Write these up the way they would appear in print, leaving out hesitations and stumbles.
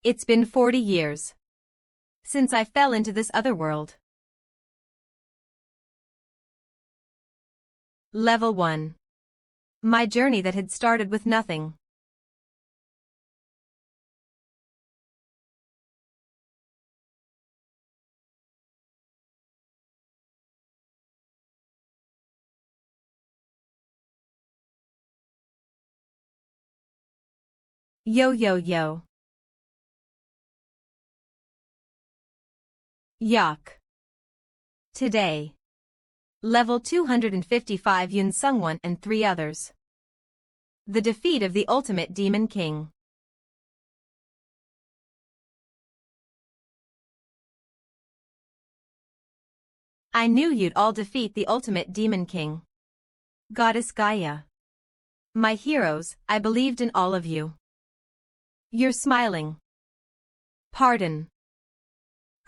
It's been 40 years since I fell into this other world. Level 1. My journey that had started with nothing. Yo yo yo. Yak. Today. Level 255 Yun Sungwon and 3 others. The defeat of the ultimate demon king. I knew you'd all defeat the ultimate demon king. Goddess Gaia. My heroes, I believed in all of you. You're smiling. Pardon.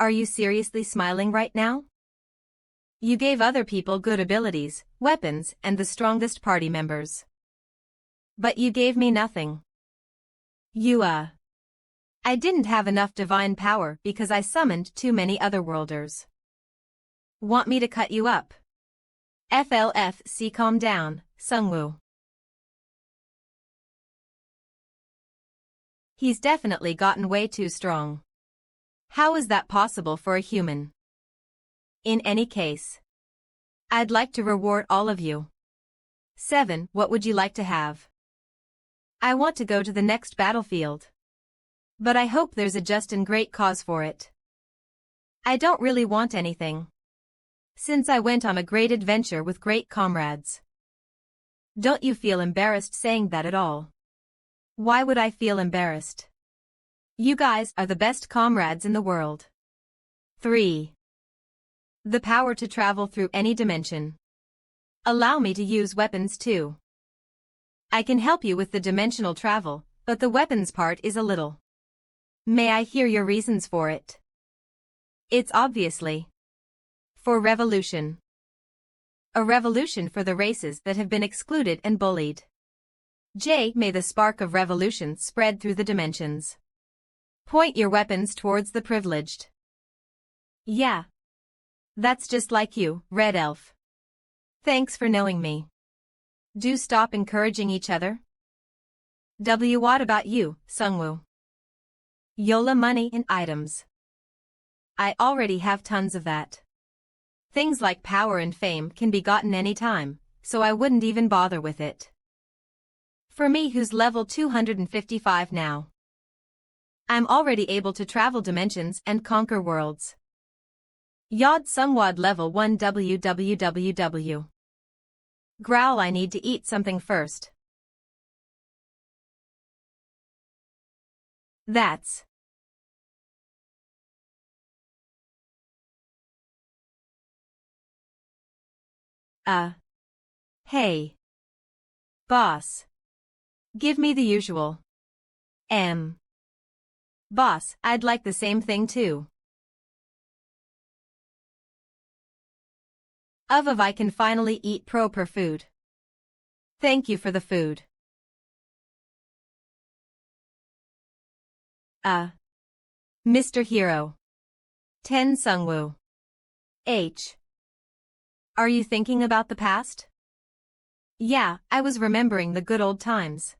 Are you seriously smiling right now? You gave other people good abilities, weapons, and the strongest party members. But you gave me nothing. I didn't have enough divine power because I summoned too many otherworlders. Want me to cut you up? FLFC, calm down, Sungwoo. He's definitely gotten way too strong. How is that possible for a human? In any case, I'd like to reward all of you. 7. What would you like to have? I want to go to the next battlefield. But I hope there's a just and great cause for it. I don't really want anything, since I went on a great adventure with great comrades. Don't you feel embarrassed saying that at all? Why would I feel embarrassed? You guys are the best comrades in the world. 3. The power to travel through any dimension. Allow me to use weapons too. I can help you with the dimensional travel, but the weapons part is a little. May I hear your reasons for it? It's obviously for revolution. A revolution for the races that have been excluded and bullied. May the spark of revolution spread through the dimensions. Point your weapons towards the privileged. Yeah. That's just like you, Red Elf. Thanks for knowing me. Do stop encouraging each other. What about you, Sungwoo? Yola, money and items. I already have tons of that. Things like power and fame can be gotten anytime, so I wouldn't even bother with it. For me, who's level 255 now, I'm already able to travel dimensions and conquer worlds. Yod Sungwad level 1 www. Growl, I need to eat something first. That's hey. Boss. Give me the usual. Boss, I'd like the same thing too. I can finally eat proper food. Thank you for the food. Mr. Hero. 10 Sungwoo. H. Are you thinking about the past? Yeah, I was remembering the good old times.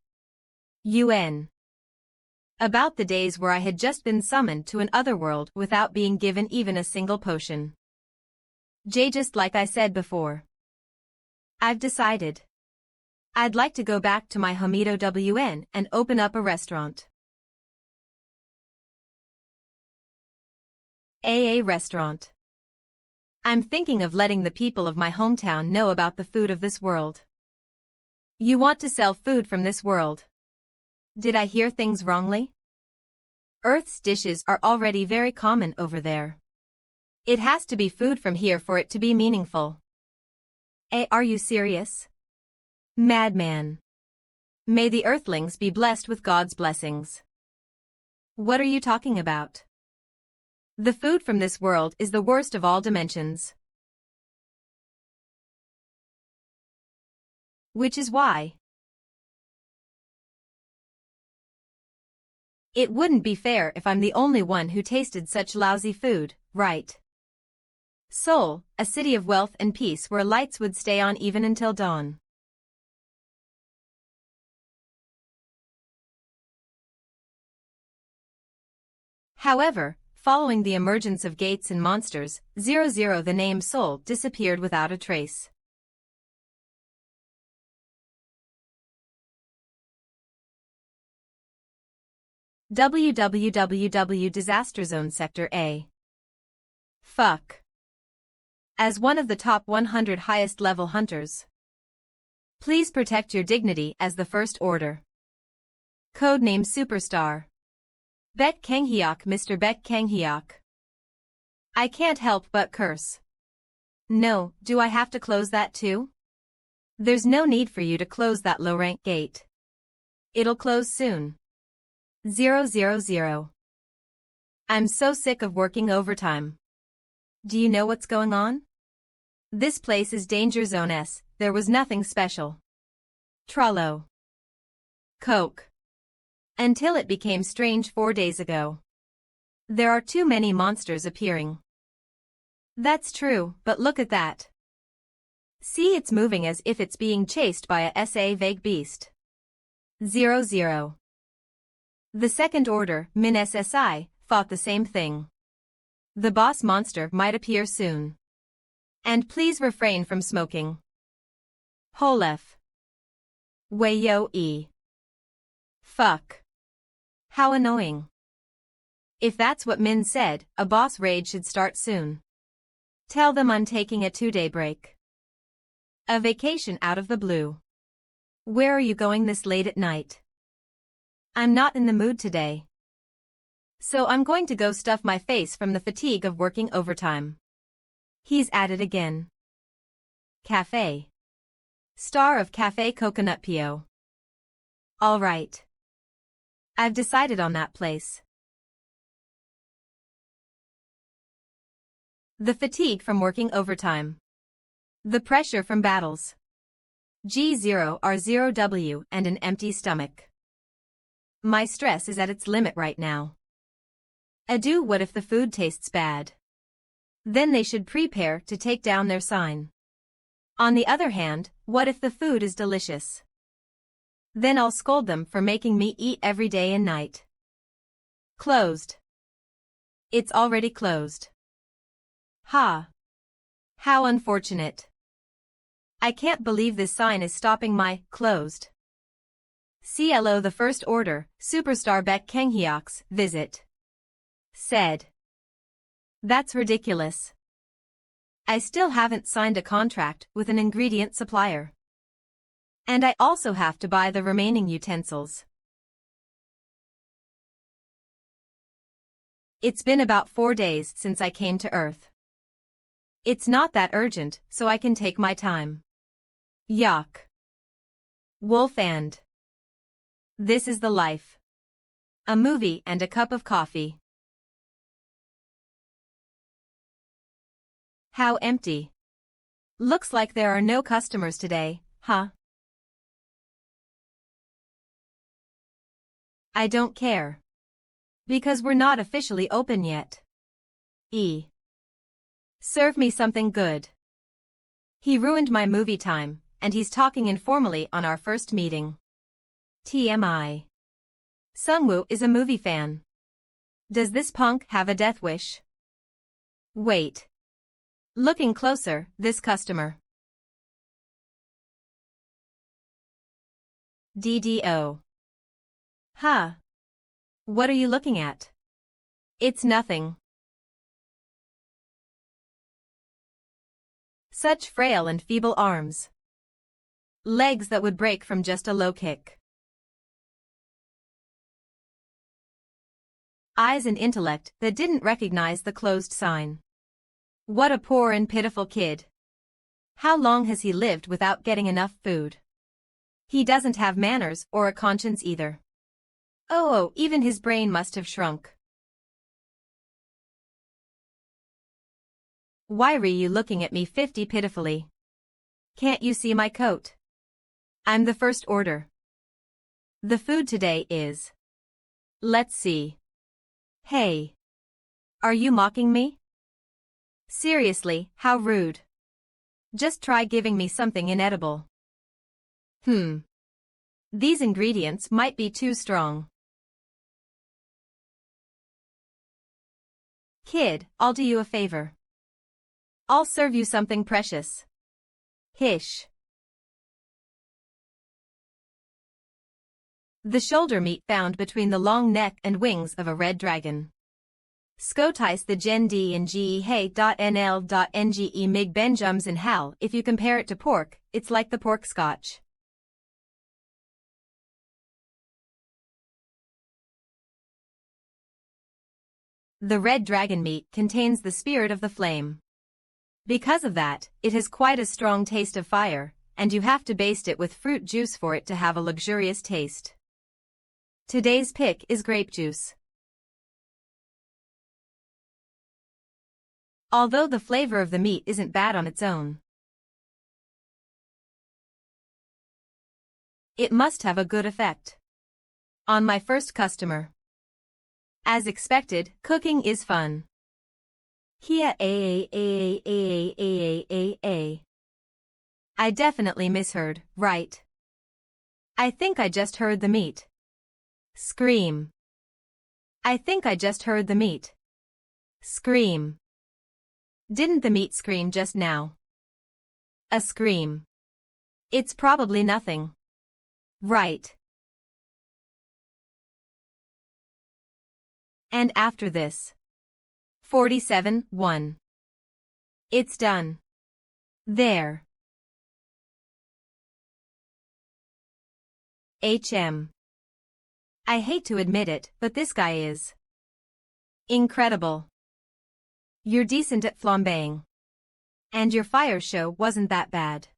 UN. About the days where I had just been summoned to an otherworld without being given even a single potion. Just like I said before. I've decided. I'd like to go back to my Hamido WN and open up a restaurant. AA restaurant. I'm thinking of letting the people of my hometown know about the food of this world. You want to sell food from this world? Did I hear things wrongly? Earth's dishes are already very common over there. It has to be food from here for it to be meaningful. Are you serious? Madman. May the Earthlings be blessed with God's blessings. What are you talking about? The food from this world is the worst of all dimensions. Which is why It wouldn't be fair if I'm the only one who tasted such lousy food, right? Seoul, a city of wealth and peace where lights would stay on even until dawn. However, following the emergence of gates and monsters, the name Seoul disappeared without a trace. www Disaster Zone Sector A. Fuck. As one of the top 100 highest level hunters, please protect your dignity as the first order. Codename Superstar. Baek Kanghyuk, Mr. Baek Kanghyuk. I can't help but curse. No, do I have to close that too? There's no need for you to close that low-rank gate. It'll close soon. 000. I'm so sick of working overtime. Do you know what's going on? This place is Danger Zone S, there was nothing special. Trollo. Coke. Until it became strange 4 days ago. There are too many monsters appearing. That's true, but look at that. See, it's moving as if it's being chased by a vague beast. 0. The second order, Min SSI, thought the same thing. The boss monster might appear soon. And please refrain from smoking. Holef. Wayo E. Fuck. How annoying. If that's what Min said, a boss raid should start soon. Tell them I'm taking a 2-day break. A vacation out of the blue. Where are you going this late at night? I'm not in the mood today. So I'm going to go stuff my face from the fatigue of working overtime. He's at it again. Cafe. Star of Cafe Coconut Pio. All right. I've decided on that place. The fatigue from working overtime. The pressure from battles. G0R0W and an empty stomach. My stress is at its limit right now. Adieu, what if the food tastes bad? Then they should prepare to take down their sign. On the other hand, what if the food is delicious? Then I'll scold them for making me eat every day and night. Closed. It's already closed. Ha. How unfortunate. I can't believe this sign is stopping my closed. CLO the First Order, Superstar Baek Kanghyuk's visit. Said. That's ridiculous. I still haven't signed a contract with an ingredient supplier. And I also have to buy the remaining utensils. It's been about 4 days since I came to Earth. It's not that urgent, so I can take my time. Yuck. Wolf and. This is the life. A movie and a cup of coffee. How empty. Looks like there are no customers today, huh? I don't care. Because we're not officially open yet. E. Serve me something good. He ruined my movie time, and he's talking informally on our first meeting. TMI. Sungwoo is a movie fan. Does this punk have a death wish? Wait. Looking closer, this customer. DDO. Huh. What are you looking at? It's nothing. Such frail and feeble arms. Legs that would break from just a low kick. Eyes and intellect that didn't recognize the closed sign. What a poor and pitiful kid. How long has he lived without getting enough food? He doesn't have manners or a conscience either. Oh, even his brain must have shrunk. Why are you looking at me pitifully? Can't you see my coat? I'm the First Order. The food today is Let's see. Hey. Are you mocking me? Seriously, how rude. Just try giving me something inedible. These ingredients might be too strong. Kid, I'll do you a favor. I'll serve you something precious. Hish. The shoulder meat found between the long neck and wings of a red dragon. Scotice the gen d and ge hey.nl.nge mig benjums in hal. If you compare it to pork, it's like the pork scotch. The red dragon meat contains the spirit of the flame. Because of that, it has quite a strong taste of fire, and you have to baste it with fruit juice for it to have a luxurious taste. Today's pick is grape juice. Although the flavor of the meat isn't bad on its own, it must have a good effect on my first customer. As expected, cooking is fun. Kia I definitely misheard, right? I think I just heard the meat scream. I think I just heard the meat scream. Didn't the meat scream just now? A scream. It's probably nothing. Right. And after this. 47:1. It's done. There. I hate to admit it, but this guy is incredible. You're decent at flambeing. And your fire show wasn't that bad.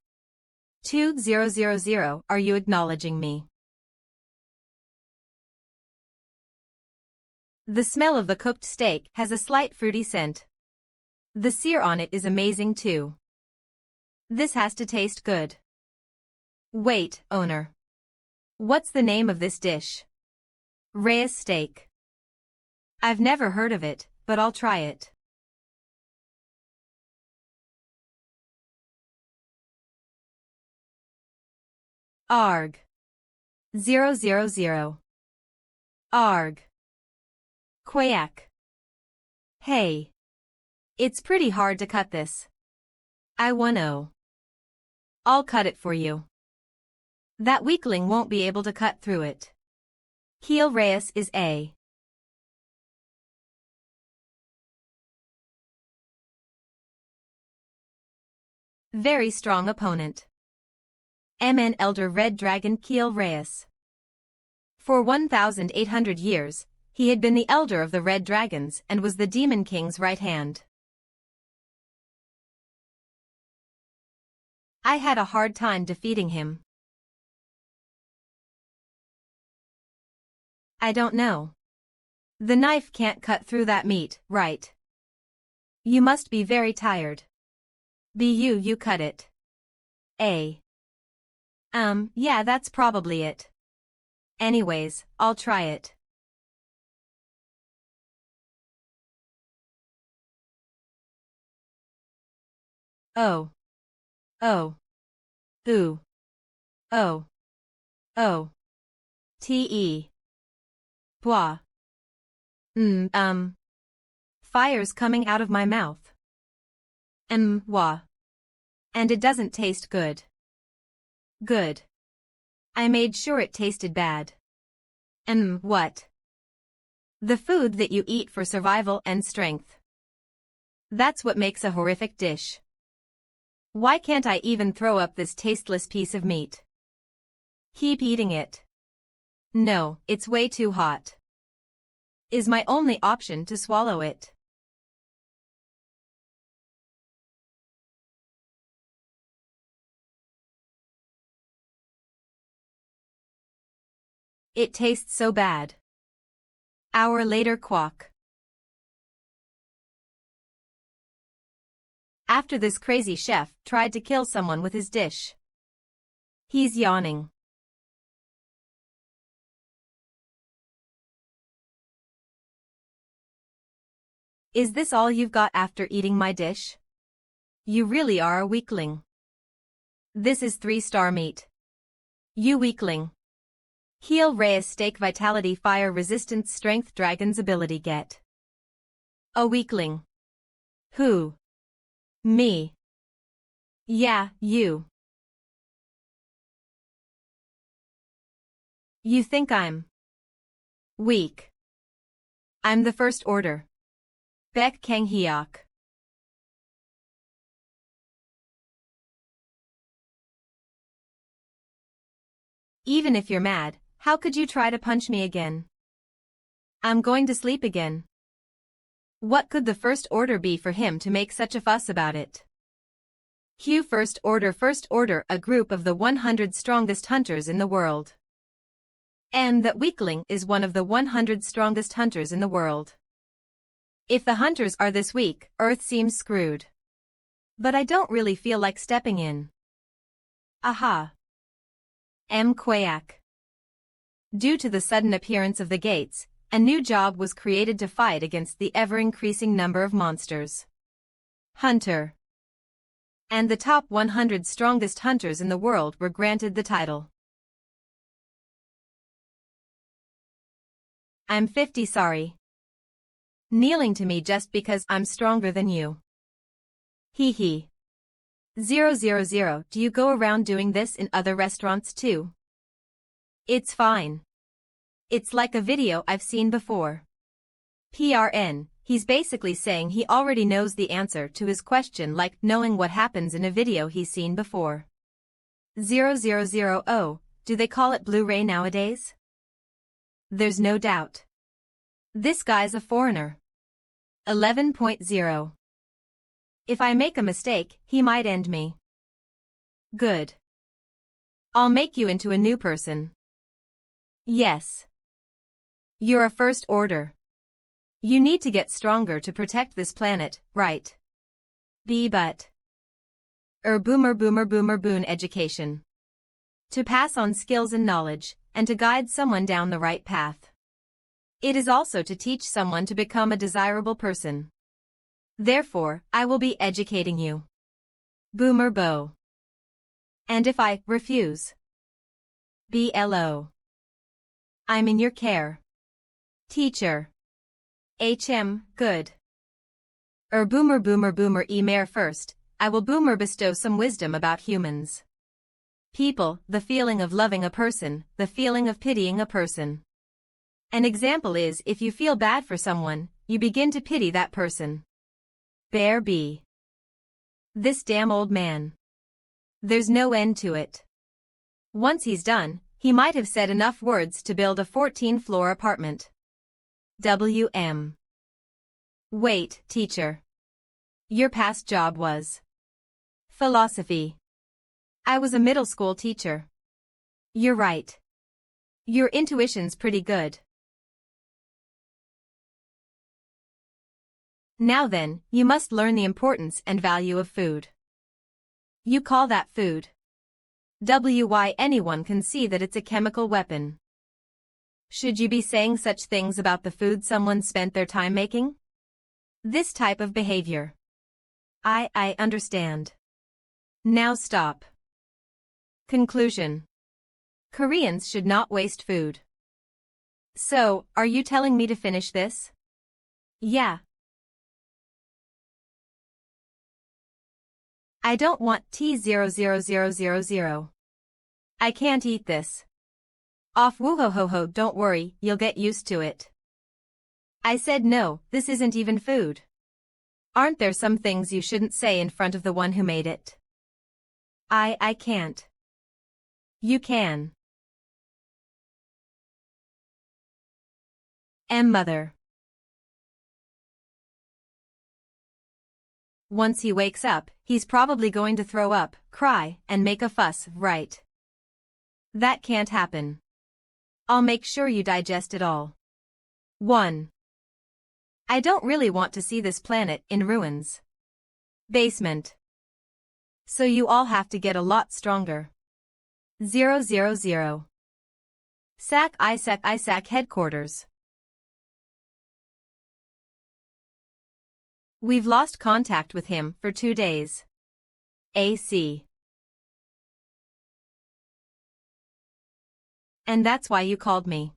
2000, are you acknowledging me? The smell of the cooked steak has a slight fruity scent. The sear on it is amazing too. This has to taste good. Wait, owner. What's the name of this dish? Reyes steak. I've never heard of it, but I'll try it. Arg. 000. Arg. Quack. Hey. It's pretty hard to cut this. I wanna. I'll cut it for you. That weakling won't be able to cut through it. Heel Reyes is a very strong opponent. MN Elder Red Dragon Keel Reyes. For 1,800 years, he had been the elder of the Red Dragons and was the Demon King's right hand. I had a hard time defeating him. I don't know. The knife can't cut through that meat, right? You must be very tired. You cut it. Yeah, that's probably it. Anyways, I'll try it. Oh. Oh. Ooh. Oh. Oh. Te. Blah. Fire's coming out of my mouth. Wah. And it doesn't taste good. Good. I made sure it tasted bad. What? The food that you eat for survival and strength. That's what makes a horrific dish. Why can't I even throw up this tasteless piece of meat? Keep eating it. No, it's way too hot. Is my only option to swallow it. It tastes so bad. Hour later quack. After this crazy chef tried to kill someone with his dish. He's yawning. Is this all you've got after eating my dish? You really are a weakling. This is 3-star meat. You weakling. Heal Reyes Steak Vitality Fire Resistance Strength Dragon's ability get. A weakling. Who? Me. Yeah, you. You think I'm weak. I'm the First Order. Baek Kang Hyuk. Even if you're mad, how could you try to punch me again? I'm going to sleep again. What could the First Order be for him to make such a fuss about it? Q First Order, a group of the 100 strongest hunters in the world. And that weakling is one of the 100 strongest hunters in the world. If the hunters are this weak, Earth seems screwed. But I don't really feel like stepping in. Aha. M. Quayak. Due to the sudden appearance of the gates, a new job was created to fight against the ever-increasing number of monsters. Hunter. And the top 100 strongest hunters in the world were granted the title. I'm 50 sorry. Kneeling to me just because I'm stronger than you. Hee hee. 000. Do you go around doing this in other restaurants too? It's fine. It's like a video I've seen before. PRN, he's basically saying he already knows the answer to his question, like knowing what happens in a video he's seen before. 000. Oh, do they call it Blu-ray nowadays? There's no doubt. This guy's a foreigner. 11.0. If I make a mistake, he might end me. Good. I'll make you into a new person. Yes. You're a First Order. You need to get stronger to protect this planet, right? But. Boomer boon education. To pass on skills and knowledge, and to guide someone down the right path. It is also to teach someone to become a desirable person. Therefore, I will be educating you. Boomer Bo. And if I refuse? BLO. I'm in your care. Teacher. HM, good. Boomer Emer first, I will boomer bestow some wisdom about humans. People, the feeling of loving a person, the feeling of pitying a person. An example is if you feel bad for someone, you begin to pity that person. Bear B. This damn old man. There's no end to it. Once he's done, he might have said enough words to build a 14-floor apartment. WM. Wait, teacher. Your past job was philosophy. I was a middle school teacher. You're right. Your intuition's pretty good. Now then, you must learn the importance and value of food. You call that food? Why anyone can see that it's a chemical weapon. Should you be saying such things about the food someone spent their time making? This type of behavior. I understand. Now stop. Conclusion. Koreans should not waste food. So, are you telling me to finish this? Yeah. I don't want T00000. I can't eat this. Off woo-ho-ho-ho, don't worry, you'll get used to it. I said no, this isn't even food. Aren't there some things you shouldn't say in front of the one who made it? I can't. You can. Mother. Once he wakes up, he's probably going to throw up, cry, and make a fuss, right? That can't happen. I'll make sure you digest it all. 1. I don't really want to see this planet in ruins. Basement. So you all have to get a lot stronger. 000. SAC ISAC headquarters. We've lost contact with him for 2 days. AC. And that's why you called me.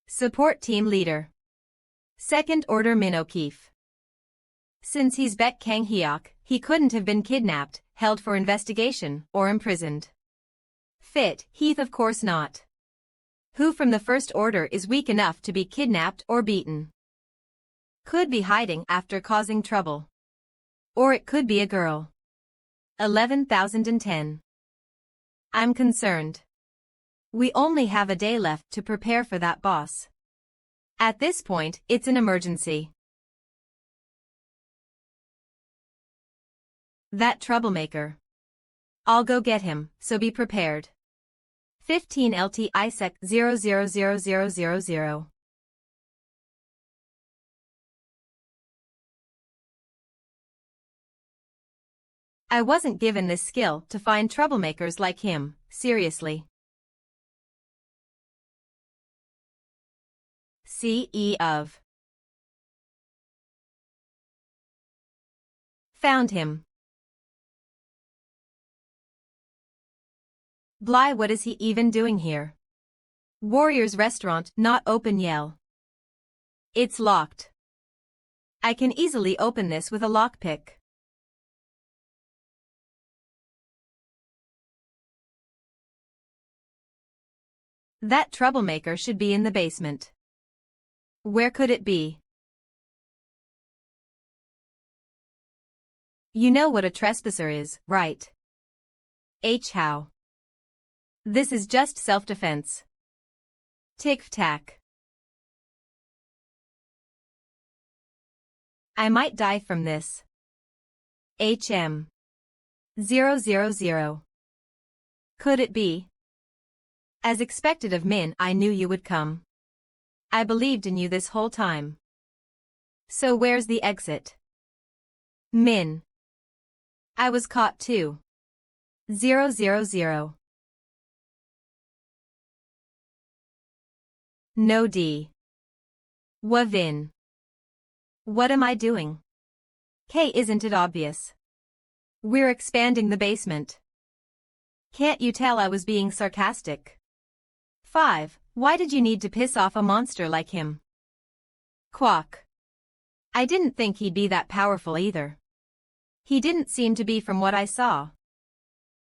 Support team leader. Second Order Min O'Keefe. Since he's Baek Kang Hyuk, he couldn't have been kidnapped, held for investigation, or imprisoned. Fit, Heath of course not. Who from the First Order is weak enough to be kidnapped or beaten? Could be hiding after causing trouble. Or it could be a girl. 11,010. I'm concerned. We only have a day left to prepare for that boss. At this point, it's an emergency. That troublemaker. I'll go get him, so be prepared. 15 LT ISEC 000000. I wasn't given this skill to find troublemakers like him, seriously. CE of. Found him. Bly, what is he even doing here? Warrior's restaurant not open yell. It's locked. I can easily open this with a lockpick. That troublemaker should be in the basement. Where could it be? You know what a trespasser is, right? How? This is just self-defense. Tic-tac. I might die from this. HM. 000. Could it be? As expected of Min, I knew you would come. I believed in you this whole time. So where's the exit? Min. I was caught too. 000. No D. Wavin. What am I doing? K, isn't it obvious? We're expanding the basement. Can't you tell I was being sarcastic? 5. Why did you need to piss off a monster like him? Quack. I didn't think he'd be that powerful either. He didn't seem to be from what I saw.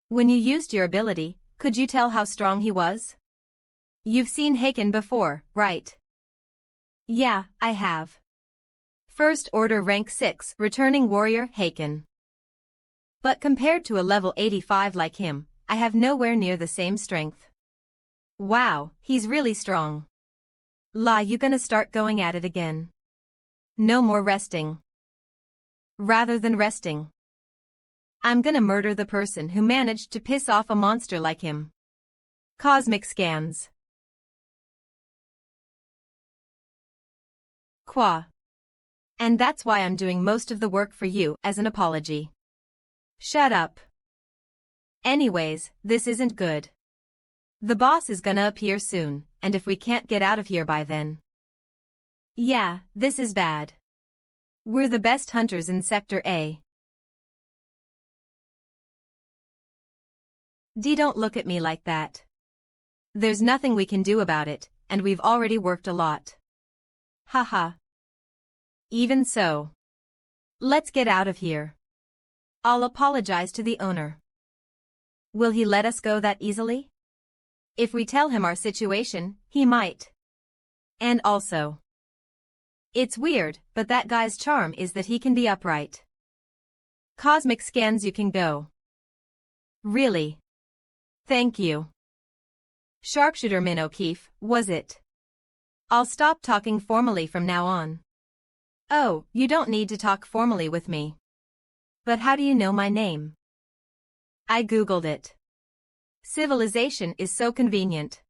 When you used your ability, could you tell how strong he was? You've seen Haken before, right? Yeah, I have. First Order Rank 6 Returning Warrior Haken. But compared to a level 85 like him, I have nowhere near the same strength. Wow, he's really strong. La, you gonna start going at it again? No more resting. Rather than resting, I'm gonna murder the person who managed to piss off a monster like him. Cosmic scans. Qua. And that's why I'm doing most of the work for you as an apology. Shut up. Anyways, this isn't good. The boss is gonna appear soon, and if we can't get out of here by then. Yeah, this is bad. We're the best hunters in Sector A. D, don't look at me like that. There's nothing we can do about it, and we've already worked a lot. Haha. Even so. Let's get out of here. I'll apologize to the owner. Will he let us go that easily? If we tell him our situation, he might. And also, it's weird, but that guy's charm is that he can be upright. Cosmic scans, you can go. Really? Thank you. Sharpshooter Min O'Keefe, was it? I'll stop talking formally from now on. Oh, you don't need to talk formally with me. But how do you know my name? I googled it. Civilization is so convenient.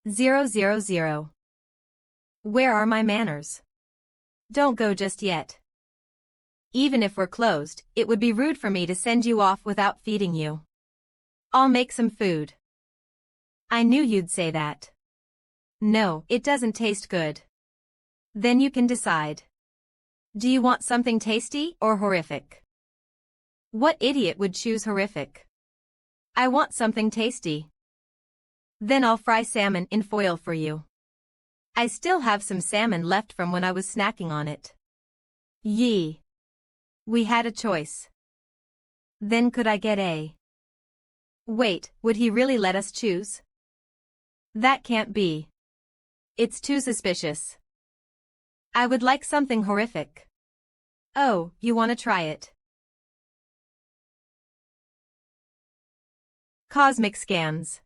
000. Where are my manners? Don't go just yet. Even if we're closed, it would be rude for me to send you off without feeding you. I'll make some food. I knew you'd say that. No, it doesn't taste good. Then you can decide. Do you want something tasty or horrific? What idiot would choose horrific? I want something tasty. Then I'll fry salmon in foil for you. I still have some salmon left from when I was snacking on it. Yee. We had a choice. Then could I get a... Wait, would he really let us choose? That can't be. It's too suspicious. I would like something horrific. Oh, you want to try it? Cosmic scans.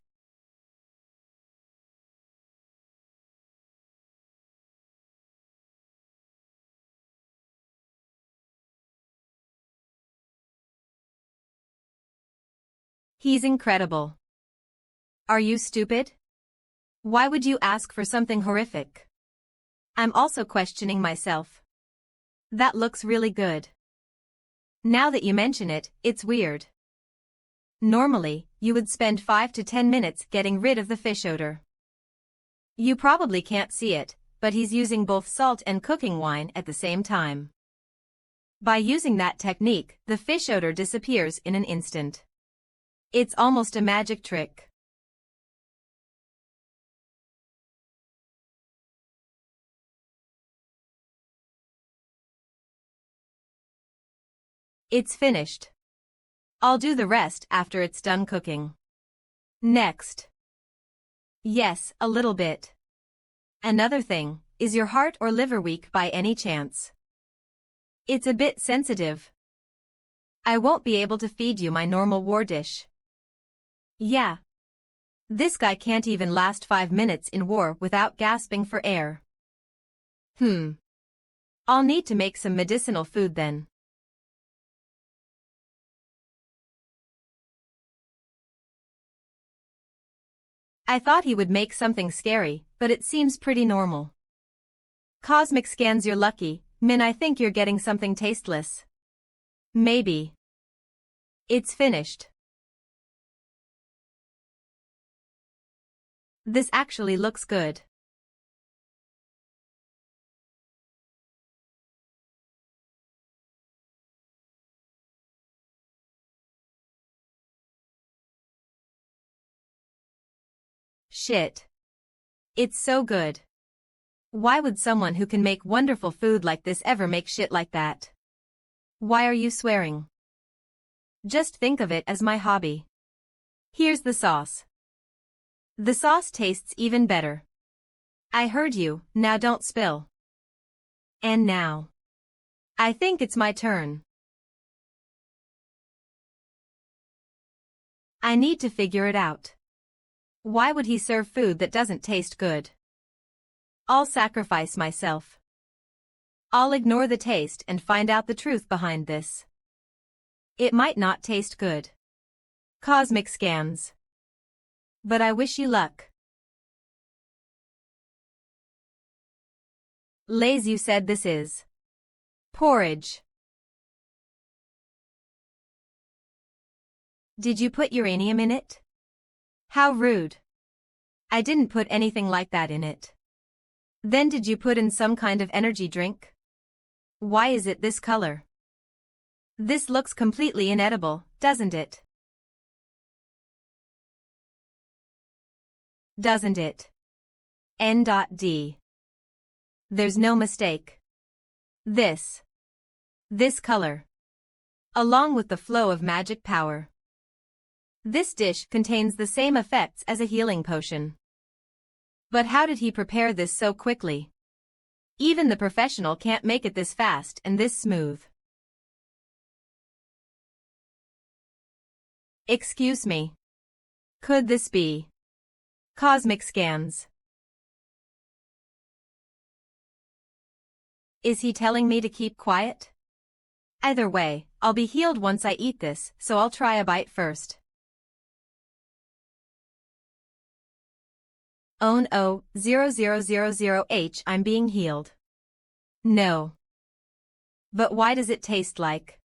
He's incredible. Are you stupid? Why would you ask for something horrific? I'm also questioning myself. That looks really good. Now that you mention it, it's weird. Normally, you would spend 5 to 10 minutes getting rid of the fish odor. You probably can't see it, but he's using both salt and cooking wine at the same time. By using that technique, the fish odor disappears in an instant. It's almost a magic trick. It's finished. I'll do the rest after it's done cooking. Next. Yes, a little bit. Another thing, is your heart or liver weak by any chance? It's a bit sensitive. I won't be able to feed you my normal war dish. Yeah. This guy can't even last 5 minutes in war without gasping for air. I'll need to make some medicinal food then. I thought he would make something scary, but it seems pretty normal. Cosmic scans, you're lucky, Min. I think you're getting something tasteless. Maybe. It's finished. This actually looks good. Shit. It's so good. Why would someone who can make wonderful food like this ever make shit like that? Why are you swearing? Just think of it as my hobby. Here's the sauce. The sauce tastes even better. I heard you, now don't spill. And now. I think it's my turn. I need to figure it out. Why would he serve food that doesn't taste good? I'll sacrifice myself. I'll ignore the taste and find out the truth behind this. It might not taste good. Cosmic scans. But I wish you luck. Lays, you said this is porridge. Did you put uranium in it? How rude. I didn't put anything like that in it. Then did you put in some kind of energy drink? Why is it this color? This looks completely inedible, doesn't it? Doesn't it? N.D. There's no mistake. This color. Along with the flow of magic power. This dish contains the same effects as a healing potion. But how did he prepare this so quickly? Even the professional can't make it this fast and this smooth. Excuse me. Could this be cosmic scans? Is he telling me to keep quiet? Either way, I'll be healed once I eat this, so I'll try a bite first. Oh no, 0000H, I'm being healed. No. But why does it taste like?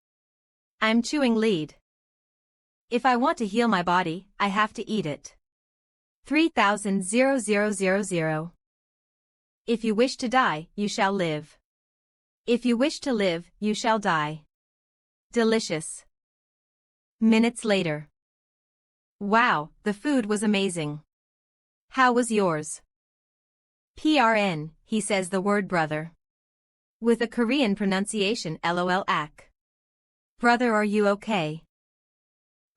I'm chewing lead. If I want to heal my body, I have to eat it. 3000. If you wish to die, you shall live. If you wish to live, you shall die. Delicious. Minutes later. Wow, the food was amazing. How was yours? PRN, he says the word brother. With a Korean pronunciation LOL ak. Brother, are you okay?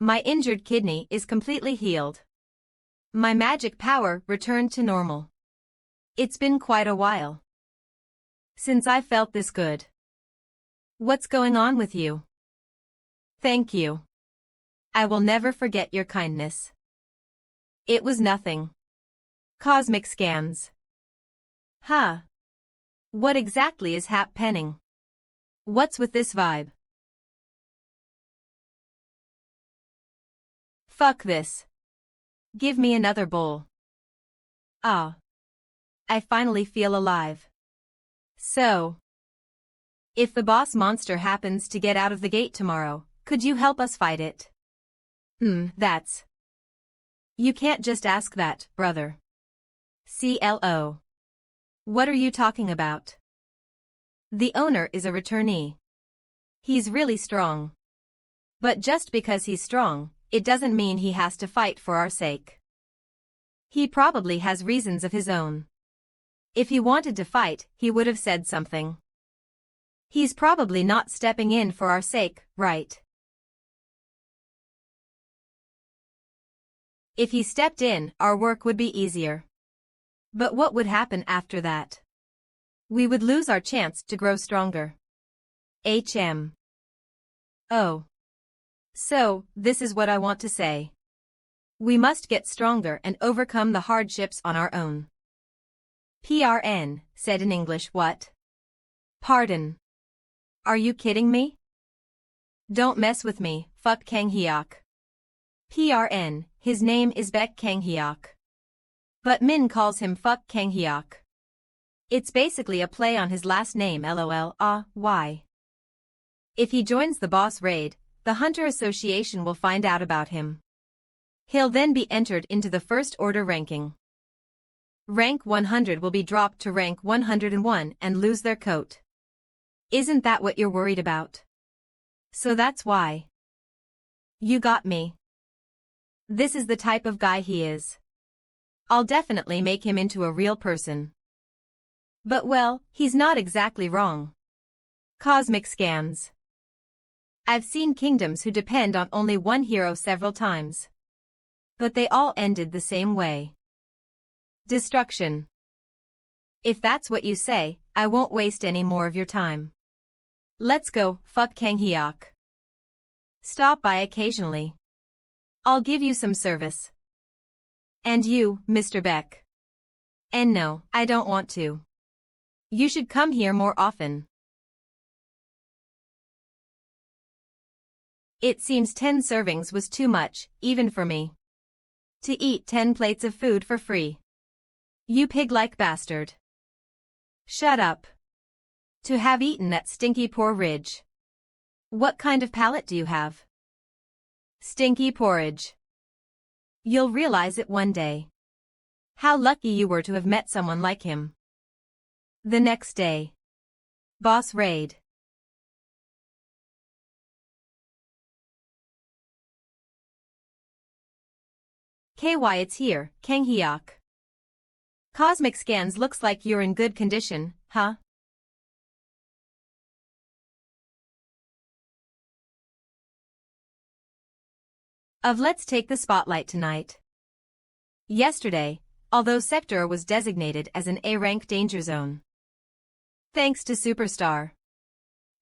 My injured kidney is completely healed. My magic power returned to normal. It's been quite a while since I felt this good. What's going on with you? Thank you. I will never forget your kindness. It was nothing. Cosmic scans. Huh. What exactly is happening? What's with this vibe? Fuck this. Give me another bowl. Ah. I finally feel alive. So, if the boss monster happens to get out of the gate tomorrow, could you help us fight it? That's... You can't just ask that, brother. CLO. What are you talking about? The owner is a returnee. He's really strong. But just because he's strong, it doesn't mean he has to fight for our sake. He probably has reasons of his own. If he wanted to fight, he would have said something. He's probably not stepping in for our sake, right? If he stepped in, our work would be easier. But what would happen after that? We would lose our chance to grow stronger. Oh. So, this is what I want to say. We must get stronger and overcome the hardships on our own. PRN, said in English. What? Pardon. Are you kidding me? Don't mess with me, fuck Kang Hyuk. PRN, his name is Baek Kang Hyuk. But Min calls him fuck Kang Hyuk. It's basically a play on his last name LOL. Why? If he joins the boss raid, the Hunter Association will find out about him. He'll then be entered into the First Order ranking. Rank 100 will be dropped to rank 101 and lose their coat. Isn't that what you're worried about? So that's why. You got me. This is the type of guy he is. I'll definitely make him into a real person. But well, he's not exactly wrong. Cosmic scans. I've seen kingdoms who depend on only one hero several times. But they all ended the same way. Destruction. If that's what you say, I won't waste any more of your time. Let's go, fuck Kang Hyuk. Stop by occasionally. I'll give you some service. And you, Mr. Beck. And no, I don't want to. You should come here more often. It seems 10 servings was too much, even for me. To eat 10 plates of food for free. You pig-like bastard. Shut up. To have eaten that stinky porridge. What kind of palate do you have? Stinky porridge. You'll realize it one day. How lucky you were to have met someone like him. The next day. Boss raid. KY, it's here, Kang Hyuk. Cosmic scans looks like you're in good condition, huh? Let's take the spotlight tonight. Yesterday, although Sector was designated as an A-rank danger zone. Thanks to Superstar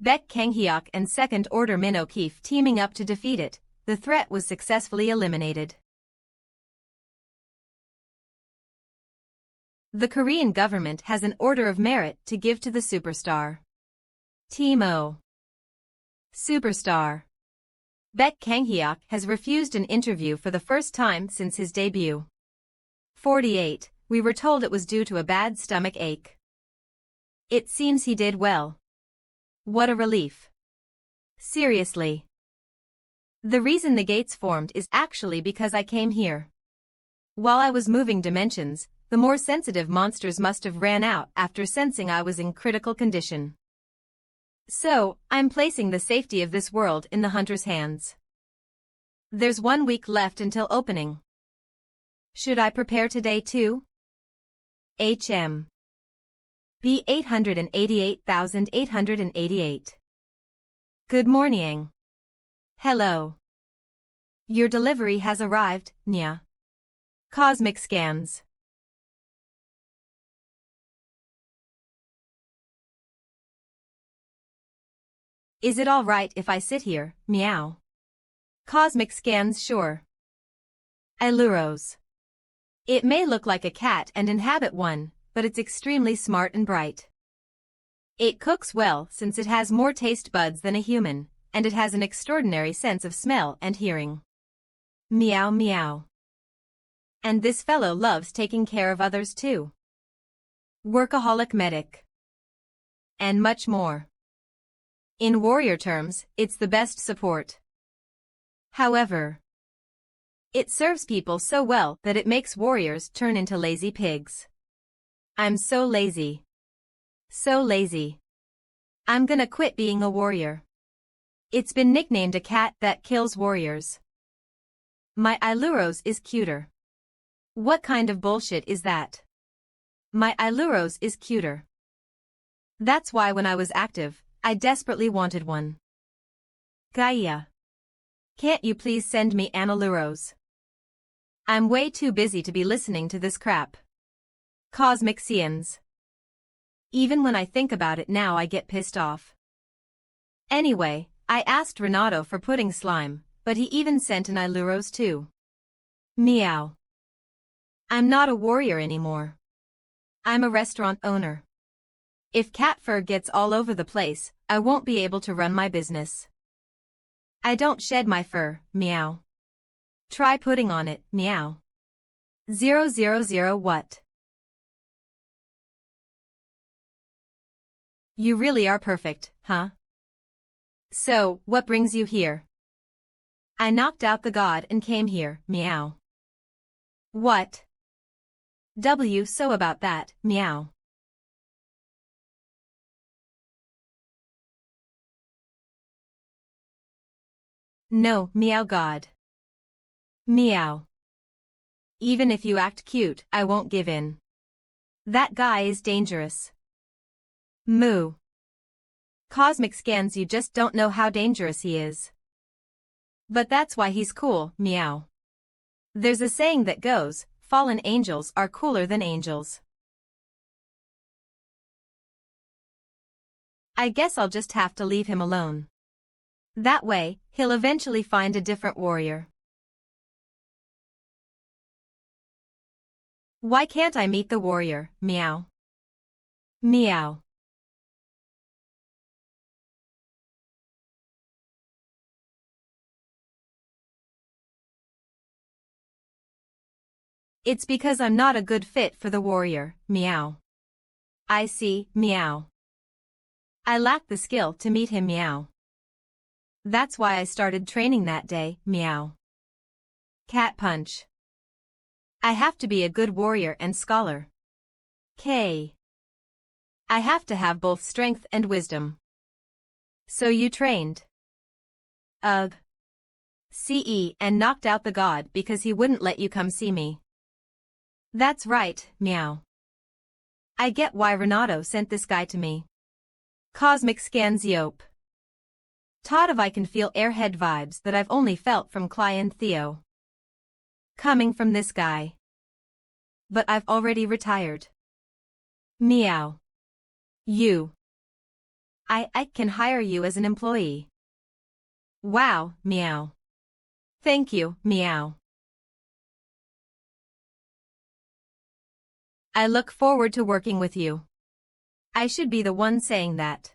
Baek Kang Hyuk and Second Order Min O'Keefe teaming up to defeat it, the threat was successfully eliminated. The Korean government has an Order of Merit to give to the Superstar Team O. Superstar Baek Kang Hyuk has refused an interview for the first time since his debut. 48, we were told it was due to a bad stomach ache. It seems he did well. What a relief. Seriously. The reason the gates formed is actually because I came here. While I was moving dimensions, the more sensitive monsters must have ran out after sensing I was in critical condition. So, I'm placing the safety of this world in the hunter's hands. There's 1 week left until opening. Should I prepare today too? HM. B 888,888. Good morning. Hello. Your delivery has arrived, Nya. Cosmic scans. Is it all right if I sit here, meow? Cosmic scans, sure. Iluros. It may look like a cat and inhabit one, but it's extremely smart and bright. It cooks well since it has more taste buds than a human, and it has an extraordinary sense of smell and hearing. Meow meow. And this fellow loves taking care of others too. Workaholic medic. And much more. In warrior terms, it's the best support. However, it serves people so well that it makes warriors turn into lazy pigs. I'm so lazy. So lazy. I'm gonna quit being a warrior. It's been nicknamed a cat that kills warriors. My Iluros is cuter. What kind of bullshit is that? My Iluros is cuter. That's why when I was active, I desperately wanted one. Gaia. Can't you please send me an Iluros? I'm way too busy to be listening to this crap. Cosmic Science. Even when I think about it now I get pissed off. Anyway, I asked Renato for pudding slime, but he even sent an Iluros too. Meow. I'm not a warrior anymore. I'm a restaurant owner. If cat fur gets all over the place, I won't be able to run my business. I don't shed my fur, meow. Try putting on it, meow. 000 what? You really are perfect, huh? So, what brings you here? I knocked out the god and came here, meow. What? So about that, meow. No, meow god. Meow. Even if you act cute, I won't give in. That guy is dangerous. Moo. Cosmic scans, you just don't know how dangerous he is. But that's why he's cool, meow. There's a saying that goes, fallen angels are cooler than angels. I guess I'll just have to leave him alone. That way, he'll eventually find a different warrior. Why can't I meet the warrior, meow? Meow. It's because I'm not a good fit for the warrior, meow. I see, meow. I lack the skill to meet him, meow. That's why I started training that day, meow. Cat punch. I have to be a good warrior and scholar. K. I have to have both strength and wisdom. So you trained. Ugh. CE and knocked out the god because he wouldn't let you come see me. That's right, meow. I get why Renato sent this guy to me. Cosmic scans yope. Todd of I can feel airhead vibes that I've only felt from Cly and Theo. Coming from this guy. But I've already retired. Meow. You. I can hire you as an employee. Wow, meow. Thank you, meow. I look forward to working with you. I should be the one saying that.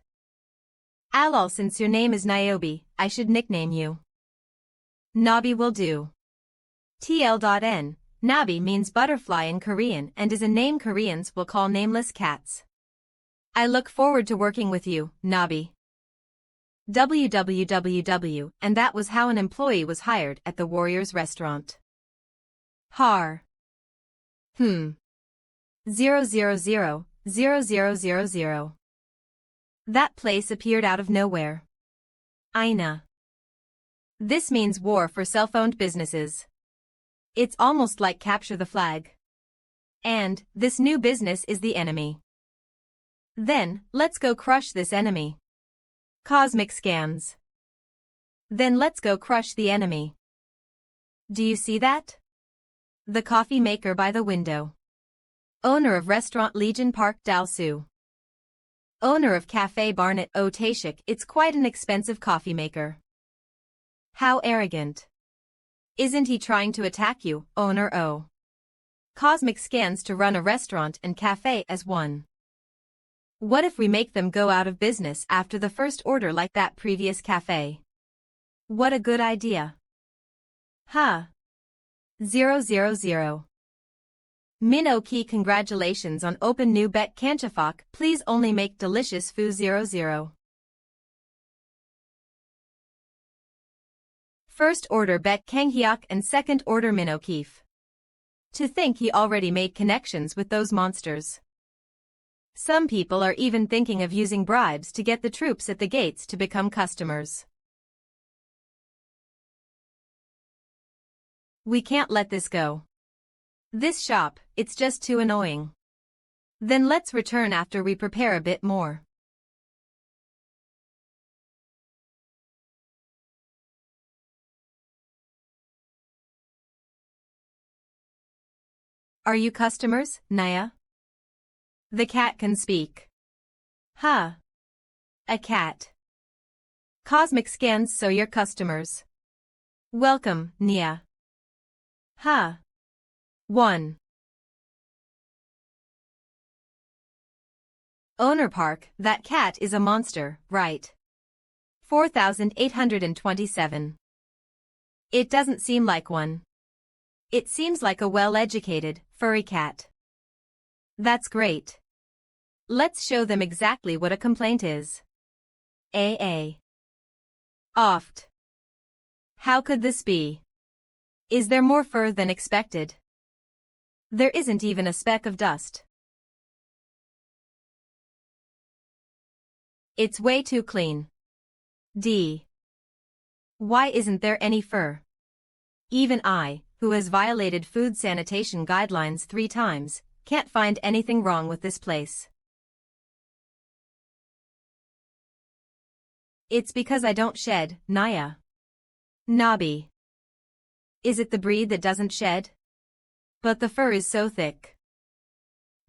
Alal, since your name is Niobe, I should nickname you. Nabi will do. TL.N. Nabi means butterfly in Korean and is a name Koreans will call nameless cats. I look forward to working with you, Nabi. www. And that was how an employee was hired at the Warriors restaurant. Har. 0000000. That place appeared out of nowhere. Aina. This means war for self-owned businesses. It's almost like capture the flag. And, this new business is the enemy. Then, let's go crush this enemy. Cosmic scans. Then let's go crush the enemy. Do you see that? The coffee maker by the window. Owner of restaurant Legion Park Dalsu. Owner of Cafe Barnet O Tashik. It's quite an expensive coffee maker. How arrogant. Isn't he trying to attack you, owner O? Cosmic scans to run a restaurant and cafe as one. What if we make them go out of business after the first order like that previous cafe? What a good idea. Huh. 000. Min Oki, congratulations on open new bet Kanchafak. Please only make delicious foo 00. First order bet Kanghyuk and second order Min O'Keefe. To think he already made connections with those monsters. Some people are even thinking of using bribes to get the troops at the gates to become customers. We can't let this go. This shop, it's just too annoying. Then let's return after we prepare a bit more. Are you customers, Naya? The cat can speak. Huh. A cat. Cosmic scans, so you're customers. Welcome, Nia. Huh. 1. Owner Park, that cat is a monster, right? 4827. It doesn't seem like one. It seems like a well-educated, furry cat. That's great. Let's show them exactly what a complaint is. AA. Oft. How could this be? Is there more fur than expected? There isn't even a speck of dust. It's way too clean. D. Why isn't there any fur? Even I, who has violated food sanitation guidelines 3 times, can't find anything wrong with this place. It's because I don't shed, Naya. Nabi. Is it the breed that doesn't shed? But the fur is so thick.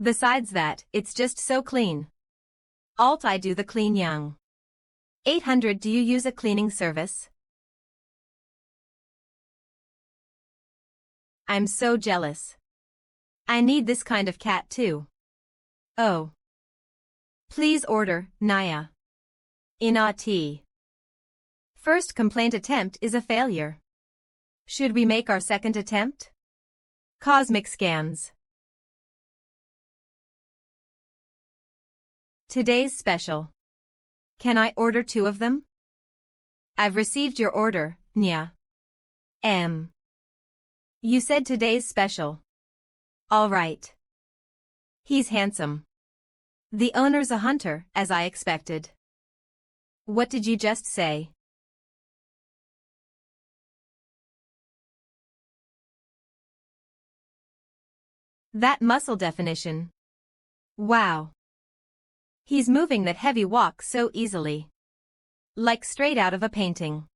Besides that, it's just so clean. Alt I do the clean young. 800. Do you use a cleaning service? I'm so jealous. I need this kind of cat too. Oh. Please order, Naya. Inati. First complaint attempt is a failure. Should we make our second attempt? Cosmic scans. Today's special. Can I order 2 of them? I've received your order, Nya. M. You said today's special. All right. He's handsome. The owner's a hunter, as I expected. What did you just say? That muscle definition. Wow. He's moving that heavy walk so easily. Like straight out of a painting.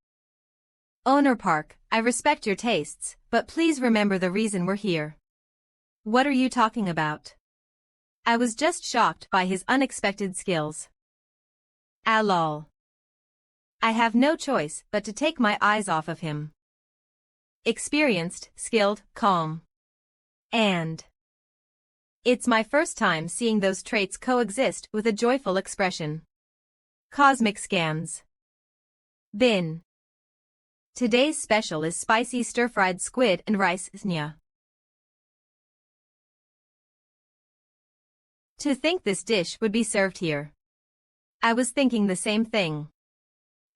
Owner Park, I respect your tastes, but please remember the reason we're here. What are you talking about? I was just shocked by his unexpected skills. Ah lol. I have no choice but to take my eyes off of him. Experienced, skilled, calm. And it's my first time seeing those traits coexist with a joyful expression. Cosmic scans. Bin. Today's special is spicy stir-fried squid and rice snya. To think this dish would be served here. I was thinking the same thing.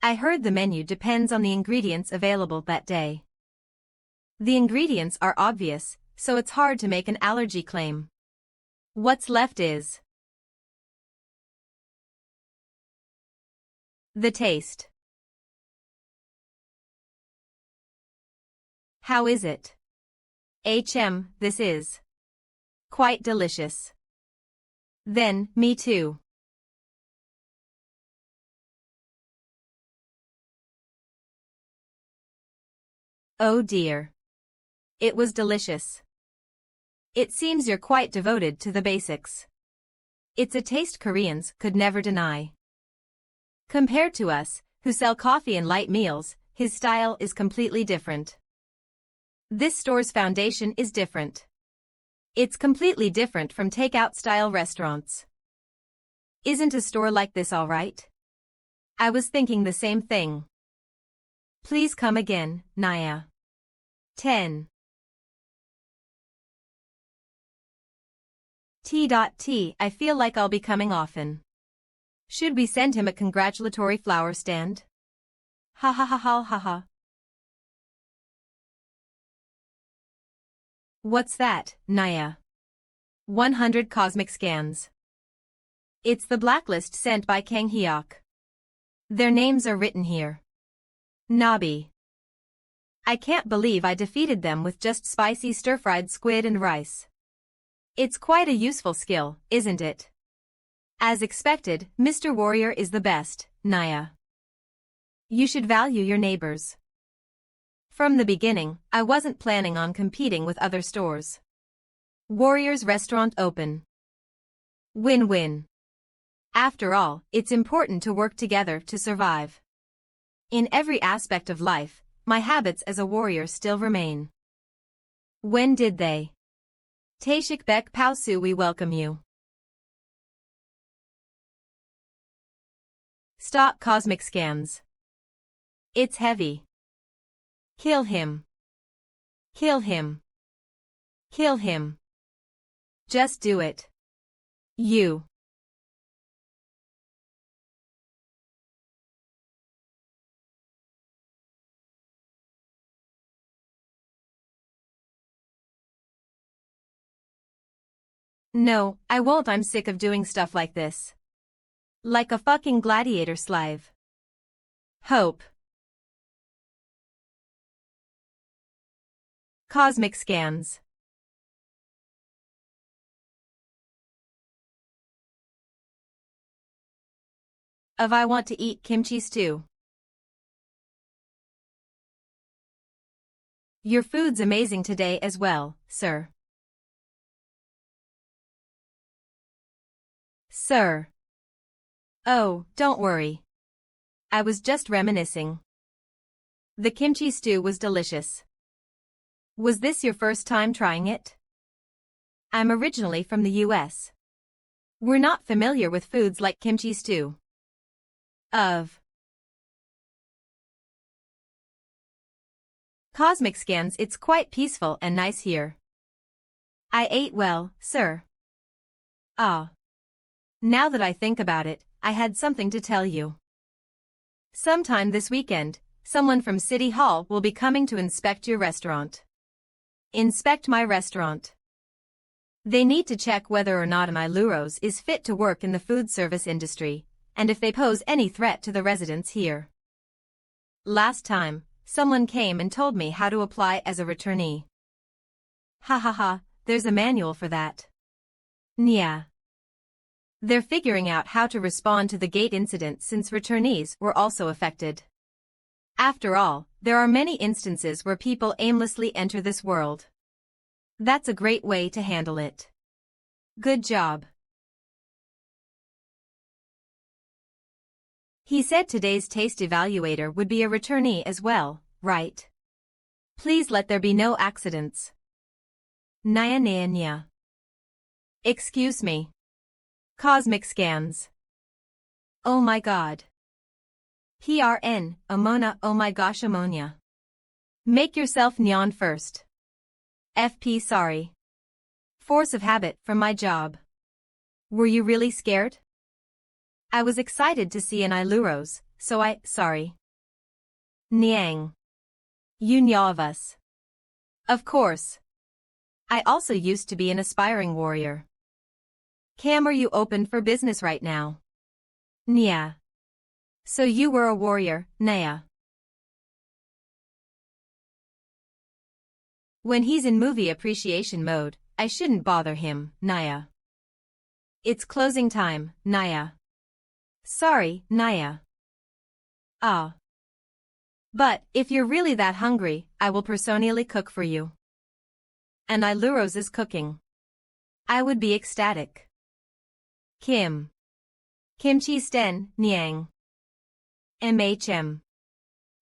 I heard the menu depends on the ingredients available that day. The ingredients are obvious, so it's hard to make an allergy claim. What's left is The taste. How is it? This is quite delicious. Then, me too. Oh dear. It was delicious. It seems you're quite devoted to the basics. It's a taste Koreans could never deny. Compared to us, who sell coffee and light meals, his style is completely different. This store's foundation is different. It's completely different from takeout-style restaurants. Isn't a store like this all right? I was thinking the same thing. Please come again, Naya. 10. I feel like I'll be coming often. Should we send him a congratulatory flower stand? Ha ha ha ha ha ha. What's that, Naya? 100 cosmic scans. It's the blacklist sent by Kang Hyuk. Their names are written here. Nabi. I can't believe I defeated them with just spicy stir-fried squid and rice. It's quite a useful skill, isn't it? As expected, Mr. Warrior is the best, Naya. You should value your neighbors. From the beginning, I wasn't planning on competing with other stores. Warrior's restaurant open. Win-win. After all, it's important to work together to survive. In every aspect of life, my habits as a warrior still remain. When did they? Taeshik Bek Pausu, we welcome you. Stock cosmic scans. It's heavy. Kill him. Kill him. Kill him. Just do it. You. No, I won't. I'm sick of doing stuff like this. Like a fucking gladiator slave. Hope. Cosmic scans. I want to eat kimchi stew. Your food's amazing today as well, sir. Sir. Oh, don't worry. I was just reminiscing. The kimchi stew was delicious. Was this your first time trying it? I'm originally from the US. We're not familiar with foods like kimchi stew. Cosmic scans, it's quite peaceful and nice here. I ate well, sir. Ah. Now that I think about it, I had something to tell you. Sometime this weekend, someone from City Hall will be coming to inspect your restaurant. Inspect my restaurant. They need to check whether or not my Luros is fit to work in the food service industry, and if they pose any threat to the residents here. Last time, someone came and told me how to apply as a returnee. Ha ha ha, there's a manual for that. Nya. They're figuring out how to respond to the gate incident since returnees were also affected. After all, there are many instances where people aimlessly enter this world. That's a great way to handle it. Good job. He said today's taste evaluator would be a returnee as well, right? Please let there be no accidents. Nya nya nya. Excuse me. Cosmic scans. Oh my god. PRN, Amona, oh my gosh, ammonia. Make yourself nyan first. FP, sorry. Force of habit from my job. Were you really scared? I was excited to see an Iluros, so sorry. Niang. You nya of us. Of course. I also used to be an aspiring warrior. Cam, are you open for business right now? Nya. So you were a warrior, Naya. When he's in movie appreciation mode, I shouldn't bother him, Naya. It's closing time, Naya. Sorry, Naya. Ah. But, if you're really that hungry, I will personally cook for you. And Iluros is cooking. I would be ecstatic. Kimchi sten, Niang.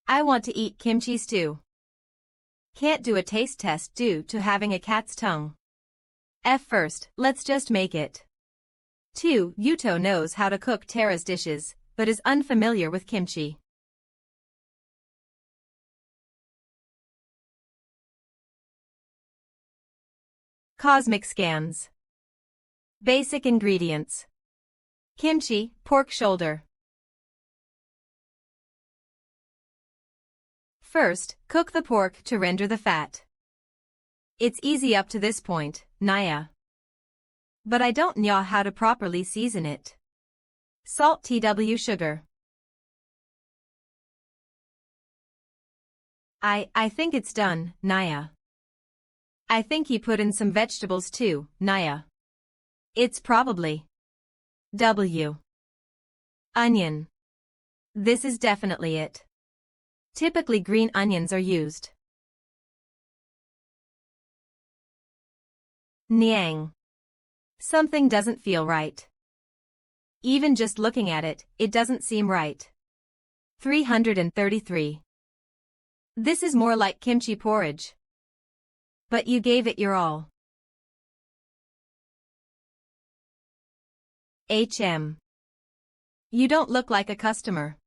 I want to eat kimchi stew. Can't do a taste test due to having a cat's tongue. First, let's just make it. 2. Yuto knows how to cook Tara's dishes, but is unfamiliar with kimchi. Cosmic scans. Basic ingredients. Kimchi, pork shoulder. First, cook the pork to render the fat. It's easy up to this point, Naya. But I don't know how to properly season it. Salt, tw sugar. I think it's done, Naya. I think he put in some vegetables too, Naya. It's probably onion. This is definitely it. Typically green onions are used. Niang. Something doesn't feel right. Even just looking at it, it doesn't seem right. 333. This is more like kimchi porridge. But you gave it your all. You don't look like a customer.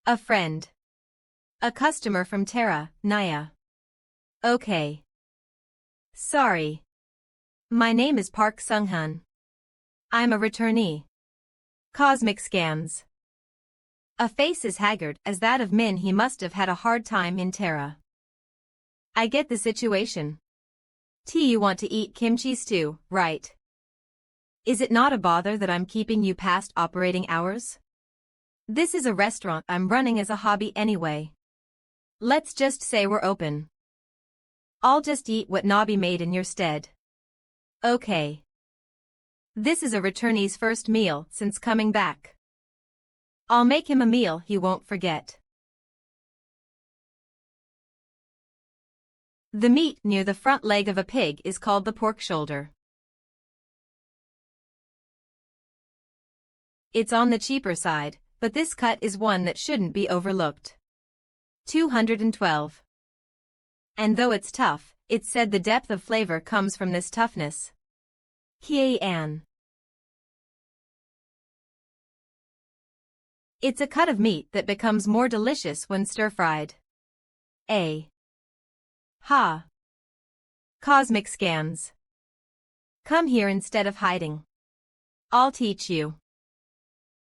A friend. A customer from Tara, Naya. Okay. Sorry. My name is Park Sunghan. I'm a returnee. Cosmic scans. A face as haggard as that of Min. He must have had a hard time in Tara. I get the situation. You want to eat kimchi stew, right? Is it not a bother that I'm keeping you past operating hours? This is a restaurant I'm running as a hobby anyway. Let's just say we're open. I'll just eat what Nabi made in your stead. Okay. This is a returnee's first meal since coming back. I'll make him a meal he won't forget. The meat near the front leg of a pig is called the pork shoulder. It's on the cheaper side, but this cut is one that shouldn't be overlooked. 212. And though it's tough, it's said the depth of flavor comes from this toughness. Kian. It's a cut of meat that becomes more delicious when stir-fried. Ha. Cosmic scans. Come here instead of hiding. I'll teach you.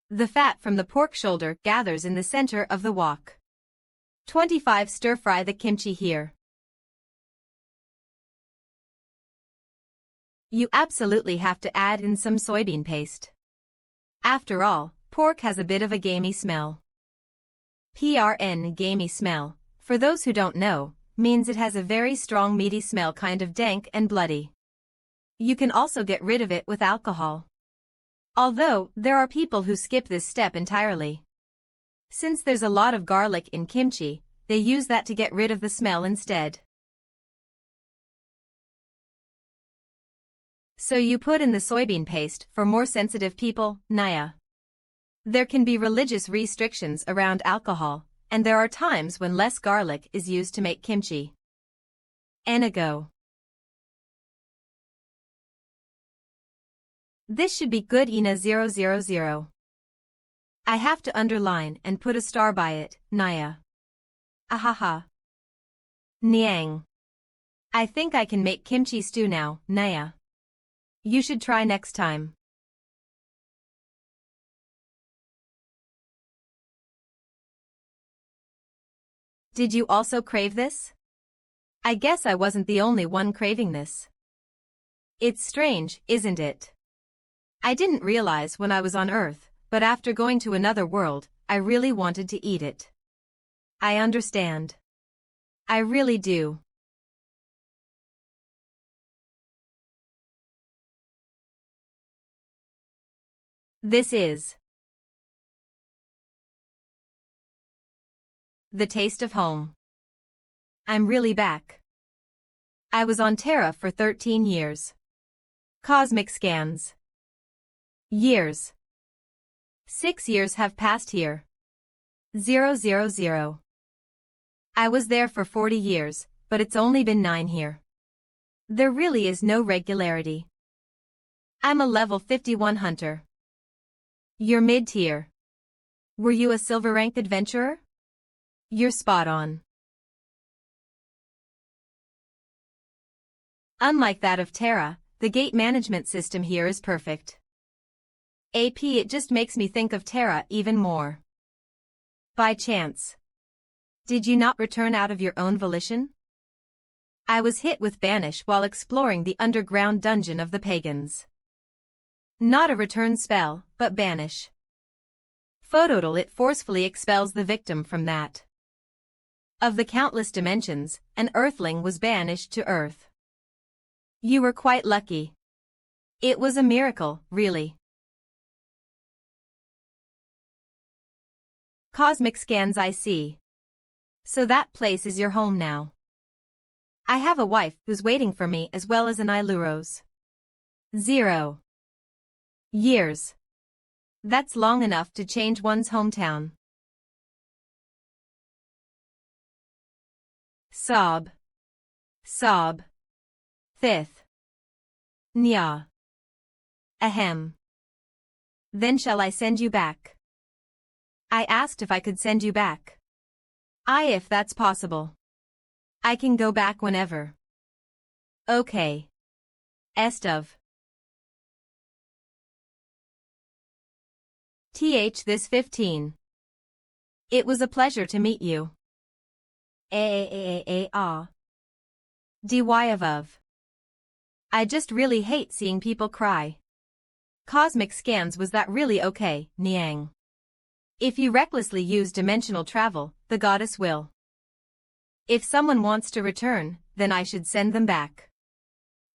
The fat from the pork shoulder gathers in the center of the wok. 25. Stir-fry the kimchi here. You absolutely have to add in some soybean paste. After all, pork has a bit of a gamey smell. Gamey smell, for those who don't know, means it has a very strong meaty smell, kind of dank and bloody. You can also get rid of it with alcohol. Although, there are people who skip this step entirely. Since there's a lot of garlic in kimchi, they use that to get rid of the smell instead. So you put in the soybean paste for more sensitive people, Naya. There can be religious restrictions around alcohol, and there are times when less garlic is used to make kimchi. Enago. This should be good. Ina 000. I have to underline and put a star by it, Naya. Ahaha. Niang. I think I can make kimchi stew now, Naya. You should try next time. Did you also crave this? I guess I wasn't the only one craving this. It's strange, isn't it? I didn't realize when I was on Earth, but after going to another world, I really wanted to eat it. I understand. I really do. This is the taste of home. I'm really back. I was on Terra for 13 years. Cosmic scans. Years. 6 years have passed here. 000. I was there for 40 years, but it's only been 9 here. There really is no regularity. I'm a level 51 hunter. You're mid-tier. Were you a silver rank adventurer? You're spot on. Unlike that of Terra, the gate management system here is perfect. AP, it just makes me think of Terra even more. By chance. Did you not return out of your own volition? I was hit with banish while exploring the underground dungeon of the pagans. Not a return spell, but banish. Photodal, it forcefully expels the victim from that. Of the countless dimensions, an earthling was banished to Earth. You were quite lucky. It was a miracle, really. Cosmic scans, I see. So that place is your home now. I have a wife who's waiting for me as well as an Iluros. 0 years. That's long enough to change one's hometown. Sob. Sob. Fifth. Nya. Ahem. Then shall I send you back? I asked if I could send you back. If that's possible. I can go back whenever. Okay. Estov. This 15. It was a pleasure to meet you. Dy of. I just really hate seeing people cry. Cosmic scans, was that really okay, Niang? If you recklessly use dimensional travel, the goddess will. If someone wants to return, then I should send them back.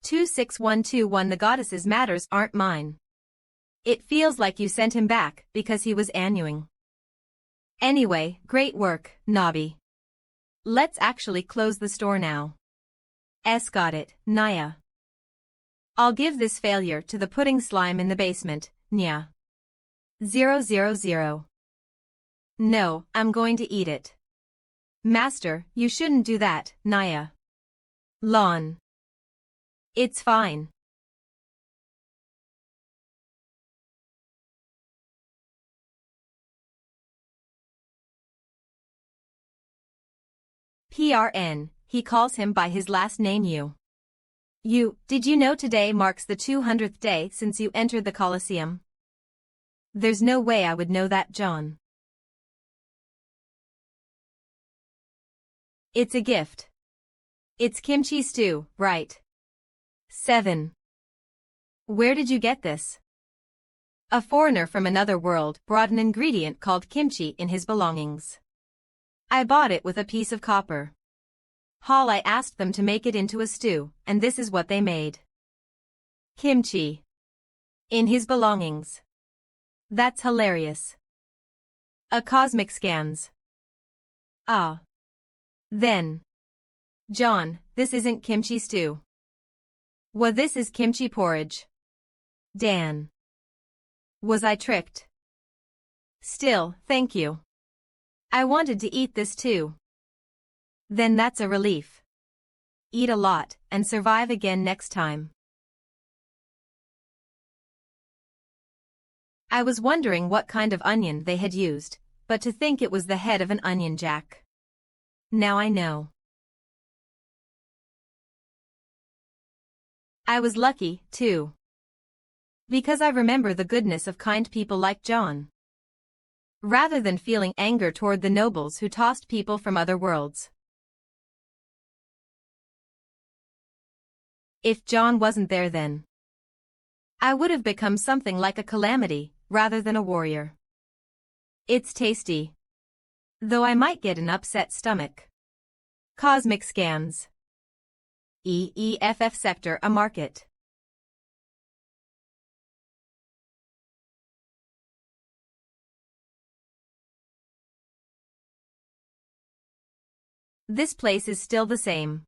26121, the goddess's matters aren't mine. It feels like you sent him back because he was annuing. Anyway, great work, Nobby. Let's actually close the store now. Got it, Naya. I'll give this failure to the pudding slime in the basement, Nya. 000. No, I'm going to eat it. Master, you shouldn't do that, Naya. Lon. It's fine. PRN, he calls him by his last name did you know today marks the 200th day since you entered the Colosseum? There's no way I would know that, John. It's a gift. It's kimchi stew, right? 7. Where did you get this? A foreigner from another world brought an ingredient called kimchi in his belongings. I bought it with a piece of copper. I asked them to make it into a stew, and this is what they made. Kimchi. In his belongings. That's hilarious. A cosmic scans. Then. John, this isn't kimchi stew. This is kimchi porridge. Dan. Was I tricked? Still, thank you. I wanted to eat this too. Then that's a relief. Eat a lot, and survive again next time. I was wondering what kind of onion they had used, but to think it was the head of an onion jack. Now I know. I was lucky, too. Because I remember the goodness of kind people like John. Rather than feeling anger toward the nobles who tossed people from other worlds. If John wasn't there then, I would have become something like a calamity, rather than a warrior. It's tasty. Though I might get an upset stomach. Cosmic scans. EEFF sector a market. This place is still the same.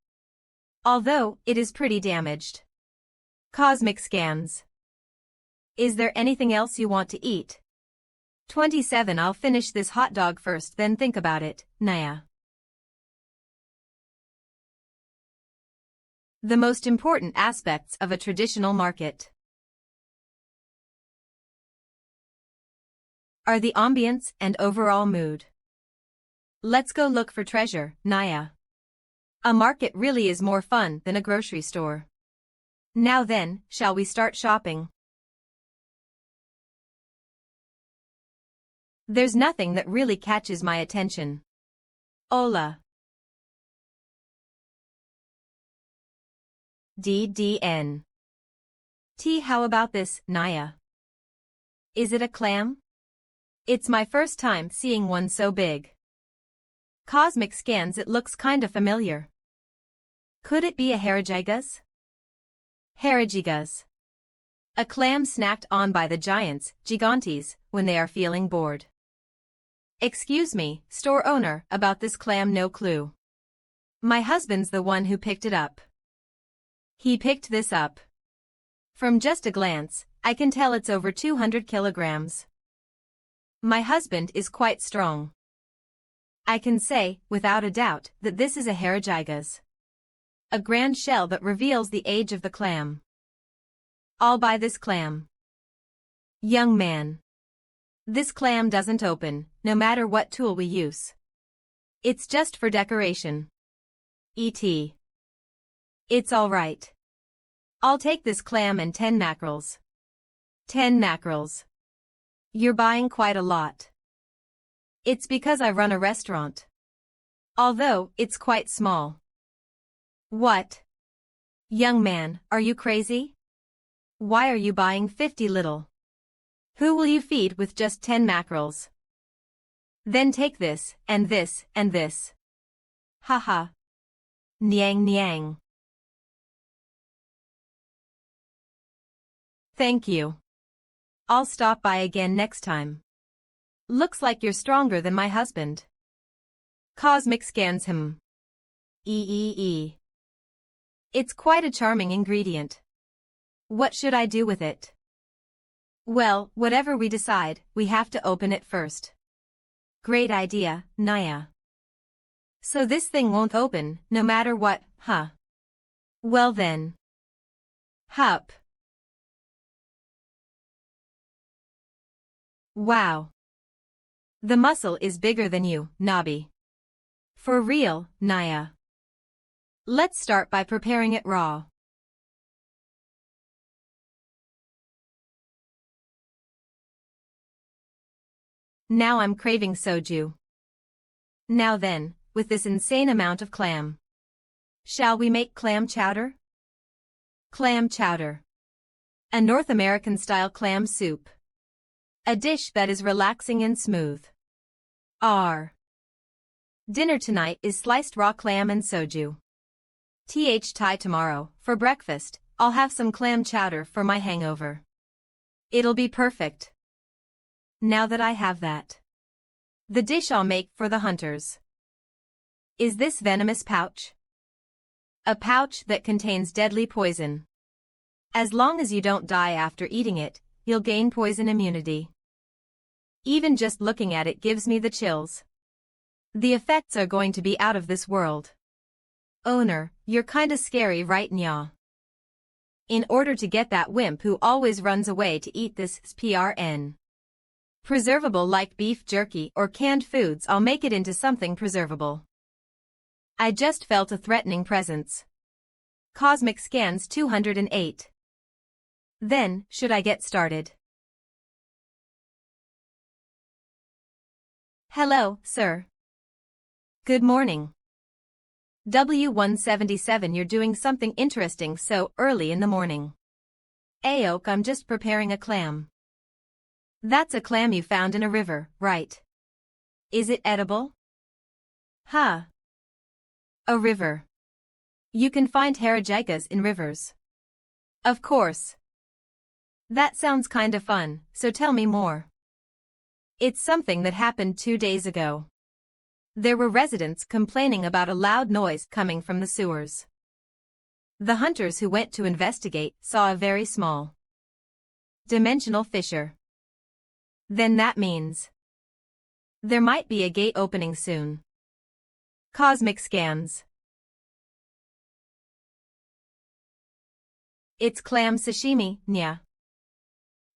Although, it is pretty damaged. Cosmic scans. Is there anything else you want to eat? 27 I'll finish this hot dog first then think about it, Naya. The most important aspects of a traditional market are the ambience and overall mood. Let's go look for treasure, Naya. A market really is more fun than a grocery store. Now then, shall we start shopping? There's nothing that really catches my attention. Hola. DDN. T. How about this, Naya? Is it a clam? It's my first time seeing one so big. Cosmic scans, it looks kinda familiar. Could it be a Harajigas? Harajigas. A clam snacked on by the giants, gigantes, when they are feeling bored. Excuse me, store owner, about this clam no clue. My husband's the one who picked it up. He picked this up. From just a glance, I can tell it's over 200 kilograms. My husband is quite strong. I can say, without a doubt, that this is a Harajigas. A grand shell that reveals the age of the clam. I'll buy this clam. Young man. This clam doesn't open, no matter what tool we use. It's just for decoration. E.T. It's all right. I'll take this clam and 10 mackerels. 10 mackerels. You're buying quite a lot. It's because I run a restaurant. Although, it's quite small. What? Young man, are you crazy? Why are you buying 50 little? Who will you feed with just 10 mackerels? Then take this, and this, and this. Haha. Niang niang. Thank you. I'll stop by again next time. Looks like you're stronger than my husband. Cosmic scans him. Eee. It's quite a charming ingredient. What should I do with it? Well, whatever we decide, we have to open it first. Great idea, Naya. So this thing won't open, no matter what, huh? Well then. Hup. Wow. The muscle is bigger than you, Nabi. For real, Naya. Let's start by preparing it raw. Now I'm craving soju. Now then, with this insane amount of clam. Shall we make clam chowder? Clam chowder. A North American-style clam soup. A dish that is relaxing and smooth. Dinner tonight is sliced raw clam and soju. Thai tomorrow, for breakfast, I'll have some clam chowder for my hangover. It'll be perfect. Now that I have that. The dish I'll make for the hunters. Is this venomous pouch? A pouch that contains deadly poison. As long as you don't die after eating it, you'll gain poison immunity. Even just looking at it gives me the chills. The effects are going to be out of this world. Owner, you're kinda scary, right, nya? In order to get that wimp who always runs away to eat this PRN. Preservable like beef jerky or canned foods, I'll make it into something preservable. I just felt a threatening presence. Cosmic scans 208. Then, should I get started? Hello, sir. Good morning. W177, you're doing something interesting so early in the morning. Aok, I'm just preparing a clam. That's a clam you found in a river, right? Is it edible? Huh. A river. You can find harajagas in rivers. Of course. That sounds kinda fun, so tell me more. It's something that happened 2 days ago. There were residents complaining about a loud noise coming from the sewers. The hunters who went to investigate saw a very small dimensional fissure. Then that means there might be a gate opening soon. Cosmic scans. It's clam sashimi, nya.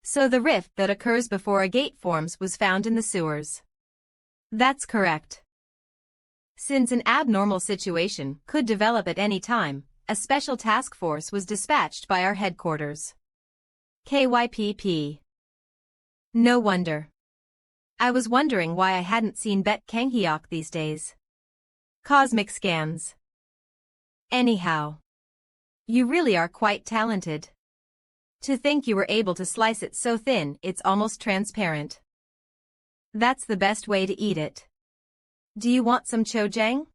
So the rift that occurs before a gate forms was found in the sewers. That's correct. Since an abnormal situation could develop at any time, a special task force was dispatched by our headquarters. KYPP. No wonder. I was wondering why I hadn't seen Bet Kanghyok these days. Cosmic scans. Anyhow. You really are quite talented. To think you were able to slice it so thin it's almost transparent. That's the best way to eat it. Do you want some chojang?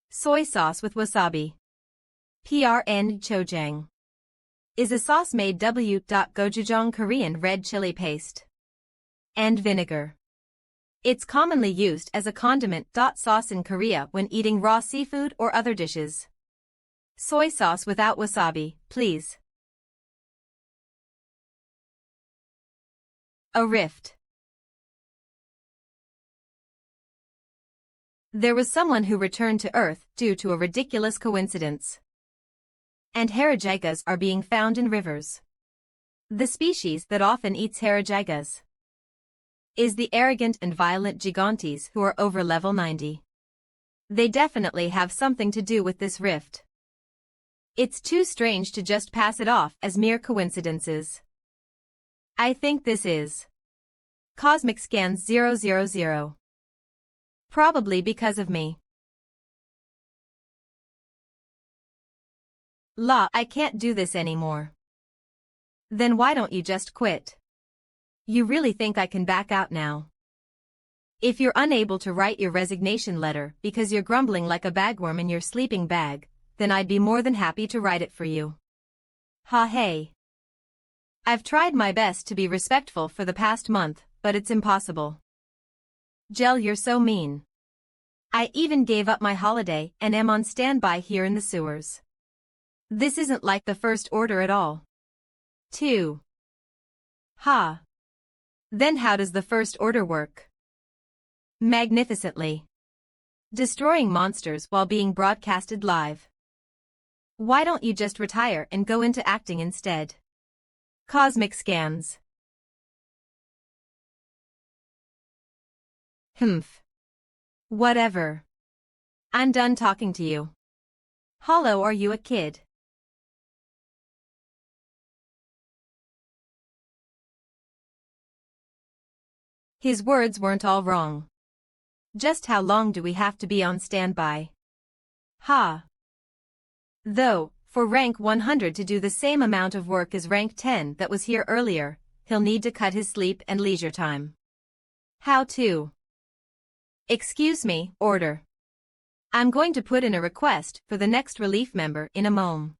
Soy sauce with wasabi. PRN chojang is a sauce made gochujang Korean red chili paste and vinegar. It's commonly used as a condiment. Sauce in Korea when eating raw seafood or other dishes. Soy sauce without wasabi, please. A rift. There was someone who returned to Earth due to a ridiculous coincidence. And harajagas are being found in rivers. The species that often eats harajagas is the arrogant and violent gigantes who are over level 90. They definitely have something to do with this rift. It's too strange to just pass it off as mere coincidences. I think this is Cosmic Scans 000. Probably because of me. I can't do this anymore. Then why don't you just quit? You really think I can back out now? If you're unable to write your resignation letter because you're grumbling like a bagworm in your sleeping bag, then I'd be more than happy to write it for you. Hey. I've tried my best to be respectful for the past month, but it's impossible. Jel, you're so mean. I even gave up my holiday and am on standby here in the sewers. This isn't like the First Order at all. 2. Then how does the First Order work? Magnificently. Destroying monsters while being broadcasted live. Why don't you just retire and go into acting instead? Cosmic Scans. Whatever. I'm done talking to you. Hollow, are you a kid? His words weren't all wrong. Just how long do we have to be on standby? Though, for rank 100 to do the same amount of work as rank 10 that was here earlier, he'll need to cut his sleep and leisure time. How to? Excuse me, order. I'm going to put in a request for the next relief member in a moment.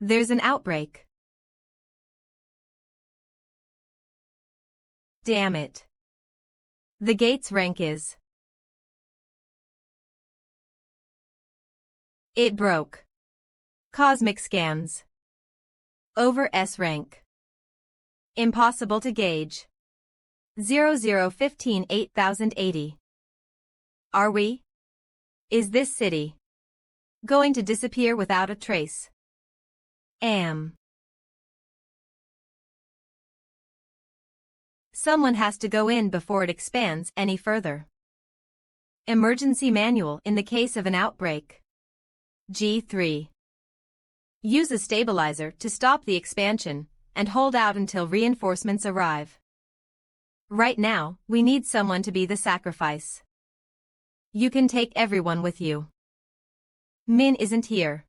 There's an outbreak. Damn it. The gate's rank is. It broke. Cosmic Scans. Over S rank. Impossible to gauge. 0015 8080. Are we? Is this city going to disappear without a trace? Someone has to go in before it expands any further. Emergency manual in the case of an outbreak. G3. Use a stabilizer to stop the expansion and hold out until reinforcements arrive. Right now, we need someone to be the sacrifice. You can take everyone with you. Min isn't here.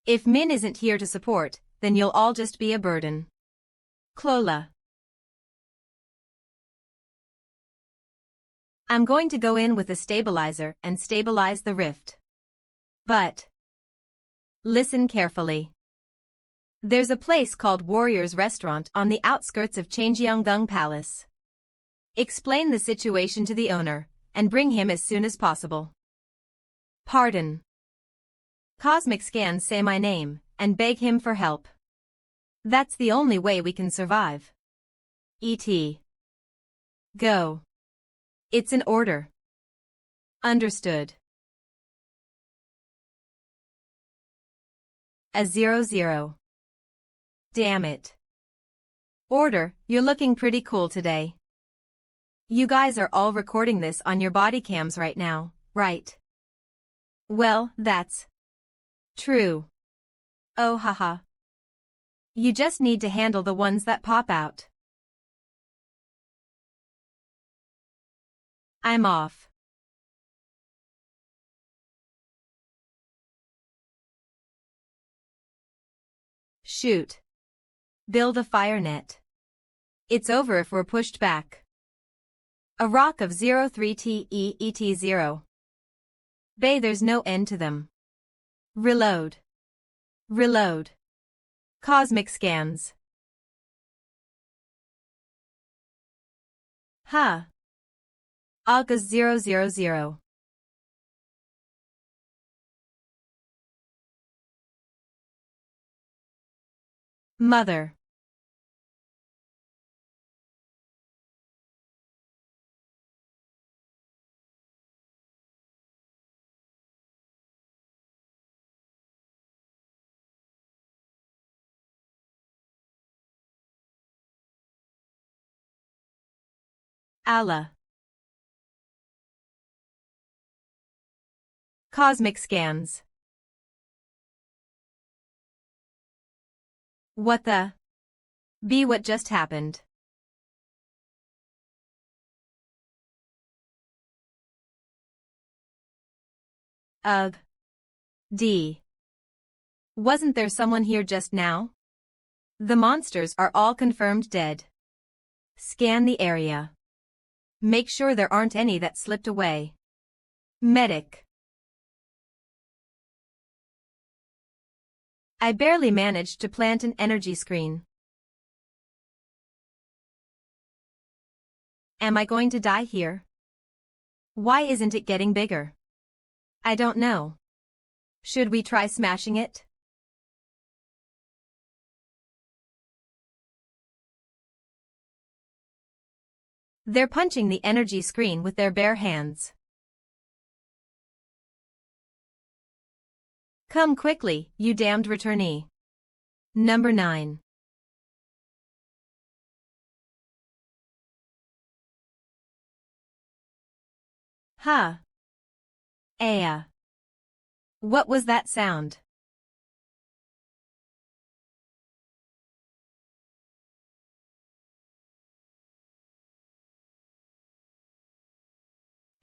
If Min isn't here to support, then you'll all just be a burden. Clola. I'm going to go in with a stabilizer and stabilize the rift. But listen carefully. There's a place called Warrior's Restaurant on the outskirts of Changyeonggung Palace. Explain the situation to the owner, and bring him as soon as possible. Pardon. Cosmic scans say my name, and beg him for help. That's the only way we can survive. E.T. Go. It's an order. Understood. A00. Damn it. Order, you're looking pretty cool today. You guys are all recording this on your body cams right now, right? Well, that's true. Oh haha. You just need to handle the ones that pop out. I'm off. Shoot. Build a fire net. It's over if we're pushed back. A rock of 03TEET0. Bay, there's no end to them. Reload. Reload. Cosmic scans. Ha. August 000. Mother. Allah. Cosmic scans. What the? Be what just happened. Ugh. D. Wasn't there someone here just now? The monsters are all confirmed dead. Scan the area. Make sure there aren't any that slipped away. Medic. I barely managed to plant an energy screen. Am I going to die here? Why isn't it getting bigger? I don't know. Should we try smashing it? They're punching the energy screen with their bare hands. Come quickly, you damned returnee. Number 9. Ha. Aya. What was that sound?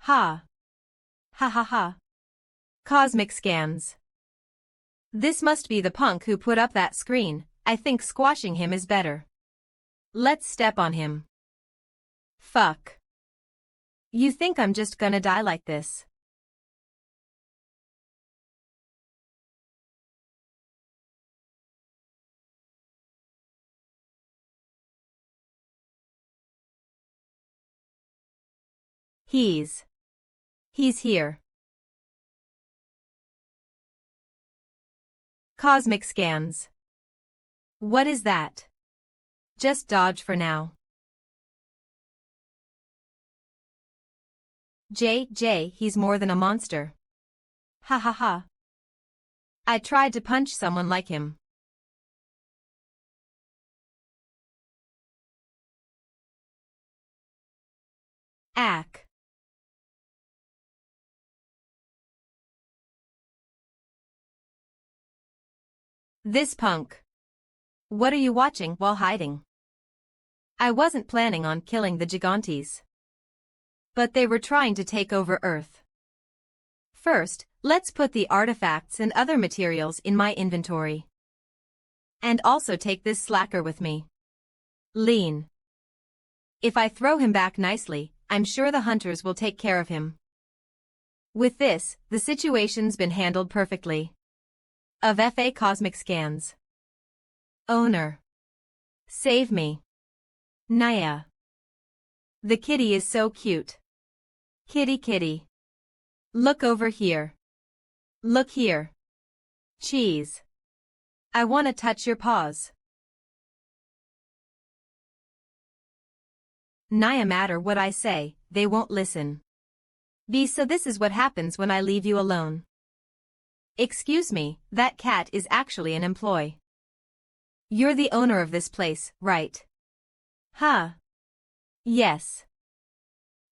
Ha. Ha ha ha. Cosmic scans. This must be the punk who put up that screen. I think squashing him is better. Let's step on him. Fuck. You think I'm just gonna die like this? He's here. Cosmic scans. What is that? Just dodge for now. He's more than a monster. Ha ha ha. I tried to punch someone like him. Ack. This punk. What are you watching while hiding? I wasn't planning on killing the gigantes. But they were trying to take over Earth. First, let's put the artifacts and other materials in my inventory. And also take this slacker with me. Lean. If I throw him back nicely, I'm sure the hunters will take care of him. With this, the situation's been handled perfectly. Of FA Cosmic Scans. Owner. Save me. Naya. The kitty is so cute. Kitty kitty. Look over here. Look here. Cheese. I want to touch your paws. Naya, matter what I say, they won't listen. B, so this is what happens when I leave you alone. Excuse me, that cat is actually an employee. You're the owner of this place, right? Huh? Yes.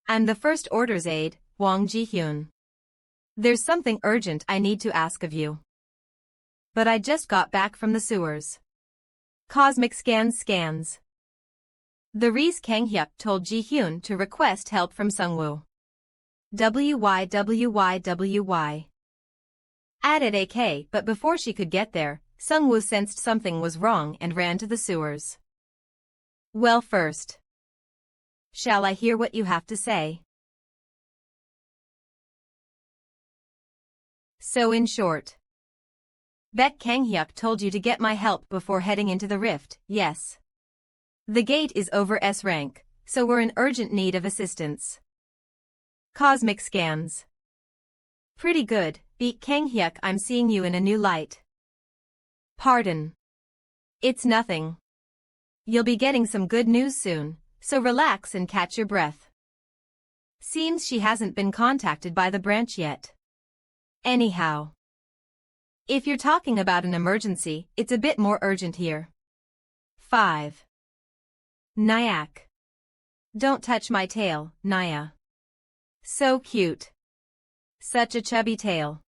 I'm the first order's aide, Wang Jihyun. There's something urgent I need to ask of you. But I just got back from the sewers. Cosmic scans. The Reese Kanghyuk told Jihyun to request help from Sungwoo. WY. Added AK, but before she could get there, Sungwoo sensed something was wrong and ran to the sewers. Well, first. Shall I hear what you have to say? So in short. Baek Kanghyuk told you to get my help before heading into the rift, yes. The gate is over S rank, so we're in urgent need of assistance. Cosmic scans. Pretty good, Baek Kanghyuk, I'm seeing you in a new light. Pardon. It's nothing. You'll be getting some good news soon, so relax and catch your breath. Seems she hasn't been contacted by the branch yet. Anyhow. If you're talking about an emergency, it's a bit more urgent here. 5. Nyack. Don't touch my tail, Naya. So cute. Such a chubby tail.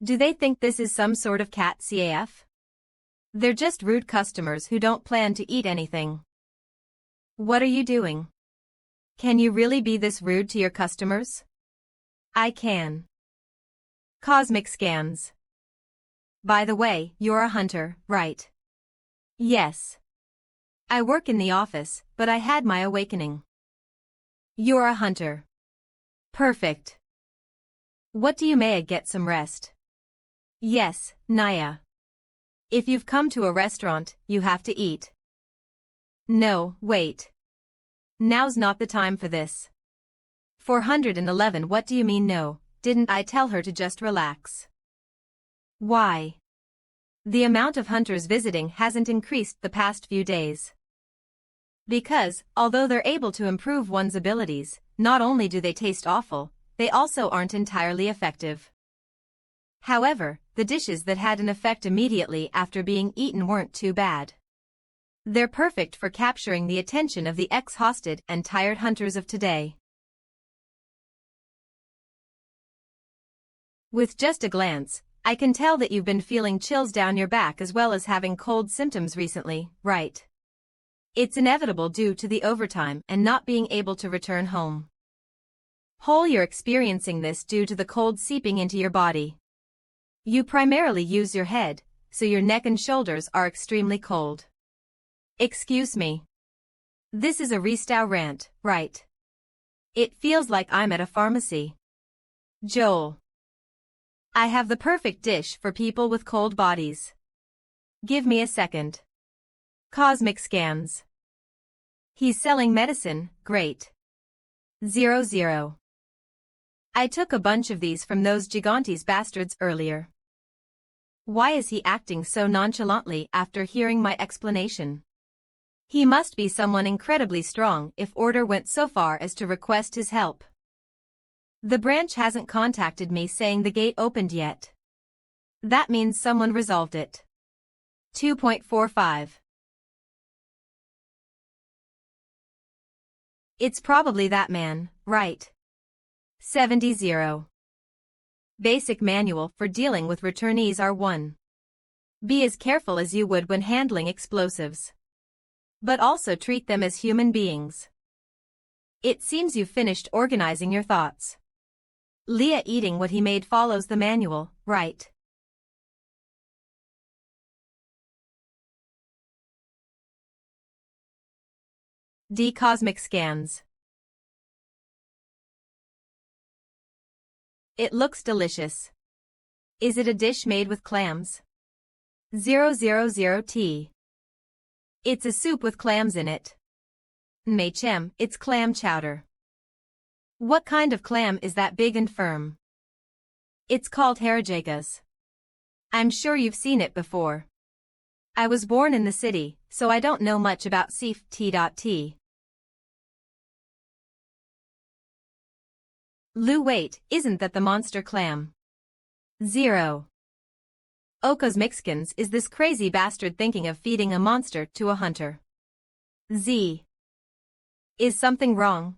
Do they think this is some sort of cat CAF? They're just rude customers who don't plan to eat anything. What are you doing? Can you really be this rude to your customers? I can. Cosmic scans. By the way, you're a hunter, right? Yes. I work in the office, but I had my awakening. You're a hunter. Perfect. What do you may I get some rest? Yes, Naya. If you've come to a restaurant, you have to eat. No, wait. Now's not the time for this. 411. What do you mean no? Didn't I tell her to just relax? Why? The amount of hunters visiting hasn't increased the past few days. Because, although they're able to improve one's abilities, not only do they taste awful, they also aren't entirely effective. However, the dishes that had an effect immediately after being eaten weren't too bad. They're perfect for capturing the attention of the exhausted and tired hunters of today. With just a glance, I can tell that you've been feeling chills down your back as well as having cold symptoms recently, right? It's inevitable due to the overtime and not being able to return home. You're experiencing this due to the cold seeping into your body. You primarily use your head, so your neck and shoulders are extremely cold. Excuse me. This is a Restau rant, right? It feels like I'm at a pharmacy. Joel. I have the perfect dish for people with cold bodies. Give me a second. Cosmic scans. He's selling medicine, great. 00. I took a bunch of these from those Gigantes bastards earlier. Why is he acting so nonchalantly after hearing my explanation? He must be someone incredibly strong if order went so far as to request his help. The branch hasn't contacted me saying the gate opened yet. That means someone resolved it. 2.45. It's probably that man, right? 70. Basic manual for dealing with returnees are 1. Be as careful as you would when handling explosives. But also treat them as human beings. It seems you've finished organizing your thoughts. Leah eating what he made follows the manual, right? D. Cosmic scans. It looks delicious. Is it a dish made with clams? 000T. It's a soup with clams in it. MANHWA, it's clam chowder. What kind of clam is that big and firm? It's called harajagas. I'm sure you've seen it before. I was born in the city, so I don't know much about seafood. Lou, wait, isn't that the monster clam? 0. Okos Mexicans, is this crazy bastard thinking of feeding a monster to a hunter? Z. Is something wrong?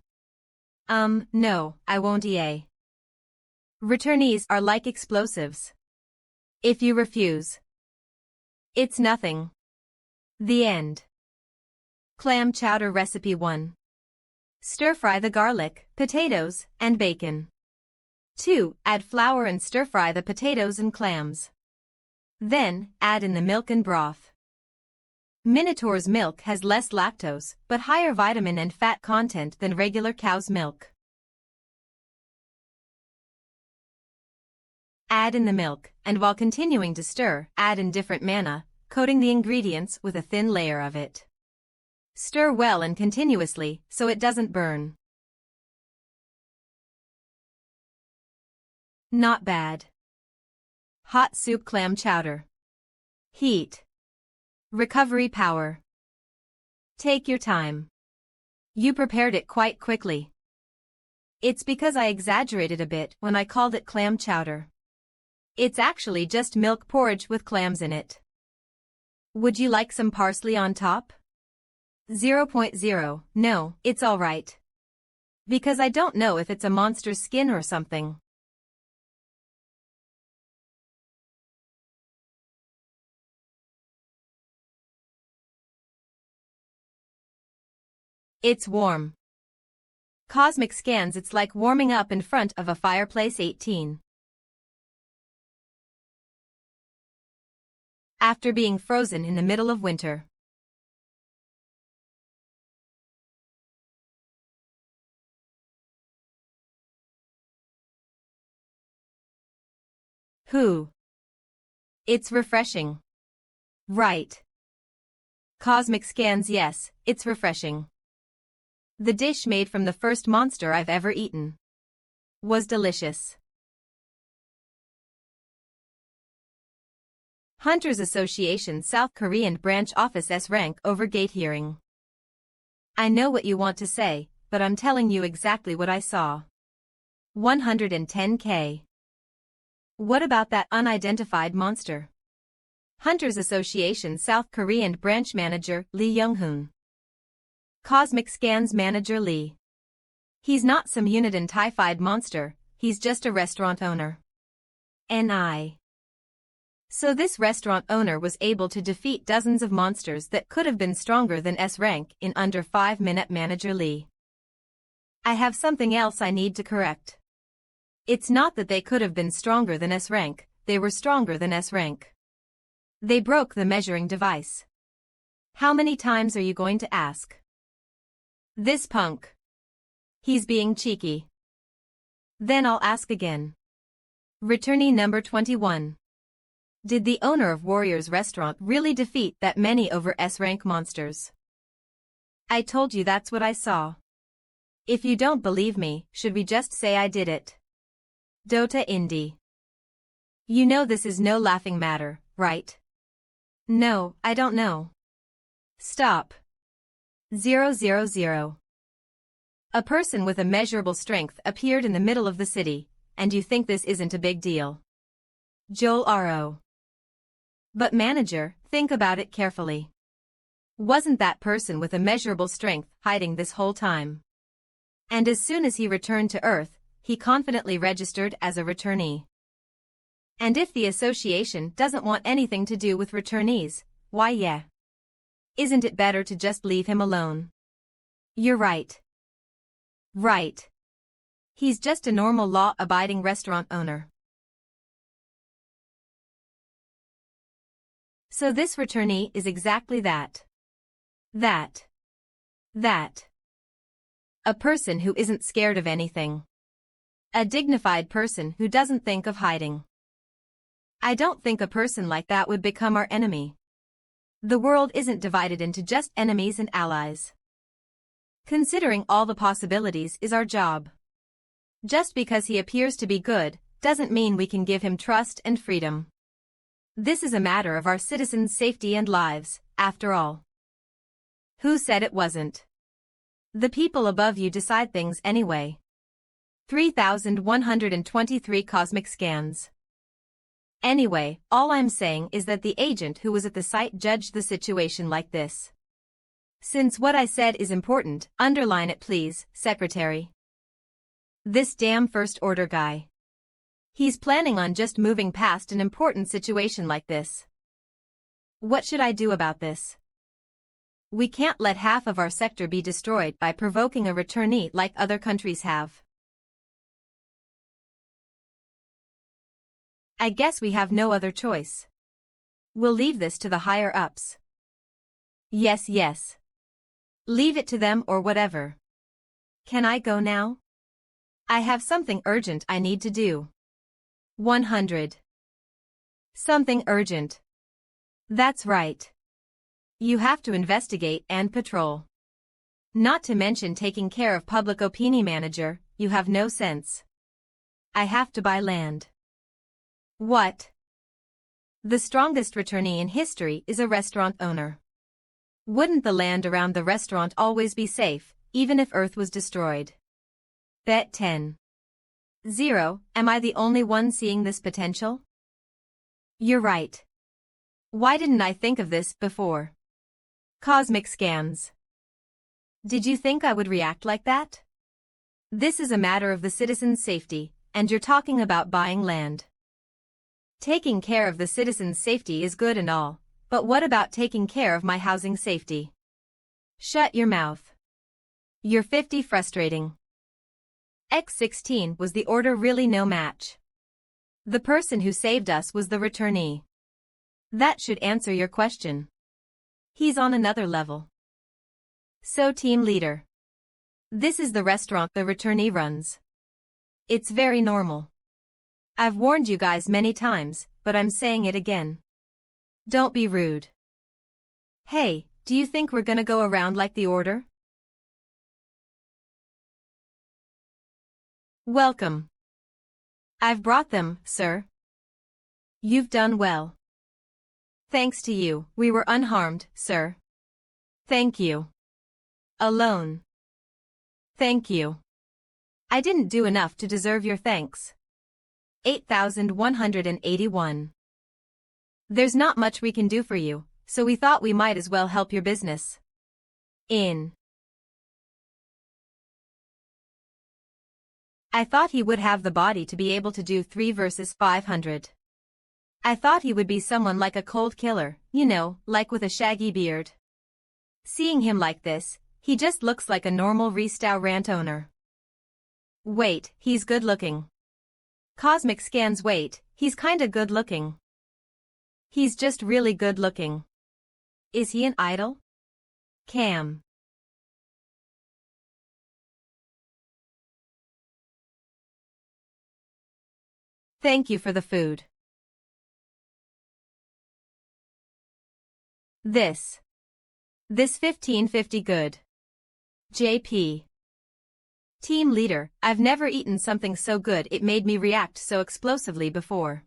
No, I won't. Returnees are like explosives. If you refuse, it's nothing. The end. Clam chowder recipe 1. Stir-fry the garlic, potatoes, and bacon. 2. Add flour and stir-fry the potatoes and clams. Then, add in the milk and broth. Minotaur's milk has less lactose, but higher vitamin and fat content than regular cow's milk. Add in the milk, and while continuing to stir, add in different manna, coating the ingredients with a thin layer of it. Stir well and continuously, so it doesn't burn. Not bad. Hot soup clam chowder. Heat. Recovery power. Take your time. You prepared it quite quickly. It's because I exaggerated a bit when I called it clam chowder. It's actually just milk porridge with clams in it. Would you like some parsley on top? 0.0, no, it's alright. Because I don't know if it's a monster's skin or something. It's warm. Cosmic scans, it's like warming up in front of a fireplace. 18. After being frozen in the middle of winter. Who? It's refreshing. Right. Cosmic scans, yes, it's refreshing. The dish made from the first monster I've ever eaten was delicious. Hunters Association South Korean Branch Office S rank over gate hearing. I know what you want to say, but I'm telling you exactly what I saw. 110K. What about that unidentified monster? Hunters Association South Korean Branch Manager Lee Young-hoon. Cosmic Scans Manager Lee. He's not some unidentified monster, he's just a restaurant owner. NI. So this restaurant owner was able to defeat dozens of monsters that could have been stronger than S rank in under 5 minutes. Manager Lee. I have something else I need to correct. It's not that they could have been stronger than S rank, they were stronger than S rank. They broke the measuring device. How many times are you going to ask? This punk. He's being cheeky. Then I'll ask again. Returnee number 21. Did the owner of Warrior's Restaurant really defeat that many over S-rank monsters? I told you that's what I saw. If you don't believe me, should we just say I did it? Dota Indie. You know this is no laughing matter, right? No, I don't know. Stop. 000. A person with immeasurable strength appeared in the middle of the city, and you think this isn't a big deal. Joel R.O. But manager, think about it carefully. Wasn't that person with immeasurable strength hiding this whole time? And as soon as he returned to Earth, he confidently registered as a returnee. And if the association doesn't want anything to do with returnees, why yeah. Isn't it better to just leave him alone? You're right. Right. He's just a normal law-abiding restaurant owner. So this returnee is exactly that. That. A person who isn't scared of anything. A dignified person who doesn't think of hiding. I don't think a person like that would become our enemy. The world isn't divided into just enemies and allies. Considering all the possibilities is our job. Just because he appears to be good, doesn't mean we can give him trust and freedom. This is a matter of our citizens' safety and lives, after all. Who said it wasn't? The people above you decide things anyway. 3,123 cosmic scans. Anyway, all I'm saying is that the agent who was at the site judged the situation like this. Since what I said is important, underline it please, Secretary. This damn first order guy. He's planning on just moving past an important situation like this. What should I do about this? We can't let half of our sector be destroyed by provoking a returnee like other countries have. I guess we have no other choice. We'll leave this to the higher-ups. Yes. Leave it to them or whatever. Can I go now? I have something urgent I need to do. 100. Something urgent. That's right. You have to investigate and patrol. Not to mention taking care of public opinion manager, you have no sense. I have to buy land. What? The strongest returnee in history is a restaurant owner. Wouldn't the land around the restaurant always be safe, even if Earth was destroyed? Bet 10. 0. Am I the only one seeing this potential? You're right. Why didn't I think of this before? Cosmic scans. Did you think I would react like that? This is a matter of the citizens' safety, and you're talking about buying land. Taking care of the citizens' safety is good and all, but what about taking care of my housing safety? Shut your mouth. You're 50 frustrating. X16 was the order really no match. The person who saved us was the returnee. That should answer your question. He's on another level. So team leader. This is the restaurant the returnee runs. It's very normal. I've warned you guys many times, but I'm saying it again. Don't be rude. Hey, do you think we're gonna go around like the order? Welcome. I've brought them, sir. You've done well. Thanks to you, we were unharmed, sir. Thank you. Alone. Thank you. I didn't do enough to deserve your thanks. 8,181. There's not much we can do for you, so we thought we might as well help your business. I thought he would have the body to be able to do 3 versus 500. I thought he would be someone like a cold killer, you know, like with a shaggy beard. Seeing him like this, he just looks like a normal restaurant owner. Wait, he's good looking. Cosmic scans wait, he's kinda good looking. He's just really good looking. Is he an idol? Cam. Thank you for the food. This 1550 good. JP. Team leader, I've never eaten something so good it made me react so explosively before.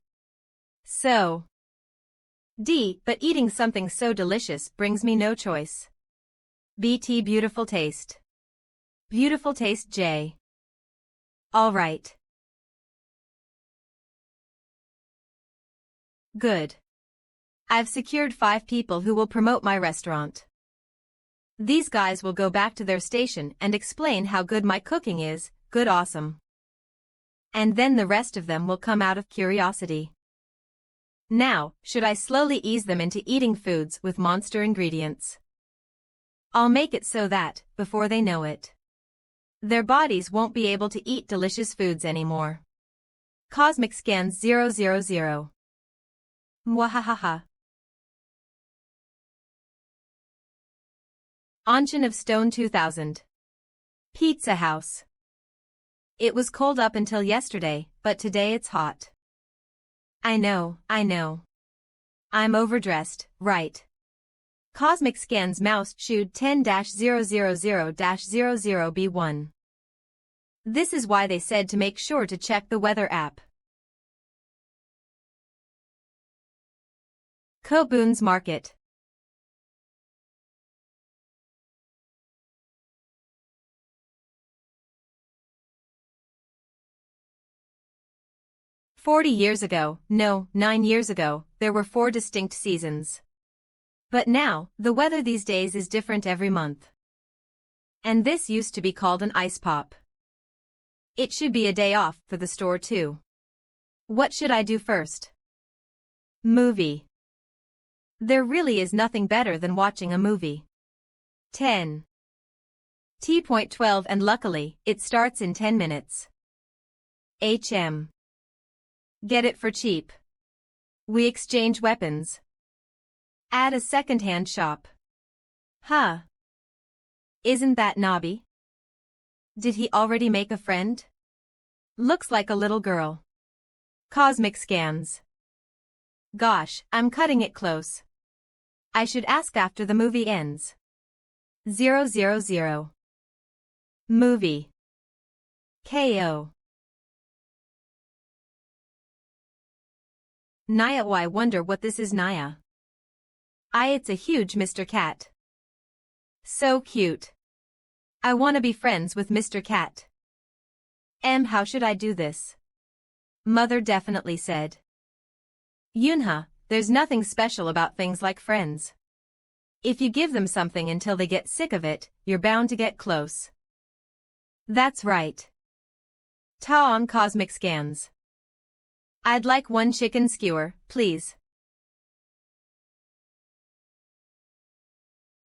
So. D, but eating something so delicious brings me no choice. BT beautiful taste. Beautiful taste J. Alright. Good. I've secured 5 people who will promote my restaurant. These guys will go back to their station and explain how good my cooking is, good awesome. And then the rest of them will come out of curiosity. Now, should I slowly ease them into eating foods with monster ingredients? I'll make it so that, before they know it, their bodies won't be able to eat delicious foods anymore. Cosmic Scans 000. Mwahahaha. Anshin of Stone 2000. Pizza House. It was cold up until yesterday, but today it's hot. I know. I'm overdressed, right? Cosmic Scans Mouse Shoot 10-000-00B1. This is why they said to make sure to check the weather app. Koboon's Market. "40 years ago, no, 9 years ago, there were 4 distinct seasons. But now, the weather these days is different every month. And this used to be called an ice pop. It should be a day off for the store too. What should I do first? Movie. There really is nothing better than watching a movie. 10. T.12 and luckily, it starts in 10 minutes. HM. Get it for cheap. We exchange weapons. Add a second-hand shop. Huh. Isn't that knobby? Did he already make a friend? Looks like a little girl. Cosmic Scans. Gosh, I'm cutting it close. I should ask after the movie ends. 000. Movie. KO. Naya. Oh, I wonder what this is. Naya. It's a huge Mr. Cat. So cute. I want to be friends with Mr. Cat. How should I do this? Mother definitely said. Yunha, there's nothing special about things like friends. If you give them something until they get sick of it, you're bound to get close. That's right. Ta on Cosmic Scans. I'd like 1 chicken skewer, please.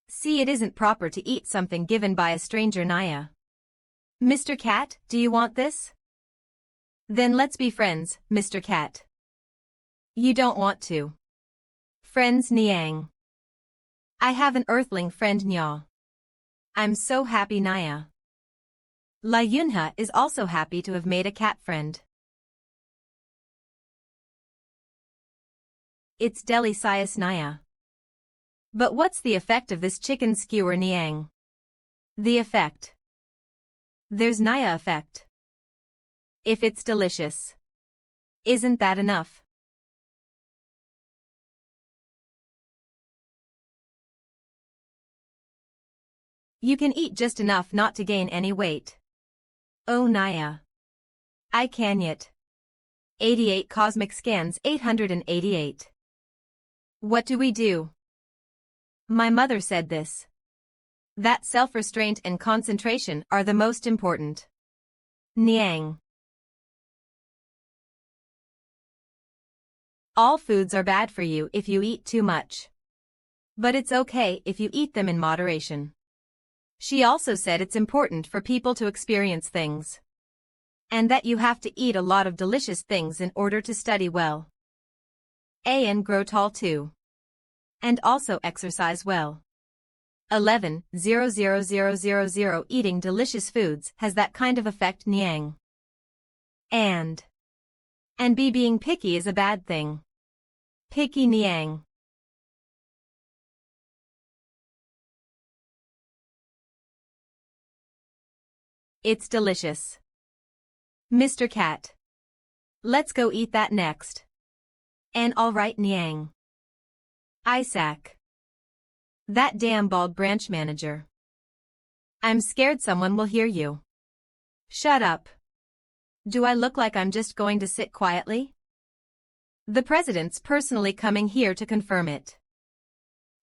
See, it isn't proper to eat something given by a stranger. Naya. Mr. Cat, do you want this? Then let's be friends, Mr. Cat. You don't want to. Friends. Niang. I have an earthling friend. Nya. I'm so happy. Naya. La Yunha is also happy to have made a cat friend. It's delicious. Naya. But what's the effect of this chicken skewer? Niang. The effect. There's Naya effect. If it's delicious. Isn't that enough? You can eat just enough not to gain any weight. Oh Naya. I can yet. 88 Cosmic Scans 888. What do we do? My mother said this. That self-restraint and concentration are the most important. Niang. All foods are bad for you if you eat too much. But it's okay if you eat them in moderation. She also said it's important for people to experience things. And that you have to eat a lot of delicious things in order to study well. And grow tall too. And also exercise well. 11. Eating delicious foods has that kind of effect. Niang. And being picky is a bad thing. Picky. Niang. It's delicious. Mr. Cat. Let's go eat that next. And all right. Niang. Isaac. That damn bald branch manager. I'm scared someone will hear you. Shut up. Do I look like I'm just going to sit quietly? The president's personally coming here to confirm it.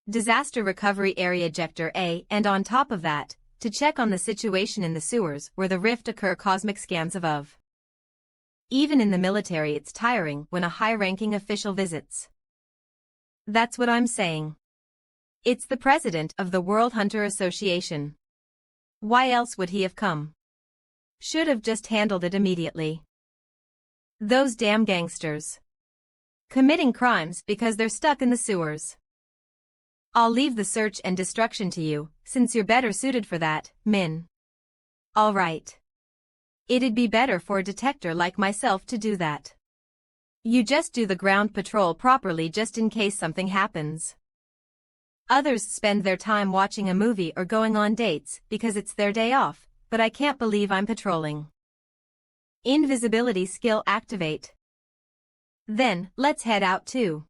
Disaster Recovery Area Ejector A, and on top of that, to check on the situation in the sewers where the rift occur. Cosmic Scans above. Even in the military it's tiring when a high-ranking official visits. That's what I'm saying. It's the president of the World Hunter Association. Why else would he have come? Should have just handled it immediately. Those damn gangsters. Committing crimes because they're stuck in the sewers. I'll leave the search and destruction to you, since you're better suited for that, Min. All right. It'd be better for a detector like myself to do that. You just do the ground patrol properly just in case something happens. Others spend their time watching a movie or going on dates because it's their day off, but I can't believe I'm patrolling. Invisibility skill activate. Then, let's head out too.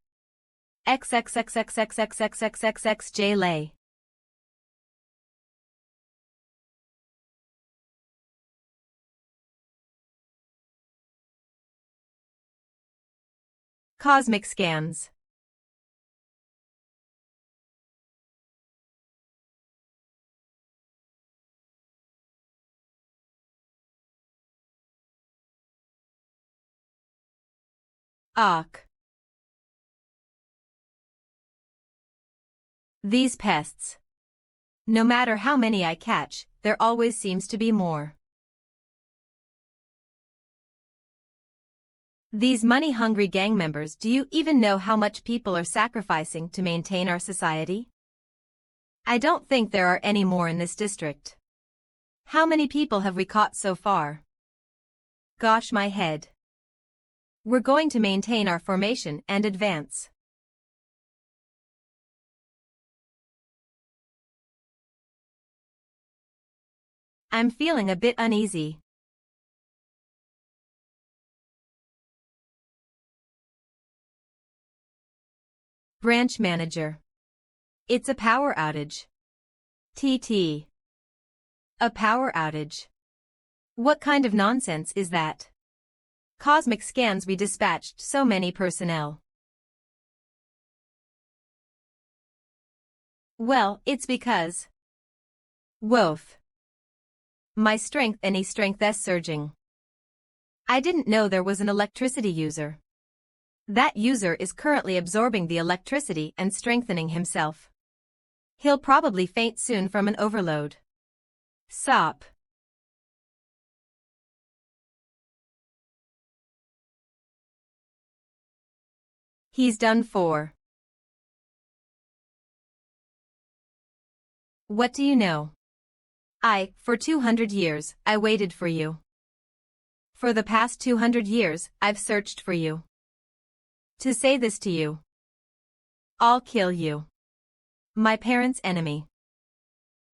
XXXXXXXXXXJ lay. Cosmic scans. Arc. These pests. No matter how many I catch, there always seems to be more. These money-hungry gang members, do you even know how much people are sacrificing to maintain our society? I don't think there are any more in this district. How many people have we caught so far? Gosh, my head. We're going to maintain our formation and advance. I'm feeling a bit uneasy. Branch manager. It's a power outage. TT. A power outage. What kind of nonsense is that? Cosmic scans, we dispatched so many personnel. Well, it's because. Woof. My strength, any strength is surging. I didn't know there was an electricity user. That user is currently absorbing the electricity and strengthening himself. He'll probably faint soon from an overload. Sop. He's done for. What do you know? For 200 years, I waited for you. For the past 200 years, I've searched for you. To say this to you. I'll kill you. My parents' enemy.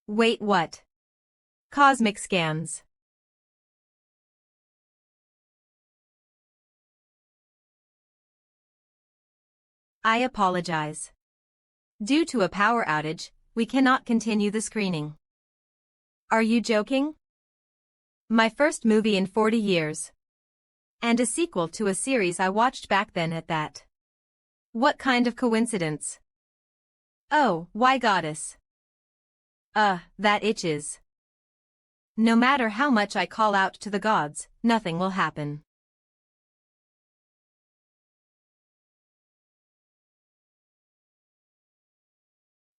Wait, what? Cosmic scans. I apologize. Due to a power outage, we cannot continue the screening. Are you joking? My first movie in 40 years. And a sequel to a series I watched back then at that. What kind of coincidence? Oh, why goddess? That itches. No matter how much I call out to the gods, nothing will happen.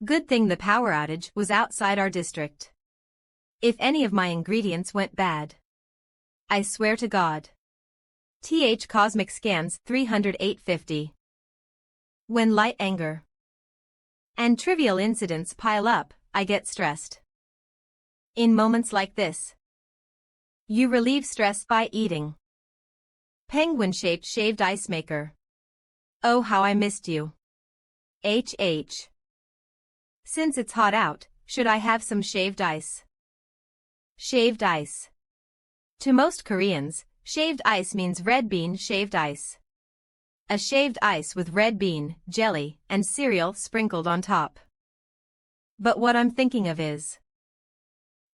Good thing the power outage was outside our district. If any of my ingredients went bad, I swear to God. Cosmic scans 30850. When light anger and trivial incidents pile up, I get stressed. In moments like this, you relieve stress by eating penguin-shaped shaved ice maker. Oh, how I missed you. HH. Since it's hot out, should I have some shaved ice? Shaved ice. To most Koreans, shaved ice means red bean shaved ice. A shaved ice with red bean, jelly, and cereal sprinkled on top. But what I'm thinking of is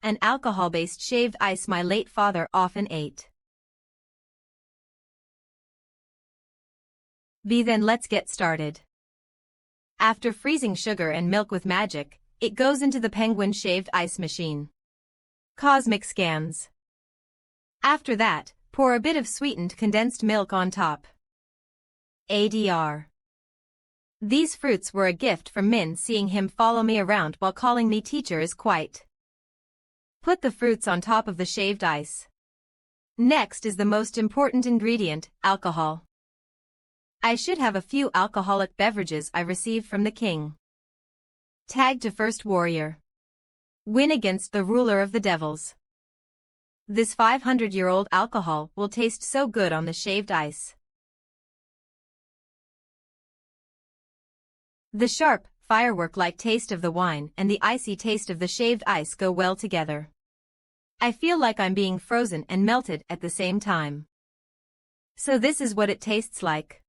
an alcohol-based shaved ice my late father often ate. Then let's get started. After freezing sugar and milk with magic, it goes into the penguin shaved ice machine. Cosmic scans. After that, pour a bit of sweetened condensed milk on top. ADR. These fruits were a gift from Min. Seeing him follow me around while calling me teacher is quite. Put the fruits on top of the shaved ice. Next is the most important ingredient, alcohol. I should have a few alcoholic beverages I received from the king. Tag to First Warrior. Win against the ruler of the devils. This 500-year-old alcohol will taste so good on the shaved ice. The sharp, firework-like taste of the wine and the icy taste of the shaved ice go well together. I feel like I'm being frozen and melted at the same time. So this is what it tastes like.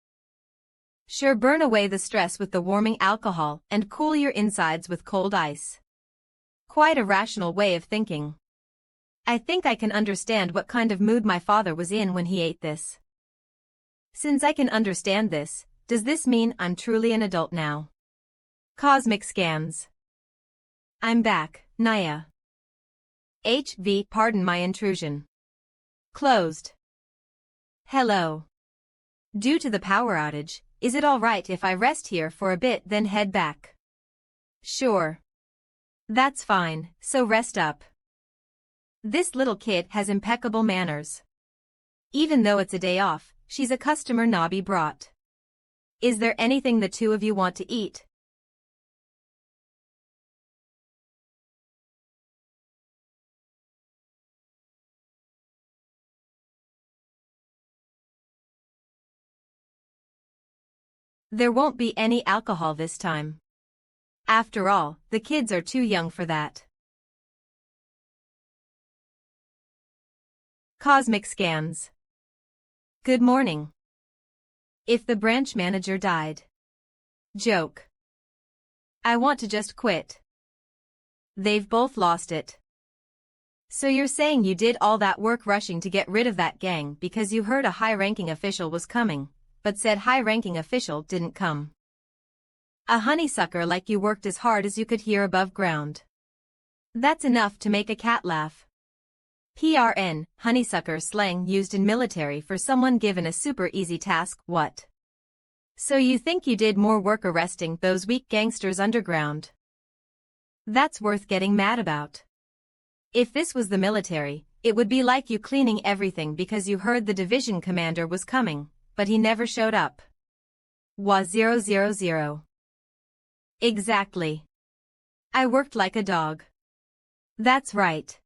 Sure, burn away the stress with the warming alcohol and cool your insides with cold ice. Quite a rational way of thinking. I think I can understand what kind of mood my father was in when he ate this. Since I can understand this, does this mean I'm truly an adult now? Cosmic scans. I'm back, Naya. HV, pardon my intrusion. Closed. Hello. Due to the power outage, is it alright if I rest here for a bit then head back? Sure. That's fine, so rest up. This little kid has impeccable manners. Even though it's a day off, she's a customer Nobby brought. Is there anything the two of you want to eat? There won't be any alcohol this time. After all, the kids are too young for that. Cosmic scans. Good morning. If the branch manager died. Joke. I want to just quit. They've both lost it. So you're saying you did all that work rushing to get rid of that gang because you heard a high-ranking official was coming, but said high-ranking official didn't come. A honeysucker like you worked as hard as you could hear above ground. That's enough to make a cat laugh. PRN, honeysucker slang used in military for someone given a super easy task, what? So you think you did more work arresting those weak gangsters underground? That's worth getting mad about. If this was the military, it would be like you cleaning everything because you heard the division commander was coming, but he never showed up. WA 000. Exactly. I worked like a dog. That's right.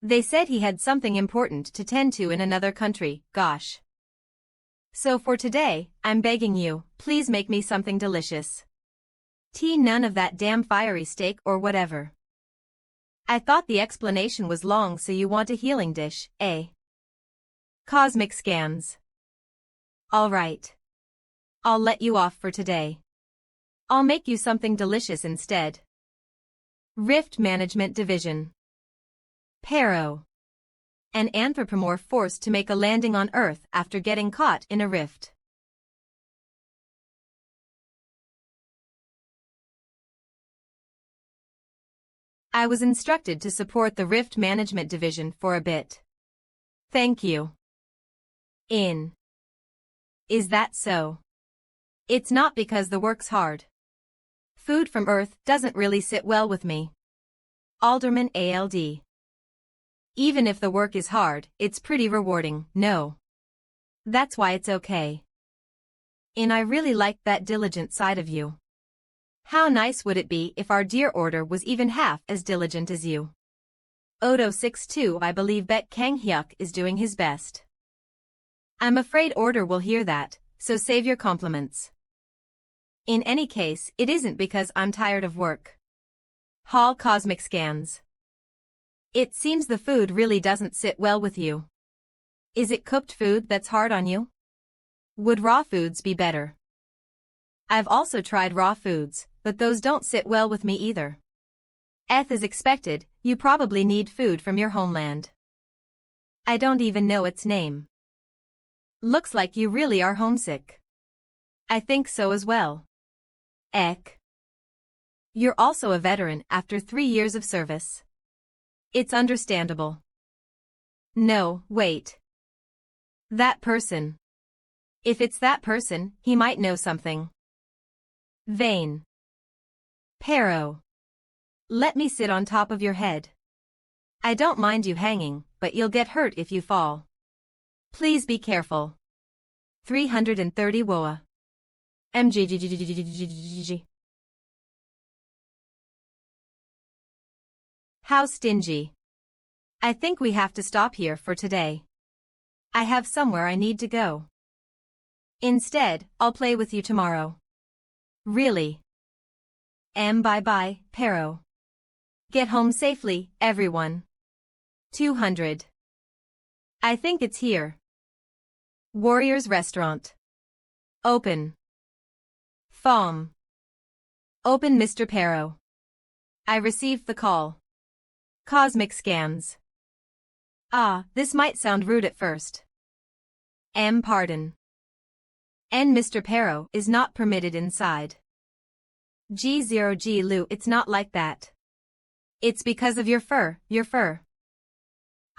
They said he had something important to tend to in another country, gosh. So for today, I'm begging you, please make me something delicious. None of that damn fiery steak or whatever. I thought the explanation was long, so you want a healing dish, eh? Cosmic scans. All right. I'll let you off for today. I'll make you something delicious instead. Rift Management Division. Pero. An anthropomorph forced to make a landing on Earth after getting caught in a rift. I was instructed to support the Rift Management Division for a bit. Thank you. Is that so? It's not because the work's hard. Food from Earth doesn't really sit well with me. Alderman ALD. Even if the work is hard, it's pretty rewarding, no? That's why it's okay. I really like that diligent side of you. How nice would it be if our dear order was even half as diligent as you? Odo 62 I believe Bet Kang Hyuk is doing his best. I'm afraid order will hear that, so save your compliments. In any case, it isn't because I'm tired of work. Hall Cosmic Scans. It seems the food really doesn't sit well with you. Is it cooked food that's hard on you? Would raw foods be better? I've also tried raw foods, but those don't sit well with me either. As expected, you probably need food from your homeland. I don't even know its name. Looks like you really are homesick. I think so as well. Eck. You're also a veteran after 3 years of service. It's understandable. No, wait. That person. If it's that person, he might know something. Vain. Pero. Let me sit on top of your head. I don't mind you hanging, but you'll get hurt if you fall. Please be careful. 330 WOA. MGGGGGGGG. How stingy. I think we have to stop here for today. I have somewhere I need to go. Instead, I'll play with you tomorrow. Really? Bye-bye, Pero. Get home safely, everyone. 200. I think it's here. Warrior's Restaurant. Open. Phom. Open, Mr. Pero. I received the call. Cosmic scans. Ah, this might sound rude at first. Pardon. Mr. Pero is not permitted inside. G0G Lou, it's not like that. It's because of your fur.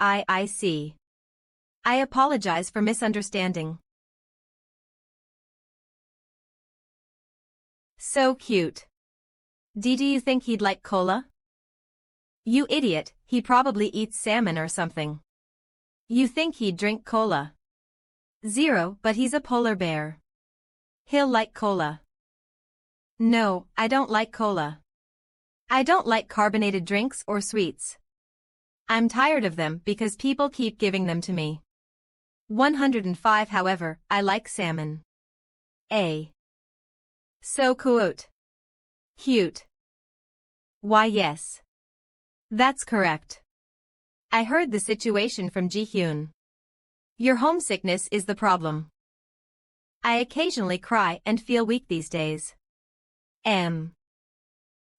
I see. I apologize for misunderstanding. So cute. Do you think he'd like cola? You idiot, he probably eats salmon or something. You think he'd drink cola? 0, but he's a polar bear. He'll like cola. No, I don't like cola. I don't like carbonated drinks or sweets. I'm tired of them because people keep giving them to me. 105. However, I like salmon. A. So cute. Cute. Why yes. That's correct. I heard the situation from Ji-hyun. Your homesickness is the problem. I occasionally cry and feel weak these days.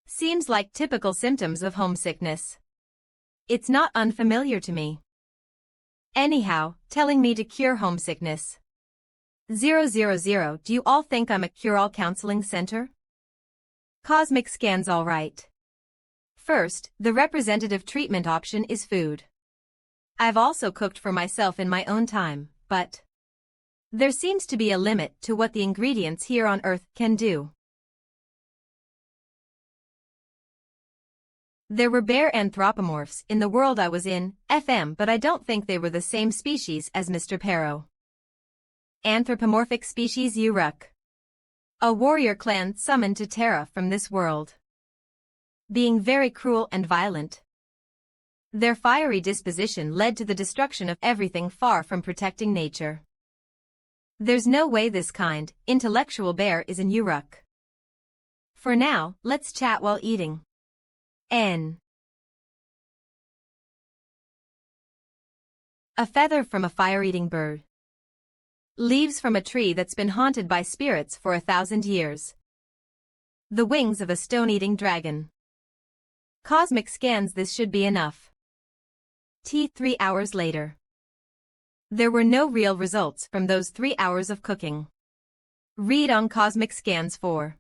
Seems like typical symptoms of homesickness. It's not unfamiliar to me. Anyhow, telling me to cure homesickness. 000. Do you all think I'm a cure-all counseling center? Cosmic scans, all right. First, the representative treatment option is food. I've also cooked for myself in my own time, but there seems to be a limit to what the ingredients here on Earth can do. There were bear anthropomorphs in the world I was in, but I don't think they were the same species as Mr. Pero. Anthropomorphic species Uruk. A warrior clan summoned to Terra from this world. Being very cruel and violent. Their fiery disposition led to the destruction of everything, far from protecting nature. There's no way this kind, intellectual bear is an Uruk. For now, let's chat while eating. A feather from a fire-eating bird. Leaves from a tree that's been haunted by spirits for 1,000 years. The wings of a stone-eating dragon. Cosmic scans, this should be enough. 3 hours later. There were no real results from those 3 hours of cooking. Read on Cosmic Scans 4.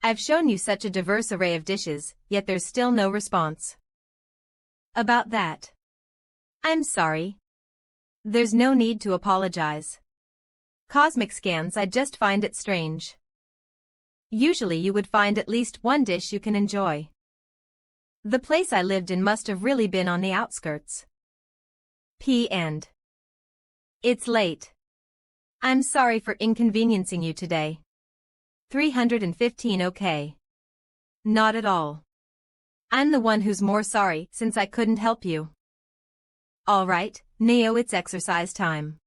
I've shown you such a diverse array of dishes, yet there's still no response. About that. I'm sorry. There's no need to apologize. Cosmic Scans, I just find it strange. Usually you would find at least one dish you can enjoy. The place I lived in must have really been on the outskirts. And it's late. I'm sorry for inconveniencing you today. 315. Okay. Not at all. I'm the one who's more sorry since I couldn't help you. All right, Neo, it's exercise time.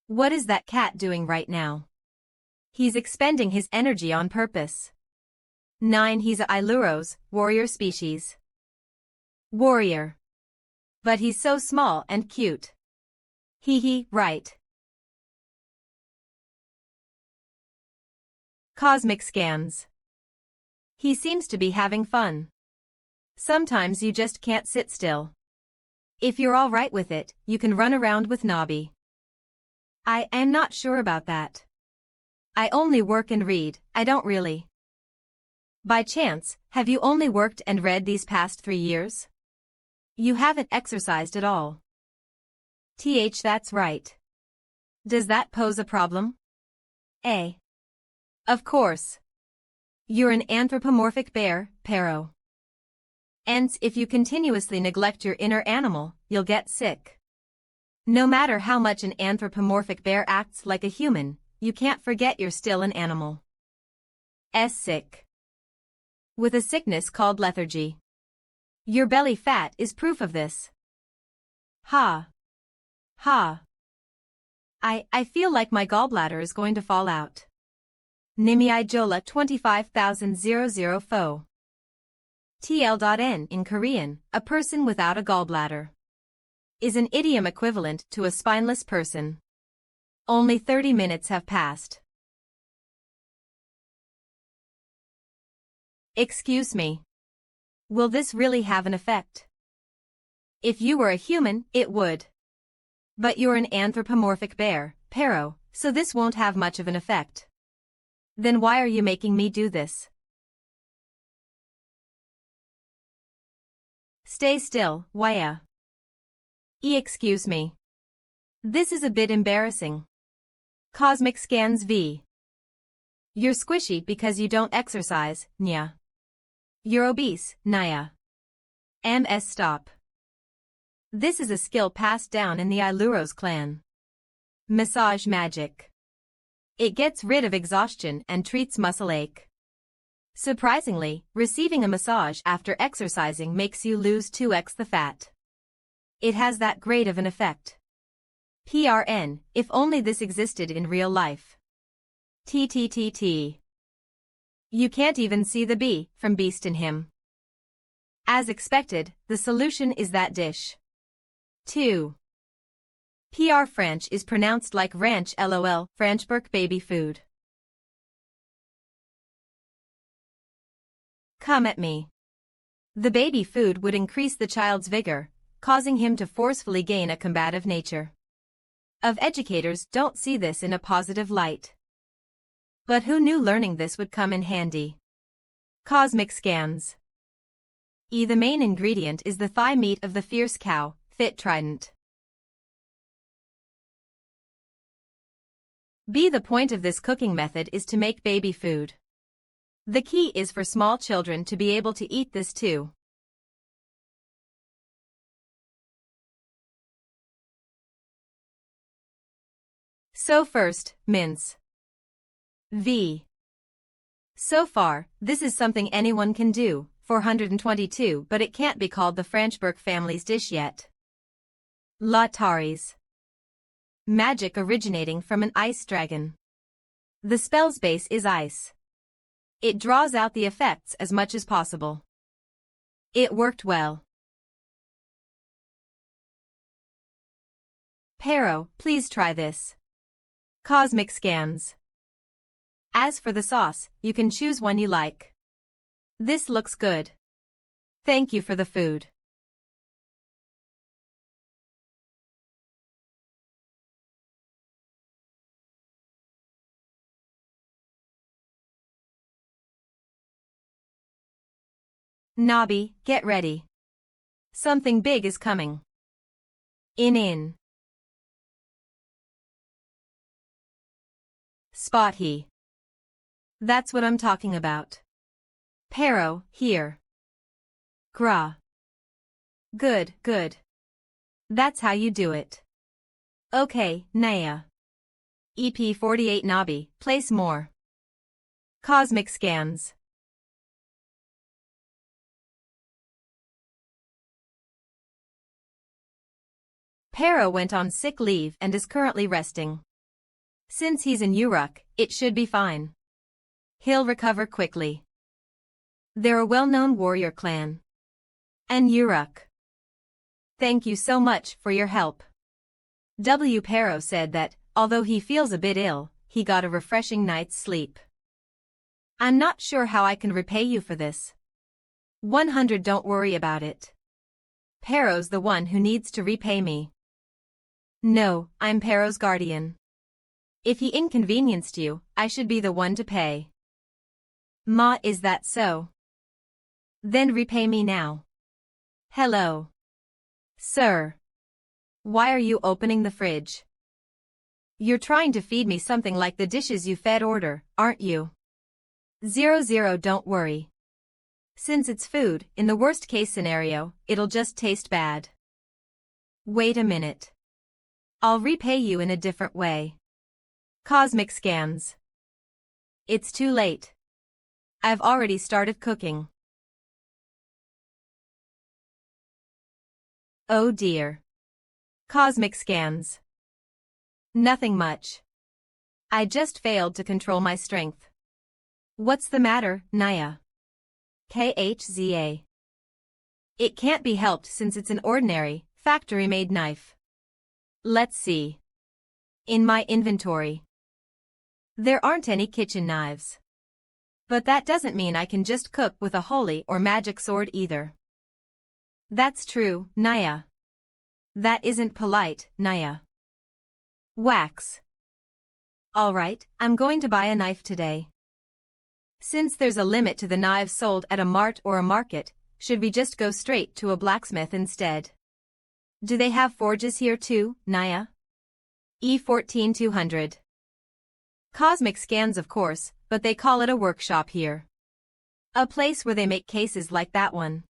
What is that cat doing right now? He's expending his energy on purpose. 9. He's a Iluros, warrior species. Warrior. But he's so small and cute. Right. Cosmic Scans. He seems to be having fun. Sometimes you just can't sit still. If you're all right with it, you can run around with Nobby. I am not sure about that. I only work and read, I don't really. By chance, have you only worked and read these past 3 years? You haven't exercised at all. That's right. Does that pose a problem? Of course. You're an anthropomorphic bear, Pero. And if you continuously neglect your inner animal, you'll get sick. No matter how much an anthropomorphic bear acts like a human, you can't forget you're still an animal. Sick. With a sickness called lethargy. Your belly fat is proof of this. Ha. Ha. I feel like my gallbladder is going to fall out. Nimi jola 25,000 fo. TL.N in Korean, a person without a gallbladder, is an idiom equivalent to a spineless person. Only 30 minutes have passed. Excuse me. Will this really have an effect? If you were a human, it would. But you're an anthropomorphic bear, Pero, so this won't have much of an effect. Then why are you making me do this? Stay still, Waya. Excuse me. This is a bit embarrassing. Cosmic Scans V. You're squishy because you don't exercise, Nya. You're obese, Naya. MS stop. This is a skill passed down in the Iluros clan. Massage magic. It gets rid of exhaustion and treats muscle ache. Surprisingly, receiving a massage after exercising makes you lose 2x the fat. It has that great of an effect. PRN, if only this existed in real life. TTTT. You can't even see the B from Beast in him. As expected, the solution is that dish. 2. PR French is pronounced like ranch lol, Franchburg baby food. Come at me. The baby food would increase the child's vigor, causing him to forcefully gain a combative nature. Of educators don't see this in a positive light. But who knew learning this would come in handy? Cosmic Scans. The main ingredient is the thigh meat of the fierce cow, fit trident. The point of this cooking method is to make baby food. The key is for small children to be able to eat this too. So first, mince. V. So far, this is something anyone can do, 422, but it can't be called the Franchburg family's dish yet. Lataris. Magic originating from an ice dragon. The spell's base is ice. It draws out the effects as much as possible. It worked well. Pero, please try this. Cosmic Scans. As for the sauce, you can choose one you like. This looks good. Thank you for the food. Nobby, get ready. Something big is coming. In. Spot he. That's what I'm talking about. Pero, here. Gra. Good, good. That's how you do it. Okay, Naya. EP 48 Nobby, place more. Cosmic Scans. Pero went on sick leave and is currently resting. Since he's in Uruk, it should be fine. He'll recover quickly. They're a well-known warrior clan. And Uruk. Thank you so much for your help. W. Pero said that, although he feels a bit ill, he got a refreshing night's sleep. I'm not sure how I can repay you for this. 100 Don't worry about it. Pero's the one who needs to repay me. No, I'm Pero's guardian. If he inconvenienced you, I should be the one to pay. Ma, is that so? Then repay me now. Hello. Sir. Why are you opening the fridge? You're trying to feed me something like the dishes you fed order, aren't you? 00 Don't worry. Since it's food, in the worst case scenario, it'll just taste bad. Wait a minute. I'll repay you in a different way. Cosmic scans. It's too late. I've already started cooking. Oh dear. Cosmic scans. Nothing much. I just failed to control my strength. What's the matter, Naya? KHZA. It can't be helped since it's an ordinary, factory-made knife. Let's see. In my inventory. There aren't any kitchen knives. But that doesn't mean I can just cook with a holy or magic sword either. That's true, Naya. That isn't polite, Naya. Wax. Alright, I'm going to buy a knife today. Since there's a limit to the knives sold at a mart or a market, should we just go straight to a blacksmith instead? Do they have forges here too, Naya? E14200. Cosmic scans of course, but they call it a workshop here. A place where they make cases like that one.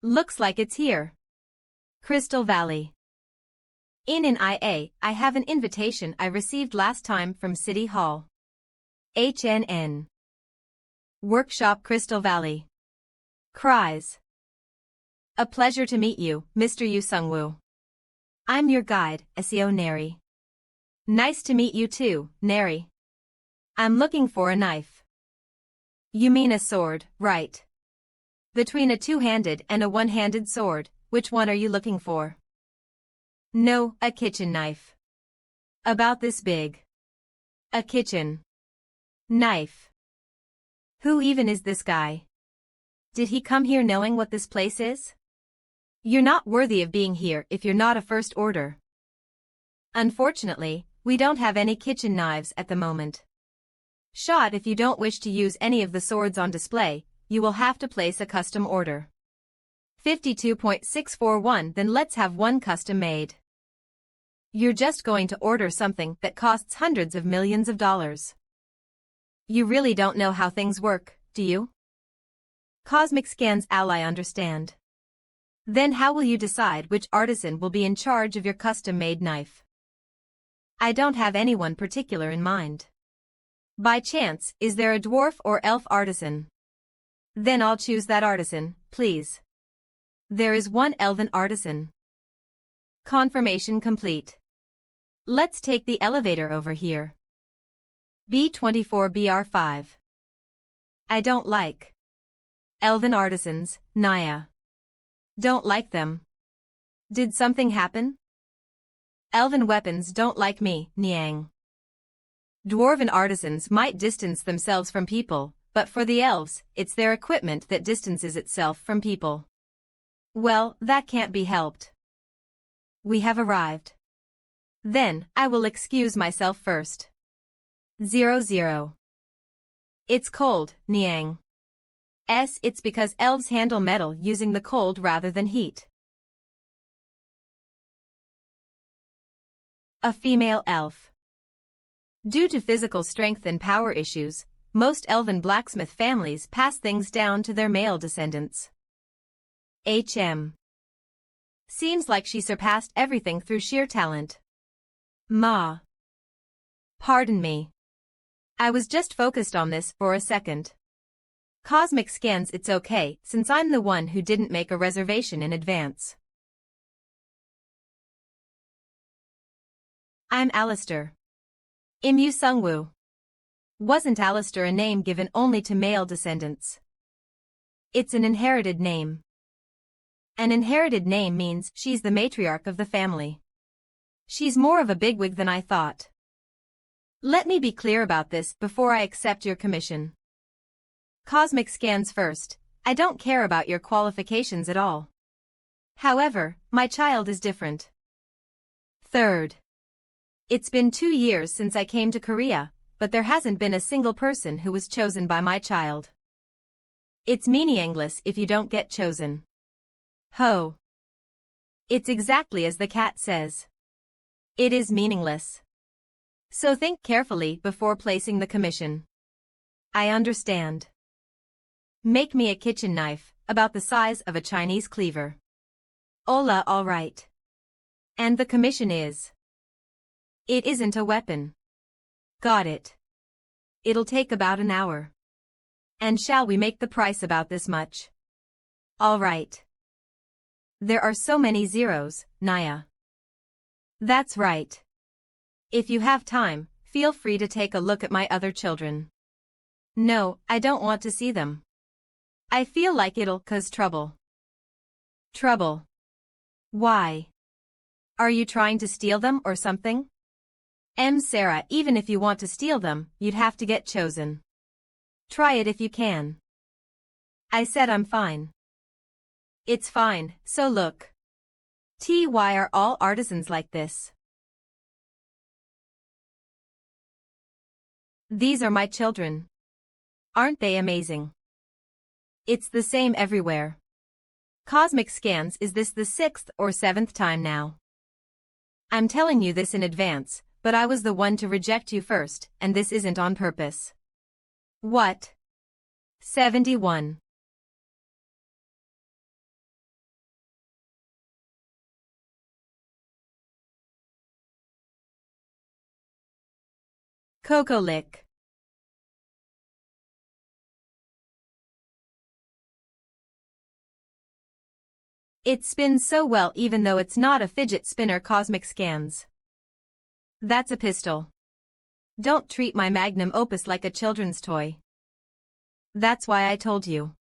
Looks like it's here. Crystal Valley. In an IA, I have an invitation I received last time from City Hall. HNN. Workshop Crystal Valley. Cries. A pleasure to meet you, Mr. Yu Sungwoo. I'm your guide, SEO Neri. Nice to meet you too, Neri. I'm looking for a knife. You mean a sword, right? Between a two-handed and a one-handed sword, which one are you looking for? No, a kitchen knife. About this big. A kitchen knife. Who even is this guy? Did he come here knowing what this place is? You're not worthy of being here if you're not a first order. Unfortunately, we don't have any kitchen knives at the moment. Shot, if you don't wish to use any of the swords on display, you will have to place a custom order. 52.641. Then let's have one custom made. You're just going to order something that costs hundreds of millions of dollars. You really don't know how things work, do you? Cosmic scans ally understand. Then how will you decide which artisan will be in charge of your custom-made knife? I don't have anyone particular in mind. By chance, is there a dwarf or elf artisan? Then I'll choose that artisan, please. There is one elven artisan. Confirmation complete. Let's take the elevator over here. B24BR5. I don't like elven artisans, Naya. Don't like them. Did something happen? Elven weapons don't like me, Niang. Dwarven artisans might distance themselves from people, but for the elves, it's their equipment that distances itself from people. Well, that can't be helped. We have arrived. Then, I will excuse myself first. 00. It's cold, Niang. It's because elves handle metal using the cold rather than heat. A female elf. Due to physical strength and power issues, most elven blacksmith families pass things down to their male descendants. HM. Seems like she surpassed everything through sheer talent. Ma. Pardon me. I was just focused on this for a second. Cosmic scans, it's okay, since I'm the one who didn't make a reservation in advance. I'm Alistair. Imyu Sungwoo. Wasn't Alistair a name given only to male descendants? It's an inherited name. An inherited name means she's the matriarch of the family. She's more of a bigwig than I thought. Let me be clear about this before I accept your commission. Cosmic scans first, I don't care about your qualifications at all. However, my child is different. Third. It's been 2 years since I came to Korea, but there hasn't been a single person who was chosen by my child. It's meaningless if you don't get chosen. Ho. It's exactly as the cat says. It is meaningless. So think carefully before placing the commission. I understand. Make me a kitchen knife, about the size of a Chinese cleaver. Hola, all right. And the commission is? It isn't a weapon. Got it. It'll take about an hour. And shall we make the price about this much? All right. There are so many zeros, Naya. That's right. If you have time, feel free to take a look at my other children. No, I don't want to see them. I feel like it'll cause trouble. Trouble? Why? Are you trying to steal them or something? Sarah, even if you want to steal them, you'd have to get chosen. Try it if you can. I said I'm fine. It's fine, so look. Why are all artisans like this? These are my children. Aren't they amazing? It's the same everywhere. Cosmic scans, is this the 6th or 7th time now? I'm telling you this in advance, but I was the one to reject you first, and this isn't on purpose. What? 71. Coco Lick. It spins so well even though it's not a fidget spinner. Cosmic scans. That's a pistol. Don't treat my magnum opus like a children's toy. That's why I told you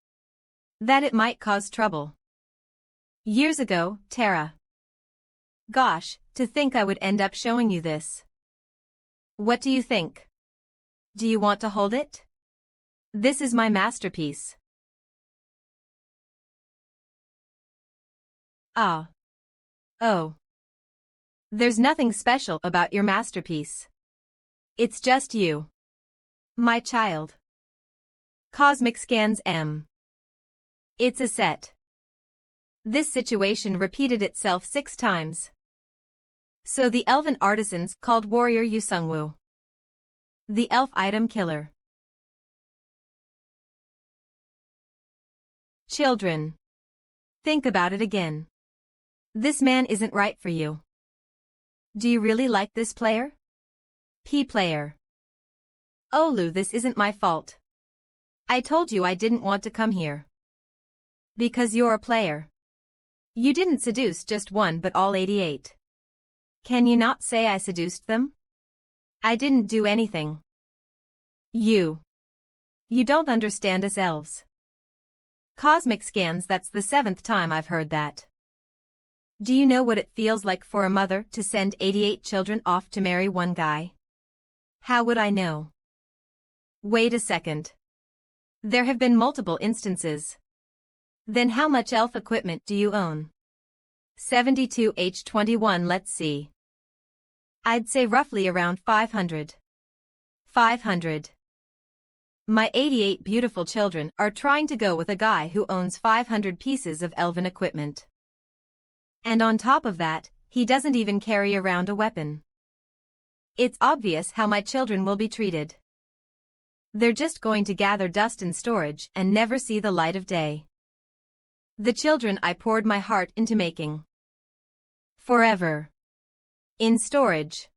that it might cause trouble. Years ago, Tara. Gosh, to think I would end up showing you this. What do you think? Do you want to hold it? This is my masterpiece. Ah. Oh. There's nothing special about your masterpiece. It's just you. My child. Cosmic Scans M. It's a set. This situation repeated itself 6 times. So the elven artisans called Warrior Yusungwoo the elf item killer. Children. Think about it again. This man isn't right for you. Do you really like this player? P player. Oh Lou, this isn't my fault. I told you I didn't want to come here. Because you're a player. You didn't seduce just one but all 88. Can you not say I seduced them? I didn't do anything. You don't understand us elves. Cosmic Scans, that's the 7th time I've heard that. Do you know what it feels like for a mother to send 88 children off to marry one guy? How would I know? Wait a second. There have been multiple instances. Then how much elf equipment do you own? 72H21, let's see. I'd say roughly around 500. 500. My 88 beautiful children are trying to go with a guy who owns 500 pieces of elven equipment. And on top of that, he doesn't even carry around a weapon. It's obvious how my children will be treated. They're just going to gather dust in storage and never see the light of day. The children I poured my heart into making. Forever. In storage.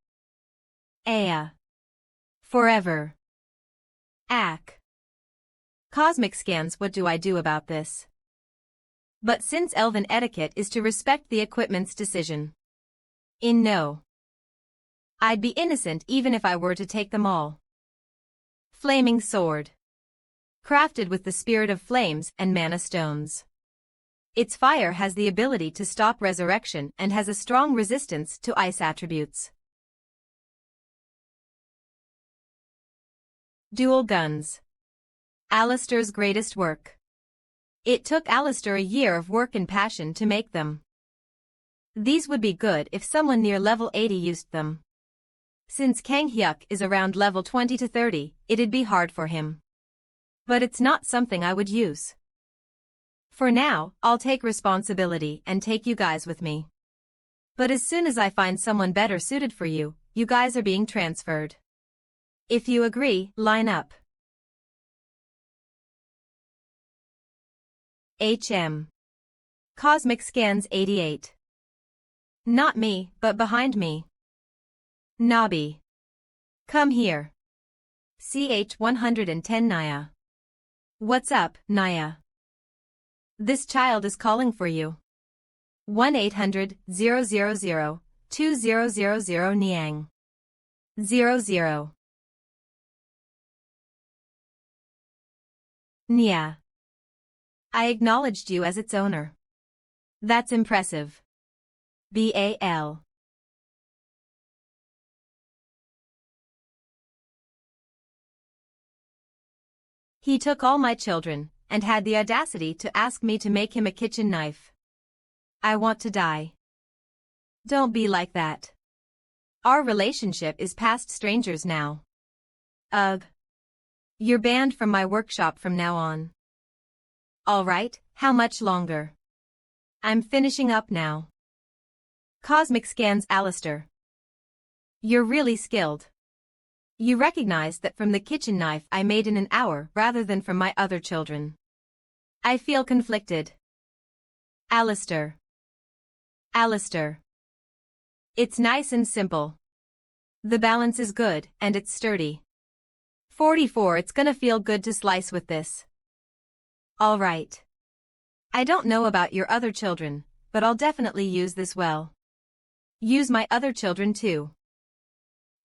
Forever. Cosmic Scans, what do I do about this? But since elven etiquette is to respect the equipment's decision. No. I'd be innocent even if I were to take them all. Flaming sword. Crafted with the spirit of flames and mana stones. Its fire has the ability to stop resurrection and has a strong resistance to ice attributes. Dual guns. Alistair's greatest work. It took Alistair a year of work and passion to make them. These would be good if someone near level 80 used them. Since Kang Hyuk is around level 20 to 30, it'd be hard for him. But it's not something I would use. For now, I'll take responsibility and take you guys with me. But as soon as I find someone better suited for you, you guys are being transferred. If you agree, line up. HM. Cosmic Scans 88. Not me, but behind me. Nobby. Come here. CH 110 Naya. What's up, Naya? This child is calling for you. 1-800-000-2000 Niang. 00. Nia. I acknowledged you as its owner. That's impressive. BAL. He took all my children, and had the audacity to ask me to make him a kitchen knife. I want to die. Don't be like that. Our relationship is past strangers now. Ugh. You're banned from my workshop from now on. Alright, how much longer? I'm finishing up now. Cosmic scans Alistair. You're really skilled. You recognize that from the kitchen knife I made in an hour rather than from my other children. I feel conflicted. Alistair. Alistair. It's nice and simple. The balance is good, and it's sturdy. 44. It's gonna feel good to slice with this. Alright. I don't know about your other children, but I'll definitely use this well. Use my other children too.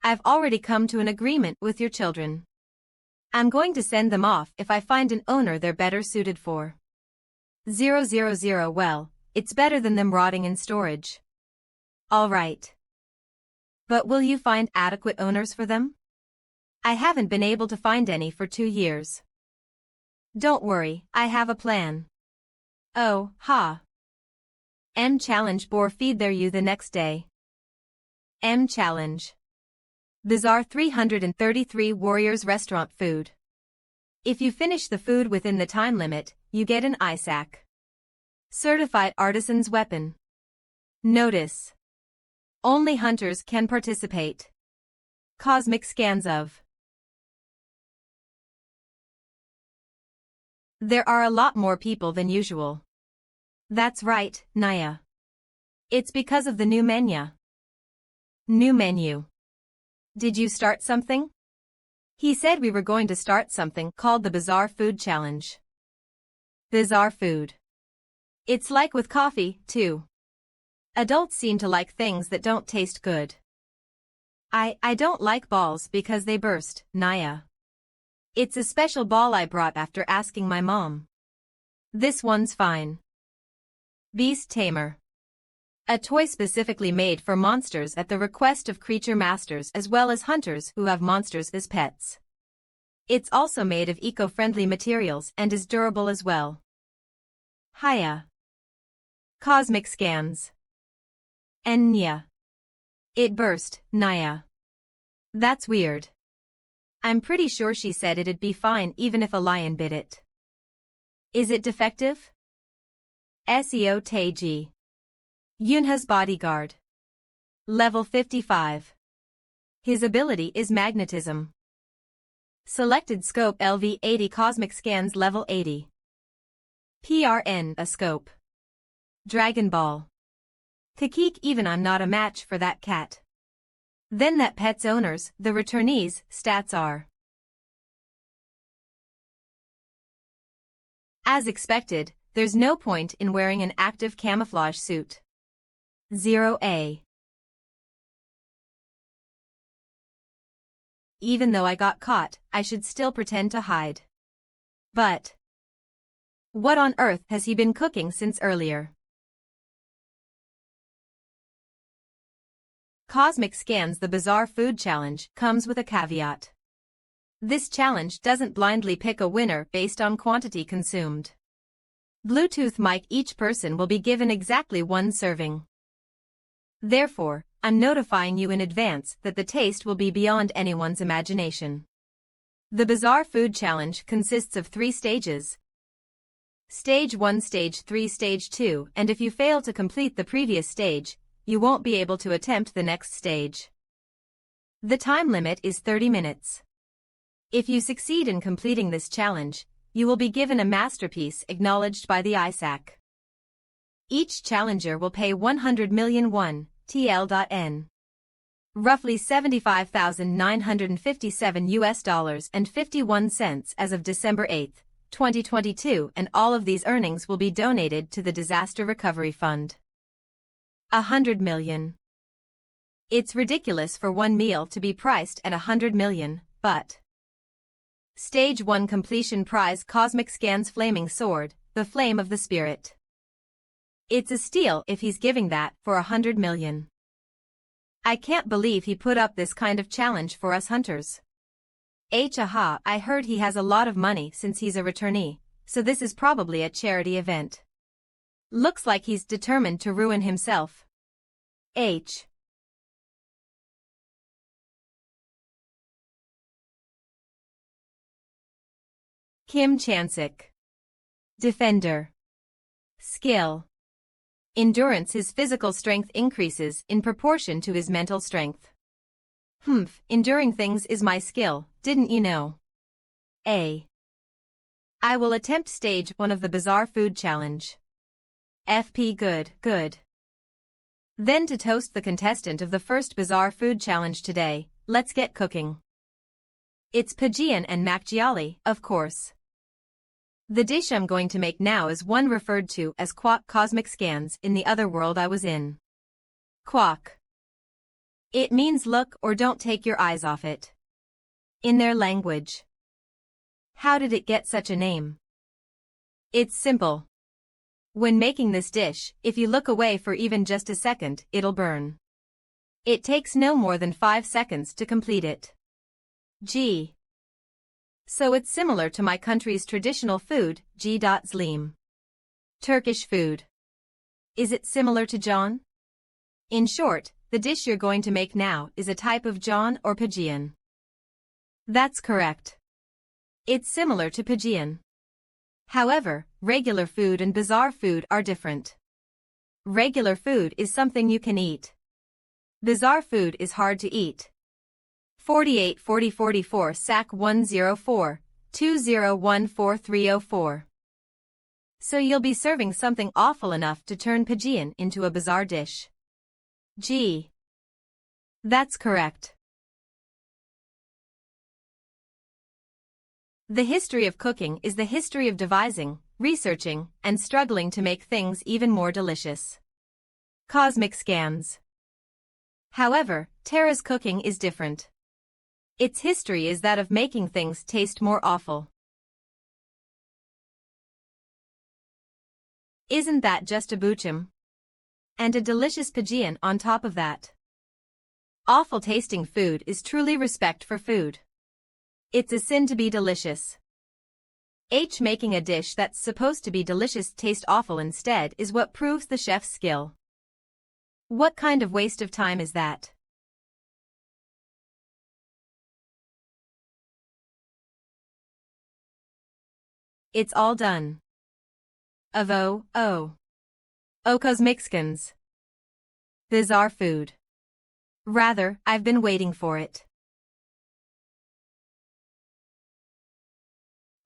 I've already come to an agreement with your children. I'm going to send them off if I find an owner they're better suited for. 000. Well, it's better than them rotting in storage. Alright. But will you find adequate owners for them? I haven't been able to find any for 2 years. Don't worry, I have a plan. Oh, ha. M challenge boar feed there you the next day. M challenge. Bizarre 333 Warriors restaurant food. If you finish the food within the time limit, you get an ISAC. Certified artisan's weapon. Notice. Only hunters can participate. Cosmic scans of. There are a lot more people than usual. That's right, Naya. It's because of the new MANHWA. New menu. Did you start something? He said we were going to start something called the Bizarre Food Challenge. Bizarre food. It's like with coffee, too. Adults seem to like things that don't taste good. I don't like balls because they burst, Naya. It's a special ball I brought after asking my mom. This one's fine. Beast Tamer. A toy specifically made for monsters at the request of creature masters as well as hunters who have monsters as pets. It's also made of eco-friendly materials and is durable as well. Hiya. Cosmic scans. Enya. It burst, Naya. That's weird. I'm pretty sure she said it'd be fine even if a lion bit it. Is it defective? SEO Taiji. Yunha's bodyguard. Level 55. His ability is magnetism. Selected scope LV80 Cosmic Scans Level 80. PRN a scope. Dragon Ball. Kakik even I'm not a match for that cat. Then that pet's owners, the returnees, stats are. As expected, there's no point in wearing an active camouflage suit. 0A. Even though I got caught, I should still pretend to hide. But what on earth has he been cooking since earlier? Cosmic Scans The Bizarre Food Challenge comes with a caveat. This challenge doesn't blindly pick a winner based on quantity consumed. Bluetooth mic each person will be given exactly 1 serving. Therefore, I'm notifying you in advance that the taste will be beyond anyone's imagination. The Bizarre Food Challenge consists of 3 stages. Stage 1, Stage 3, Stage 2, and if you fail to complete the previous stage, you won't be able to attempt the next stage. The time limit is 30 minutes. If you succeed in completing this challenge, you will be given a masterpiece acknowledged by the ISAC. Each challenger will pay 100 million won, TL.N. Roughly $75,957 and 51 cents as of December 8, 2022, and all of these earnings will be donated to the Disaster Recovery Fund. 100 million. It's ridiculous for one meal to be priced at 100 million, but Stage 1 completion prize Cosmic Scans Flaming Sword, the Flame of the Spirit. It's a steal if he's giving that for 100 million. I can't believe he put up this kind of challenge for us hunters. Aha, I heard he has a lot of money since he's a returnee, so this is probably a charity event. Looks like he's determined to ruin himself. Kim Chansik. Defender. Skill. Endurance. His physical strength increases in proportion to his mental strength. Enduring things is my skill, didn't you know? I will attempt stage 1 of the Bizarre Food Challenge. FP good. Then to toast the contestant of the first Bizarre Food Challenge today, let's get cooking. It's Pajian and Makjiali, of course. The dish I'm going to make now is one referred to as Kwak Cosmic Scans in the other world I was in. Kwak. It means look or don't take your eyes off it. In their language. How did it get such a name? It's simple. When making this dish, if you look away for even just a second, it'll burn. It takes no more than 5 seconds to complete it. So it's similar to my country's traditional food, Zlim. Turkish food. Is it similar to John? In short, the dish you're going to make now is a type of John or Pajian. That's correct. It's similar to Pajian. However, regular food and bizarre food are different. Regular food is something you can eat. Bizarre food is hard to eat. 48 40 44 SAC 104 2014304. So you'll be serving something awful enough to turn Pajian into a bizarre dish. That's correct. The history of cooking is the history of devising, researching, and struggling to make things even more delicious. Cosmic Scans. However, Tara's cooking is different. Its history is that of making things taste more awful. Isn't that just a buchum? And a delicious Pajian on top of that. Awful tasting food is truly respect for food. It's a sin to be delicious. Making a dish that's supposed to be delicious taste awful instead is what proves the chef's skill. What kind of waste of time is that? It's all done. Cosmicskans. Bizarre food. Rather, I've been waiting for it.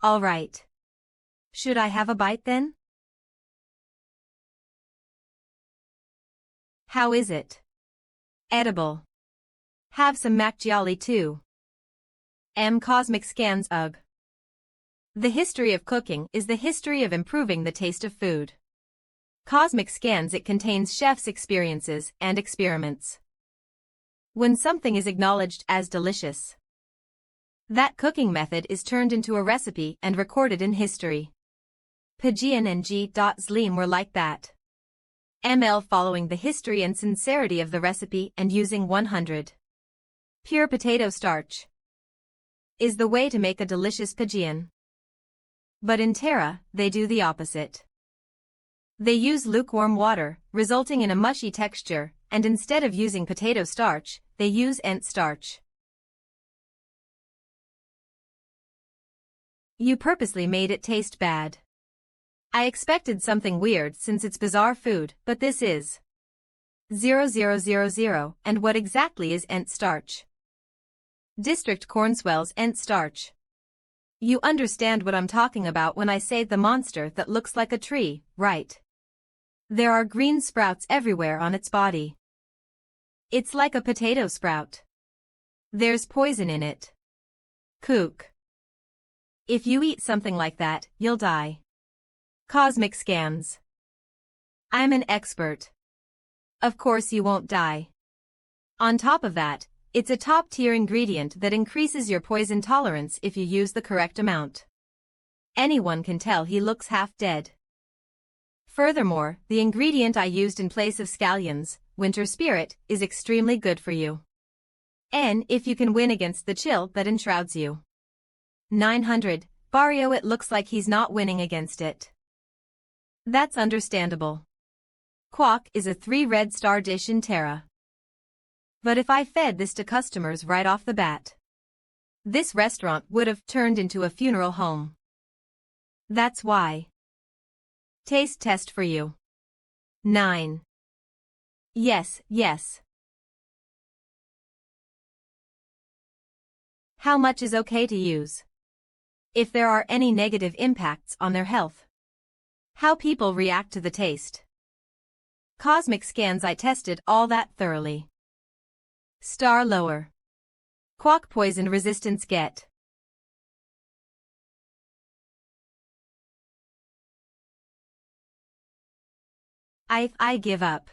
All right. Should I have a bite then? How is it? Edible. Have some Makjiali too. Cosmic Scans. Ugh. The history of cooking is the history of improving the taste of food. Cosmic Scans. It contains chefs' experiences and experiments. When something is acknowledged as delicious, that cooking method is turned into a recipe and recorded in history. Pajian and Zlim were like that. Following the history and sincerity of the recipe and using 100 pure potato starch is the way to make a delicious Pajian. But in Tara, they do the opposite. They use lukewarm water, resulting in a mushy texture, and instead of using potato starch, they use ant starch. You purposely made it taste bad. I expected something weird since it's bizarre food, but this is 0000. And what exactly is ant starch? District Cornswell's ant starch. You understand what I'm talking about when I say the monster that looks like a tree, right? There are green sprouts everywhere on its body. It's like a potato sprout. There's poison in it. Kook. If you eat something like that, you'll die. Cosmic scans. I'm an expert. Of course you won't die. On top of that, it's a top-tier ingredient that increases your poison tolerance if you use the correct amount. Anyone can tell he looks half dead. Furthermore, the ingredient I used in place of scallions, winter spirit, is extremely good for you. And if you can win against the chill that enshrouds you. 900, Barrio, it looks like he's not winning against it. That's understandable. Quack is a 3 red-star dish in Terra. But if I fed this to customers right off the bat, this restaurant would have turned into a funeral home. That's why. Taste test for you. 9. Yes, yes. How much is okay to use? If there are any negative impacts on their health. How people react to the taste. Cosmic scans, I tested all that thoroughly. Star lower. Quack poison resistance get. I give up.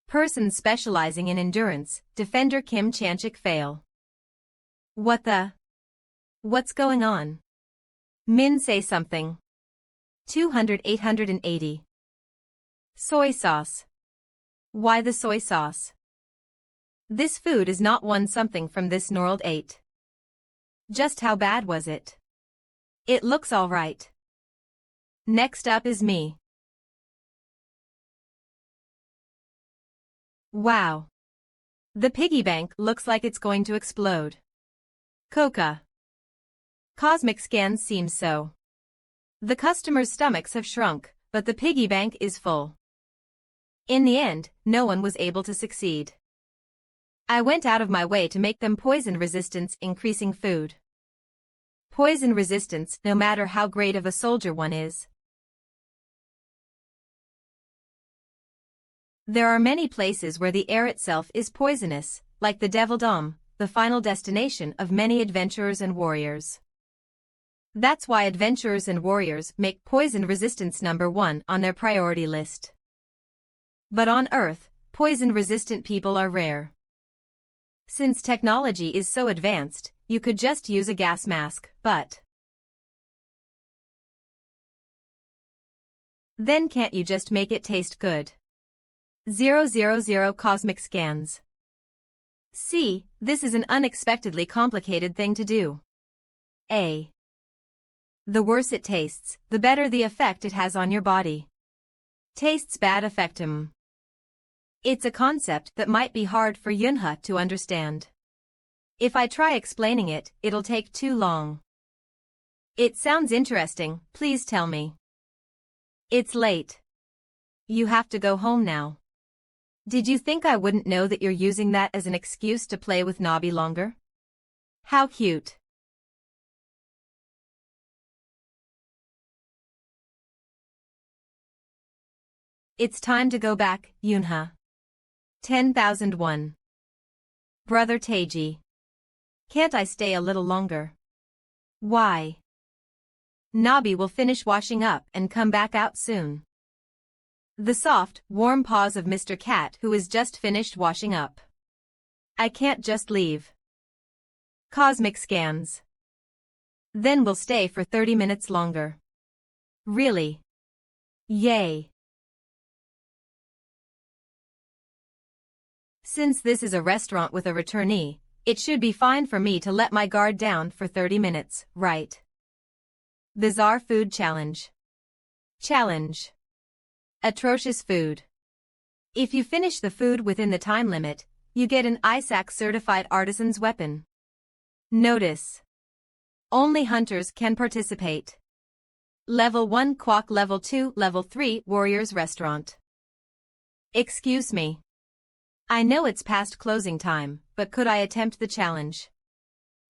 Person specializing in endurance, Defender Kim Chanchik fail. What the? What's going on? Min, say something. 200 880. Soy sauce. Why the soy sauce? This food is not one something from this Norld 8. Just how bad was it? It looks alright. Next up is me. Wow. The piggy bank looks like it's going to explode. Coca. Cosmic scans seem so. The customers' stomachs have shrunk, but the piggy bank is full. In the end, no one was able to succeed. I went out of my way to make them poison resistance increasing food. Poison resistance, no matter how great of a soldier one is. There are many places where the air itself is poisonous, like the Devil Dome, the final destination of many adventurers and warriors. That's why adventurers and warriors make poison resistance #1 on their priority list. But on Earth, poison-resistant people are rare. Since technology is so advanced, you could just use a gas mask, but then can't you just make it taste good? 000 Cosmic scans. See, this is an unexpectedly complicated thing to do. A. The worse it tastes, the better the effect it has on your body. Tastes bad affect him. It's a concept that might be hard for Yunha to understand. If I try explaining it, it'll take too long. It sounds interesting, please tell me. It's late. You have to go home now. Did you think I wouldn't know that you're using that as an excuse to play with Nobby longer? How cute. It's time to go back, Yunha. 10,001. Brother Taiji. Can't I stay a little longer? Why? Nobby will finish washing up and come back out soon. The soft, warm paws of Mr. Cat, who is just finished washing up. I can't just leave. Cosmic scans. Then we'll stay for 30 minutes longer. Really? Yay. Since this is a restaurant with a returnee, it should be fine for me to let my guard down for 30 minutes, right? Bizarre food challenge. Challenge. Atrocious food. If you finish the food within the time limit, you get an ISAC certified artisan's weapon. Notice. Only hunters can participate. Level 1 Quack, Level 2, Level 3 Warriors Restaurant. Excuse me. I know it's past closing time, but could I attempt the challenge?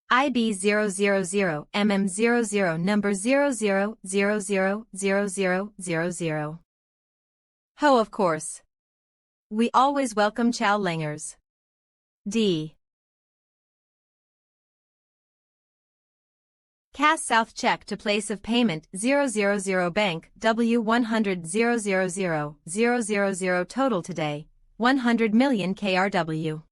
IB000 MM00 number 00000000. Ho, of course. We always welcome Chow Langers. D. Cass South check to place of payment 000 bank W100 000 total today 100 million KRW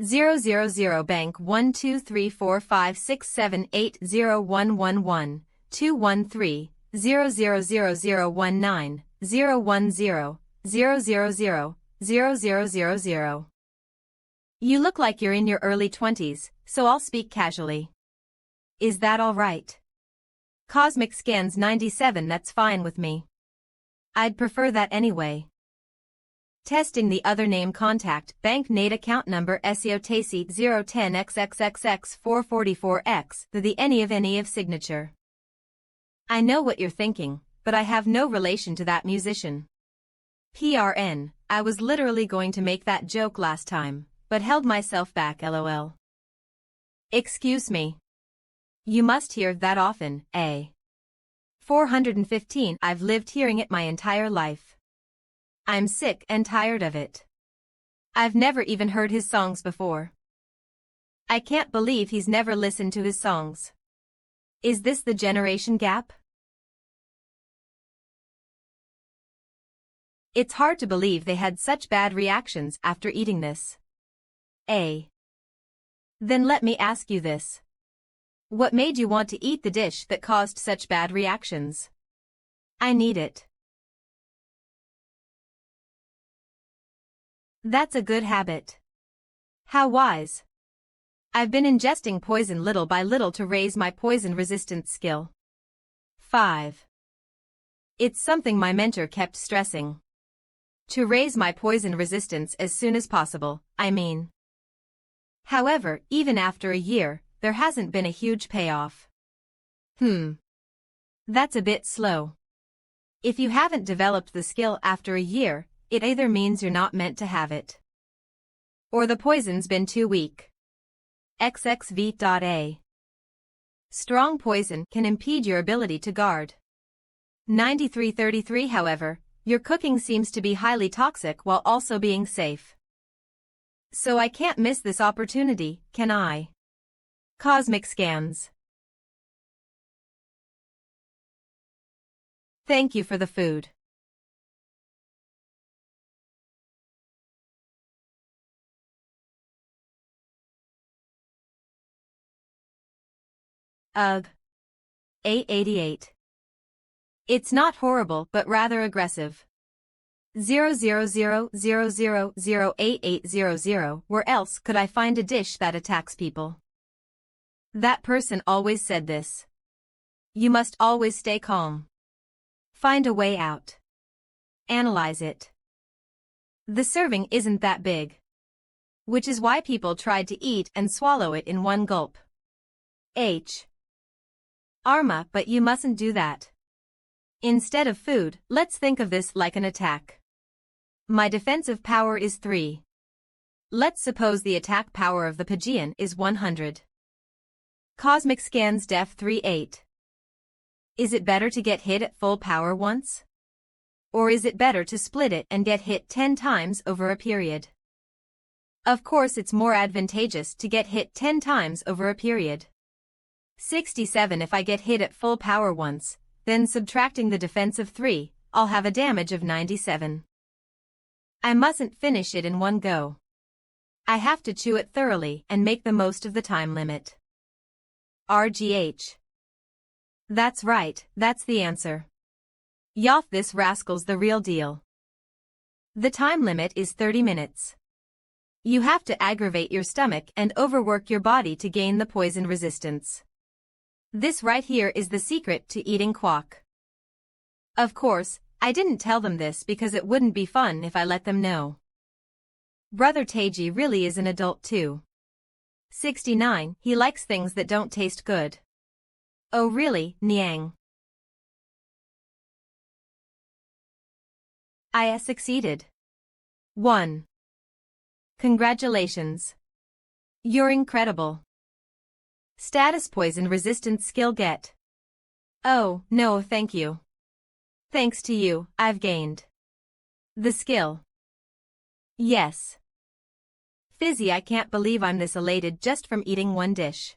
000 bank 1234567801111 213 0000019 010 000 You look like you're in your early 20s, so I'll speak casually. Is that all right? Cosmic Scans 97. That's fine with me. I'd prefer that anyway. Testing the other name contact bank Nate account number SEOTACY 010XXXX444X the any of signature. I know what you're thinking, but I have no relation to that musician. PRN, I was literally going to make that joke last time, but held myself back lol. Excuse me. You must hear that often, eh? 415. I've lived hearing it my entire life. I'm sick and tired of it. I've never even heard his songs before. I can't believe he's never listened to his songs. Is this the generation gap? It's hard to believe they had such bad reactions after eating this. A. Then let me ask you this. What made you want to eat the dish that caused such bad reactions? I need it. That's a good habit. How wise. I've been ingesting poison little by little to raise my poison resistance skill. 5. It's something my mentor kept stressing. To raise my poison resistance as soon as possible, I mean. However, even after a year, there hasn't been a huge payoff. That's a bit slow. If you haven't developed the skill after a year, it either means you're not meant to have it, or the poison's been too weak. XXV.A. Strong poison can impede your ability to guard. 9333. However, your cooking seems to be highly toxic while also being safe. So I can't miss this opportunity, can I? Cosmic Scans. Thank you for the food. Ugh. 888. It's not horrible but rather aggressive. 000008800. Where else could I find a dish that attacks people? That person always said this. You must always stay calm. Find a way out. Analyze it. The serving isn't that big, which is why people tried to eat and swallow it in one gulp. H. Arma, but you mustn't do that. Instead of food, let's think of this like an attack. My defensive power is 3. Let's suppose the attack power of the Pagean is 100. Cosmic Scans Def 38. Is it better to get hit at full power once? Or is it better to split it and get hit 10 times over a period? Of course it's more advantageous to get hit 10 times over a period. 67. If I get hit at full power once, then subtracting the defense of 3, I'll have a damage of 97. I mustn't finish it in one go. I have to chew it thoroughly and make the most of the time limit. RGH. That's right, that's the answer. Yoff, this rascal's the real deal. The time limit is 30 minutes. You have to aggravate your stomach and overwork your body to gain the poison resistance. This right here is the secret to eating quack. Of course, I didn't tell them this because it wouldn't be fun if I let them know. Brother Taiji really is an adult too. 69. He likes things that don't taste good. Oh really, Niang? I succeeded. 1. Congratulations. You're incredible. Status poison resistance skill get. Oh, no thank you. Thanks to you, I've gained The skill. Yes. Fizzy, I can't believe I'm this elated just from eating one dish.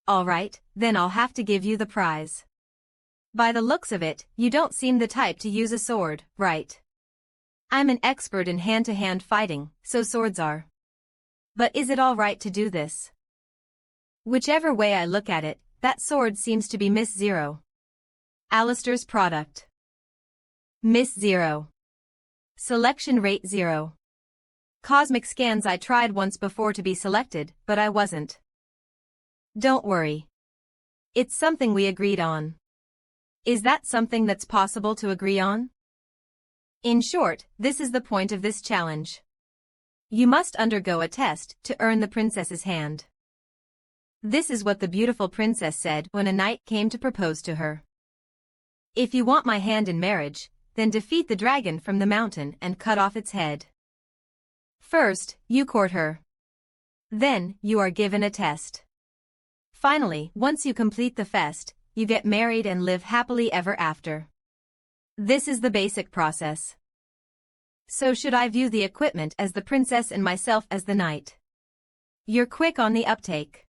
Alright, then I'll have to give you the prize. By the looks of it, you don't seem the type to use a sword, right? I'm an expert in hand-to-hand fighting, so swords are. But is it alright to do this? Whichever way I look at it, that sword seems to be Miss Zero. Alistair's product. Miss Zero. Selection rate 0. Cosmic scans. I tried once before to be selected, but I wasn't. Don't worry. It's something we agreed on. Is that something that's possible to agree on? In short, this is the point of this challenge. You must undergo a test to earn the princess's hand. This is what the beautiful princess said when a knight came to propose to her. If you want my hand in marriage, then defeat the dragon from the mountain and cut off its head. First, you court her. Then, you are given a test. Finally, once you complete the fest, you get married and live happily ever after. This is the basic process. So should I view the equipment as the princess and myself as the knight? You're quick on the uptake.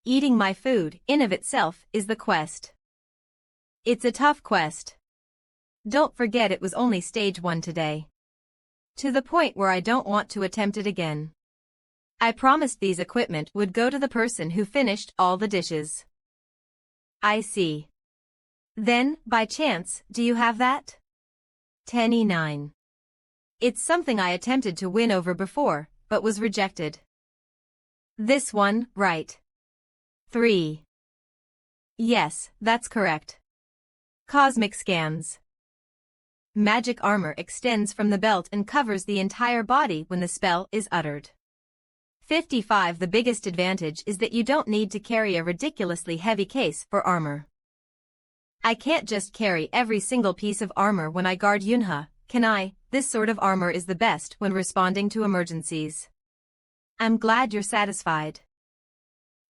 Eating my food, in of itself, is the quest. It's a tough quest. Don't forget it was only stage 1 today. To the point where I don't want to attempt it again. I promised these equipment would go to the person who finished all the dishes. I see. Then, by chance, do you have that? 10E9. It's something I attempted to win over before, but was rejected. This one, right. 3. Yes, that's correct. Cosmic scans. Magic armor extends from the belt and covers the entire body when the spell is uttered. 55. The biggest advantage is that you don't need to carry a ridiculously heavy case for armor. I can't just carry every single piece of armor when I guard Yunha, can I? This sort of armor is the best when responding to emergencies. I'm glad you're satisfied.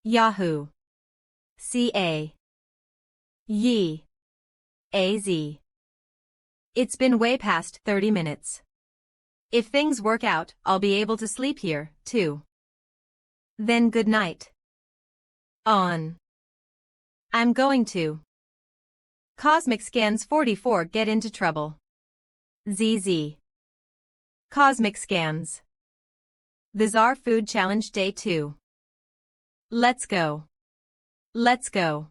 Yahoo. CA. Yi. AZ. It's been way past 30 minutes. If things work out, I'll be able to sleep here, too. Then good night. On. I'm going to. Cosmic scans 44 get into trouble. ZZ. Cosmic scans. Bizarre Food Challenge Day 2. Let's go. Let's go.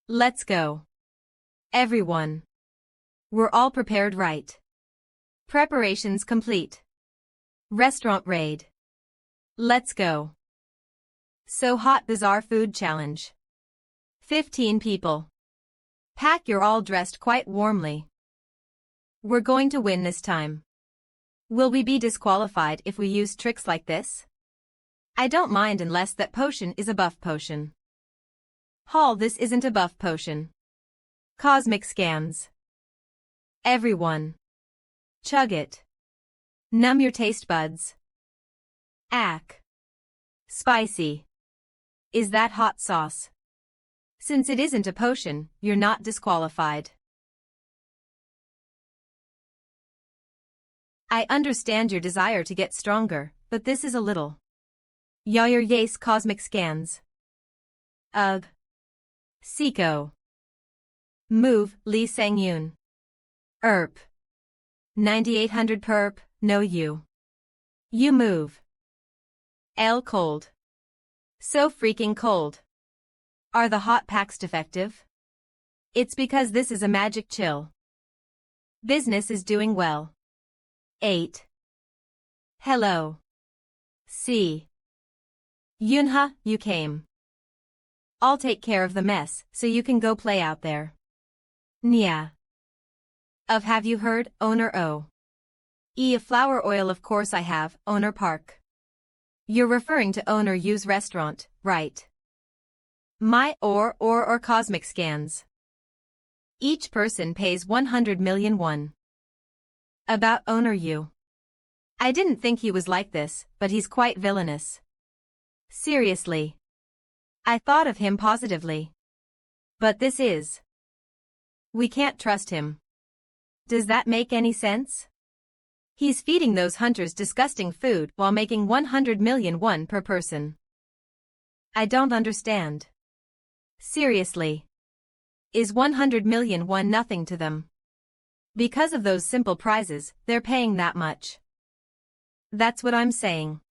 Let's go. Everyone. We're all prepared, right? Preparations complete. Restaurant raid. Let's go. So hot. Bizarre Food Challenge. 15 people. Pack. You're all dressed quite warmly. We're going to win this time. Will we be disqualified if we use tricks like this? I don't mind unless that potion is a buff potion. Hall, this isn't a buff potion. Cosmic scans. Everyone. Chug it. Numb your taste buds. Ack. Spicy. Is that hot sauce? Since it isn't a potion, you're not disqualified. I understand your desire to get stronger, but this is a little. Yair Yace. Cosmic scans. Ugh. Siko. Move, Lee Sang-yoon. Erp. 9800 perp, no you. You move. L cold. So freaking cold. Are the hot packs defective? It's because this is a magic chill. Business is doing well. 8. Hello. C. Yunha, you came. I'll take care of the mess, so you can go play out there. Nya. Of have you heard, owner O? E. Of flower oil. Of course I have, owner Park. You're referring to owner U's restaurant, right? My or cosmic scans. Each person pays 100 million won. About owner U. I didn't think he was like this, but he's quite villainous. Seriously. I thought of him positively. But this is. We can't trust him. Does that make any sense? He's feeding those hunters disgusting food while making 100 million won per person. I don't understand. Seriously. Is 100 million won nothing to them? Because of those simple prizes, they're paying that much. That's what I'm saying.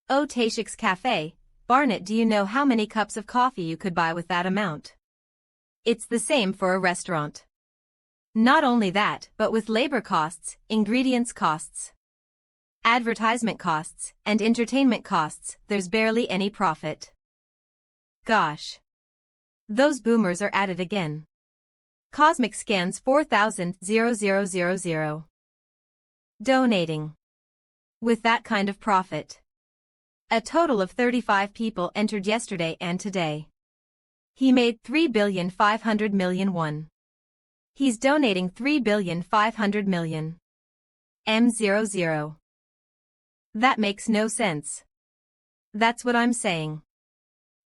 Oh, Tashik's Cafe, Barnett, do you know how many cups of coffee you could buy with that amount? It's the same for a restaurant. Not only that, but with labor costs, ingredients costs, advertisement costs, and entertainment costs, there's barely any profit. Gosh. Those boomers are at it again. Cosmic Scans 4000. Donating. With that kind of profit. A total of 35 people entered yesterday and today. He made 3,500,000,000 won. He's donating 3,500,000,000. M00. That makes no sense. That's what I'm saying.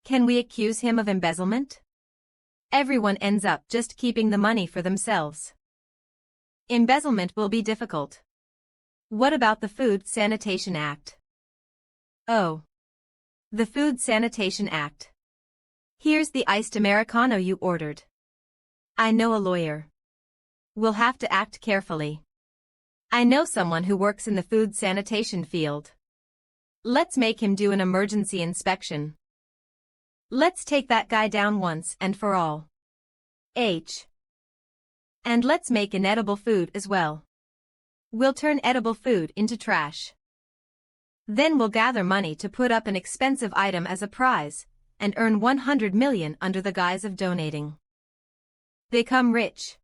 Can we accuse him of embezzlement? Everyone ends up just keeping the money for themselves. Embezzlement will be difficult. What about the Food Sanitation Act? Oh. The Food Sanitation Act. Here's the iced Americano you ordered. I know a lawyer. We'll have to act carefully. I know someone who works in the food sanitation field. Let's make him do an emergency inspection. Let's take that guy down once and for all. H. And let's make inedible food as well. We'll turn edible food into trash. Then we'll gather money to put up an expensive item as a prize, and earn 100 million under the guise of donating. Become rich.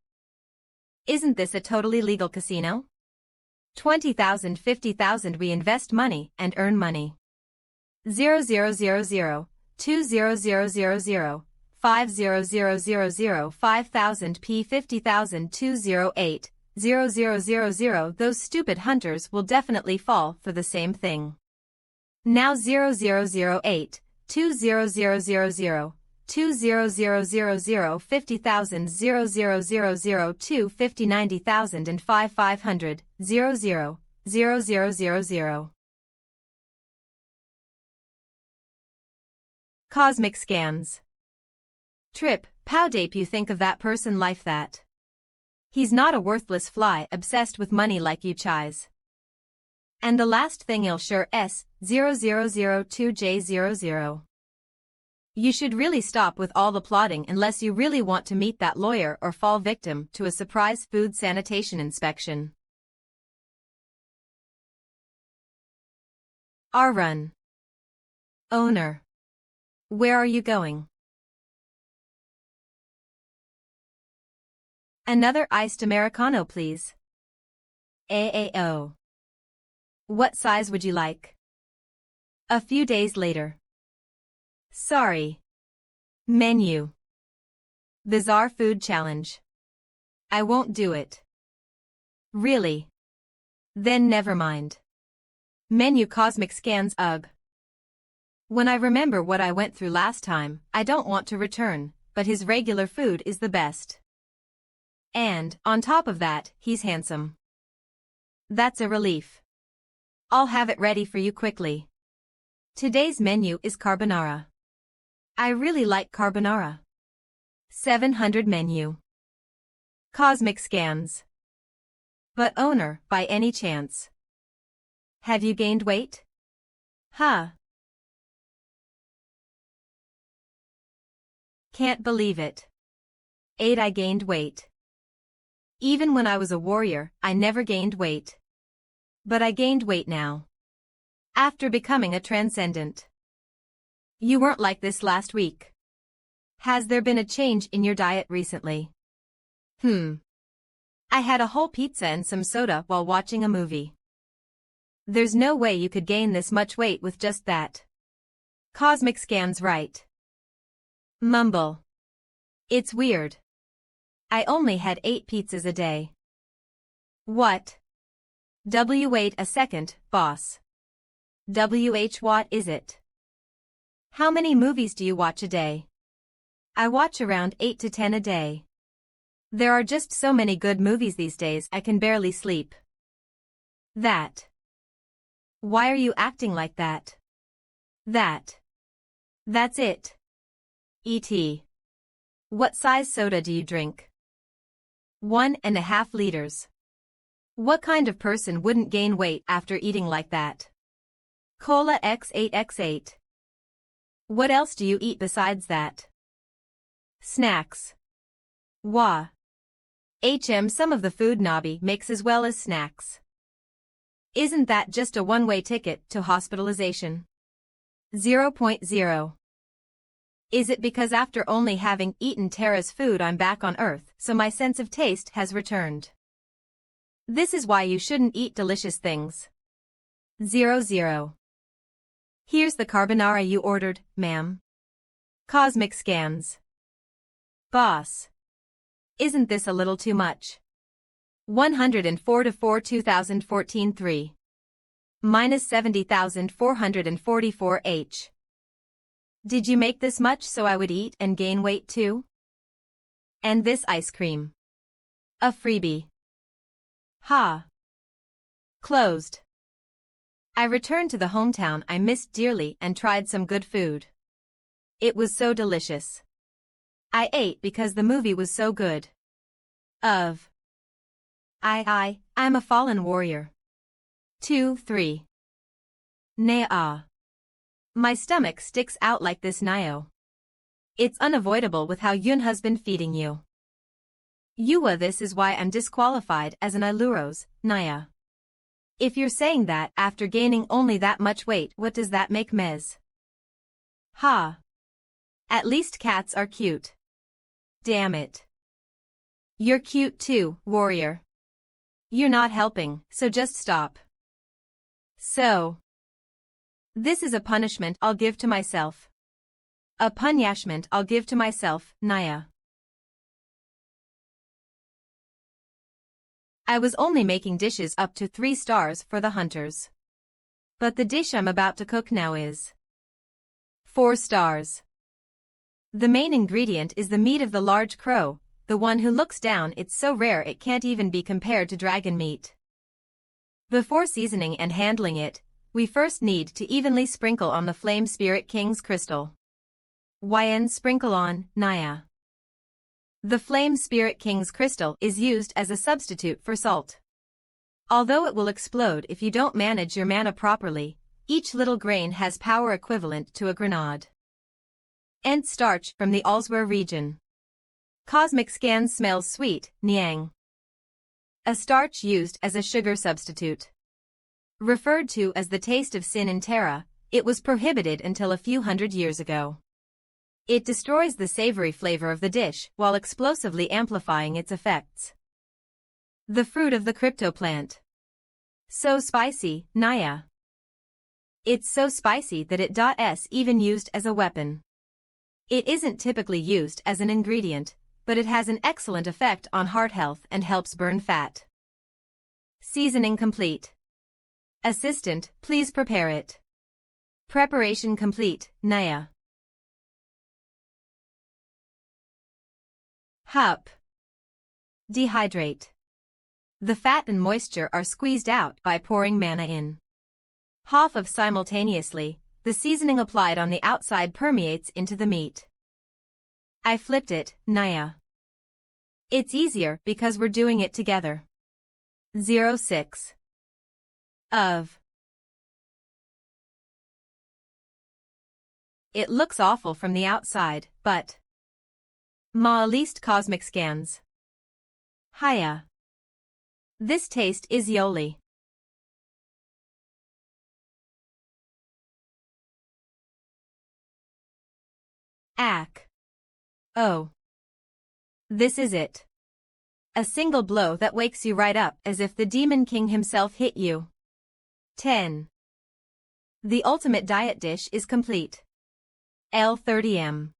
Isn't this a totally legal casino? 20,000, 50,000, we invest money and earn money. 0000, 20000, 50000, 5000 p 50,000, 208, 0000, those stupid hunters will definitely fall for the same thing. Now 0008, 20000, 20000, 50,000, 0000, 50 90,000 and 500, 00, 0000. Cosmic Scans. Trip, how dape you think of that person life that? He's not a worthless fly obsessed with money like you chais. And the last thing he'll sure s, 0002J00. You should really stop with all the plotting unless you really want to meet that lawyer or fall victim to a surprise food sanitation inspection. R-Run. Owner. Where are you going? Another iced Americano, please. AAO. What size would you like? A few days later. Sorry. Menu. Bizarre food challenge. I won't do it. Really? Then never mind. Menu Cosmic Scans. Ugh. When I remember what I went through last time, I don't want to return, but his regular food is the best. And, on top of that, he's handsome. That's a relief. I'll have it ready for you quickly. Today's menu is carbonara. I really like carbonara. 700 menu. Cosmic Scans. But owner, by any chance, have you gained weight? Huh. Can't believe it. 8 I gained weight. Even when I was a warrior, I never gained weight. But I gained weight now. After becoming a transcendent. You weren't like this last week. Has there been a change in your diet recently? I had a whole pizza and some soda while watching a movie. There's no way you could gain this much weight with just that. Cosmic Scans right. Mumble. It's weird. I only had 8 pizzas a day. What? Wait a second, boss. What is it? How many movies do you watch a day? I watch around 8 to 10 a day. There are just so many good movies these days I can barely sleep. That. Why are you acting like that? That. That's it. E.T. What size soda do you drink? 1.5 liters. What kind of person wouldn't gain weight after eating like that? Cola X8X8. What else do you eat besides that? Snacks. Wah. Some of the food Nobby makes as well as snacks. Isn't that just a one-way ticket to hospitalization? 0.0. Is it because after only having eaten Tara's food I'm back on Earth, so my sense of taste has returned? This is why you shouldn't eat delicious things. 00. Here's the carbonara you ordered, ma'am. Cosmic scans. Boss. Isn't this a little too much? 104 to 4 2014 3. Minus 70,444 H. Did you make this much so I would eat and gain weight too? And this ice cream. A freebie. Ha. Closed. I returned to the hometown I missed dearly and tried some good food. It was so delicious. I ate because the movie was so good. I'm a fallen warrior. 2, 3. Nay. My stomach sticks out like this Nio. It's unavoidable with how Yunha's been feeding you. Yuwa, this is why I'm disqualified as an Iluros, Naya. If you're saying that after gaining only that much weight, what does that make Mez? Ha. At least cats are cute. Damn it. You're cute too, warrior. You're not helping, so just stop. So. This is a punishment I'll give to myself. A punishment I'll give to myself, Naya. I was only making dishes up to 3 stars for the hunters. But the dish I'm about to cook now is 4 stars. The main ingredient is the meat of the large crow, the one who looks down. It's so rare it can't even be compared to dragon meat. Before seasoning and handling it, we first need to evenly sprinkle on the Flame Spirit King's crystal. YN sprinkle on, Naya. The Flame Spirit King's crystal is used as a substitute for salt. Although it will explode if you don't manage your mana properly, each little grain has power equivalent to a grenade. And starch from the Alsware region. Cosmic scan smells sweet, Niang. A starch used as a sugar substitute. Referred to as the taste of sin in Terra, it was prohibited until a few hundred years ago. It destroys the savory flavor of the dish while explosively amplifying its effects. The fruit of the crypto plant. So spicy, Naya. It's so spicy that it's even used as a weapon. It isn't typically used as an ingredient, but it has an excellent effect on heart health and helps burn fat. Seasoning complete. Assistant, please prepare it. Preparation complete, Naya. Hup. Dehydrate. The fat and moisture are squeezed out by pouring mana in. Half of simultaneously, the seasoning applied on the outside permeates into the meat. I flipped it, Naya. It's easier because we're doing it together. 06. Of. It looks awful from the outside, but least cosmic scans. Hiya. This taste is yoli. Ack. Oh. This is it. A single blow that wakes you right up as if the Demon King himself hit you. 10. The ultimate diet dish is complete. L30M.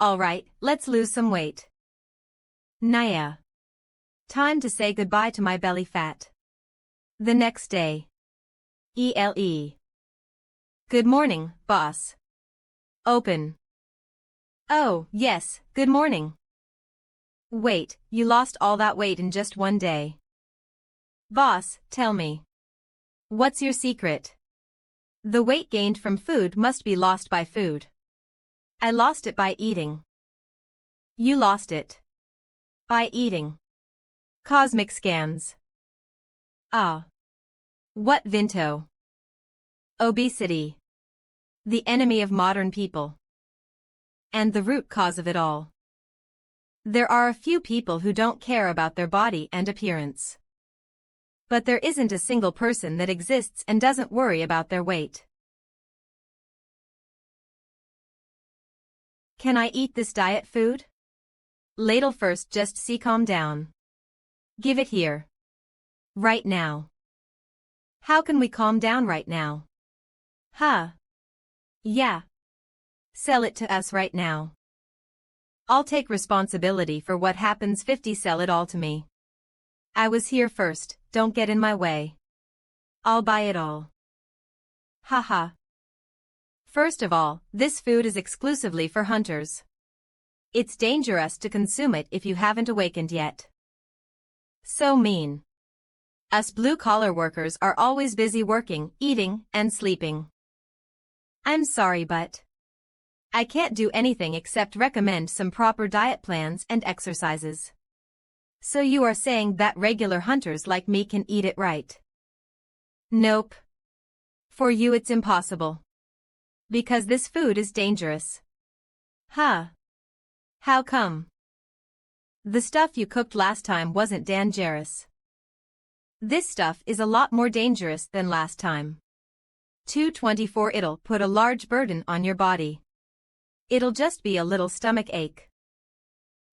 Alright, let's lose some weight. Naya. Time to say goodbye to my belly fat. The next day. ELE. Good morning, boss. Open. Oh, yes, good morning. Wait, you lost all that weight in just one day. Boss, tell me. What's your secret? The weight gained from food must be lost by food. I lost it by eating. You lost it. By eating. Cosmic scans. Ah. What vinto? Obesity. The enemy of modern people. And the root cause of it all. There are a few people who don't care about their body and appearance. But there isn't a single person that exists and doesn't worry about their weight. Can I eat this diet food? Ladle first, just see, calm down. Give it here. Right now. How can we calm down right now? Huh. Yeah. Sell it to us right now. I'll take responsibility for what happens. 50. Sell it all to me. I was here first, don't get in my way. I'll buy it all. Haha. First of all, this food is exclusively for hunters. It's dangerous to consume it if you haven't awakened yet. So mean. Us blue-collar workers are always busy working, eating, and sleeping. I'm sorry, but I can't do anything except recommend some proper diet plans and exercises. So you are saying that regular hunters like me can eat it right? Nope. For you it's impossible. Because this food is dangerous. Huh. How come? The stuff you cooked last time wasn't dangerous. This stuff is a lot more dangerous than last time. 224. It'll put a large burden on your body. It'll just be a little stomach ache.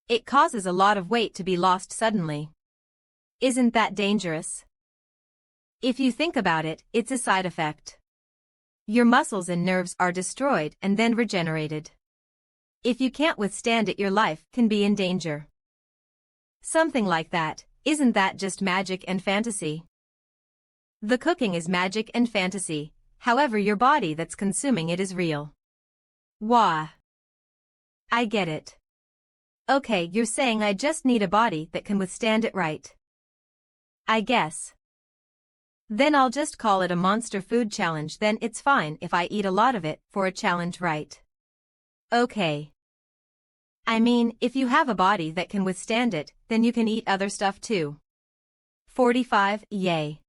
It causes a lot of weight to be lost suddenly. Isn't that dangerous? If you think about it, it's a side effect. Your muscles and nerves are destroyed and then regenerated. If you can't withstand it, your life can be in danger. Something like that. Isn't that just magic and fantasy? The cooking is magic and fantasy, however your body that's consuming it is real. Wah. I get it. Okay, you're saying I just need a body that can withstand it, right? I guess. Then I'll just call it a monster food challenge. Then it's fine if I eat a lot of it for a challenge, right? Okay. I mean, if you have a body that can withstand it, then you can eat other stuff too. 45. Yay.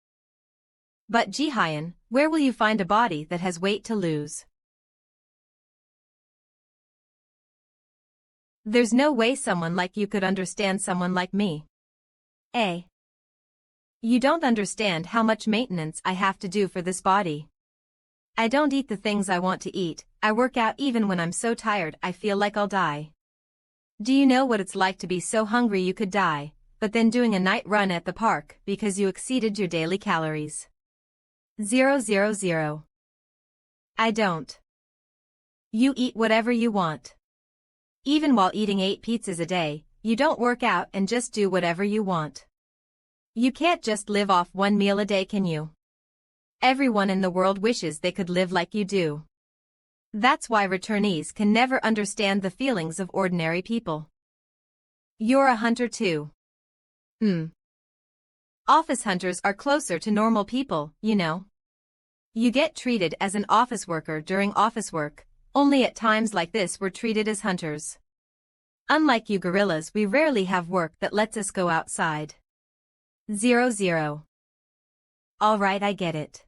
But Jihyun, where will you find a body that has weight to lose? There's no way someone like you could understand someone like me. Eh? You don't understand how much maintenance I have to do for this body. I don't eat the things I want to eat, I work out even when I'm so tired I feel like I'll die. Do you know what it's like to be so hungry you could die, but then doing a night run at the park because you exceeded your daily calories? 000. I don't. You eat whatever you want. Even while eating 8 pizzas a day, you don't work out and just do whatever you want. You can't just live off 1 meal a day, can you? Everyone in the world wishes they could live like you do. That's why returnees can never understand the feelings of ordinary people. You're a hunter too. Office hunters are closer to normal people, you know. You get treated as an office worker during office work, only at times like this we're treated as hunters. Unlike you gorillas, we rarely have work that lets us go outside. 0. Alright, I get it.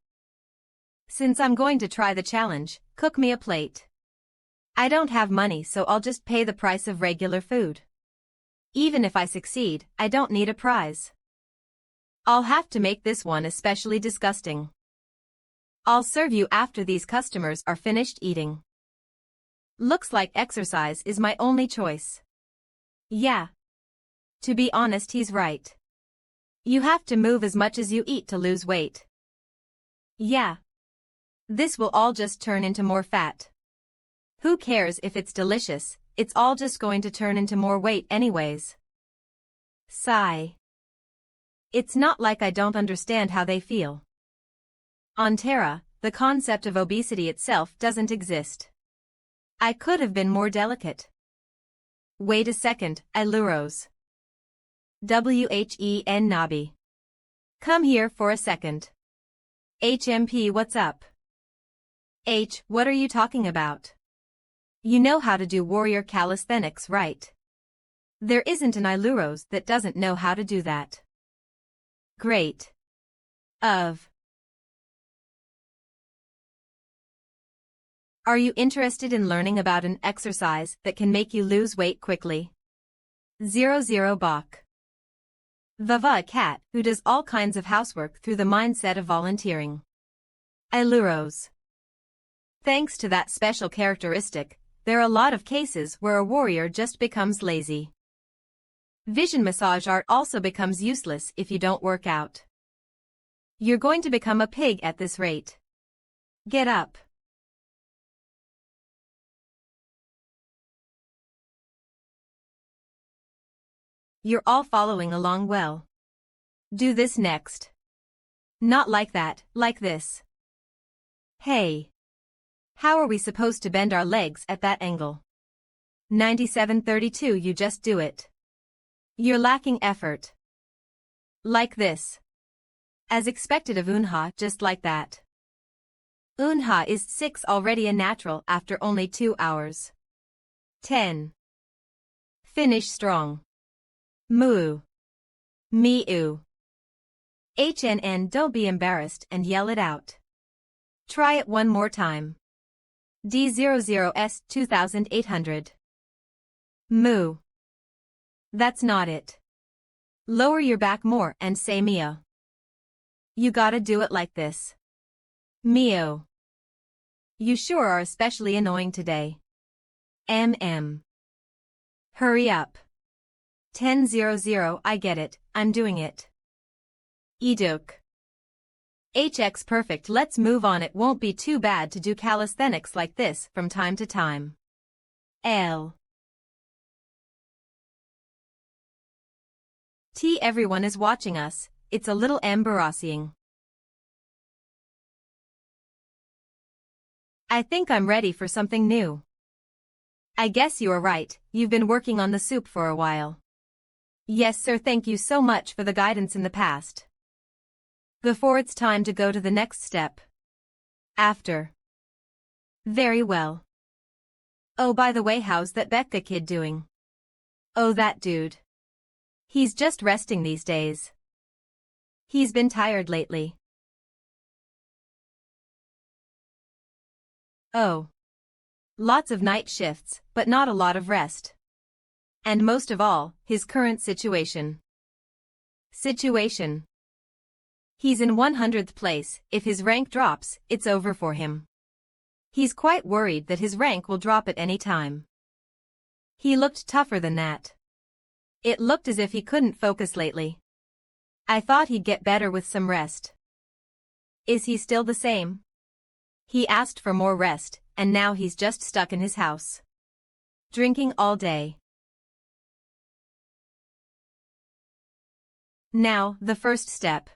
Since I'm going to try the challenge, cook me a plate. I don't have money, so I'll just pay the price of regular food. Even if I succeed, I don't need a prize. I'll have to make this one especially disgusting. I'll serve you after these customers are finished eating. Looks like exercise is my only choice. Yeah. To be honest, he's right. You have to move as much as you eat to lose weight. Yeah. This will all just turn into more fat. Who cares if it's delicious, it's all just going to turn into more weight anyways. Sigh. It's not like I don't understand how they feel. On Terra, the concept of obesity itself doesn't exist. I could have been more delicate. Wait a second, Iluros. When Nabi. Come here for a second. HMP, what's up? H, what are you talking about? You know how to do warrior calisthenics, right? There isn't an Iluros that doesn't know how to do that. Great. Are you interested in learning about an exercise that can make you lose weight quickly? 00 Bach. Vava, a cat who does all kinds of housework through the mindset of volunteering. Iluros. Thanks to that special characteristic, there are a lot of cases where a warrior just becomes lazy. Vision massage art also becomes useless if you don't work out. You're going to become a pig at this rate. Get up. You're all following along well. Do this next. Not like that, like this. Hey. How are we supposed to bend our legs at that angle? 9732, you just do it. You're lacking effort. Like this. As expected of Unha, just like that. Unha is 6 already a natural after only 2 hours. 10. Finish strong. Moo. Me-oo. HNN, don't be embarrassed and yell it out. Try it one more time. D00S 2800. Moo. That's not it. Lower your back more and say Mio. You gotta do it like this. Mio. You sure are especially annoying today. Hurry up. 10:00, I get it, I'm doing it. Eduk. HX perfect, let's move on, it won't be too bad to do calisthenics like this from time to time. L. T, everyone is watching us, it's a little embarrassing. I think I'm ready for something new. I guess you are right, you've been working on the soup for a while. Yes sir, thank you so much for the guidance in the past. Before it's time to go to the next step. After. Very well. Oh, by the way, how's that Becca kid doing? Oh, that dude. He's just resting these days. He's been tired lately. Oh. Lots of night shifts, but not a lot of rest. And most of all, his current situation. He's in 100th place, if his rank drops, it's over for him. He's quite worried that his rank will drop at any time. He looked tougher than that. It looked as if he couldn't focus lately. I thought he'd get better with some rest. Is he still the same? He asked for more rest, and now he's just stuck in his house. Drinking all day. Now, the first step.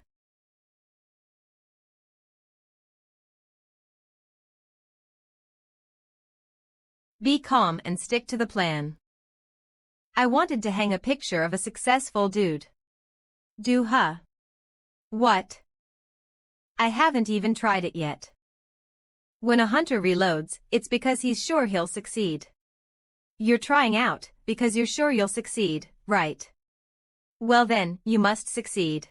Be calm and stick to the plan. I wanted to hang a picture of a successful dude. Huh? What? I haven't even tried it yet. When a hunter reloads, it's because he's sure he'll succeed. You're trying out, because you're sure you'll succeed, right? Well then, you must succeed.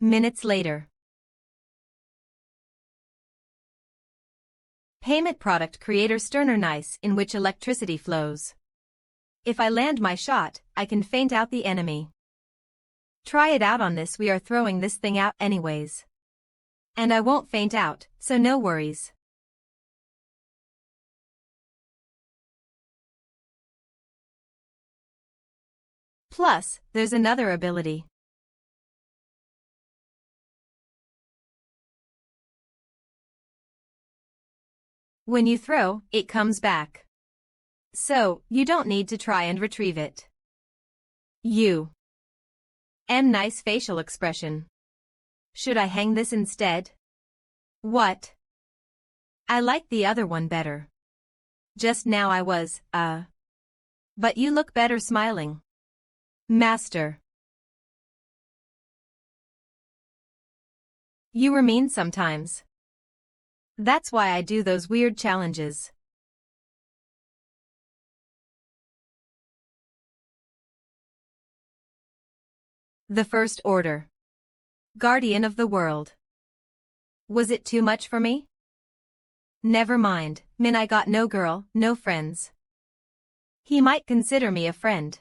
Minutes later. Payment product creator Sterner nice in which electricity flows. If I land my shot, I can feint out the enemy. Try it out on this, we are throwing this thing out anyways. And I won't feint out, so no worries. Plus, there's another ability. When you throw, it comes back. So, you don't need to try and retrieve it. Nice facial expression. Should I hang this instead? What? I like the other one better. Just now I was, But you look better smiling. Master. You were mean sometimes. That's why I do those weird challenges. The First Order. Guardian of the world. Was it too much for me? Never mind, Min, I got no girl, no friends. He might consider me a friend.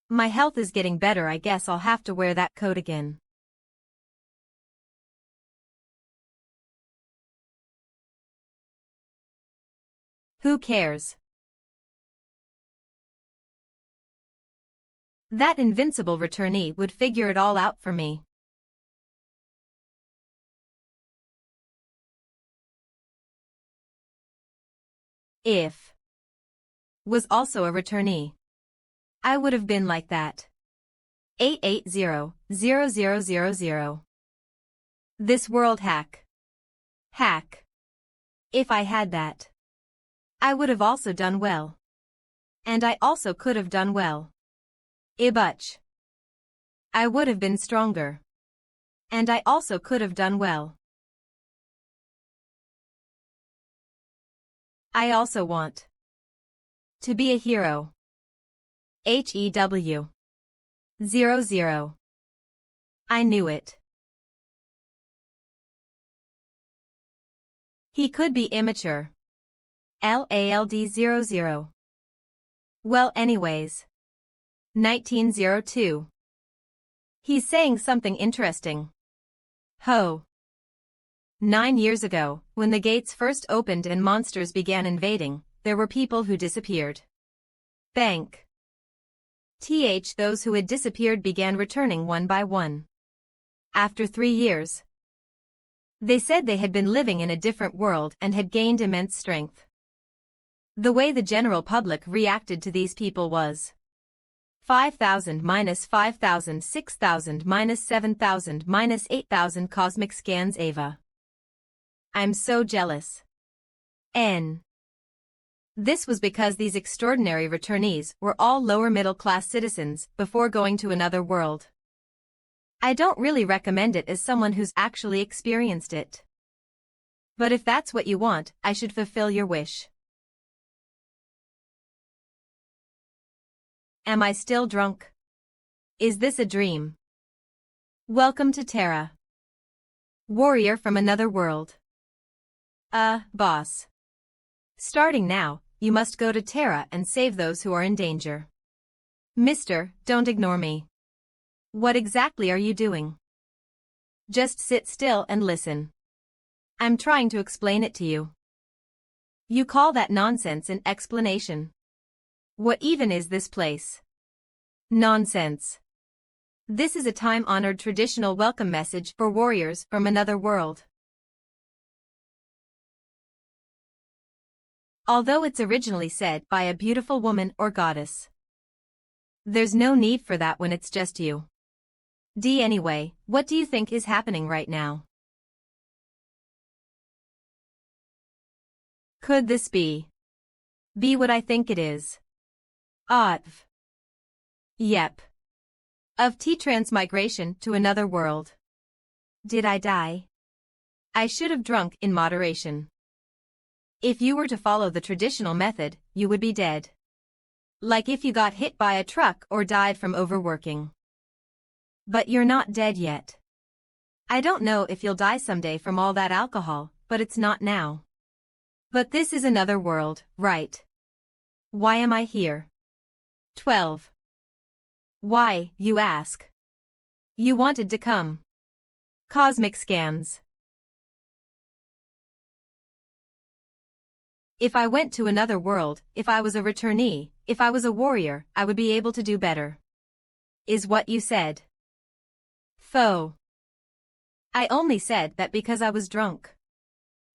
My health is getting better, I guess I'll have to wear that coat again. Who cares? That invincible returnee would figure it all out for me. If was also a returnee, I would have been like that. 880-0000. This world hack. Hack. If I had that, I would have also done well. And I also could have done well. Ibuch. I would have been stronger. And I also could have done well. I also want to be a hero. HEW. 00. I knew it. He could be immature. LALD 00. Well, anyways. 1902. He's saying something interesting. Ho. 9 years ago, when the gates first opened and monsters began invading, there were people who disappeared. Bank. Those who had disappeared began returning one by one. After 3 years, they said they had been living in a different world and had gained immense strength. The way the general public reacted to these people was 5,000 minus 5,000 6,000 minus 7,000 minus 8,000 cosmic scans Ava. I'm so jealous. N. This was because these extraordinary returnees were all lower-middle-class citizens before going to another world. I don't really recommend it as someone who's actually experienced it. But if that's what you want, I should fulfill your wish. Am I still drunk? Is this a dream? Welcome to Terra. Warrior from another world. Boss. Starting now, you must go to Terra and save those who are in danger. Mister, don't ignore me. What exactly are you doing? Just sit still and listen. I'm trying to explain it to you. You call that nonsense an explanation? What even is this place? Nonsense. This is a time-honored traditional welcome message for warriors from another world. Although it's originally said by a beautiful woman or goddess. There's no need for that when it's just you. Anyway, what do you think is happening right now? Could this be what I think it is? Yep. Of T-transmigration to another world. Did I die? I should have drunk in moderation. If you were to follow the traditional method, you would be dead. Like if you got hit by a truck or died from overworking. But you're not dead yet. I don't know if you'll die someday from all that alcohol, but it's not now. But this is another world, right? Why am I here? 12. Why, you ask? You wanted to come. Cosmic scans. If I went to another world, if I was a returnee, if I was a warrior, I would be able to do better. Is what you said. Foe. I only said that because I was drunk.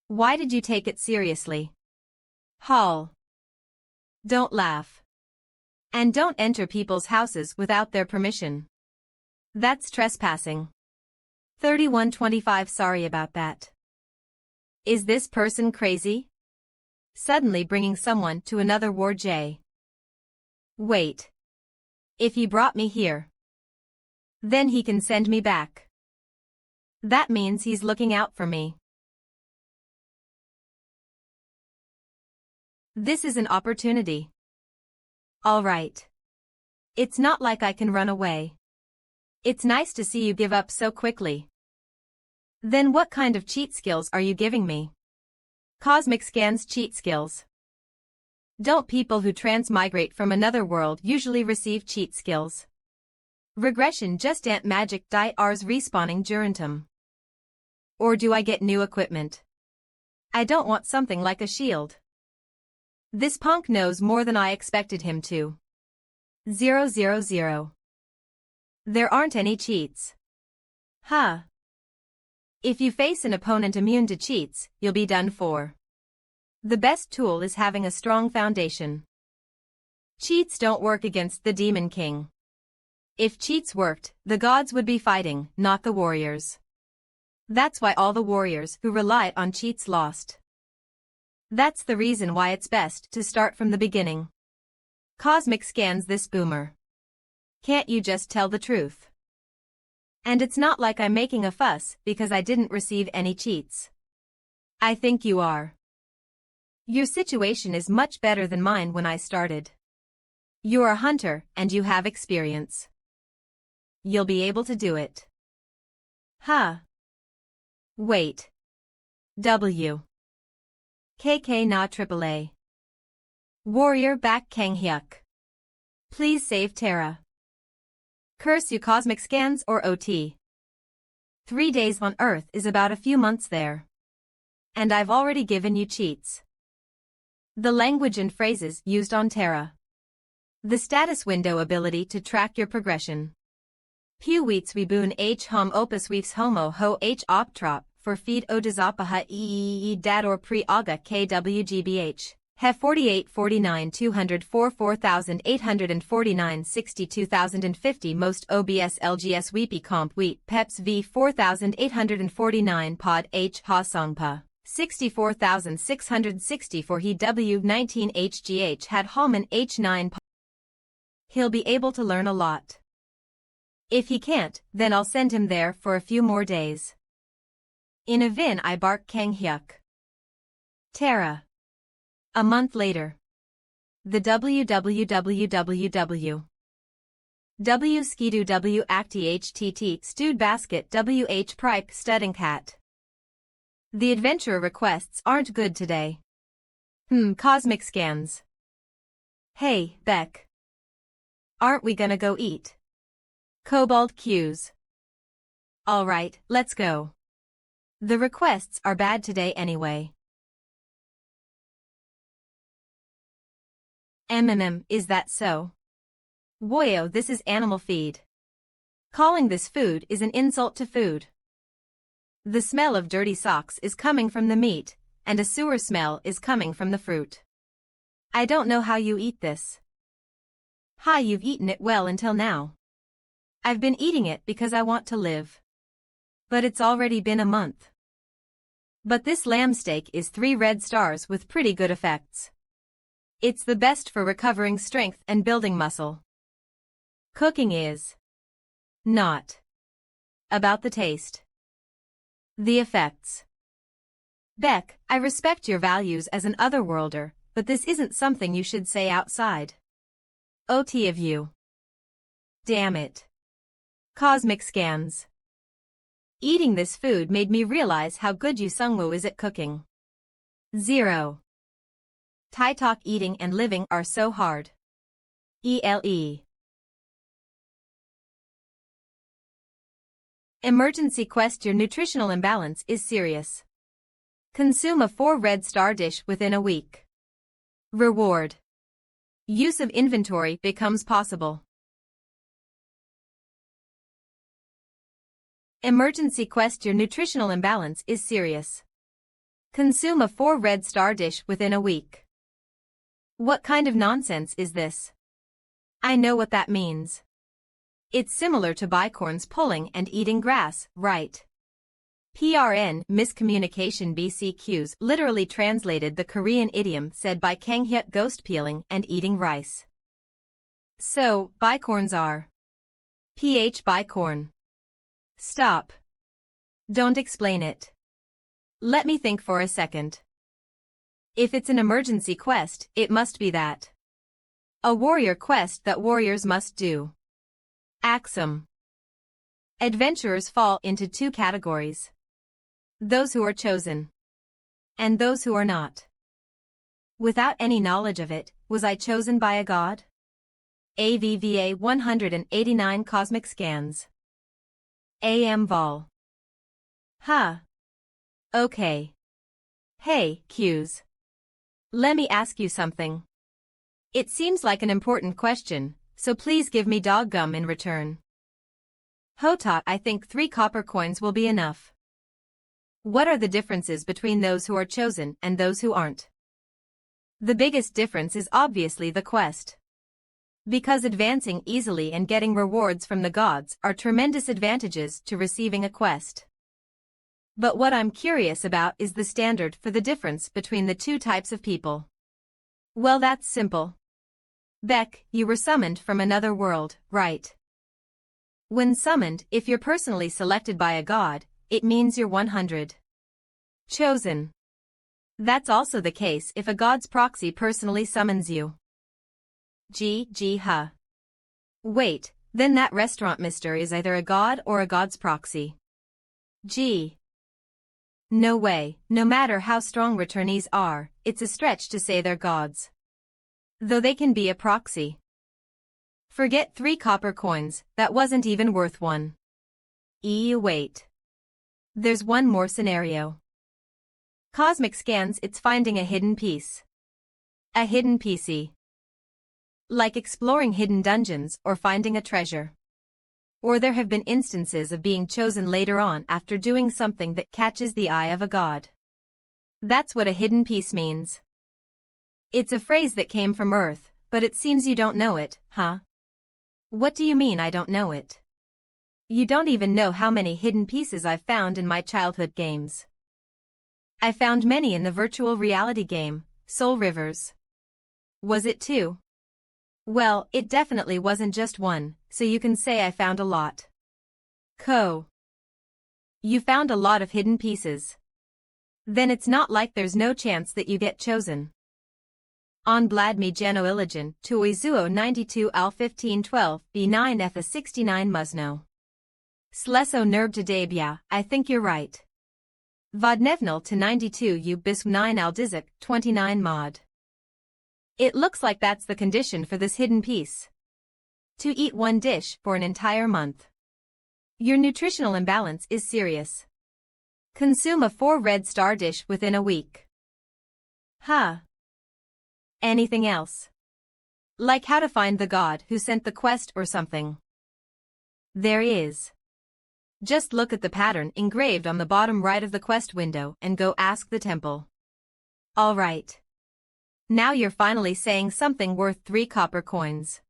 Why did you take it seriously? Hall. Don't laugh. And don't enter people's houses without their permission. That's trespassing. 3125. Sorry about that. Is this person crazy? Suddenly bringing someone to another war. J. Wait. If he brought me here, then he can send me back. That means he's looking out for me. This is an opportunity. All right. It's not like I can run away. It's nice to see you give up so quickly. Then what kind of cheat skills are you giving me? Cosmic scans cheat skills. Don't people who transmigrate from another world usually receive cheat skills? Regression just ant magic die ars respawning Jurantum. Or do I get new equipment? I don't want something like a shield. This punk knows more than I expected him to. 000. There aren't any cheats. Huh. If you face an opponent immune to cheats, you'll be done for. The best tool is having a strong foundation. Cheats don't work against the Demon King. If cheats worked, the gods would be fighting, not the warriors. That's why all the warriors who relied on cheats lost. That's the reason why it's best to start from the beginning. Cosmic scans this boomer. Can't you just tell the truth? And it's not like I'm making a fuss because I didn't receive any cheats. I think you are. Your situation is much better than mine when I started. You're a hunter and you have experience. You'll be able to do it. Huh. Wait. W. KK na AAA. Warrior back Kang Hyuk. Please save Terra. Curse you cosmic scans or OT. 3 days on Earth is about a few months there. And I've already given you cheats. The language and phrases used on Terra. The status window ability to track your progression. Pu weets weboon h hum opus weefs homo ho h optrop for feed o desapaha eee dat or pre aga kwgbh. Hef 48 49 204 4849 62050 most OBS LGS Weepy Comp Wheat Peps V 4849 Pod H Ha Songpa 64664 He W 19 HGH had Hallman H9 He'll be able to learn a lot. If he can't, then I'll send him there for a few more days. In a Vin I bark Kang Hyuk. Terra. A month later. The www. W Skidu W Acti HTT Stewed Basket WH Pripe Studding Cat. The adventurer requests aren't good today. Cosmic scans. Hey, Beck. Aren't we gonna go eat? Cobalt cues. Alright, let's go. The requests are bad today anyway. Is that so? Woyo, this is animal feed. Calling this food is an insult to food. The smell of dirty socks is coming from the meat, and a sewer smell is coming from the fruit. I don't know how you eat this. Hi, you've eaten it well until now. I've been eating it because I want to live. But it's already been a month. But this lamb steak is 3 red stars with pretty good effects. It's the best for recovering strength and building muscle. Cooking is not about the taste. The effects. Beck, I respect your values as an otherworlder, but this isn't something you should say outside. OT of you. Damn it. Cosmic scans. Eating this food made me realize how good Yu Sungwoo is at cooking. 0. Thai talk eating and living are so hard. ELE. Emergency quest. Your nutritional imbalance is serious. Consume a 4 red star dish within a week. Reward. Use of inventory becomes possible. Emergency quest. Your nutritional imbalance is serious. Consume a 4 red star dish within a week. What kind of nonsense is this? I know what that means. It's similar to bicorns pulling and eating grass, right? PRN miscommunication BCQs literally translated the Korean idiom said by Kang Hyuk ghost peeling and eating rice. So, bicorns are bicorn. Stop. Don't explain it. Let me think for a second. If it's an emergency quest, it must be that. A warrior quest that warriors must do. Axiom. Adventurers fall into two categories. Those who are chosen. And those who are not. Without any knowledge of it, was I chosen by a god? AVVA 189 Cosmic Scans. AM Vol. Huh. Okay. Hey, Q's. Let me ask you something. It seems like an important question, so please give me dog gum in return. Hotot, I think 3 copper coins will be enough. What are the differences between those who are chosen and those who aren't? The biggest difference is obviously the quest. Because advancing easily and getting rewards from the gods are tremendous advantages to receiving a quest. But what I'm curious about is the standard for the difference between the two types of people. Well, that's simple. Beck, you were summoned from another world, right? When summoned, if you're personally selected by a god, it means you're 100. Chosen. That's also the case if a god's proxy personally summons you. Huh. Wait, then that restaurant mister is either a god or a god's proxy. No way, no matter how strong returnees are, it's a stretch to say they're gods. Though they can be a proxy. Forget 3 copper coins, that wasn't even worth one. Wait. There's one more scenario. Cosmic Scans, it's finding a hidden piece. A hidden PC. Like exploring hidden dungeons or finding a treasure. Or there have been instances of being chosen later on after doing something that catches the eye of a god. That's what a hidden piece means. It's a phrase that came from Earth, but it seems you don't know it, huh? What do you mean I don't know it? You don't even know how many hidden pieces I've found in my childhood games. I found many in the virtual reality game, Soul Rivers. Was it 2? Well, it definitely wasn't just one, so you can say I found a lot. You found a lot of hidden pieces. Then it's not like there's no chance that you get chosen. On Bladmi Jeno Iligen, Tuizuo 92 Al 1512 B9 Etha 69 Musno. Sleso Nerb to Debia, I think you're right. Vodnevnil to 92 U Bisq 9 Al Dizik 29 Mod. It looks like that's the condition for this hidden piece. To eat one dish for an entire month. Your nutritional imbalance is serious. Consume a 4 red star dish within a week. Huh. Anything else? Like how to find the god who sent the quest or something? There is. Just look at the pattern engraved on the bottom right of the quest window and go ask the temple. All right. Now you're finally saying something worth 3 copper coins.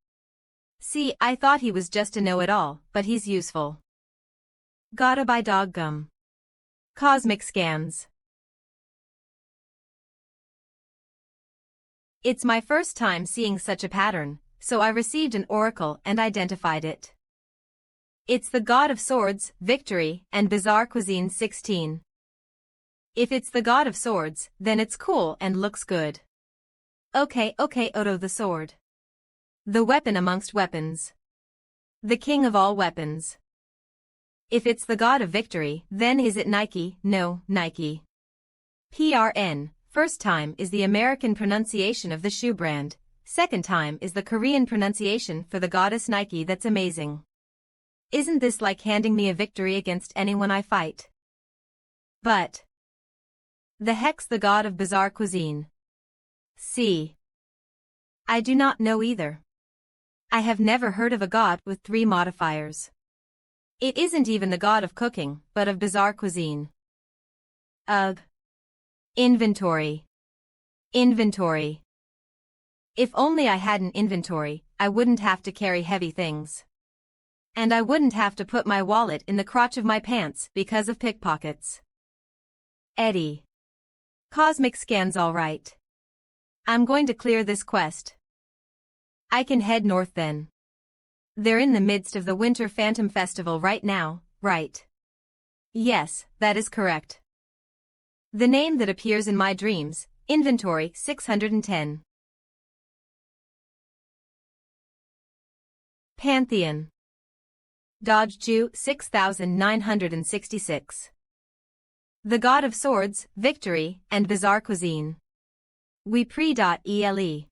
See, I thought he was just a know-it-all, but he's useful. Gotta buy dog gum. Cosmic Scans. It's my first time seeing such a pattern, so I received an oracle and identified it. It's the God of Swords, Victory, and Bizarre Cuisine 16. If it's the God of Swords, then it's cool and looks good. Okay, Odo the sword. The weapon amongst weapons. The king of all weapons. If it's the God of Victory, then is it Nike? No, Nike. PRN, first time is the American pronunciation of the shoe brand, second time is the Korean pronunciation for the goddess Nike. That's amazing. Isn't this like handing me a victory against anyone I fight? But the heck's the God of Bizarre Cuisine? See. I do not know either. I have never heard of a god with 3 modifiers. It isn't even the god of cooking, but of Bizarre Cuisine. Ugh. Inventory. If only I had an inventory, I wouldn't have to carry heavy things. And I wouldn't have to put my wallet in the crotch of my pants because of pickpockets. Eddie. Cosmic scan's alright. I'm going to clear this quest. I can head north then. They're in the midst of the Winter Phantom Festival right now, right? Yes, that is correct. The name that appears in my dreams, inventory 610. Pantheon. Dodge Jew 6966. The God of Swords, Victory, and Bizarre Cuisine. We pre.ele.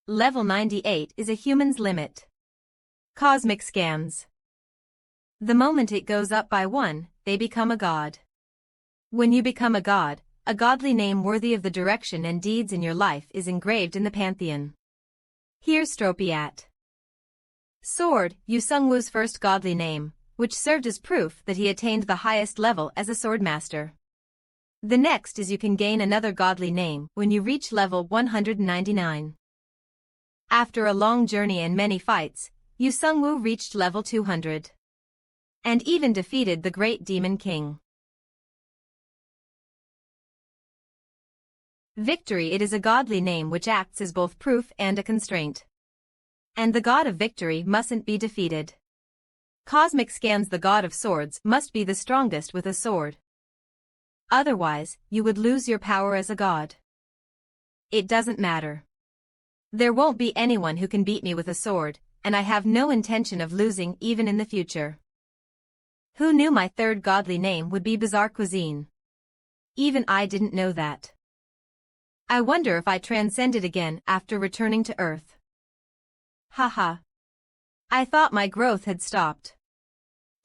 Level 98 is a human's limit. Cosmic scans. The moment it goes up by one, they become a god. When you become a god, a godly name worthy of the direction and deeds in your life is engraved in the pantheon. Here's Stropiat. Sword, Yusungwu's first godly name, which served as proof that he attained the highest level as a swordmaster. The next is you can gain another godly name when you reach level 199. After a long journey and many fights, Yusungwu reached level 200. And even defeated the great demon king. Victory. It is a godly name which acts as both proof and a constraint. And the god of victory mustn't be defeated. Cosmic scans. The god of swords must be the strongest with a sword. Otherwise, you would lose your power as a god. It doesn't matter. There won't be anyone who can beat me with a sword, and I have no intention of losing even in the future. Who knew my third godly name would be Bizarre Cuisine? Even I didn't know that. I wonder if I transcended again after returning to Earth. Haha. I thought my growth had stopped.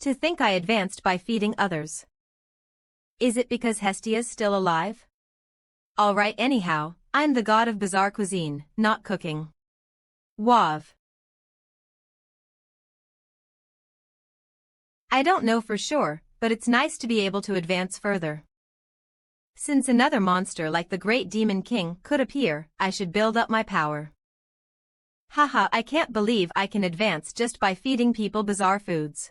To think I advanced by feeding others. Is it because Hestia's still alive? Alright, anyhow, I'm the god of Bizarre Cuisine, not cooking. Wav. I don't know for sure, but it's nice to be able to advance further. Since another monster like the Great Demon King could appear, I should build up my power. Haha, I can't believe I can advance just by feeding people bizarre foods.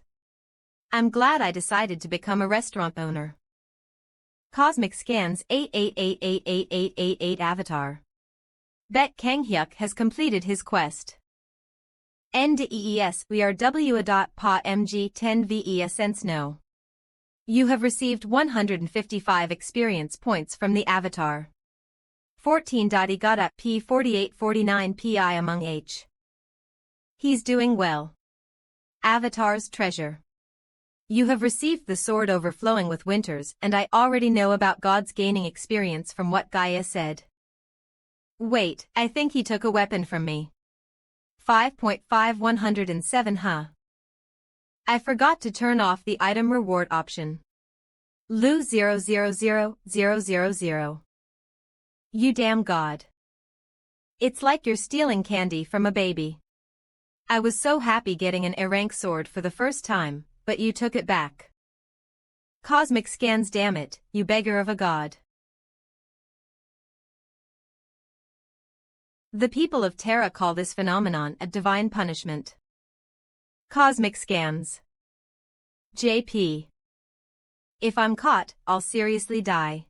I'm glad I decided to become a restaurant owner. Cosmic Scans 88888888 Avatar. Bet Kanghyuk has completed his quest. NDEES we are WA.PA MG 10 VES sense no. You have received 155 experience points from the avatar. 14. He got up P4849 PI among H. He's doing well. Avatar's treasure. You have received the sword overflowing with winters, and I already know about gods gaining experience from what Gaia said. Wait, I think he took a weapon from me. 5.5107 huh? I forgot to turn off the item reward option. Lu 000000. You damn god. It's like you're stealing candy from a baby. I was so happy getting an A-rank sword for the first time, but you took it back. Cosmic Scans damn it, you beggar of a god. The people of Terra call this phenomenon a divine punishment. Cosmic Scans. JP. If I'm caught, I'll seriously die.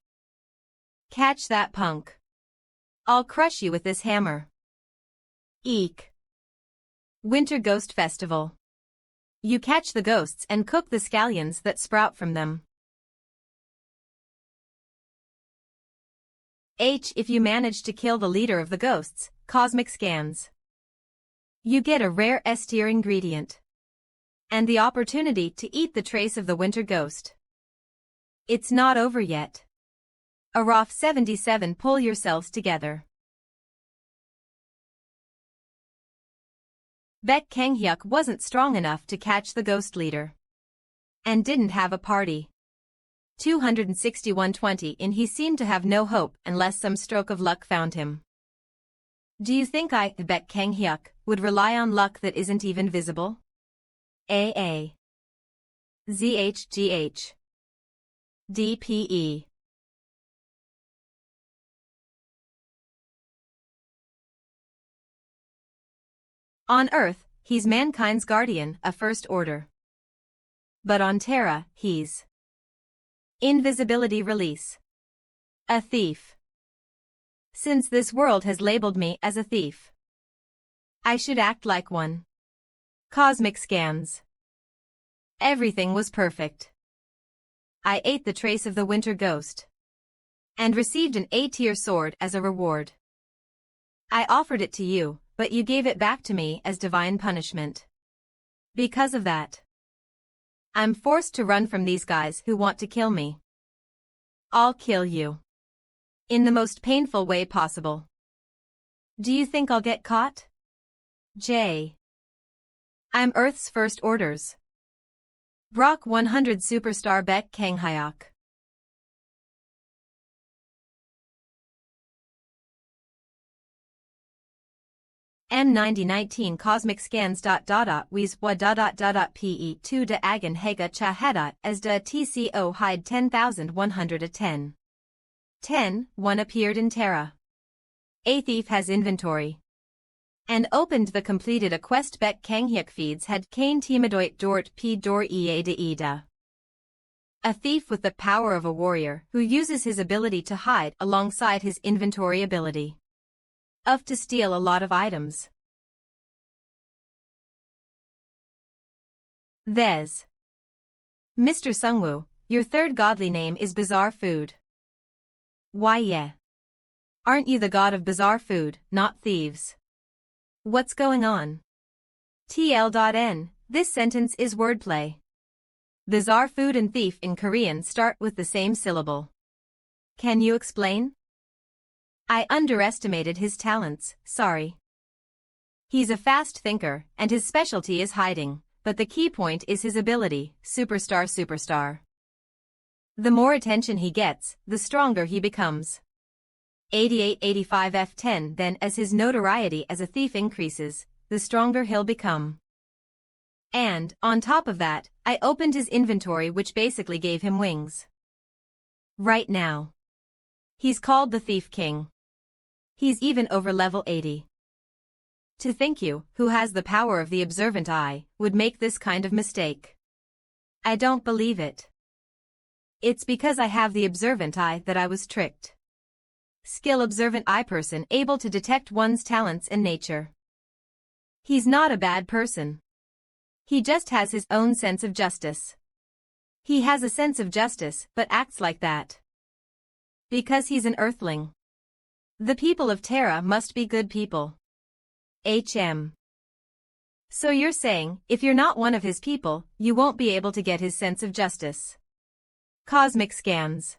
Catch that punk. I'll crush you with this hammer. Eek. Winter Ghost Festival. You catch the ghosts and cook the scallions that sprout from them. H. If you manage to kill the leader of the ghosts, Cosmic Scans. You get a rare S-tier ingredient. And the opportunity to eat the trace of the winter ghost. It's not over yet. Araf 77 pull yourselves together. Bet Kanghyuk wasn't strong enough to catch the ghost leader. And didn't have a party. 261.20 in he seemed to have no hope unless some stroke of luck found him. Do you think I, Bet Kanghyuk, would rely on luck that isn't even visible? AA. ZHGH. DPE. On Earth, he's mankind's guardian, a first order. But on Terra, he's invisibility release. A thief. Since this world has labeled me as a thief, I should act like one. Cosmic scans. Everything was perfect. I ate the trace of the winter ghost and received an A-tier sword as a reward. I offered it to you, but you gave it back to me as divine punishment. Because of that, I'm forced to run from these guys who want to kill me. I'll kill you. In the most painful way possible. Do you think I'll get caught? J. I'm Earth's first orders. Brock 100 Superstar Beck Kanghyok. M9019 Cosmic Scans. Wies wa pe2 de agen hega chahedat as de tco hide 10,110. 10. One appeared in Terra. A thief has inventory. And opened the completed a quest Beck Kanghyuk feeds had Kane Timadoit Dort P Dor Ea de Eda. A thief with the power of a warrior who uses his ability to hide alongside his inventory ability. Of to steal a lot of items. There's Mr. Sungwoo, your third godly name is Bizarre Food. Why yeah. Aren't you the god of bizarre food, not thieves? What's going on? TL.N, this sentence is wordplay. Bizarre food and thief in Korean start with the same syllable. Can you explain? I underestimated his talents, sorry. He's a fast thinker, and his specialty is hiding, but the key point is his ability, superstar. The more attention he gets, the stronger he becomes. 8885 F10 Then as his notoriety as a thief increases, the stronger he'll become. And, on top of that, I opened his inventory which basically gave him wings. Right now. He's called the Thief King. He's even over level 80. To think you, who has the power of the observant eye, would make this kind of mistake. I don't believe it. It's because I have the observant eye that I was tricked. Skill observant eye person able to detect one's talents and nature. He's not a bad person. He just has his own sense of justice. He has a sense of justice but acts like that. Because he's an earthling. The people of Terra must be good people. HM. So you're saying, if you're not one of his people, you won't be able to get his sense of justice. Cosmic scans.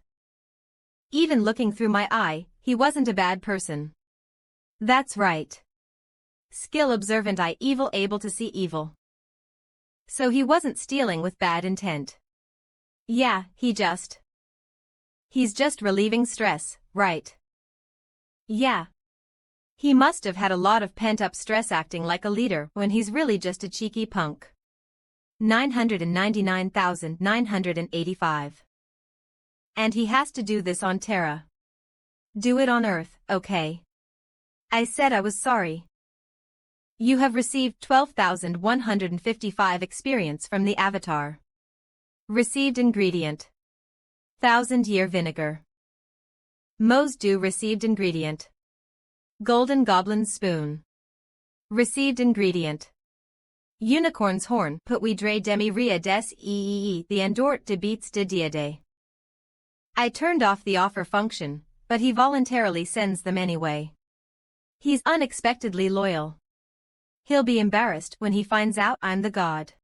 Even looking through my eye, he wasn't a bad person. That's right. Skill observant eye evil able to see evil. So he wasn't stealing with bad intent. Yeah, he's just relieving stress, right? Yeah. He must have had a lot of pent-up stress acting like a leader when he's really just a cheeky punk. 999,985. And he has to do this on Terra. Do it on Earth, okay? I said I was sorry. You have received 12,155 experience from the avatar. Received ingredient. 1000-year vinegar. Mo's Dew received ingredient. Golden Goblin's spoon. Received ingredient. Unicorn's horn put we dre demi ria des eee the endort de beats de diade. I turned off the offer function, but he voluntarily sends them anyway. He's unexpectedly loyal. He'll be embarrassed when he finds out I'm the god.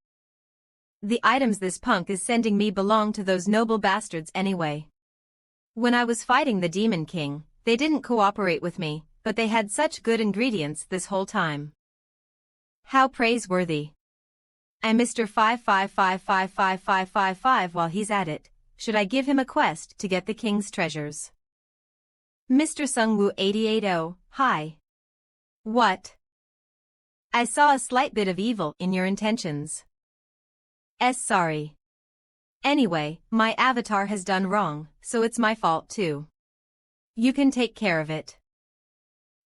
The items this punk is sending me belong to those noble bastards anyway. When I was fighting the Demon King, they didn't cooperate with me, but they had such good ingredients this whole time. How praiseworthy. I'm Mr. 5555555 while he's at it. Should I give him a quest to get the king's treasures? Mr. Sungwoo 880, hi. What? I saw a slight bit of evil in your intentions. Sorry. Anyway, my avatar has done wrong, so it's my fault too. You can take care of it.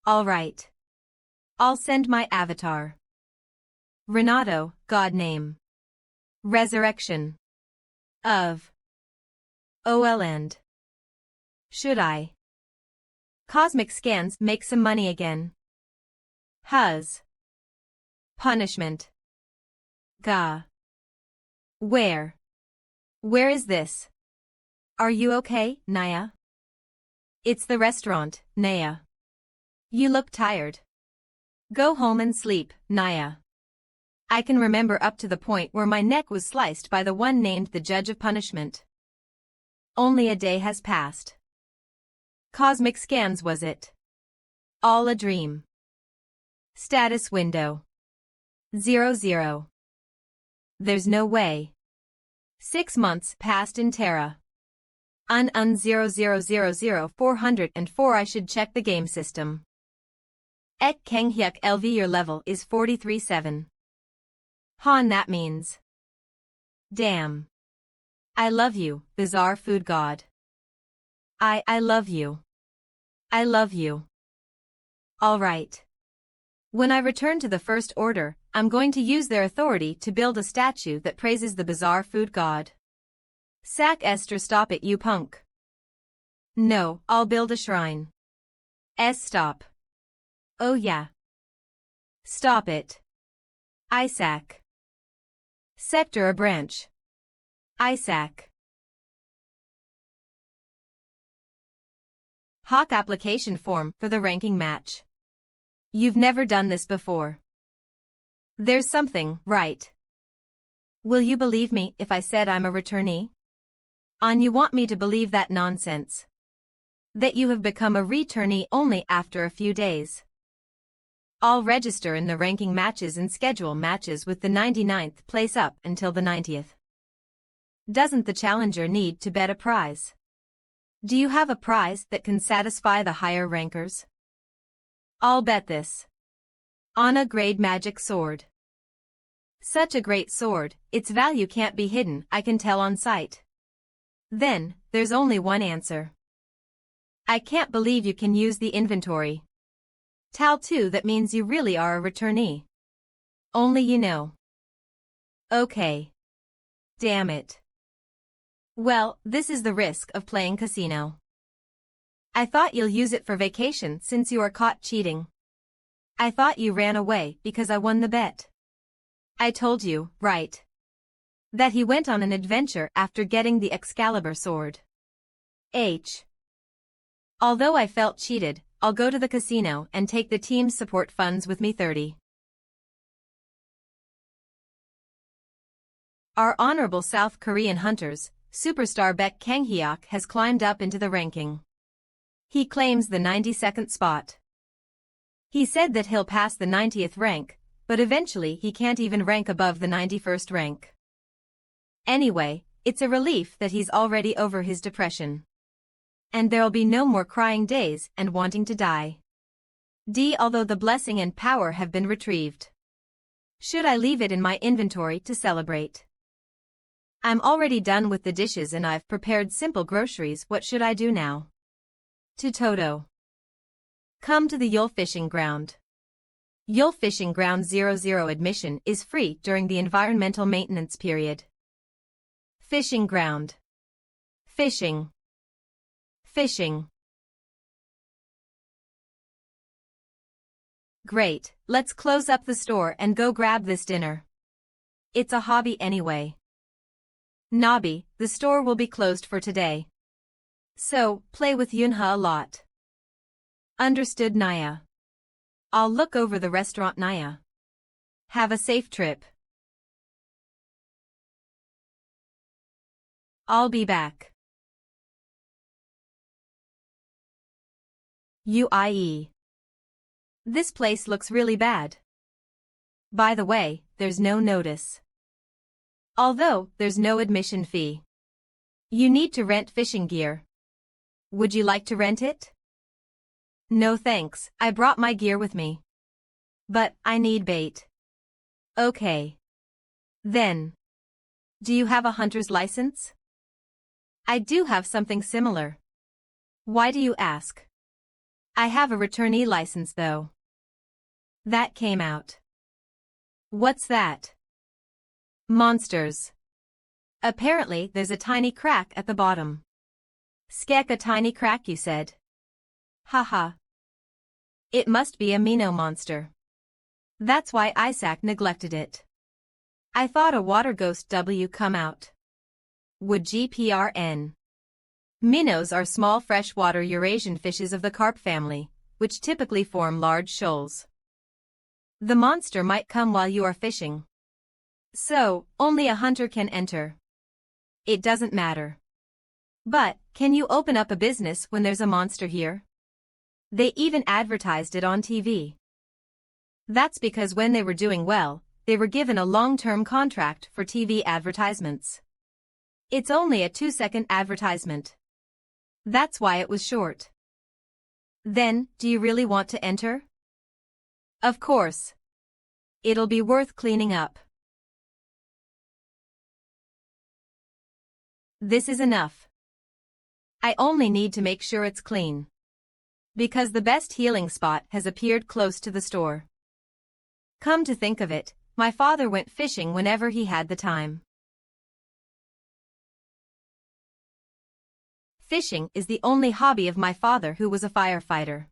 All right. I'll send my avatar. Renato, God name. Resurrection. Of. OL end. Should I? Cosmic scans make some money again. Huz. Punishment. Ga. Where? Where is this? Are you okay, Naya? It's the restaurant, Naya. You look tired. Go home and sleep, Naya. I can remember up to the point where my neck was sliced by the one named the Judge of Punishment. Only a day has passed. Cosmic scans was it? All a dream. Status window. 00. There's no way. 6 months passed in Terra. 0000404 I should check the game system. Ek Keng Hyuk LV your level is 43-7. Han that means. Damn. I love you, bizarre food god. I love you. I love you. Alright. When I return to the First Order, I'm going to use their authority to build a statue that praises the bizarre food god. Sack Esther stop it you punk. No, I'll build a shrine. Stop. Oh yeah. Stop it. Isaac. Sector a branch. Isaac. Hawk application form for the ranking match. You've never done this before. There's something, right? Will you believe me if I said I'm a returnee? You want me to believe that nonsense? That you have become a returnee only after a few days. I'll register in the ranking matches and schedule matches with the 99th place up until the 90th. Doesn't the challenger need to bet a prize? Do you have a prize that can satisfy the higher rankers? I'll bet this. On a grade magic sword. Such a great sword, its value can't be hidden, I can tell on sight. Then, there's only one answer. I can't believe you can use the inventory. Tal 2 that means you really are a returnee. Only you know. Okay. Damn it. Well, this is the risk of playing casino. I thought you'll use it for vacation since you are caught cheating. I thought you ran away because I won the bet. I told you, right? That he went on an adventure after getting the Excalibur sword. Although I felt cheated, I'll go to the casino and take the team's support funds with me 30. Our honorable South Korean hunters, superstar Baek Kang-hyuk has climbed up into the ranking. He claims the 92nd spot. He said that he'll pass the 90th rank, but eventually he can't even rank above the 91st rank. Anyway, it's a relief that he's already over his depression. And there'll be no more crying days and wanting to die. Although the blessing and power have been retrieved. Should I leave it in my inventory to celebrate? I'm already done with the dishes and I've prepared simple groceries. What should I do now? To Toto. Come to the Yule Fishing Ground. Yule Fishing Ground 00 admission is free during the environmental maintenance period. Fishing ground. Fishing. Fishing. Great, let's close up the store and go grab this dinner. It's a hobby anyway. Nobby, the store will be closed for today. So, play with Yunha a lot. Understood, Naya. I'll look over the restaurant, Naya. Have a safe trip. I'll be back. UIE. This place looks really bad. By the way, there's no notice. Although, there's no admission fee. You need to rent fishing gear. Would you like to rent it? No thanks, I brought my gear with me. But, I need bait. Okay. Then. Do you have a hunter's license? I do have something similar. Why do you ask? I have a returnee license though. That came out. What's that? Monsters. Apparently there's a tiny crack at the bottom. Skek, a tiny crack, you said? Haha. It must be a Mino monster. That's why Isaac neglected it. I thought a water ghost W come out. Would GPRN. Minnows are small freshwater Eurasian fishes of the carp family, which typically form large shoals. The monster might come while you are fishing. So, only a hunter can enter. It doesn't matter. But, can you open up a business when there's a monster here? They even advertised it on TV. That's because when they were doing well, they were given a long-term contract for TV advertisements. It's only a 2-second advertisement. That's why it was short. Then, do you really want to enter? Of course. It'll be worth cleaning up. This is enough. I only need to make sure it's clean. Because the best healing spot has appeared close to the store. Come to think of it, my father went fishing whenever he had the time. Fishing is the only hobby of my father, who was a firefighter.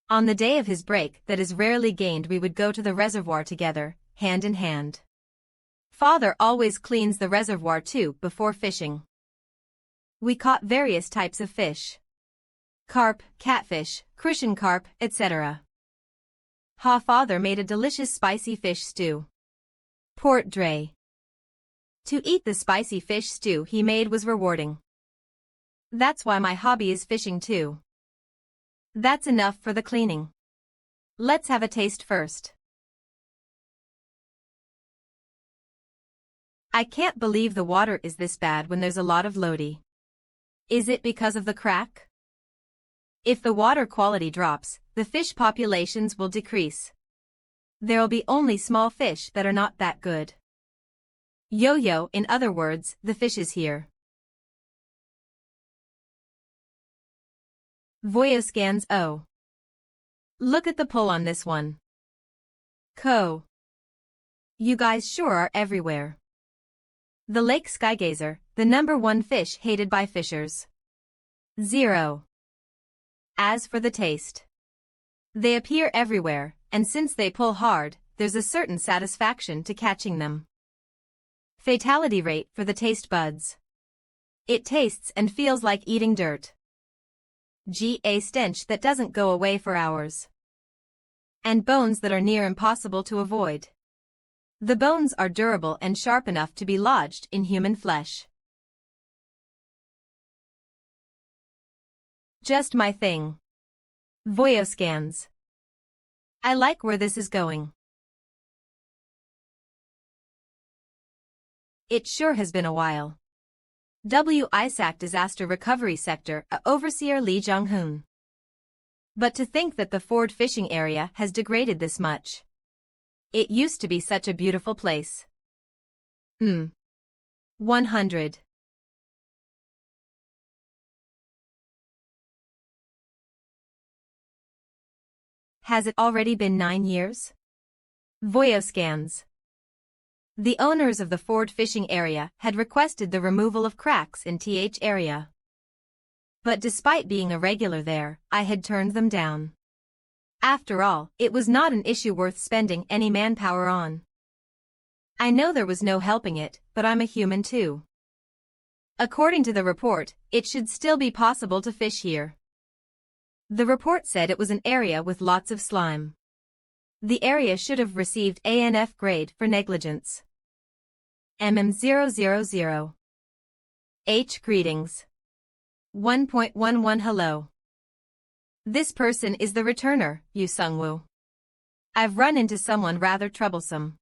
On the day of his break that is rarely gained, we would go to the reservoir together, hand in hand. Father always cleans the reservoir too before fishing. We caught various types of fish. Carp, catfish, crucian carp, etc. Father made a delicious spicy fish stew. Port Dre. To eat the spicy fish stew he made was rewarding. That's why my hobby is fishing too. That's enough for the cleaning. Let's have a taste first. I can't believe the water is this bad when there's a lot of Lodi. Is it because of the crack? If the water quality drops, the fish populations will decrease. There'll be only small fish that are not that good. Yo-yo, in other words, the fish is here. Voyoscans O. Look at the pull on this one. Co. You guys sure are everywhere. The lake skygazer, the #1 fish hated by fishers. 0. As for the taste. They appear everywhere, and since they pull hard, there's a certain satisfaction to catching them. Fatality rate for the taste buds. It tastes and feels like eating dirt. A stench that doesn't go away for hours. And bones that are near impossible to avoid. The bones are durable and sharp enough to be lodged in human flesh. Just my thing. Voyoscans. I like where this is going. It sure has been a while. Isaac Disaster Recovery Sector, Overseer Lee Jong-hoon. But to think that the Ford fishing area has degraded this much. It used to be such a beautiful place. 100. Has it already been 9 years? Voyoscans. The owners of the Ford fishing area had requested the removal of cracks in TH area. But despite being a regular there, I had turned them down. After all, it was not an issue worth spending any manpower on. I know there was no helping it, but I'm a human too. According to the report, it should still be possible to fish here. The report said it was an area with lots of slime. The area should have received ANF grade for negligence. 000. H. Greetings. 1.11 Hello. This person is the returner, Yu Sungwoo. I've run into someone rather troublesome.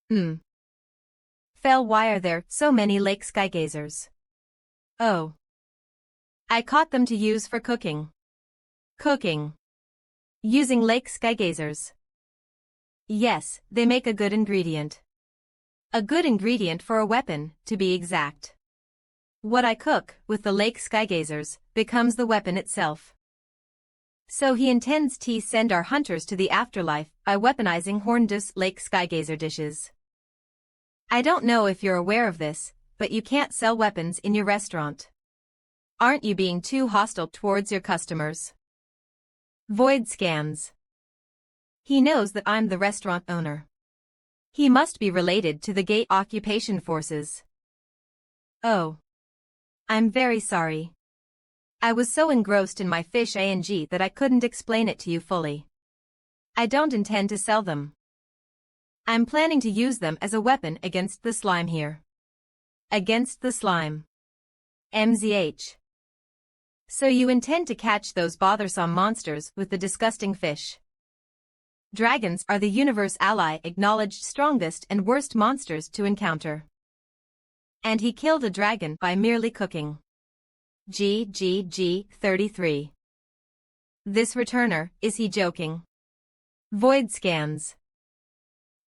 Fell, why are there so many lake skygazers? Oh. I caught them to use for cooking. Cooking. Using lake skygazers. Yes, they make a good ingredient. A good ingredient for a weapon, to be exact. What I cook with the lake skygazers becomes the weapon itself. So he intends to send our hunters to the afterlife by weaponizing Horndus Lake Skygazer dishes. I don't know if you're aware of this, but you can't sell weapons in your restaurant. Aren't you being too hostile towards your customers? Void scans. He knows that I'm the restaurant owner. He must be related to the gate occupation forces. Oh. I'm very sorry. I was so engrossed in my fish ang that I couldn't explain it to you fully. I don't intend to sell them. I'm planning to use them as a weapon against the slime here. Against the slime. MZH. So you intend to catch those bothersome monsters with the disgusting fish. Dragons are the universe ally acknowledged strongest and worst monsters to encounter. And he killed a dragon by merely cooking. GGG 33. This returner, is he joking? Void scans.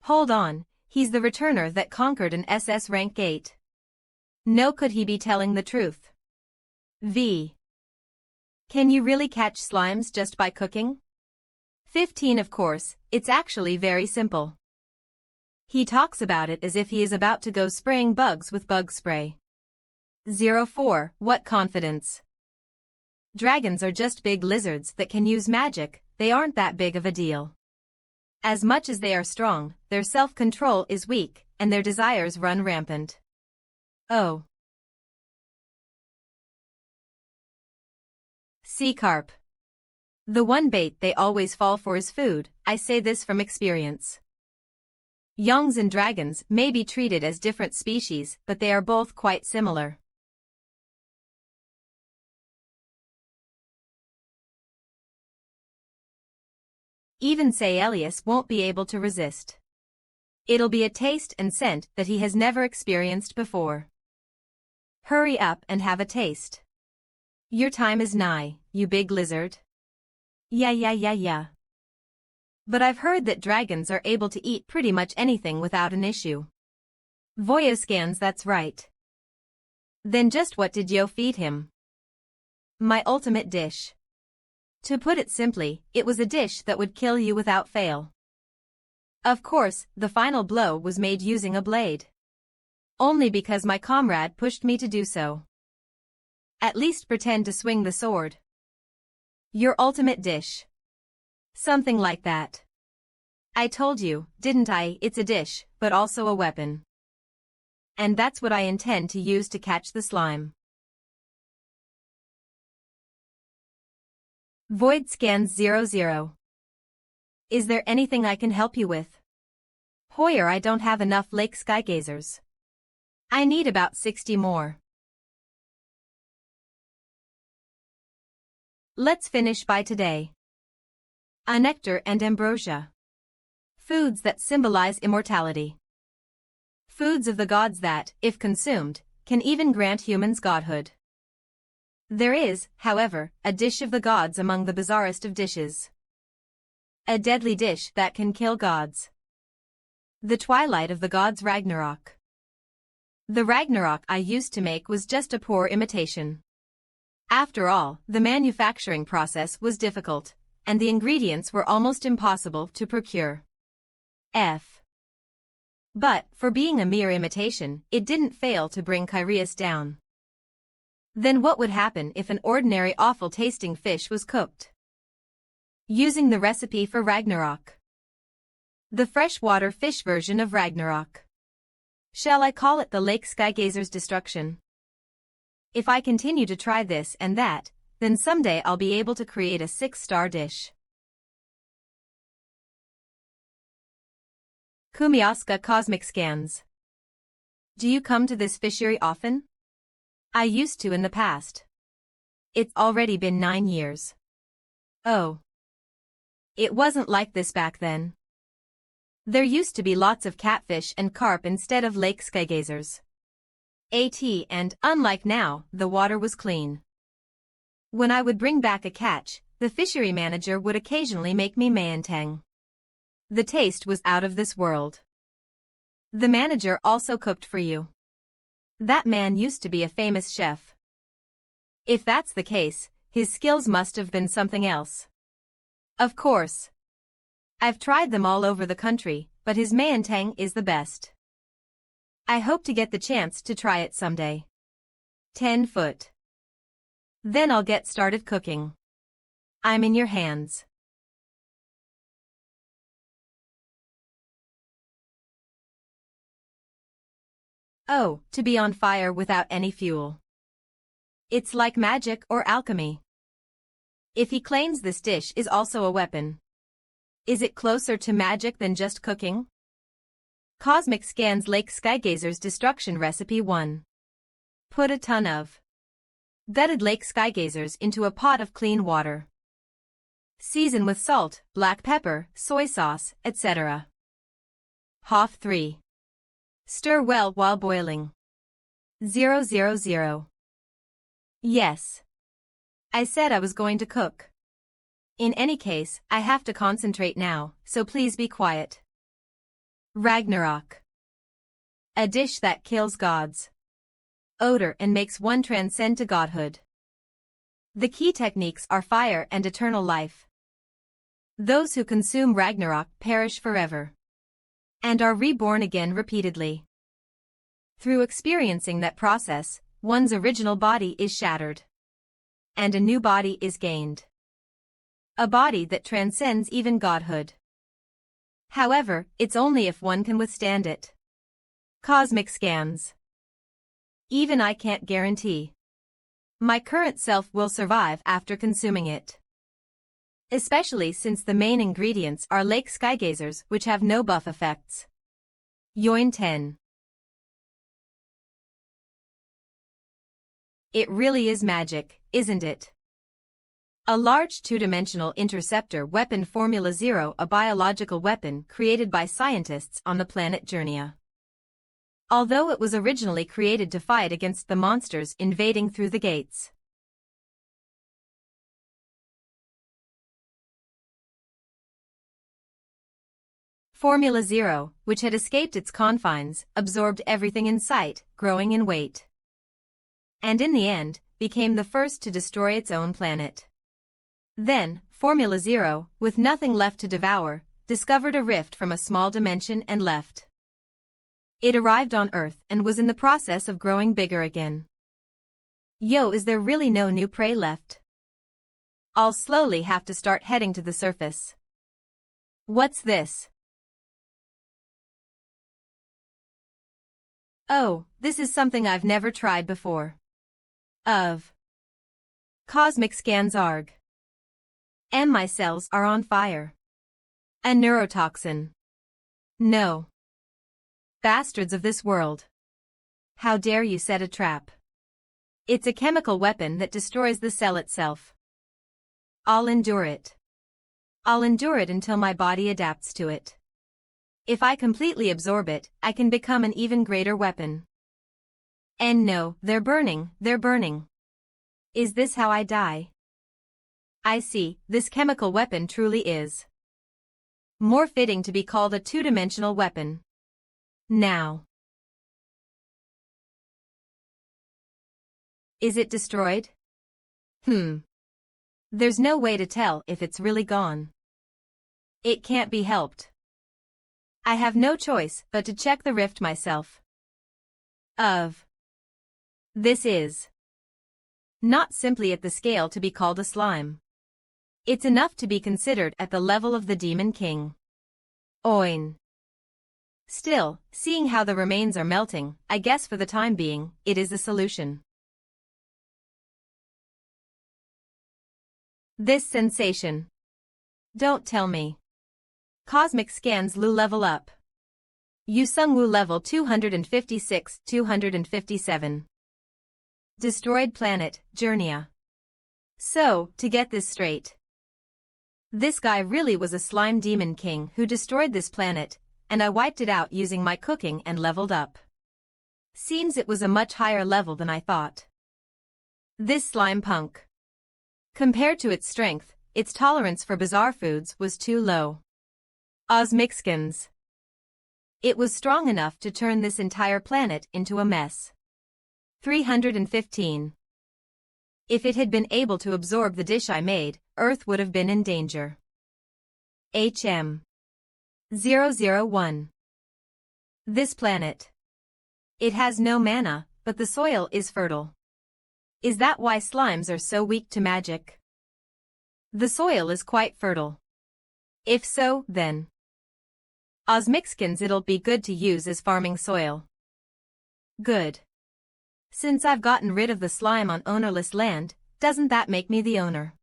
Hold on, he's the returner that conquered an SS rank gate. No, could he be telling the truth? V. Can you really catch slimes just by cooking? 15. Of course, it's actually very simple. He talks about it as if he is about to go spraying bugs with bug spray. 04. What confidence? Dragons are just big lizards that can use magic, they aren't that big of a deal. As much as they are strong, their self-control is weak, and their desires run rampant. Oh. Sea carp. The one bait they always fall for is food, I say this from experience. Yongs and dragons may be treated as different species, but they are both quite similar. Even say Elias won't be able to resist. It'll be a taste and scent that he has never experienced before. Hurry up and have a taste. Your time is nigh, you big lizard. Yeah. But I've heard that dragons are able to eat pretty much anything without an issue. Voyoscans, that's right. Then just what did you feed him? My ultimate dish. To put it simply, it was a dish that would kill you without fail. Of course, the final blow was made using a blade. Only because my comrade pushed me to do so. At least pretend to swing the sword. Your ultimate dish. Something like that. I told you, didn't I, it's a dish, but also a weapon. And that's what I intend to use to catch the slime. Void scans 00. Is there anything I can help you with? Hoyer, I don't have enough lake skygazers. I need about 60 more. Let's finish by today. A nectar and ambrosia. Foods that symbolize immortality. Foods of the gods that, if consumed, can even grant humans godhood. There is, however, a dish of the gods among the bizarrest of dishes. A deadly dish that can kill gods. The twilight of the gods Ragnarok. The Ragnarok I used to make was just a poor imitation. After all, the manufacturing process was difficult, and the ingredients were almost impossible to procure. But, for being a mere imitation, it didn't fail to bring Kyrios down. Then what would happen if an ordinary awful-tasting fish was cooked? Using the recipe for Ragnarok. The freshwater fish version of Ragnarok. Shall I call it the Lake Skygazer's destruction? If I continue to try this and that, then someday I'll be able to create a 6-star dish. Kumyaska Cosmic Scans. Do you come to this fishery often? I used to in the past. It's already been 9 years. Oh. It wasn't like this back then. There used to be lots of catfish and carp instead of lake skygazers. And, unlike now, the water was clean. When I would bring back a catch, the fishery manager would occasionally make me maentang. The taste was out of this world. The manager also cooked for you. That man used to be a famous chef. If that's the case, his skills must have been something else. Of course. I've tried them all over the country, but his Maentang is the best. I hope to get the chance to try it someday. 10 foot. Then I'll get started cooking. I'm in your hands. Oh, to be on fire without any fuel. It's like magic or alchemy. If he claims this dish is also a weapon, is it closer to magic than just cooking? Cosmic Scans Lake Skygazer's Destruction Recipe 1. Put a ton of gutted lake skygazers into a pot of clean water. Season with salt, black pepper, soy sauce, etc. Hoff 3. Stir well while boiling. 000. Yes. I said I was going to cook. In any case, I have to concentrate now, so please be quiet. Ragnarok. A dish that kills gods. Odor and makes one transcend to godhood. The key techniques are fire and eternal life. Those who consume Ragnarok perish forever and are reborn again repeatedly. Through experiencing that process, one's original body is shattered, and a new body is gained. A body that transcends even godhood. However, it's only if one can withstand it. Cosmic Scans. Even I can't guarantee my current self will survive after consuming it. Especially since the main ingredients are lake skygazers which have no buff effects. Yoin 10. It really is magic, isn't it? A large two-dimensional interceptor weapon Formula Zero, a biological weapon created by scientists on the planet Journia. Although it was originally created to fight against the monsters invading through the gates. Formula Zero, which had escaped its confines, absorbed everything in sight, growing in weight. And in the end, became the first to destroy its own planet. Then, Formula Zero, with nothing left to devour, discovered a rift from a small dimension and left. It arrived on Earth and was in the process of growing bigger again. Yo, is there really no new prey left? I'll slowly have to start heading to the surface. What's this? Oh, this is something I've never tried before. Cosmic Scans ARG. My cells are on fire. A neurotoxin. No. Bastards of this world. How dare you set a trap? It's a chemical weapon that destroys the cell itself. I'll endure it. I'll endure it until my body adapts to it. If I completely absorb it, I can become an even greater weapon. And no, they're burning, they're burning. Is this how I die? I see, this chemical weapon truly is more fitting to be called a two-dimensional weapon. Now. Is it destroyed? There's no way to tell if it's really gone. It can't be helped. I have no choice but to check the rift myself. This is not simply at the scale to be called a slime. It's enough to be considered at the level of the Demon King. Oin. Still, seeing how the remains are melting, I guess for the time being, it is a solution. This sensation. Don't tell me. Cosmic Scans Lu level up. Yusung Wu level 256, 257. Destroyed planet, Journia. So, to get this straight. This guy really was a slime demon king who destroyed this planet, and I wiped it out using my cooking and leveled up. Seems it was a much higher level than I thought. This slime punk. Compared to its strength, its tolerance for bizarre foods was too low. Osmixkins. It was strong enough to turn this entire planet into a mess. 315. If it had been able to absorb the dish I made, Earth would have been in danger. HM 001. This planet. It has no mana, but the soil is fertile. Is that why slimes are so weak to magic? The soil is quite fertile. If so, then Osmixkins it'll be good to use as farming soil. Good. Since I've gotten rid of the slime on ownerless land, doesn't that make me the owner?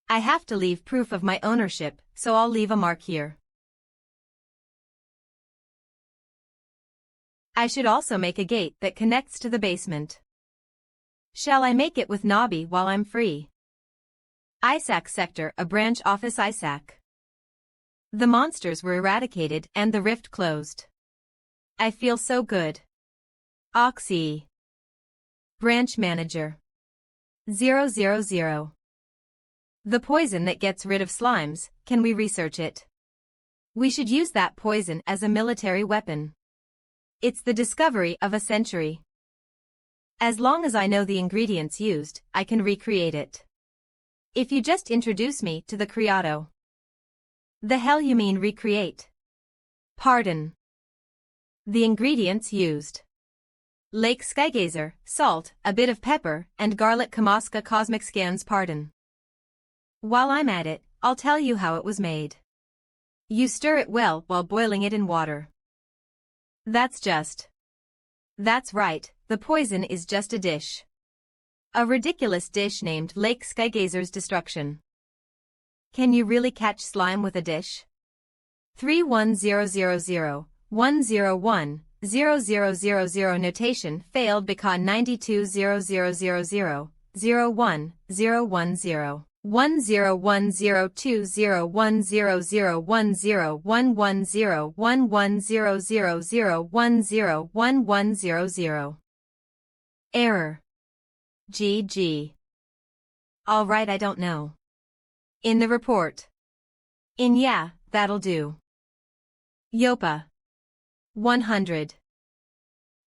I have to leave proof of my ownership, so I'll leave a mark here. I should also make a gate that connects to the basement. Shall I make it with Nobby while I'm free? ISAC Sector, a branch office ISAC. The monsters were eradicated and the rift closed. I feel so good. Oxy. Branch Manager 000. The poison that gets rid of slimes, can we research it? We should use that poison as a military weapon. It's the discovery of a century. As long as I know the ingredients used, I can recreate it. If you just introduce me to the creato. The hell you mean recreate? Pardon. The ingredients used. Lake Skygazer, salt, a bit of pepper, and garlic Kamaska Cosmic Scans. Pardon. While I'm at it, I'll tell you how it was made. You stir it well while boiling it in water. That's right, the poison is just a dish. A ridiculous dish named Lake Skygazer's Destruction. Can you really catch slime with a dish? 31000 101 0000 notation failed because 92000 01 010 101020110011001100 Error. GG. Alright, I don't know. In the report. Yeah, that'll do. Yopa. 100.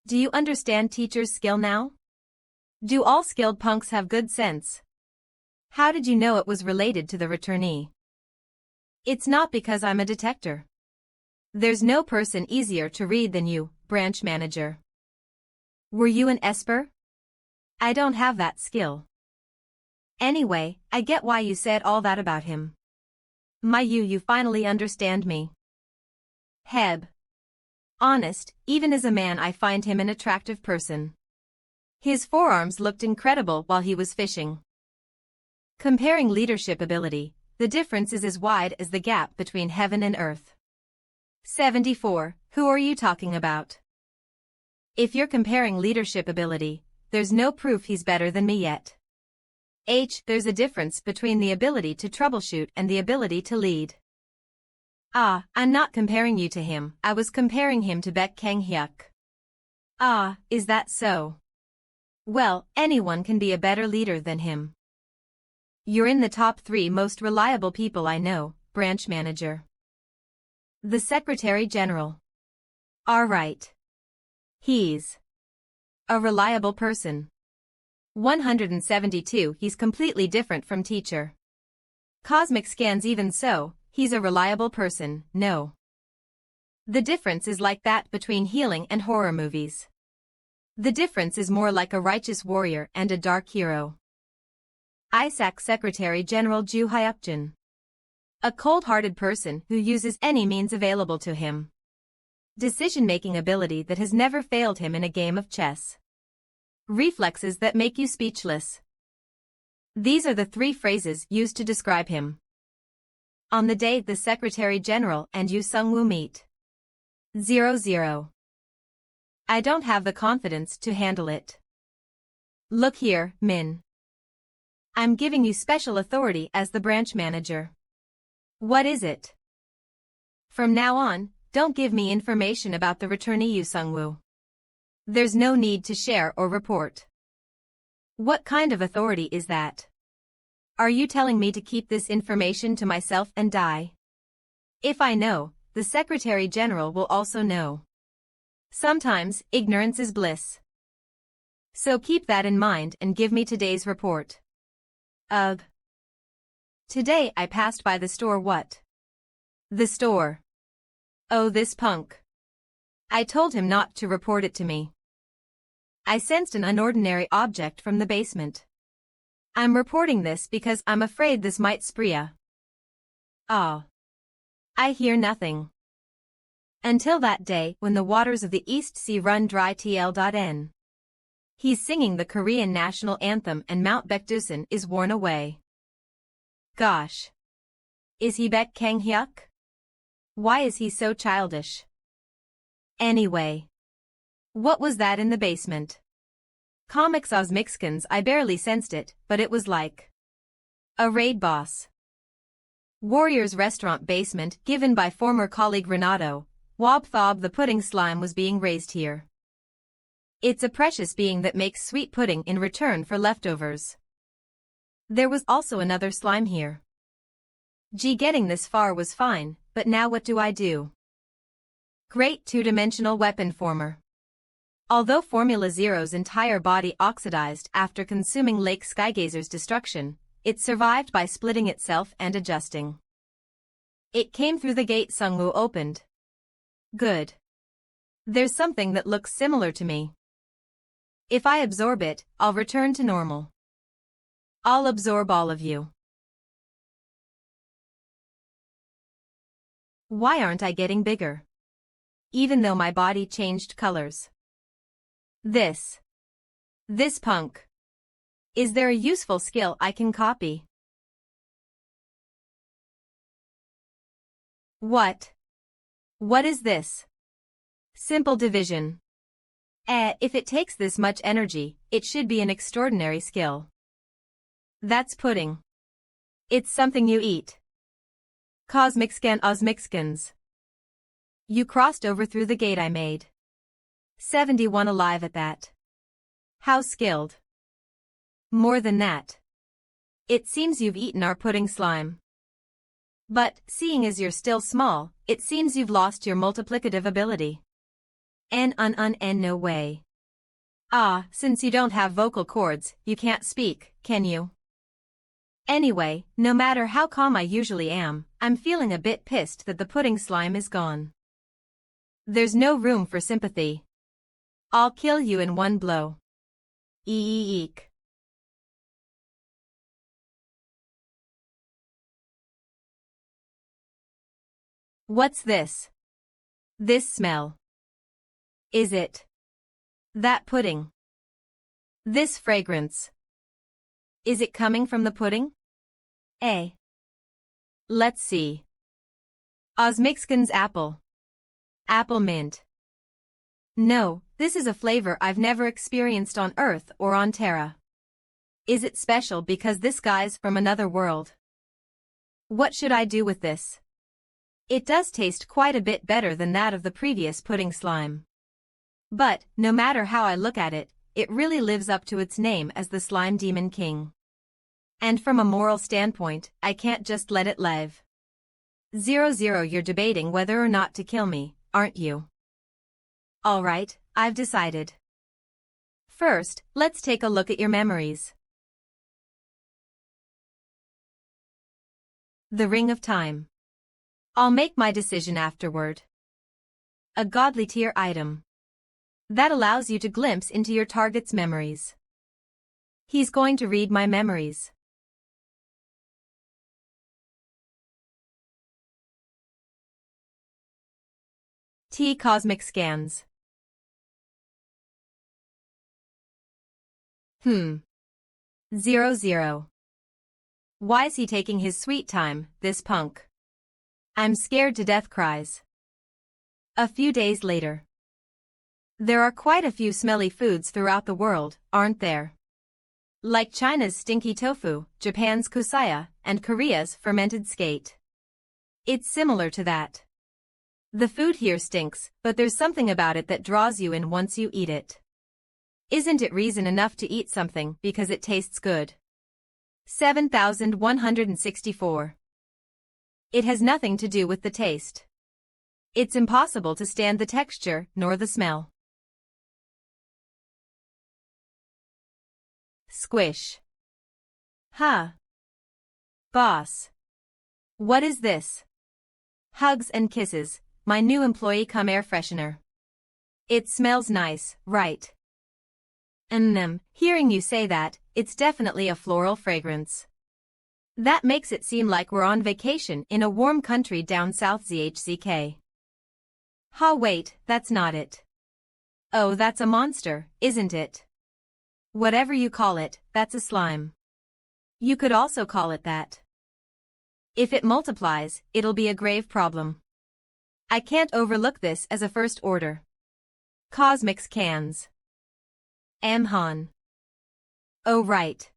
Do you understand teacher's skill now? Do all skilled punks have good sense? How did you know it was related to the returnee? It's not because I'm a detector. There's no person easier to read than you, branch manager. Were you an Esper? I don't have that skill. Anyway, I get why you said all that about him. You finally understand me. Heb. Honest, even as a man I find him an attractive person. His forearms looked incredible while he was fishing. Comparing leadership ability, the difference is as wide as the gap between heaven and earth. 74. Who are you talking about? If you're comparing leadership ability, there's no proof he's better than me yet. There's a difference between the ability to troubleshoot and the ability to lead. I'm not comparing you to him, I was comparing him to Baek Kang Hyuk. Is that so? Well, anyone can be a better leader than him. You're in the top 3 most reliable people I know, branch manager. The Secretary General. Right. He's a reliable person. 172. He's completely different from teacher. Cosmic Scans. Even so, he's a reliable person, no. The difference is like that between healing and horror movies. The difference is more like a righteous warrior and a dark hero. ISAC Secretary General Ju Hyukjin. A cold-hearted person who uses any means available to him. Decision-making ability that has never failed him in a game of chess. Reflexes that make you speechless. These are the 3 phrases used to describe him. On the day the Secretary General and Yu Sung-woo meet. 00. I don't have the confidence to handle it. Look here, Min. I'm giving you special authority as the branch manager. What is it? From now on, don't give me information about the returnee Yu Sung-woo. There's no need to share or report. What kind of authority is that? Are you telling me to keep this information to myself and die? If I know, the Secretary General will also know. Sometimes, ignorance is bliss. So keep that in mind and give me today's report. Today I passed by the store. What? The store. Oh, this punk. I told him not to report it to me. I sensed an unordinary object from the basement. I'm reporting this because I'm afraid this might spree. Ah. I hear nothing. Until that day when the waters of the East Sea run dry TL.N. He's singing the Korean national anthem and Mount Baekdusan is worn away. Gosh. Is he Baek Kang-hyuk? Why is he so childish? Anyway. What was that in the basement? Comics Osmixkins, I barely sensed it, but it was like a raid boss. Warrior's restaurant basement given by former colleague Renato. Wob thob, the pudding slime was being raised here. It's a precious being that makes sweet pudding in return for leftovers. There was also another slime here. Gee, getting this far was fine, but now what do I do? Great two-dimensional weapon former. Although Formula Zero's entire body oxidized after consuming Lake Skygazer's destruction, it survived by splitting itself and adjusting. It came through the gate Sungwoo opened. Good. There's something that looks similar to me. If I absorb it, I'll return to normal. I'll absorb all of you. Why aren't I getting bigger? Even though my body changed colors. This punk. Is there a useful skill I can copy? What? What is this? Simple division. If it takes this much energy, it should be an extraordinary skill. That's pudding. It's something you eat. Cosmixcan Osmixkins. You crossed over through the gate I made. 71 alive at that. How skilled. More than that. It seems you've eaten our pudding slime. But, seeing as you're still small, it seems you've lost your multiplicative ability. No way. Ah, since you don't have vocal cords, you can't speak, can you? Anyway, no matter how calm I usually am, I'm feeling a bit pissed that the pudding slime is gone. There's no room for sympathy. I'll kill you in one blow. Eek. What's this? This smell. Is it that pudding? This fragrance. Is it coming from the pudding? Let's see. Osmixkin's apple. Apple mint. No, this is a flavor I've never experienced on Earth or on Terra. Is it special because this guy's from another world? What should I do with this? It does taste quite a bit better than that of the previous pudding slime. But, no matter how I look at it, it really lives up to its name as the Slime Demon King. And from a moral standpoint, I can't just let it live. 00 You're debating whether or not to kill me, aren't you? Alright, I've decided. First, let's take a look at your memories. The Ring of Time. I'll make my decision afterward. A godly tier item. That allows you to glimpse into your target's memories. He's going to read my memories. T Cosmic Scans. 00. Why's he taking his sweet time, this punk? I'm scared to death cries. A few days later. There are quite a few smelly foods throughout the world, aren't there? Like China's stinky tofu, Japan's kusaya, and Korea's fermented skate. It's similar to that. The food here stinks, but there's something about it that draws you in once you eat it. Isn't it reason enough to eat something because it tastes good? 7164. It has nothing to do with the taste. It's impossible to stand the texture nor the smell. Squish. Huh. Boss. What is this? Hugs and kisses, my new employee come air freshener. It smells nice, right? Hearing you say that, it's definitely a floral fragrance. That makes it seem like we're on vacation in a warm country down south ZHCK. Ha wait, that's not it. Oh, that's a monster, isn't it? Whatever you call it, that's a slime. You could also call it that. If it multiplies, it'll be a grave problem. I can't overlook this as a first order. Cosmic scans. MANHWA. Oh right.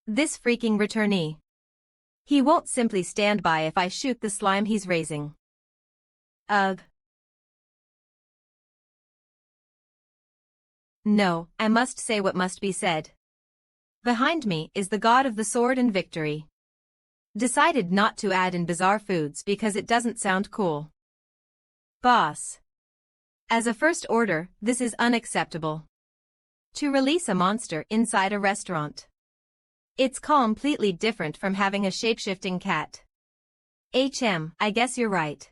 This freaking returnee. He won't simply stand by if I shoot the slime he's raising. Ugh. No, I must say what must be said. Behind me is the god of the sword and victory. Decided not to add in bizarre foods because it doesn't sound cool. Boss. As a first order, this is unacceptable. To release a monster inside a restaurant. It's completely different from having a shape-shifting cat. I guess you're right.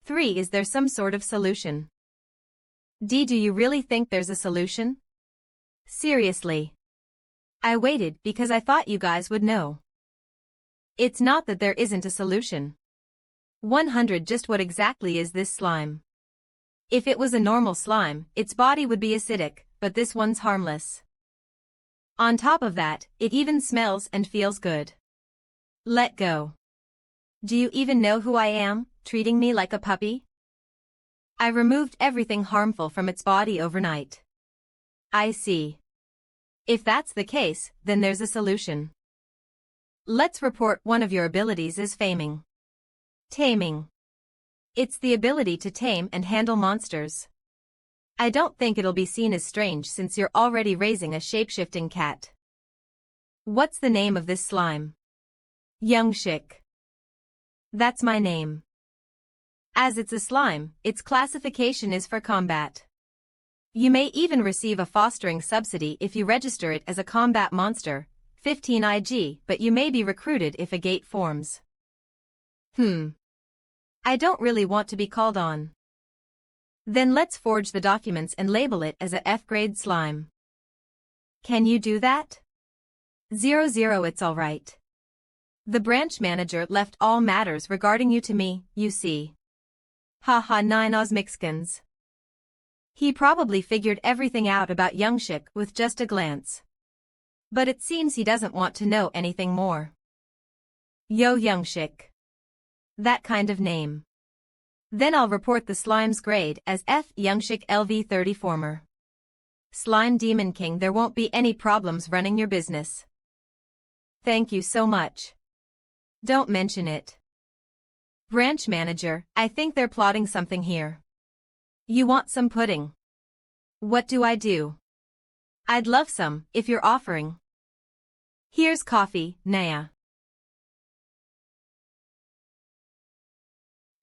3. Is there some sort of solution? D. Do you really think there's a solution? Seriously. I waited because I thought you guys would know. It's not that there isn't a solution. 100. Just what exactly is this slime? If it was a normal slime, its body would be acidic, but this one's harmless. On top of that, it even smells and feels good. Let go. Do you even know who I am, treating me like a puppy? I removed everything harmful from its body overnight. I see. If that's the case, then there's a solution. Let's report one of your abilities as faming. Taming. It's the ability to tame and handle monsters. I don't think it'll be seen as strange since you're already raising a shape-shifting cat. What's the name of this slime? Youngshik. That's my name. As it's a slime, its classification is for combat. You may even receive a fostering subsidy if you register it as a combat monster, 15 IG, but you may be recruited if a gate forms. I don't really want to be called on. Then let's forge the documents and label it as a F-grade slime. Can you do that? 00. It's alright. The branch manager left all matters regarding you to me, you see. Haha 9 Osmixkins. He probably figured everything out about Youngshik with just a glance. But it seems he doesn't want to know anything more. Yo Youngshik. That kind of name. Then I'll report the slime's grade as F Youngshik LV30 former. Slime Demon King, there won't be any problems running your business. Thank you so much. Don't mention it. Branch manager, I think they're plotting something here. You want some pudding? What do I do? I'd love some, if you're offering. Here's coffee, Naya.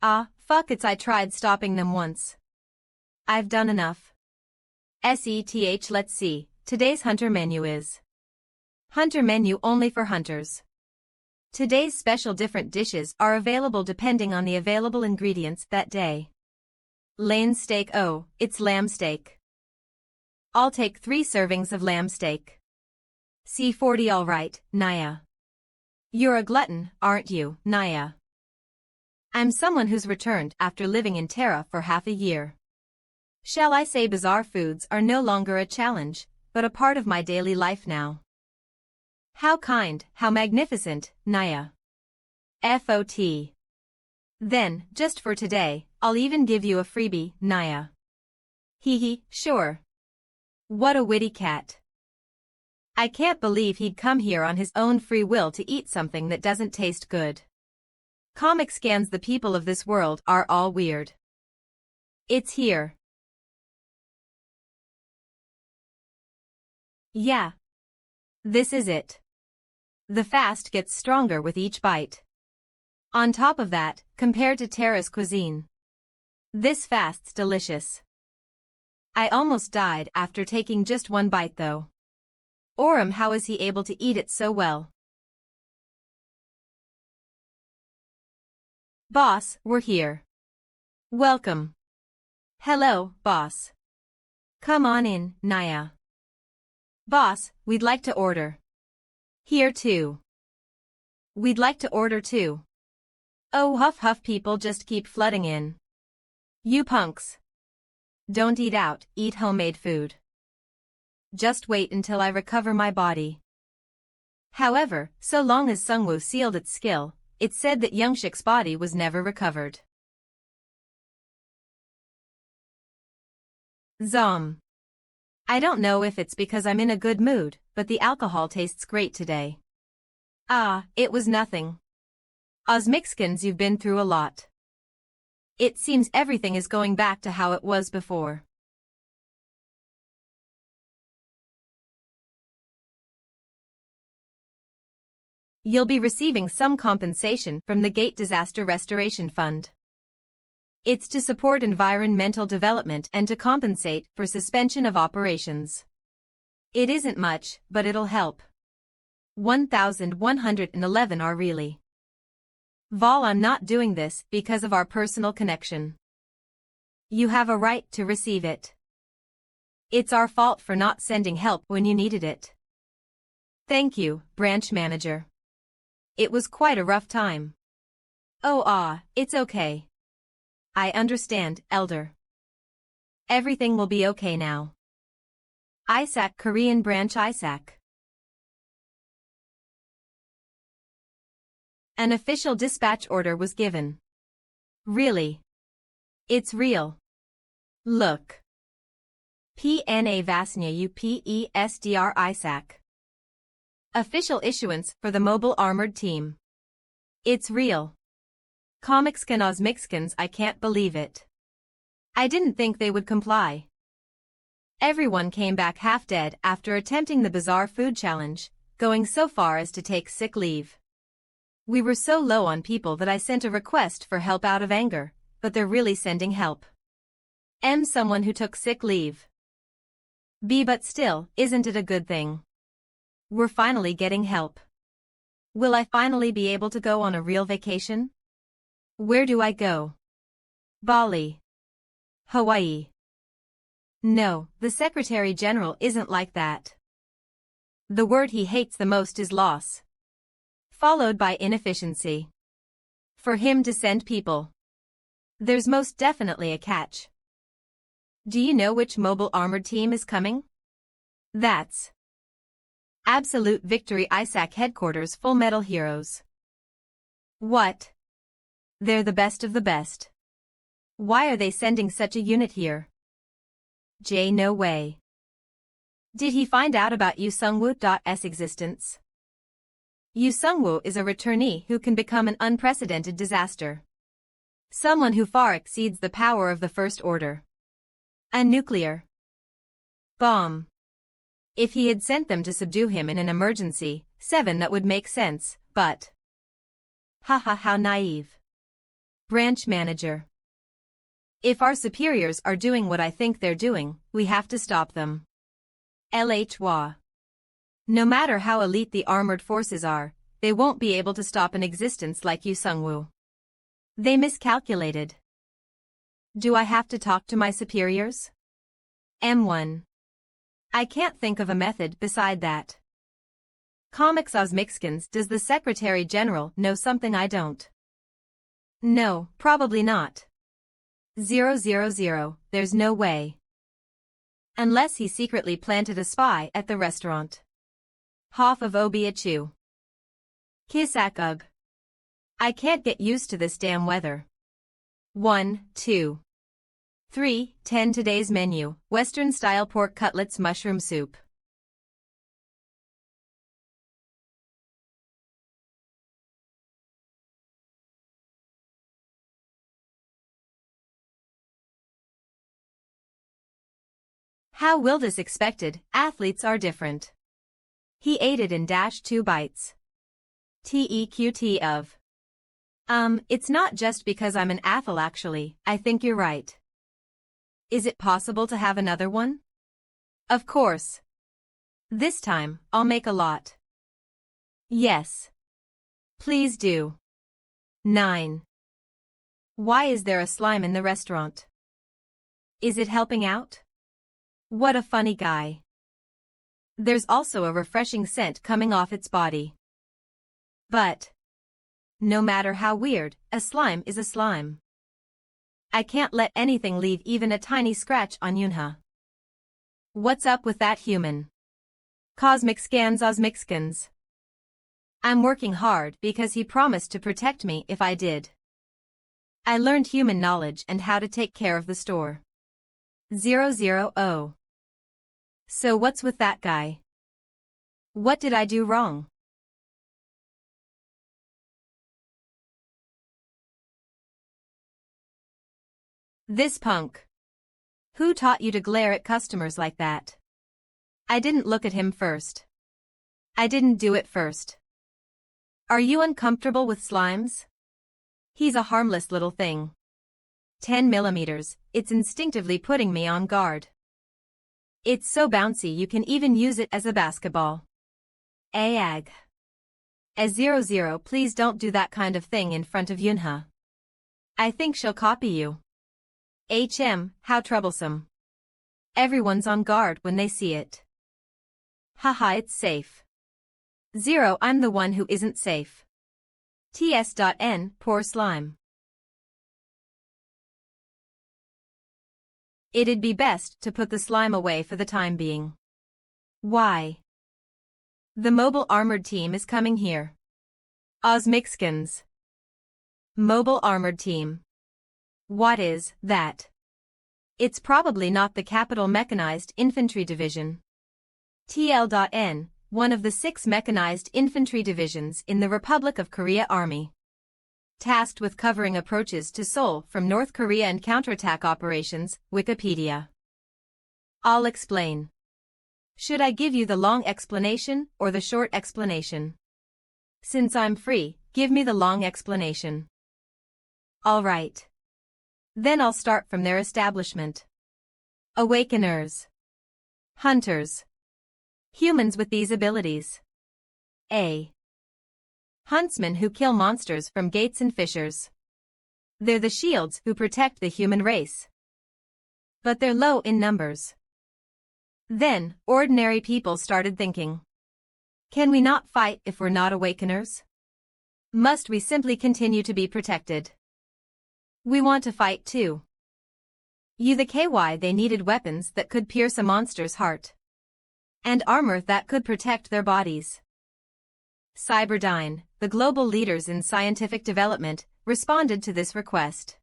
Ah, fuck it's I tried stopping them once. I've done enough. SETH let's see, today's hunter menu is. Hunter menu only for hunters. Today's special different dishes are available depending on the available ingredients that day. Lane steak, oh, it's lamb steak. I'll take 3 servings of lamb steak. C40 alright, Naya. You're a glutton, aren't you, Naya? I'm someone who's returned after living in Terra for half a year. Shall I say bizarre foods are no longer a challenge, but a part of my daily life now. How kind, how magnificent, Naya. FOT. Then, just for today, I'll even give you a freebie, Naya. Hee, sure. What a witty cat. I can't believe he'd come here on his own free will to eat something that doesn't taste good. Comic scans, the people of this world are all weird. It's here. Yeah. This is it. The fast gets stronger with each bite. On top of that, compared to Terra's cuisine, this fast's delicious. I almost died after taking just one bite though. Orem, how is he able to eat it so well? Boss, we're here. Welcome. Hello, boss. Come on in, Naya. Boss, we'd like to order. Here too. We'd like to order too. Oh, huff huff, people just keep flooding in. You punks. Don't eat out, eat homemade food. Just wait until I recover my body. However, so long as Sungwoo sealed its skill, it said that Youngshik's body was never recovered. Zom. I don't know if it's because I'm in a good mood, but the alcohol tastes great today. Ah, it was nothing. Osmixkins, you've been through a lot. It seems everything is going back to how it was before. You'll be receiving some compensation from the Gate Disaster Restoration Fund. It's to support environmental development and to compensate for suspension of operations. It isn't much, but it'll help. 1,111 are really. Vol, I'm not doing this because of our personal connection. You have a right to receive it. It's our fault for not sending help when you needed it. Thank you, branch manager. It was quite a rough time. Oh, it's okay. I understand, Elder. Everything will be okay now. ISAC Korean Branch ISAC. An official dispatch order was given. Really? It's real. Look. PNA Vasnya UPESDR ISAC. Official issuance for the Mobile Armored Team. It's real. Comicskin Osmixkins, I can't believe it. I didn't think they would comply. Everyone came back half dead after attempting the bizarre food challenge, going so far as to take sick leave. We were so low on people that I sent a request for help out of anger, but they're really sending help. Someone who took sick leave. B, but still, isn't it a good thing? We're finally getting help. Will I finally be able to go on a real vacation? Where do I go? Bali. Hawaii. No, the Secretary General isn't like that. The word he hates the most is loss, followed by inefficiency. For him to send people. There's most definitely a catch. Do you know which mobile armored team is coming? That's Absolute Victory ISAC Headquarters Full Metal Heroes. What? They're the best of the best. Why are they sending such a unit here? Jay, no way. Did he find out about Yu Sungwoo's existence? Yu Sungwoo is a returnee who can become an unprecedented disaster. Someone who far exceeds the power of the First Order. A nuclear bomb. If he had sent them to subdue him in an emergency, 7, that would make sense, but... Haha, how naive. Branch manager. If our superiors are doing what I think they're doing, we have to stop them. LHWA. No matter how elite the armored forces are, they won't be able to stop an existence like Yu Sungwoo. They miscalculated. Do I have to talk to my superiors? M1. I can't think of a method beside that. Comics Osmixkins, does the Secretary General know something I don't? No, probably not. 000, there's no way. Unless he secretly planted a spy at the restaurant. Hoff of Obiachu. Kisak ugh. I can't get used to this damn weather. 1, 2, 3, 10. Today's menu, Western-style pork cutlets, mushroom soup. How Wildus expected, athletes are different. He ate it in -2 bites. TEQT of. It's not just because I'm an athlete actually, I think you're right. Is it possible to have another one? Of course. This time, I'll make a lot. Yes. Please do. 9. Why is there a slime in the restaurant? Is it helping out? What a funny guy. There's also a refreshing scent coming off its body. But no matter how weird, a slime is a slime. I can't let anything leave even a tiny scratch on Yunha. What's up with that human? Cosmic scans Osmic scans. I'm working hard because he promised to protect me if I did. I learned human knowledge and how to take care of the store. 000. So what's with that guy? What did I do wrong? This punk. Who taught you to glare at customers like that? I didn't look at him first. I didn't do it first. Are you uncomfortable with slimes? He's a harmless little thing. 10 millimeters, it's instinctively putting me on guard. It's so bouncy you can even use it as a basketball. Ag. As 00, please don't do that kind of thing in front of Yunha. I think she'll copy you. How troublesome. Everyone's on guard when they see it. Haha, it's safe. 0, I'm the one who isn't safe. Ts.N, poor slime. It'd be best to put the slime away for the time being. Why? The mobile armored team is coming here. Osmixkins. Mobile armored team. What is that? It's probably not the Capital Mechanized Infantry Division. TL.N, one of the 6 mechanized infantry divisions in the Republic of Korea Army. Tasked with covering approaches to Seoul from North Korea and counterattack operations, Wikipedia. I'll explain. Should I give you the long explanation or the short explanation? Since I'm free, give me the long explanation. All right. Then I'll start from their establishment. Awakeners. Hunters. Humans with these abilities. A. Huntsmen who kill monsters from gates and fissures. They're the shields who protect the human race. But they're low in numbers. Then, ordinary people started thinking. Can we not fight if we're not awakeners? Must we simply continue to be protected? We want to fight too. They needed weapons that could pierce a monster's heart. And armor that could protect their bodies. Cyberdyne, the global leaders in scientific development, responded to this request.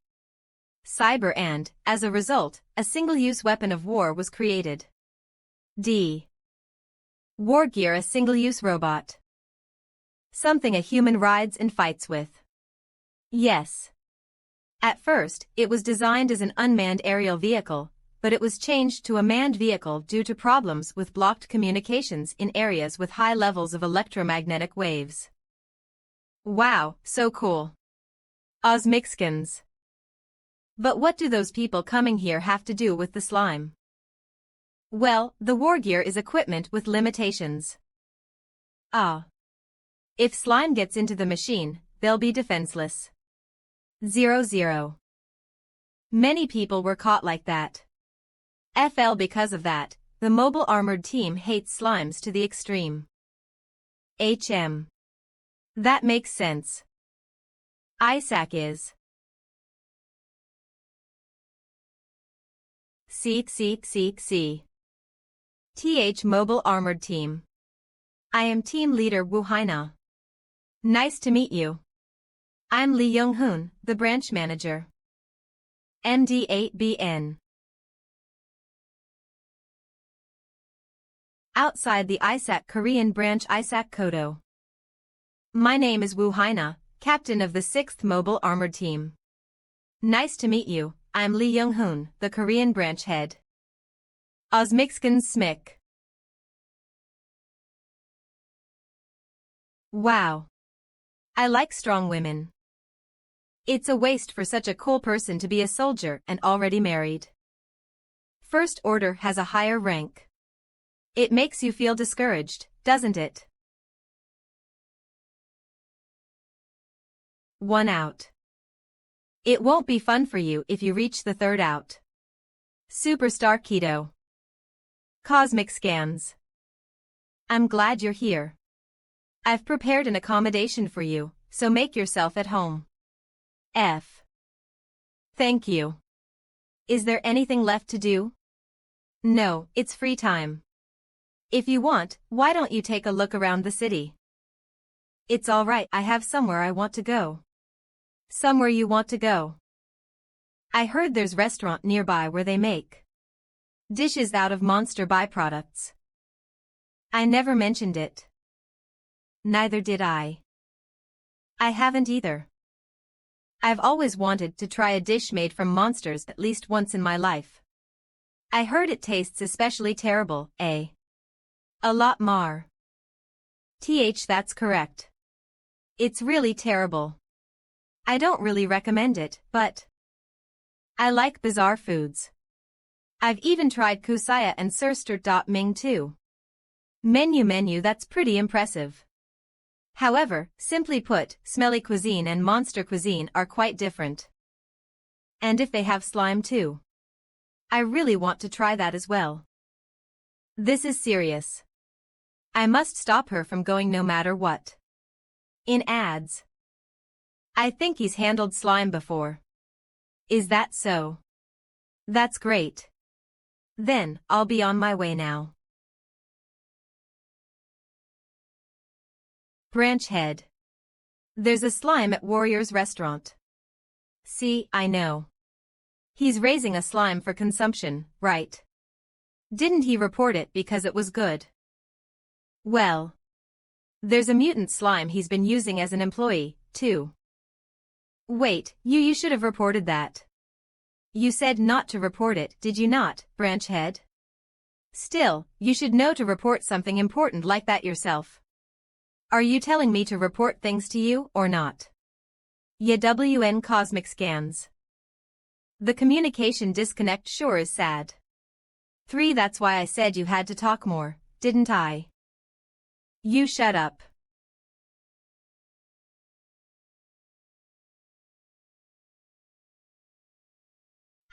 Cyber and, as a result, a single-use weapon of war was created. D. War gear, a single-use robot. Something a human rides and fights with. Yes. At first, it was designed as an unmanned aerial vehicle, but it was changed to a manned vehicle due to problems with blocked communications in areas with high levels of electromagnetic waves. Wow, so cool. Osmixkins. But what do those people coming here have to do with the slime? Well, the war gear is equipment with limitations. If slime gets into the machine, they'll be defenseless. 00. Many people were caught like that. Because of that, the mobile armored team hates slimes to the extreme. That makes sense. Isaac is. See. Mobile armored team. I am team leader Woo Haina. Nice to meet you. I'm Lee Young-hoon, the branch manager. MD8BN. Outside the ISAC Korean branch ISAC Kodo. My name is Woo Haina, captain of the 6th Mobile Armored Team. Nice to meet you, I'm Lee Young-hoon, the Korean branch head. Osmixkin Smick. Wow. I like strong women. It's a waste for such a cool person to be a soldier and already married. First Order has a higher rank. It makes you feel discouraged, doesn't it? 1 out. It won't be fun for you if you reach the third out. Superstar Keto. Cosmic Scans. I'm glad you're here. I've prepared an accommodation for you, so make yourself at home. F. Thank you. Is there anything left to do? No, it's free time. If you want, why don't you take a look around the city? It's all right, I have somewhere I want to go. Somewhere you want to go? I heard there's a restaurant nearby where they make dishes out of monster byproducts. I never mentioned it. Neither did I. I haven't either. I've always wanted to try a dish made from monsters at least once in my life. I heard it tastes especially terrible, eh? A lot mar. That's correct. It's really terrible. I don't really recommend it, but I like bizarre foods. I've even tried kusaya and Ming too. Menu, that's pretty impressive. However, simply put, smelly cuisine and monster cuisine are quite different. And if they have slime too. I really want to try that as well. This is serious. I must stop her from going no matter what. In ads. I think he's handled slime before. Is that so? That's great. Then, I'll be on my way now. Branch head. There's a slime at Warrior's restaurant. See, I know. He's raising a slime for consumption, right? Didn't he report it because it was good? Well. There's a mutant slime he's been using as an employee, too. Wait, you should have reported that. You said not to report it, did you not, branch head? Still, you should know to report something important like that yourself. Are you telling me to report things to you, or not? WN Cosmic Scans. The communication disconnect sure is sad. 3 That's why I said you had to talk more, didn't I? You shut up.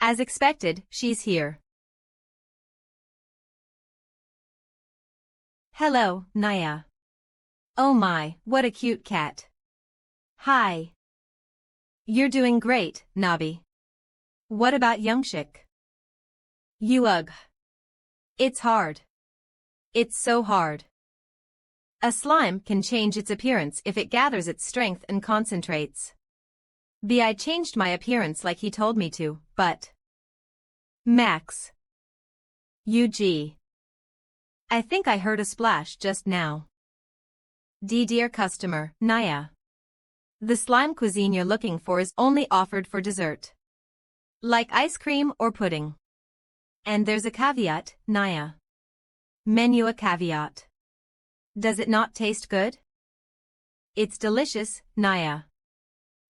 As expected, she's here. Hello, Naya. Oh my, what a cute cat. Hi. You're doing great, Nabi. What about Youngshik? Ugh. It's hard. It's so hard. A slime can change its appearance if it gathers its strength and concentrates. I changed my appearance like he told me to, but Max. UG. I think I heard a splash just now. Dear customer, Naya. The slime cuisine you're looking for is only offered for dessert. Like ice cream or pudding. And there's a caveat, Naya. MANHWA caveat. Does it not taste good? It's delicious, Naya.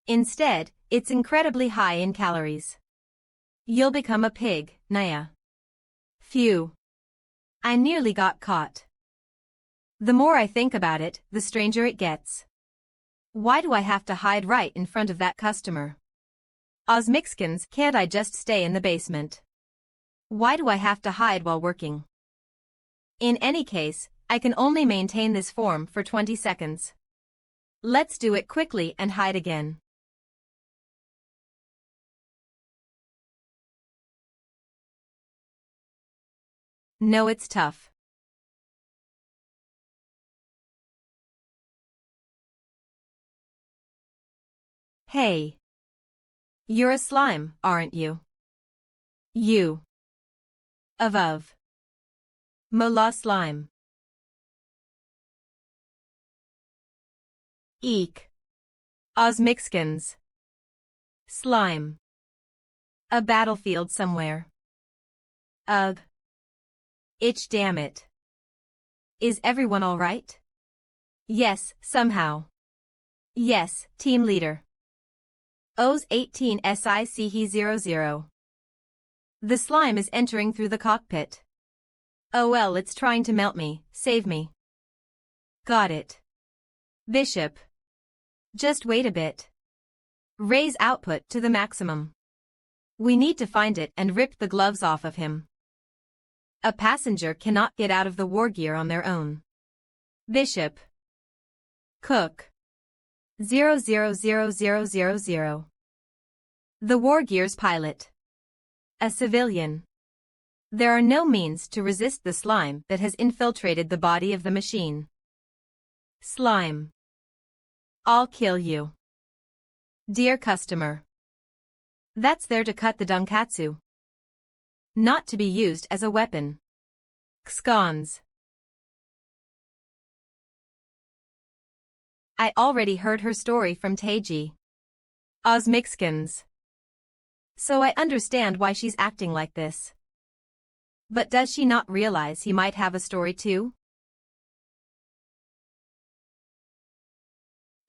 Instead, it's incredibly high in calories. You'll become a pig, Naya. Phew. I nearly got caught. The more I think about it, the stranger it gets. Why do I have to hide right in front of that customer? Osmixkins, can't I just stay in the basement? Why do I have to hide while working? In any case, I can only maintain this form for 20 seconds. Let's do it quickly and hide again. No, it's tough. Hey. You're a slime, aren't you? You. Of. Mola slime. Eek. Osmixkins. Slime. A battlefield somewhere. Ugh. Itch, damn it. Is everyone all right? Yes, somehow. Yes, team leader. O's 18 SICE00. The slime is entering through the cockpit. Oh well, it's trying to melt me, save me. Got it. Bishop. Just wait a bit. Raise output to the maximum. We need to find it and rip the gloves off of him. A passenger cannot get out of the war gear on their own. Bishop. Cook. 000000. The war gear's pilot. A civilian. There are no means to resist the slime that has infiltrated the body of the machine. Slime. I'll kill you. Dear customer. That's there to cut the donkatsu. Not to be used as a weapon. Scones. I already heard her story from Teiji. Osmixkins. So I understand why she's acting like this. But does she not realize he might have a story too?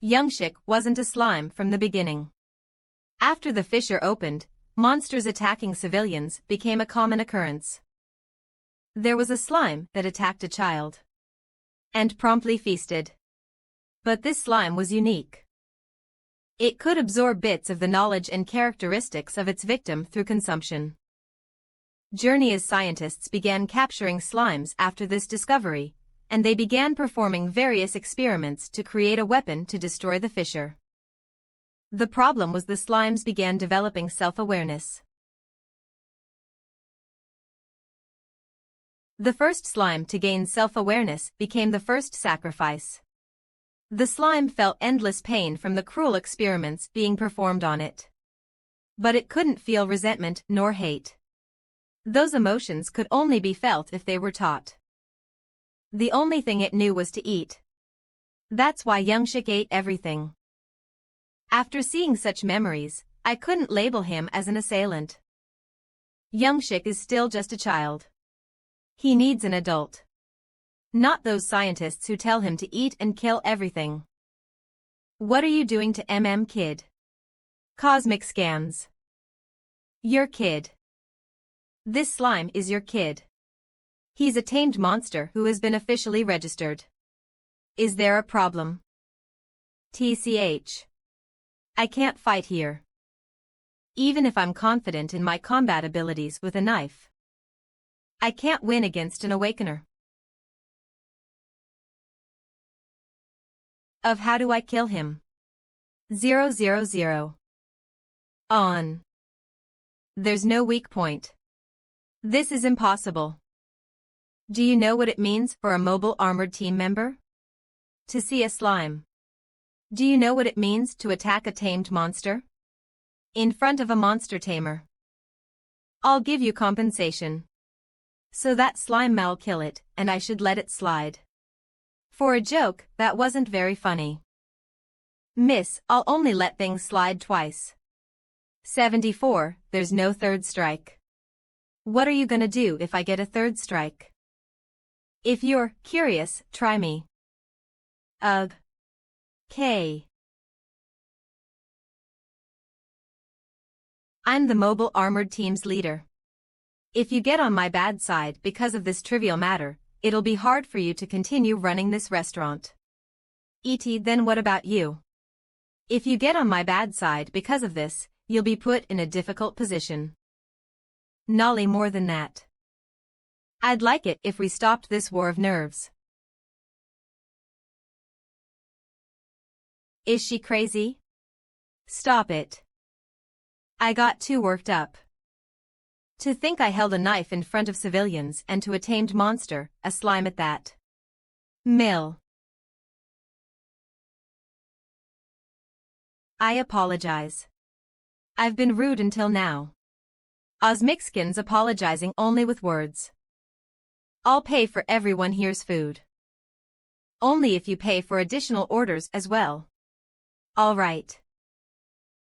Youngshik wasn't a slime from the beginning. After the fissure opened, monsters attacking civilians became a common occurrence. There was a slime that attacked a child. And promptly feasted. But this slime was unique. It could absorb bits of the knowledge and characteristics of its victim through consumption. Journey's scientists began capturing slimes after this discovery, and they began performing various experiments to create a weapon to destroy the fissure. The problem was the slimes began developing self-awareness. The first slime to gain self-awareness became the first sacrifice. The slime felt endless pain from the cruel experiments being performed on it. But it couldn't feel resentment nor hate. Those emotions could only be felt if they were taught. The only thing it knew was to eat. That's why Youngshik ate everything. After seeing such memories, I couldn't label him as an assailant. Youngshik is still just a child. He needs an adult. Not those scientists who tell him to eat and kill everything. What are you doing to kid? Cosmic scans. Your kid. This slime is your kid. He's a tamed monster who has been officially registered. Is there a problem? TCH. I can't fight here. Even if I'm confident in my combat abilities with a knife. I can't win against an awakener. Of how do I kill him? 000. On. There's no weak point. This is impossible. Do you know what it means for a mobile armored team member? To see a slime. Do you know what it means to attack a tamed monster? In front of a monster tamer. I'll give you compensation. So that slime ma'll kill it, and I should let it slide. For a joke, that wasn't very funny. Miss, I'll only let things slide twice. 74, there's no third strike. What are you gonna do if I get a third strike? If you're curious, try me. Ugh. K. I'm the mobile armored team's leader. If you get on my bad side because of this trivial matter, it'll be hard for you to continue running this restaurant. E.T. Then what about you? If you get on my bad side because of this, you'll be put in a difficult position. Nolly more than that. I'd like it if we stopped this war of nerves. Is she crazy? Stop it. I got too worked up. To think I held a knife in front of civilians and to a tamed monster, a slime at that. Mill. I apologize. I've been rude until now. Osmixkins apologizing only with words. I'll pay for everyone here's food. Only if you pay for additional orders as well. All right.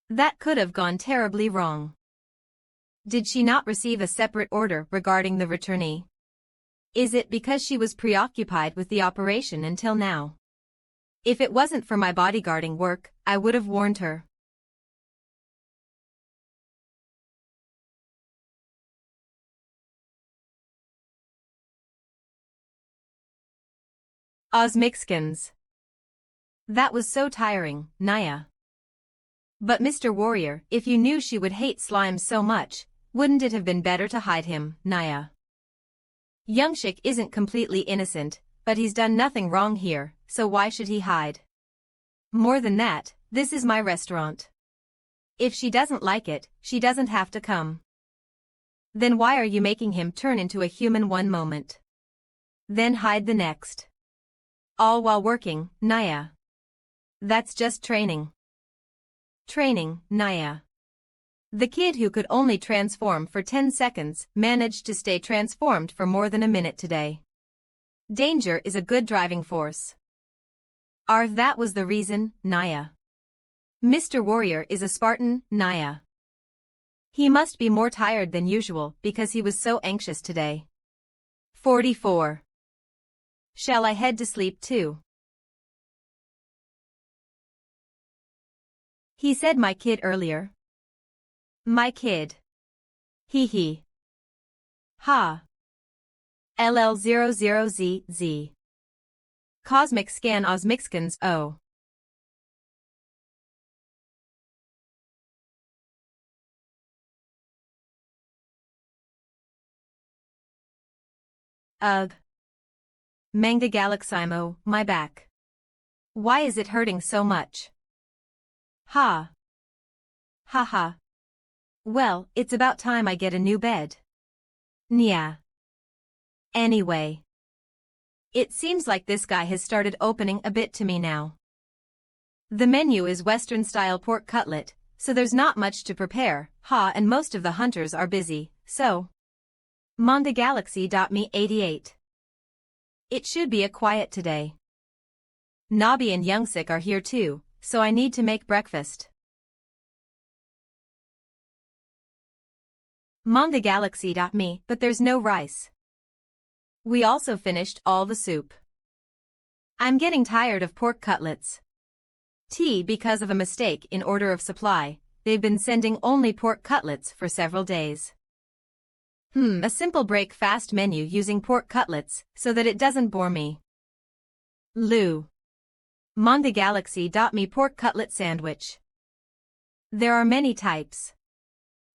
That could have gone terribly wrong. Did she not receive a separate order regarding the returnee? Is it because she was preoccupied with the operation until now? If it wasn't for my bodyguarding work, I would have warned her. Osmixkins. That was so tiring, Naya. But Mr. Warrior, if you knew she would hate slime so much, wouldn't it have been better to hide him, Naya? Youngshik isn't completely innocent, but he's done nothing wrong here, so why should he hide? More than that, this is my restaurant. If she doesn't like it, she doesn't have to come. Then why are you making him turn into a human one moment? Then hide the next. All while working, Naya. That's just training. Training, Naya. The kid who could only transform for 10 seconds managed to stay transformed for more than a minute today. Danger is a good driving force. That was the reason, Naya. Mr. Warrior is a Spartan, Naya. He must be more tired than usual because he was so anxious today. 44. Shall I head to sleep too? He said my kid earlier. My kid. Hee hee. Ha. LL00ZZ. Cosmic scan Osmixcans O. Ugh. Manga Galaximo, my back. Why is it hurting so much? Ha. Ha ha. Well, it's about time I get a new bed. Nya. Anyway. It seems like this guy has started opening a bit to me now. The menu is Western-style pork cutlet, so there's not much to prepare, and most of the hunters are busy, so. MangaGalaxy.me 88. It should be a quiet today. Nabi and Youngsik are here too, so I need to make breakfast. MangaGalaxy.me, but there's no rice. We also finished all the soup. I'm getting tired of pork cutlets. Because of a mistake in order of supply, they've been sending only pork cutlets for several days. A simple break-fast menu using pork cutlets, so that it doesn't bore me. Lou. MangaGalaxy.me pork cutlet sandwich. There are many types.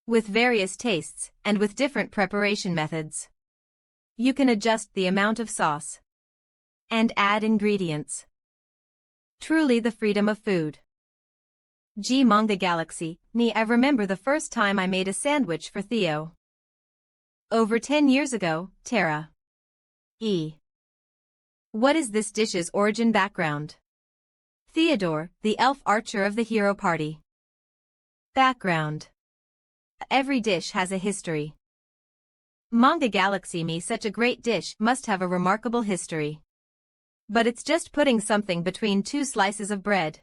With various tastes, and with different preparation methods. You can adjust the amount of sauce. And add ingredients. Truly the freedom of food. Manga Galaxy, I remember the first time I made a sandwich for Theo. Over 10 years ago, Tara. What is this dish's origin background? Theodore, the elf archer of the hero party. Background. Every dish has a history. Manga Galaxy such a great dish must have a remarkable history. But it's just putting something between two slices of bread.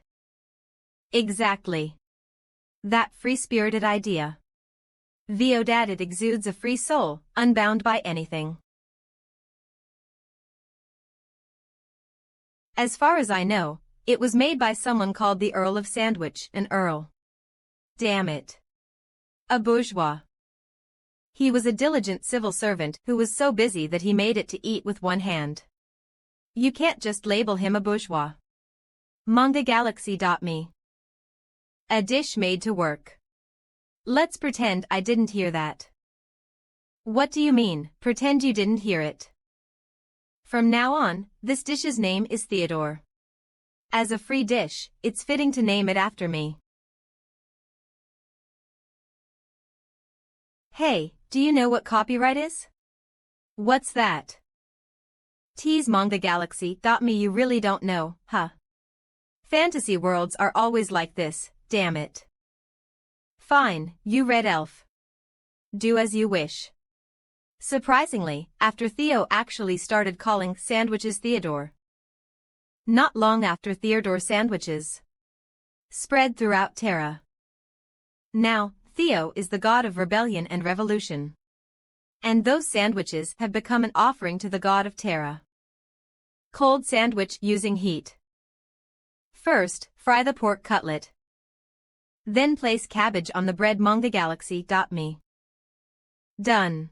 Exactly. That free-spirited idea. That it exudes a free soul, unbound by anything. As far as I know, it was made by someone called the Earl of Sandwich, an earl. Damn it. A bourgeois. He was a diligent civil servant who was so busy that he made it to eat with one hand. You can't just label him a bourgeois. MangaGalaxy.me. A dish made to work. Let's pretend I didn't hear that. What do you mean, pretend you didn't hear it? From now on, this dish's name is Theodore. As a free dish, it's fitting to name it after me. Hey, do you know what copyright is? What's that? MangaGalaxy.me. You really don't know, huh? Fantasy worlds are always like this, damn it. Fine, you red elf. Do as you wish. Surprisingly, after Theo actually started calling sandwiches Theodore. Not long after Theodore sandwiches spread throughout Terra. Now, Theo is the god of rebellion and revolution. And those sandwiches have become an offering to the god of Terra. Cold sandwich using heat. First, fry the pork cutlet. Then place cabbage on the bread. MangaGalaxy.me. Done.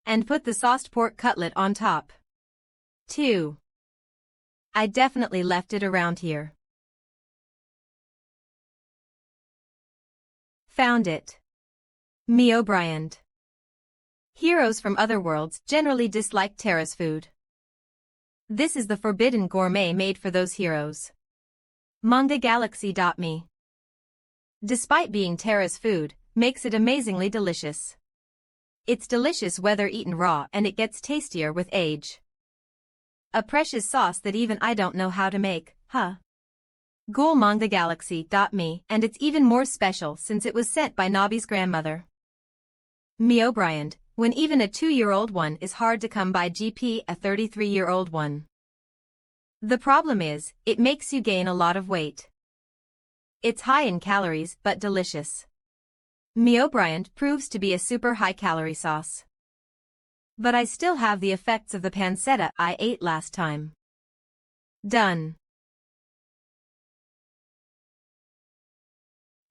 And put the sauced pork cutlet on top. 2. I definitely left it around here. Found it. Me O'Brien. Heroes from other worlds generally dislike Terra's food. This is the forbidden gourmet made for those heroes. MangaGalaxy.me. Despite being Terra's food, makes it amazingly delicious. It's delicious whether eaten raw, and it gets tastier with age. A precious sauce that even I don't know how to make, huh? Ghoul MangaGalaxy.me, and it's even more special since it was sent by Nobby's grandmother. Me O'Brien, when even a 2-year-old one is hard to come by, GP a 33-year-old one. The problem is, it makes you gain a lot of weight. It's high in calories but delicious. Me O'Brien proves to be a super high-calorie sauce. But I still have the effects of the pancetta I ate last time. Done.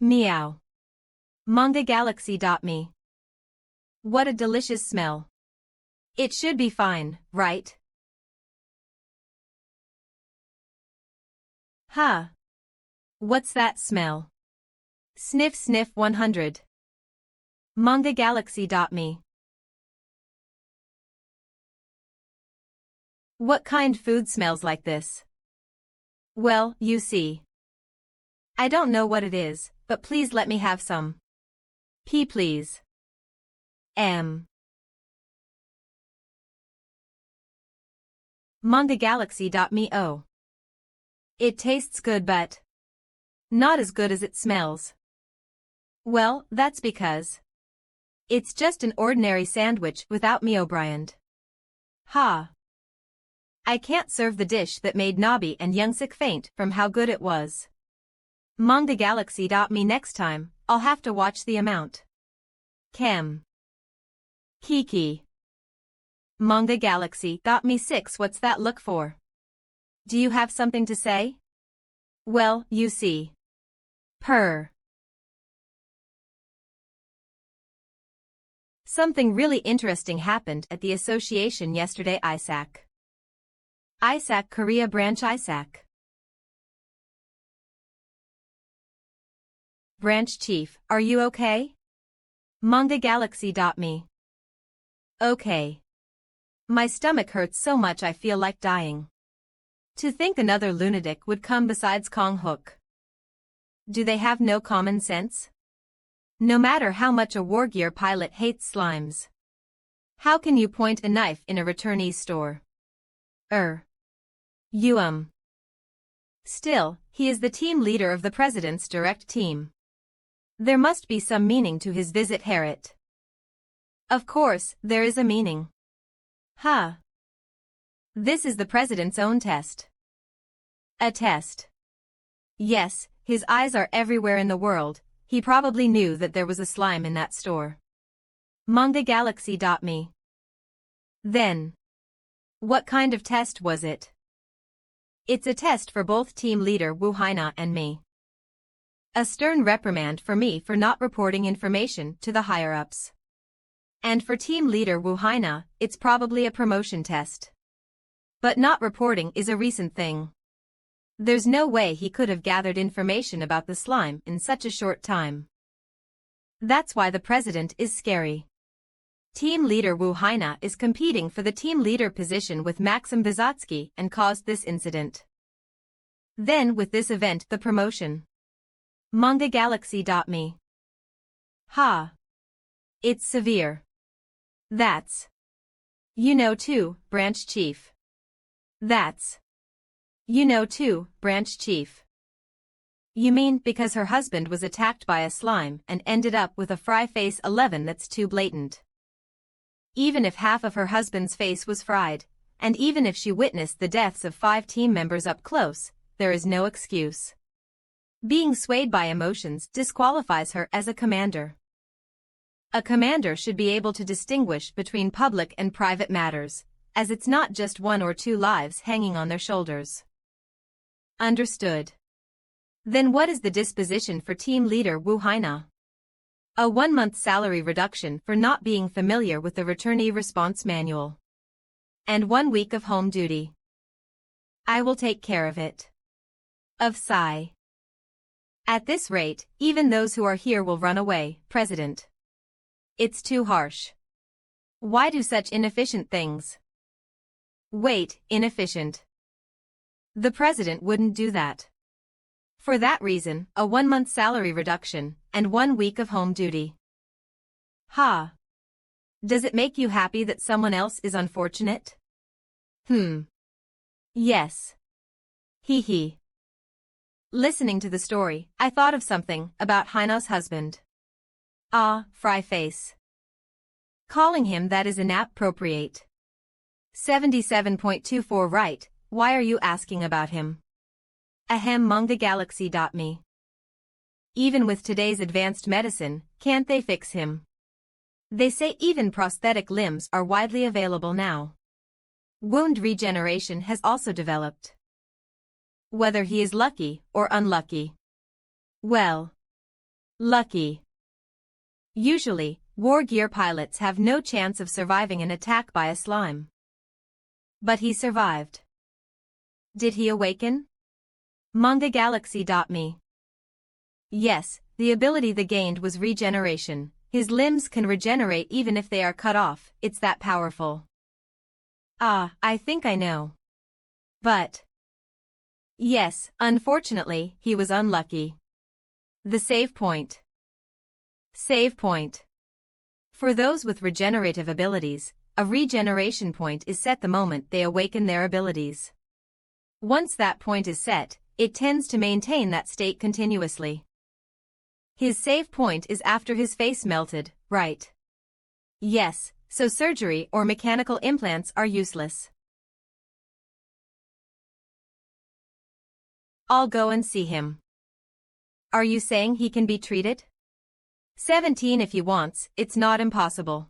Meow. MangaGalaxy.me. What a delicious smell. It should be fine, right? Huh. What's that smell? Sniff sniff 100. MangaGalaxy.me. What kind food smells like this? Well, you see. I don't know what it is, but please let me have some. Please. MangaGalaxy.me. Oh. It tastes good but not as good as it smells. Well, that's because it's just an ordinary sandwich without Me O'Brien. Ha. I can't serve the dish that made Nobby and Youngsik faint from how good it was. MangaGalaxy.me. Next time, I'll have to watch the amount. Kiki. MangaGalaxy.me. 6. What's that look for? Do you have something to say? Well, you see. Purr. Something really interesting happened at the association yesterday. Isaac, Korea branch. Isaac. Branch chief, are you okay? MangaGalaxy.me. Okay. My stomach hurts so much I feel like dying. To think another lunatic would come besides Kong Hook. Do they have no common sense? No matter how much a Wargear pilot hates slimes. How can you point a knife in a returnee store? Still, he is the team leader of the president's direct team. There must be some meaning to his visit. Harriet. Of course, there is a meaning. Huh. This is the president's own test. A test. Yes, his eyes are everywhere in the world. He probably knew that there was a slime in that store. MangaGalaxy.me. Then. What kind of test was it? It's a test for both team leader Wu Haina and me. A stern reprimand for me for not reporting information to the higher-ups. And for team leader Wu Haina, it's probably a promotion test. But not reporting is a recent thing. There's no way he could have gathered information about the slime in such a short time. That's why the president is scary. Team leader Wu Haina is competing for the team leader position with Maxim Vysotsky and caused this incident. Then with this event the promotion. MangaGalaxy.me. Ha. It's severe. That's. You know too, branch chief. That's. You know too, branch chief. You mean because her husband was attacked by a slime and ended up with a fry face 11? That's too blatant. Even if half of her husband's face was fried, and even if she witnessed the deaths of 5 team members up close, there is no excuse. Being swayed by emotions disqualifies her as a commander. A commander should be able to distinguish between public and private matters, as it's not just 1 or 2 lives hanging on their shoulders. Understood. Then what is the disposition for team leader Wu Haina? A 1-month salary reduction for not being familiar with the returnee response manual. And 1 week of home duty. I will take care of it. Of sigh. At this rate, even those who are here will run away, President. It's too harsh. Why do such inefficient things? Wait, inefficient. The President wouldn't do that. For that reason, a 1-month salary reduction, and 1 week of home duty. Ha! Does it make you happy that someone else is unfortunate? Yes. Hee hee. Listening to the story, I thought of something about Haina's husband. Ah, fry face. Calling him that is inappropriate. 77.24 Right, why are you asking about him? Ahem manhwagalaxy.me. Even with today's advanced medicine, can't they fix him? They say even prosthetic limbs are widely available now. Wound regeneration has also developed. Whether he is lucky or unlucky. Well, lucky. Usually, war gear pilots have no chance of surviving an attack by a slime. But he survived. Did he awaken? manhwagalaxy.me. Yes, the ability they gained was regeneration. His limbs can regenerate even if they are cut off, it's that powerful. Ah, I think I know. But... yes, unfortunately, he was unlucky. The save point. Save point. For those with regenerative abilities, a regeneration point is set the moment they awaken their abilities. Once that point is set, it tends to maintain that state continuously. His save point is after his face melted, right? Yes, so surgery or mechanical implants are useless. I'll go and see him. Are you saying he can be treated? 17 if he wants, it's not impossible.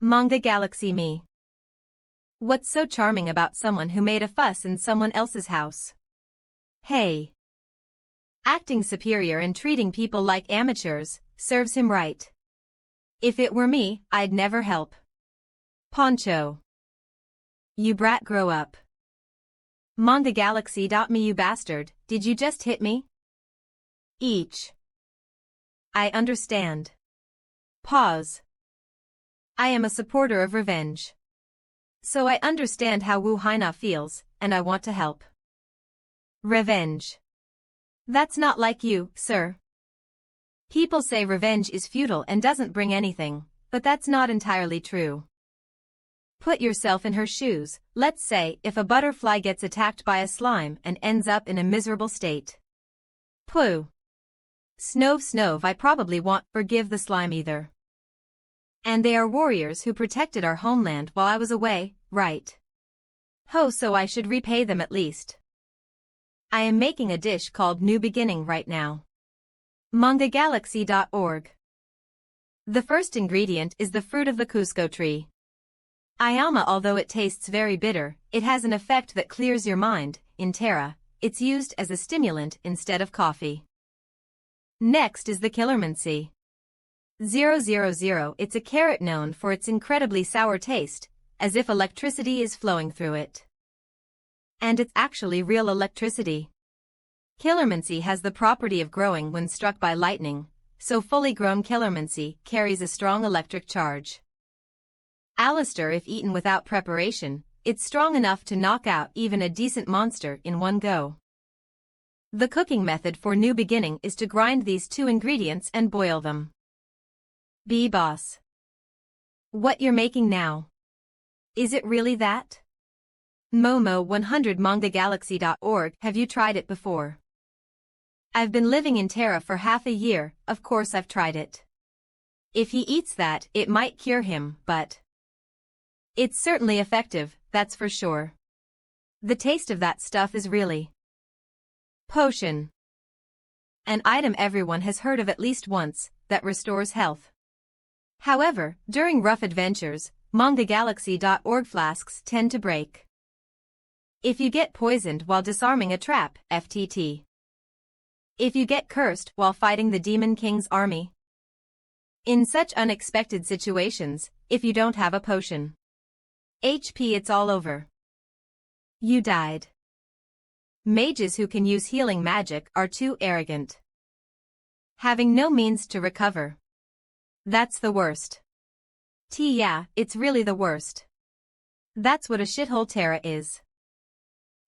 manhwagalaxy me. What's so charming about someone who made a fuss in someone else's house? Hey. Acting superior and treating people like amateurs, serves him right. If it were me, I'd never help. Poncho. You brat, grow up. manhwagalaxy.me. You bastard, did you just hit me? Each. I understand. Pause. I am a supporter of revenge. So I understand how Wu Haina feels, and I want to help. Revenge. That's not like you, sir. People say revenge is futile and doesn't bring anything, but that's not entirely true. Put yourself in her shoes. Let's say if a butterfly gets attacked by a slime and ends up in a miserable state. Pooh. Snove, I probably won't forgive the slime either. And they are warriors who protected our homeland while I was away, right? Ho, so I should repay them at least. I am making a dish called New Beginning right now. manhwagalaxy.org. The first ingredient is the fruit of the Cusco tree. Ayama. Although it tastes very bitter, it has an effect that clears your mind. In Terra, it's used as a stimulant instead of coffee. Next is the Killermancy. 000. It's a carrot known for its incredibly sour taste, as if electricity is flowing through it. And it's actually real electricity. Killermancy has the property of growing when struck by lightning, so fully grown Killermancy carries a strong electric charge. Alistair, if eaten without preparation, it's strong enough to knock out even a decent monster in one go. The cooking method for New Beginning is to grind these 2 ingredients and boil them. Boss. What you're making now? Is it really that? Momo 100 manhwagalaxy.org. Have you tried it before? I've been living in Terra for half a year, of course I've tried it. If he eats that, it might cure him, but... it's certainly effective, that's for sure. The taste of that stuff is really... potion. An item everyone has heard of at least once, that restores health. However, during rough adventures, manhwagalaxy.org flasks tend to break. If you get poisoned while disarming a trap, FTT. If you get cursed while fighting the Demon King's army. In such unexpected situations, if you don't have a potion. HP, it's all over. You died. Mages who can use healing magic are too arrogant. Having no means to recover. That's the worst. Yeah, it's really the worst. That's what a shithole Terra is.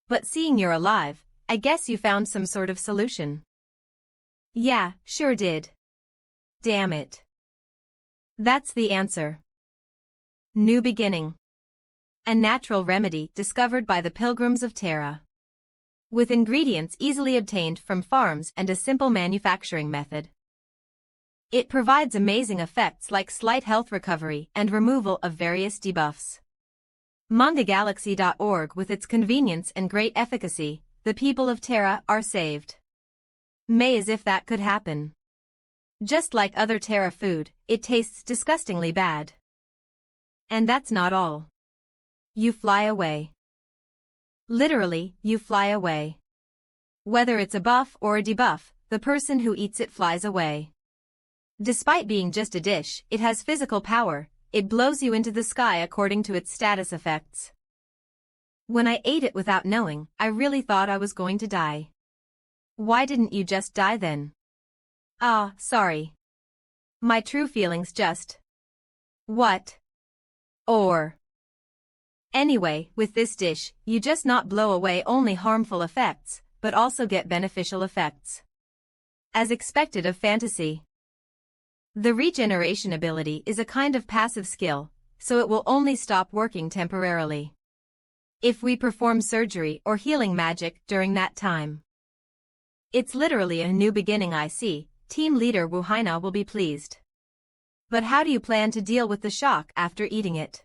But seeing you're alive, I guess you found some sort of solution. Yeah, sure did. Damn it. That's the answer. New beginning. A natural remedy discovered by the pilgrims of Terra. With ingredients easily obtained from farms and a simple manufacturing method. It provides amazing effects like slight health recovery and removal of various debuffs. MangaGalaxy.org. With its convenience and great efficacy, the people of Terra are saved. May as if that could happen. Just like other Terra food, it tastes disgustingly bad. And that's not all. You fly away. Literally, you fly away. Whether it's a buff or a debuff, the person who eats it flies away. Despite being just a dish, it has physical power. It blows you into the sky according to its status effects. When I ate it without knowing, I really thought I was going to die. Why didn't you just die then? Ah, sorry. My true feelings just... What? Or... Anyway, with this dish, you just not blow away only harmful effects, but also get beneficial effects. As expected of fantasy. The regeneration ability is a kind of passive skill, so it will only stop working temporarily. If we perform surgery or healing magic during that time. It's literally a new beginning. I see. Team leader Wuhaina will be pleased. But how do you plan to deal with the shock after eating it?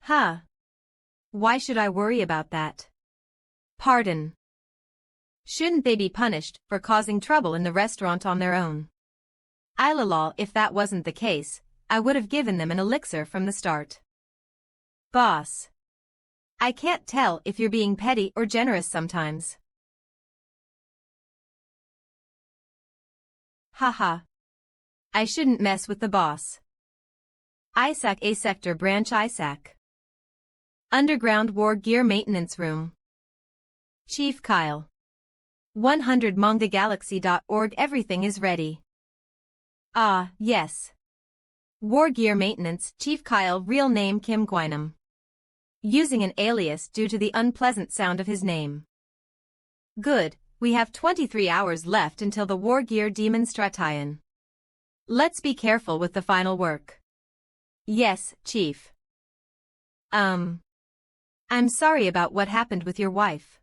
Huh. Why should I worry about that? Pardon. Shouldn't they be punished for causing trouble in the restaurant on their own? Ilalol, if that wasn't the case, I would have given them an elixir from the start. Boss. I can't tell if you're being petty or generous sometimes. Haha. I shouldn't mess with the boss. Isaac A Sector Branch Isaac. Underground War Gear Maintenance Room. Chief Kyle. 100 MangaGalaxy.org. Everything is ready. Ah, yes. War Gear Maintenance, Chief Kyle, real name Kim Gwynam. Using an alias due to the unpleasant sound of his name. Good, we have 23 hours left until the War Gear Demonstration. Let's be careful with the final work. Yes, Chief. I'm sorry about what happened with your wife.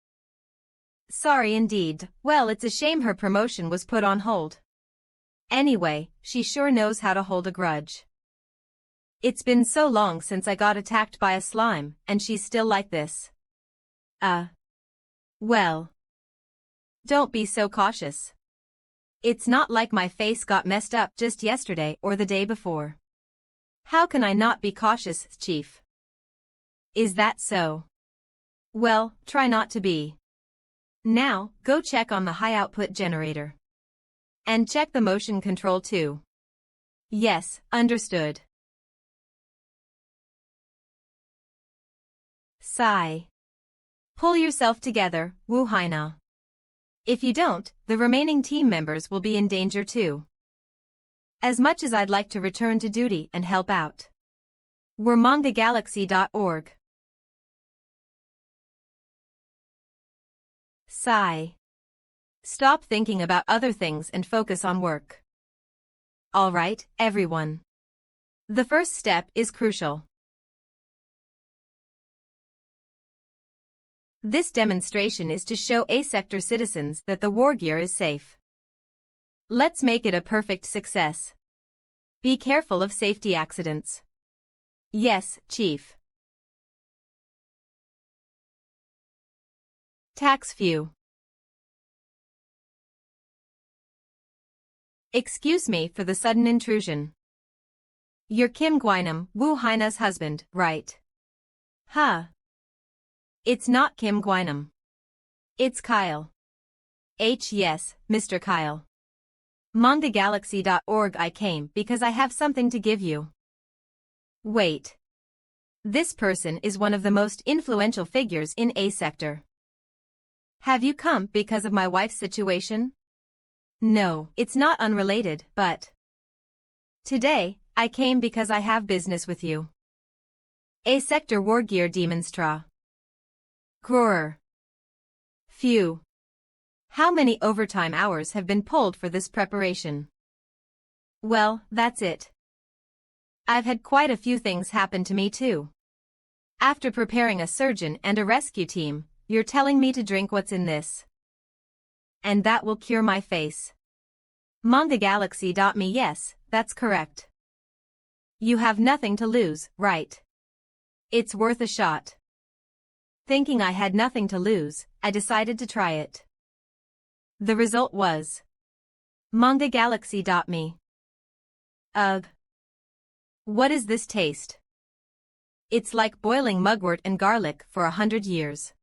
Sorry indeed. Well, it's a shame her promotion was put on hold. Anyway, she sure knows how to hold a grudge. It's been so long since I got attacked by a slime, and she's still like this. Well. Don't be so cautious. It's not like my face got messed up just yesterday or the day before. How can I not be cautious, Chief? Is that so? Well, try not to be. Now, go check on the high output generator. And check the motion control too. Yes, understood. Sigh. Pull yourself together, Wuhaina. If you don't, the remaining team members will be in danger too. As much as I'd like to return to duty and help out. We're MangaGalaxy.org. Sigh. Stop thinking about other things and focus on work. Alright, everyone. The first step is crucial. This demonstration is to show A-sector citizens that the war gear is safe. Let's make it a perfect success. Be careful of safety accidents. Yes, Chief. Tax few. Excuse me for the sudden intrusion. You're Kim Gwynam, Wuhaina's husband, right? Huh. It's not Kim Gwynam. It's Kyle. Yes, Mr. Kyle. MangaGalaxy.org. I came because I have something to give you. Wait. This person is one of the most influential figures in A-sector. Have you come because of my wife's situation? No, it's not unrelated, but today, I came because I have business with you. A sector wargear demonstra. Grower. Phew. How many overtime hours have been pulled for this preparation? Well, that's it. I've had quite a few things happen to me too. After preparing a surgeon and a rescue team, you're telling me to drink what's in this. And that will cure my face. ManhwaGalaxy.me. Yes, that's correct. You have nothing to lose, right? It's worth a shot. Thinking I had nothing to lose, I decided to try it. The result was ManhwaGalaxy.me. Ugh. What is this taste? It's like boiling mugwort and garlic for 100 years.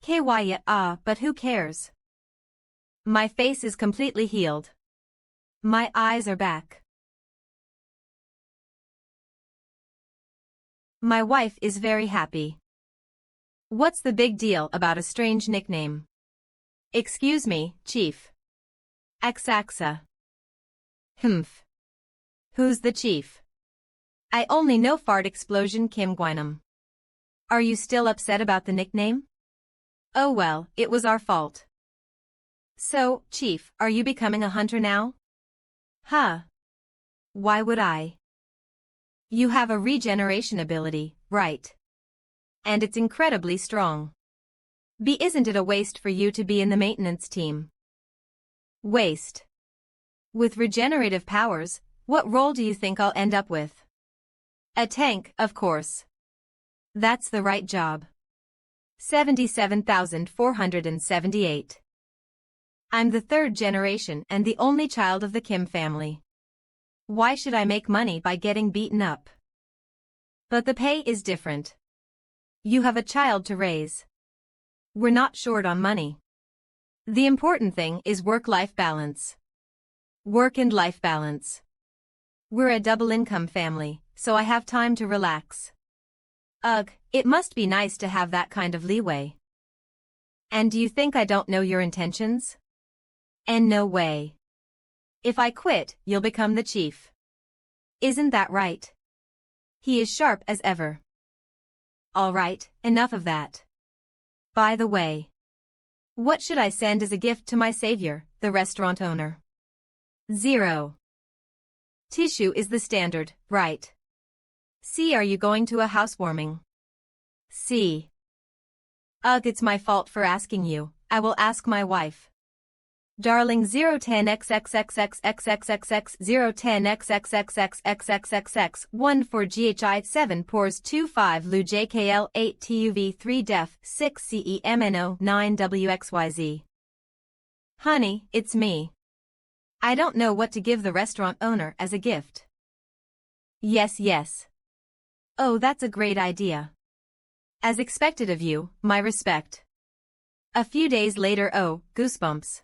But who cares? My face is completely healed. My eyes are back. My wife is very happy. What's the big deal about a strange nickname? Excuse me, Chief. Axaxa. Humph. Who's the chief? I only know Fart Explosion Kim Gwynam. Are you still upset about the nickname? Oh well, it was our fault. So, Chief, are you becoming a hunter now? Huh. Why would I? You have a regeneration ability, right? And it's incredibly strong. Isn't it a waste for you to be in the maintenance team? Waste. With regenerative powers, what role do you think I'll end up with? A tank, of course. That's the right job. 77,478. I'm the third generation and the only child of the Kim family. Why should I make money by getting beaten up? But the pay is different. You have a child to raise. We're not short on money. The important thing is work-life balance. Work and life balance. We're a double-income family, so I have time to relax. Ugh, it must be nice to have that kind of leeway. And do you think I don't know your intentions? And no way. If I quit, you'll become the chief. Isn't that right? He is sharp as ever. All right, enough of that. By the way, what should I send as a gift to my savior, the restaurant owner? 0. Tissue is the standard, right? C. Are you going to a housewarming? C. Ugh, it's my fault for asking you. I will ask my wife. Darling 010xxxxxxxxx 010xxxxxxxx 1 for GHI 7 pores 25 Lu JKL 8 TUV 3 Def 6 CEMNO 9 WXYZ. Honey, it's me. I don't know what to give the restaurant owner as a gift. Yes. Oh, that's a great idea. As expected of you, my respect. A few days later. Oh, goosebumps.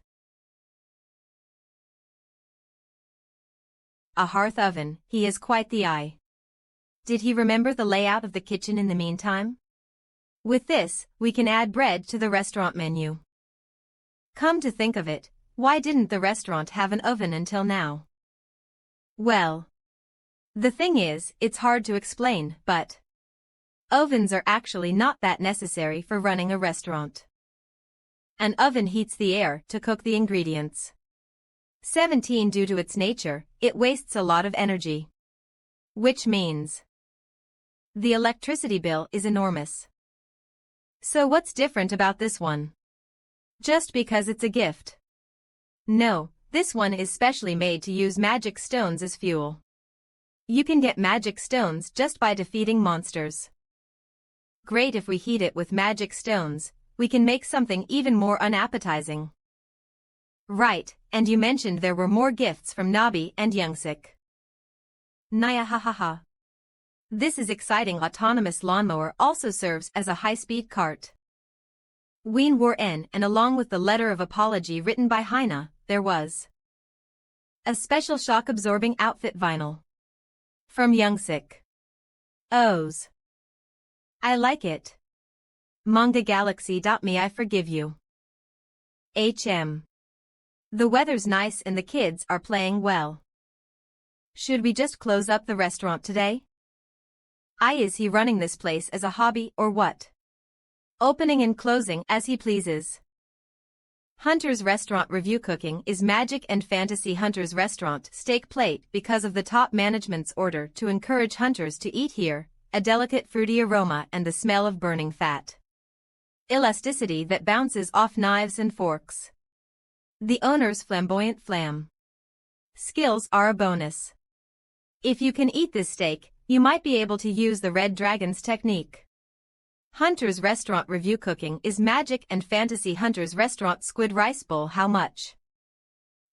A hearth oven, he has quite the eye. Did he remember the layout of the kitchen in the meantime? With this, we can add bread to the restaurant menu. Come to think of it, why didn't the restaurant have an oven until now? Well, the thing is, it's hard to explain, but ovens are actually not that necessary for running a restaurant. An oven heats the air to cook the ingredients. 17. Due to its nature, it wastes a lot of energy. Which means the electricity bill is enormous. So what's different about this one? Just because it's a gift? No, this one is specially made to use magic stones as fuel. You can get magic stones just by defeating monsters. Great, if we heat it with magic stones, we can make something even more unappetizing. Right, and you mentioned there were more gifts from Nabi and Youngsik. Naya hahaha. This is exciting. Autonomous lawnmower also serves as a high-speed cart. Ween War N, and along with the letter of apology written by Heina, there was a special shock-absorbing outfit vinyl from Youngsik. O's. I like it. ManhwaGalaxy.me. I forgive you. The weather's nice and the kids are playing well. Should we just close up the restaurant today? Is he running this place as a hobby or what? Opening and closing as he pleases. Hunter's Restaurant Review. Cooking is magic and fantasy. Hunter's Restaurant steak plate because of the top management's order to encourage hunters to eat here, a delicate fruity aroma and the smell of burning fat. Elasticity that bounces off knives and forks. The owner's flamboyant flam. Skills are a bonus. If you can eat this steak, you might be able to use the Red Dragon's technique. Hunter's Restaurant Review. Cooking is magic and fantasy. Hunter's Restaurant Squid Rice Bowl. How much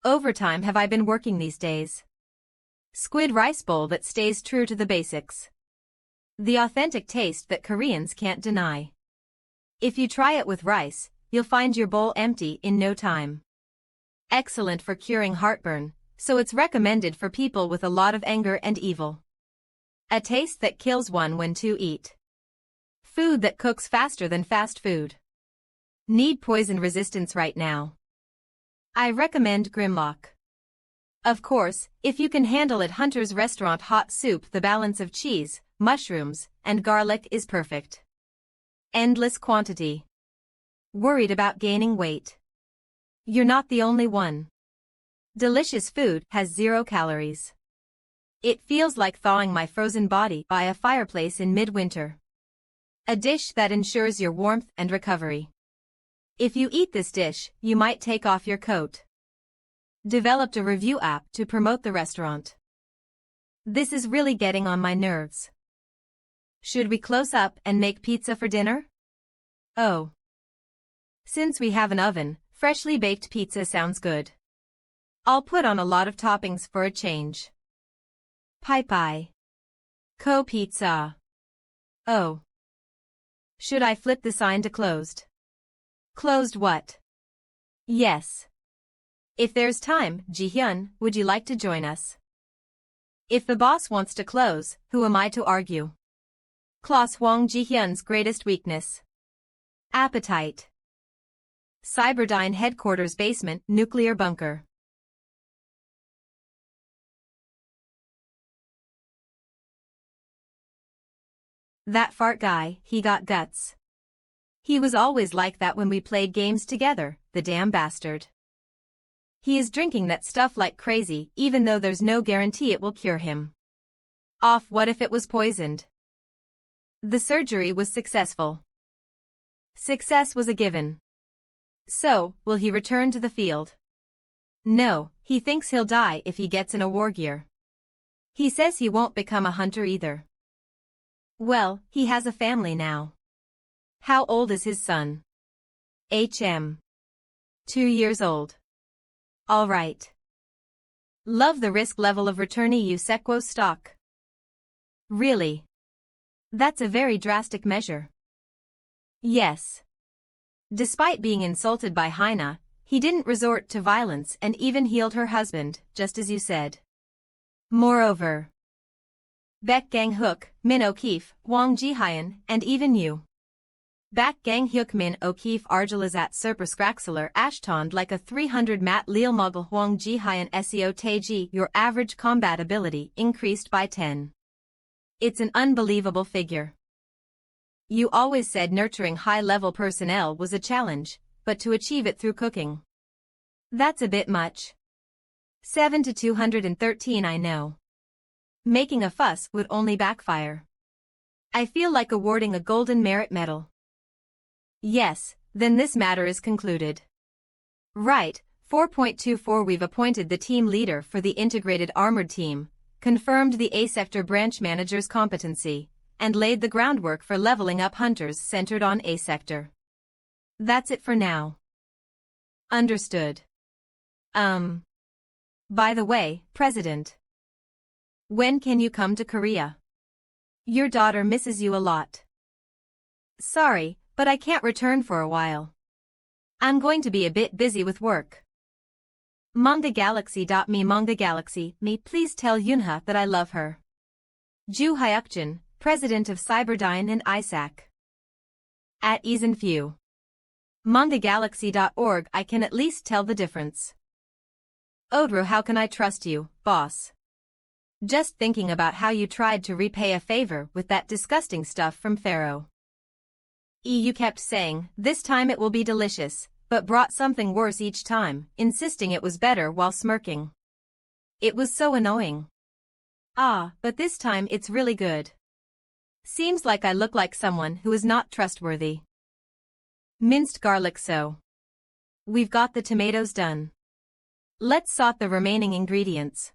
overtime have I been working these days? Squid rice bowl that stays true to the basics. The authentic taste that Koreans can't deny. If you try it with rice, you'll find your bowl empty in no time. Excellent for curing heartburn, so it's recommended for people with a lot of anger and evil. A taste that kills one when to eat. Food that cooks faster than fast food. Need poison resistance right now? I recommend Grimlock. Of course, if you can handle it. Hunter's Restaurant Hot Soup. The balance of cheese, mushrooms, and garlic is perfect. Endless quantity. Worried about gaining weight? You're not the only one. Delicious food has 0 calories. It feels like thawing my frozen body by a fireplace in midwinter. A dish that ensures your warmth and recovery. If you eat this dish, you might take off your coat. Developed a review app to promote the restaurant. This is really getting on my nerves. Should we close up and make pizza for dinner? Oh. Since we have an oven, freshly baked pizza sounds good. I'll put on a lot of toppings for a change. Pie. Pizza. Oh. Should I flip the sign to closed? Closed what? Yes. If there's time, Ji-hyun, would you like to join us? If the boss wants to close, who am I to argue? Claus Hwang. Ji-hyun's greatest weakness. Appetite. Cyberdyne headquarters basement, nuclear bunker. That fart guy, he got guts. He was always like that when we played games together, the damn bastard. He is drinking that stuff like crazy, even though there's no guarantee it will cure him. What if it was poisoned? The surgery was successful. Success was a given. So, will he return to the field? No, he thinks he'll die if he gets in a war gear. He says he won't become a hunter either. Well, he has a family now. How old is his son? 2 years old. All right. Love the risk level of returnee Usequo stock. Really? That's a very drastic measure. Yes. Despite being insulted by Haina, he didn't resort to violence and even healed her husband, just as you said. Moreover, Baek Gang-hyuk, Min O'Keefe, Hwang Ji-hyun, and even you. Baek Gang-hyuk, Min O'Keefe, Arjalazat Serperskraxler Ashtond like a 300 mat Lealmuggle Hwang Ji-hyun Seo Taiji. Your average combat ability increased by 10. It's an unbelievable figure. You always said nurturing high-level personnel was a challenge, but to achieve it through cooking. That's a bit much. 7 to 213. I know. Making a fuss would only backfire. I feel like awarding a Golden Merit Medal. Yes, then this matter is concluded. Right, 4.24 We've appointed the team leader for the Integrated Armored Team, confirmed the A-Sector branch manager's competency, and laid the groundwork for leveling up hunters centered on A-Sector. That's it for now. Understood. By the way, President. When can you come to Korea? Your daughter misses you a lot. Sorry, but I can't return for a while. I'm going to be a bit busy with work. Manga Galaxy.me Manga Galaxy, me please tell Yunha that I love her. Ju Hyukjin, President of Cyberdyne and ISAC. At Eason Few. MangaGalaxy.org. I can at least tell the difference. Odru, how can I trust you, boss? Just thinking about how you tried to repay a favor with that disgusting stuff from Pharaoh. You kept saying, this time it will be delicious, but brought something worse each time, insisting it was better while smirking. It was so annoying. But this time it's really good. Seems like I look like someone who is not trustworthy. Minced garlic. So we've got the tomatoes done. Let's sort the remaining ingredients.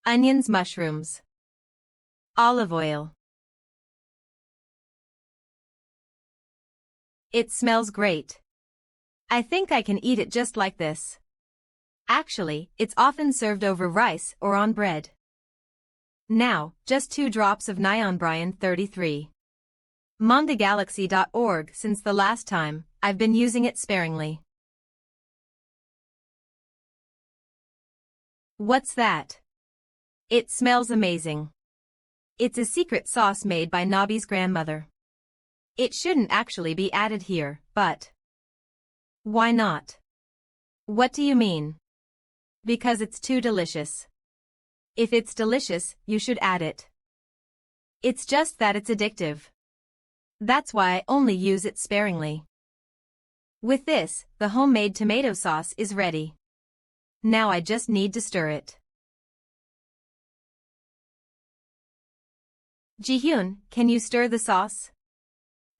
Onions, mushrooms, olive oil. It smells great. I think I can eat it just like this. Actually, it's often served over rice or on bread. Now, just 2 drops of Neon Brian 33. MangaGalaxy.org. Since the last time, I've been using it sparingly. What's that? It smells amazing. It's a secret sauce made by Nobby's grandmother. It shouldn't actually be added here, but why not? What do you mean? Because it's too delicious. If it's delicious, you should add it. It's just that it's addictive. That's why I only use it sparingly. With this, the homemade tomato sauce is ready. Now I just need to stir it. Jihyun, can you stir the sauce?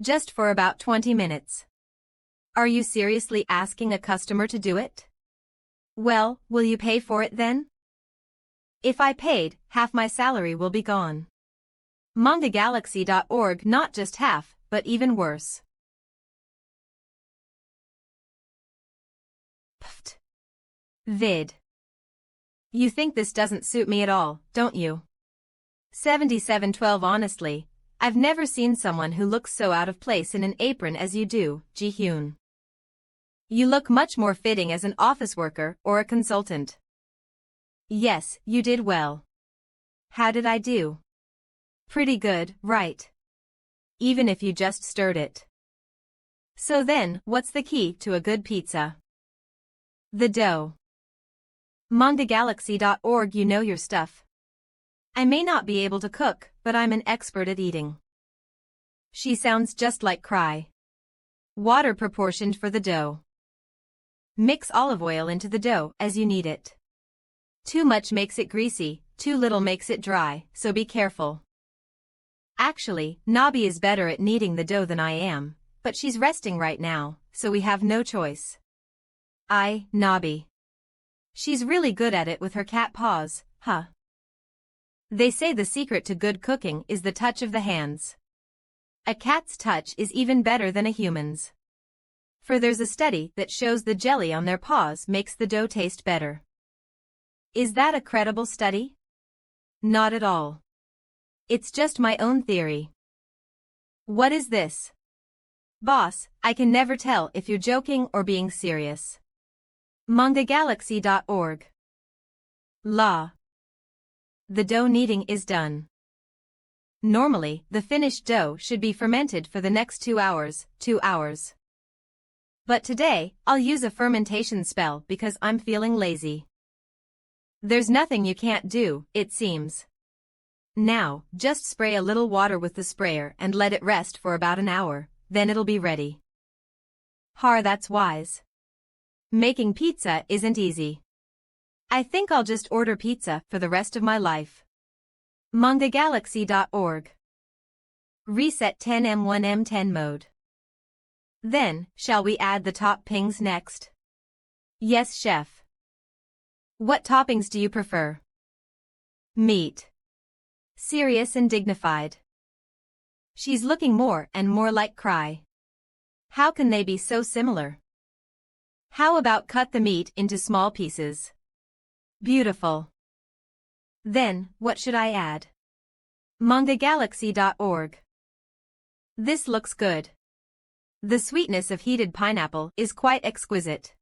Just for about 20 minutes. Are you seriously asking a customer to do it? Well, will you pay for it then? If I paid, half my salary will be gone. MangaGalaxy.org. Not just half, but even worse. Pfft. Vid. You think this doesn't suit me at all, don't you? 7712. Honestly, I've never seen someone who looks so out of place in an apron as you do, Jihyun. You look much more fitting as an office worker or a consultant. Yes, you did well. How did I do? Pretty good, right? Even if you just stirred it. So then, what's the key to a good pizza? The dough. MangaGalaxy.org. You know your stuff. I may not be able to cook, but I'm an expert at eating. She sounds just like Cry. Water proportioned for the dough. Mix olive oil into the dough as you need it. Too much makes it greasy, too little makes it dry, so be careful. Actually, Nobby is better at kneading the dough than I am, but she's resting right now, so we have no choice. Nobby. She's really good at it with her cat paws, huh? They say the secret to good cooking is the touch of the hands. A cat's touch is even better than a human's. For there's a study that shows the jelly on their paws makes the dough taste better. Is that a credible study? Not at all. It's just my own theory. What is this? Boss, I can never tell if you're joking or being serious. MangaGalaxy.org. La. The dough kneading is done. Normally, the finished dough should be fermented for the next 2 hours, 2 hours. But today, I'll use a fermentation spell because I'm feeling lazy. There's nothing you can't do, it seems. Now, just spray a little water with the sprayer and let it rest for about an hour, then it'll be ready. That's wise. Making pizza isn't easy. I think I'll just order pizza for the rest of my life. MangaGalaxy.org. Reset 10M1M10 mode. Then, shall we add the toppings next? Yes, chef. What toppings do you prefer? Meat. Serious and dignified. She's looking more and more like Cry. How can they be so similar? How about cut the meat into small pieces? Beautiful. Then, what should I add? MangaGalaxy.org. This looks good. The sweetness of heated pineapple is quite exquisite.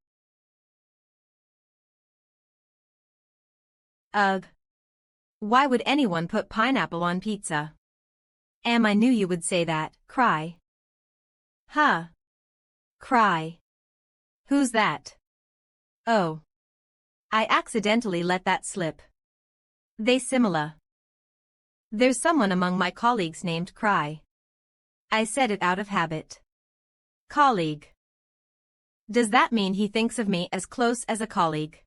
Ugh. Why would anyone put pineapple on pizza? I knew you would say that, Cry. Cry. Who's that? Oh. I accidentally let that slip. They similar. There's someone among my colleagues named Cry. I said it out of habit. Colleague. Does that mean he thinks of me as close as a colleague?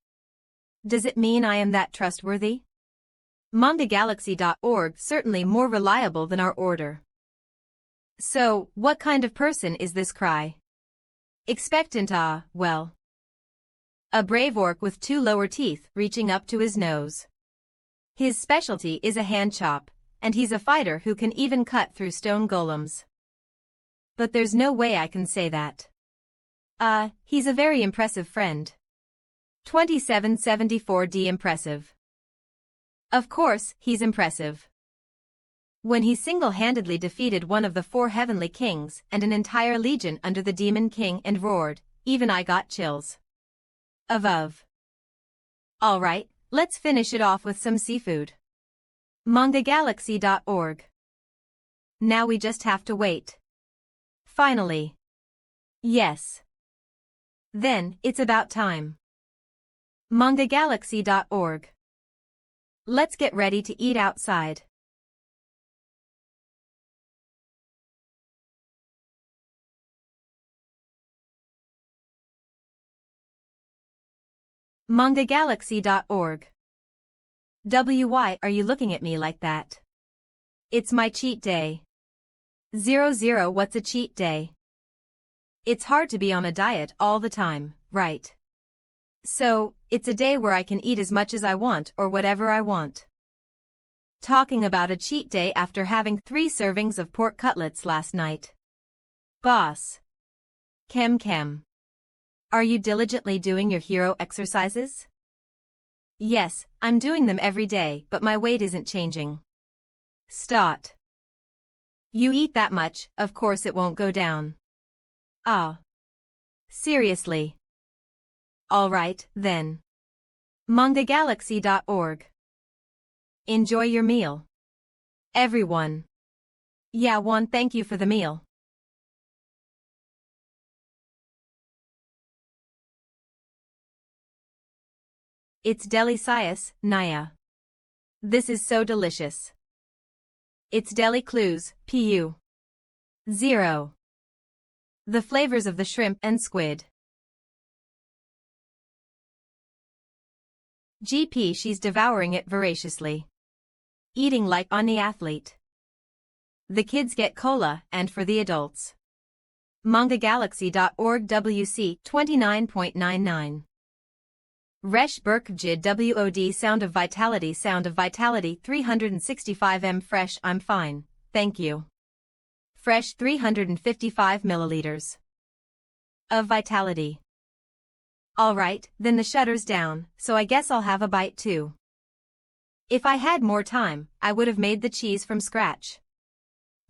Does it mean I am that trustworthy? MangaGalaxy.org certainly more reliable than our order. So, what kind of person is this Cry? Expectant well. A brave orc with 2 lower teeth reaching up to his nose. His specialty is a hand chop, and he's a fighter who can even cut through stone golems. But there's no way I can say that. He's a very impressive friend. 2774D impressive. Of course, he's impressive. When he single-handedly defeated one of the 4 heavenly kings and an entire legion under the demon king and roared, even I got chills. Of. Alright, let's finish it off with some seafood. MangaGalaxy.org. Now we just have to wait. Finally. Yes. Then, it's about time. MangaGalaxy.org. Let's get ready to eat outside. MangaGalaxy.org. Why are you looking at me like that? It's my cheat day. 00 What's a cheat day? It's hard to be on a diet all the time, right? So, it's a day where I can eat as much as I want or whatever I want. Talking about a cheat day after having 3 servings of pork cutlets last night. Boss. Kem. Are you diligently doing your hero exercises? Yes, I'm doing them every day, but my weight isn't changing. Stot. You eat that much, of course it won't go down. Seriously. Alright, then. MangaGalaxy.org. Enjoy your meal. Everyone. Yeah, thank you for the meal. It's delicious, Naya. This is so delicious. It's deli clues, pu. 0. The flavors of the shrimp and squid. GP she's devouring it voraciously. Eating like any athlete. The kids get cola, and for the adults. MangaGalaxy.org WC 29.99. Resh Berkjid WOD Sound of Vitality 365 Fresh I'm fine, thank you. Fresh 355 milliliters. Of Vitality. Alright, then the shutter's down, so I guess I'll have a bite too. If I had more time, I would have made the cheese from scratch.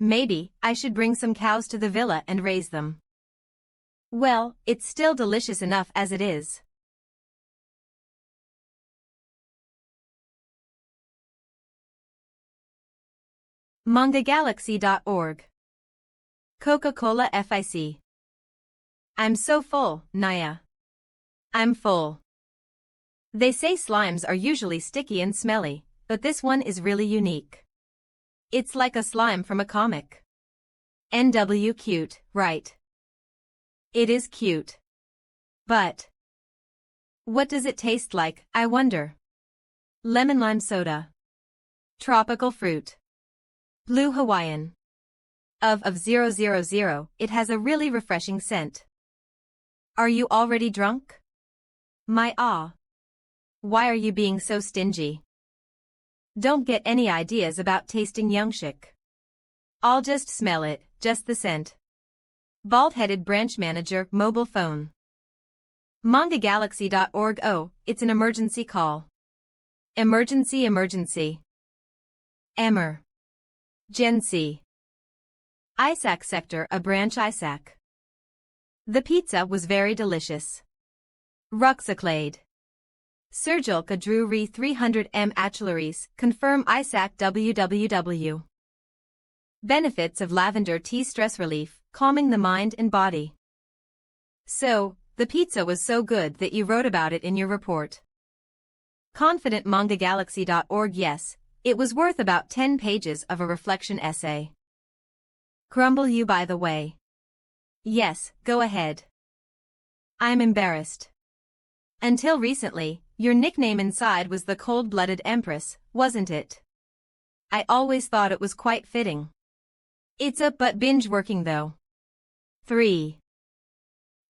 Maybe, I should bring some cows to the villa and raise them. Well, it's still delicious enough as it is. MangaGalaxy.org. Coca-Cola FIC. I'm so full, Naya. I'm full. They say slimes are usually sticky and smelly, but this one is really unique. It's like a slime from a comic. NW cute, right? It is cute. But what does it taste like, I wonder? Lemon lime soda. Tropical fruit. Blue Hawaiian. Of 000, it has a really refreshing scent. Are you already drunk? My Why are you being so stingy? Don't get any ideas about tasting Youngshik. I'll just smell it, just the scent. Bald-headed branch manager, mobile phone. MangaGalaxy.org. Oh, it's an emergency call. Emergency. Emmer. Gency. Isaac sector, a branch Isaac. The pizza was very delicious. Ruxaclade. Sergilka Drew Re 300M Achilleries, confirm Isaac www. Benefits of lavender tea stress relief, calming the mind and body. So, the pizza was so good that you wrote about it in your report. Confident MangaGalaxy.org. Yes, it was worth about 10 pages of a reflection essay. Grumble you by the way. Yes, go ahead. I'm embarrassed. Until recently, your nickname inside was the cold-blooded Empress, wasn't it? I always thought it was quite fitting. It's a but binge-working though. 3.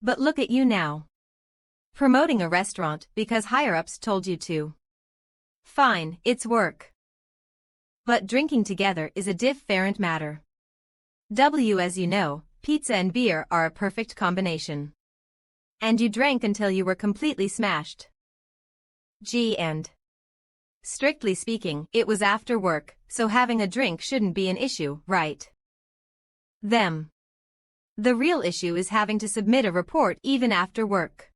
But look at you now. Promoting a restaurant because higher-ups told you to. Fine, it's work. But drinking together is a different matter. As you know, pizza and beer are a perfect combination. And you drank until you were completely smashed. And strictly speaking, it was after work, so having a drink shouldn't be an issue, right? The real issue is having to submit a report even after work.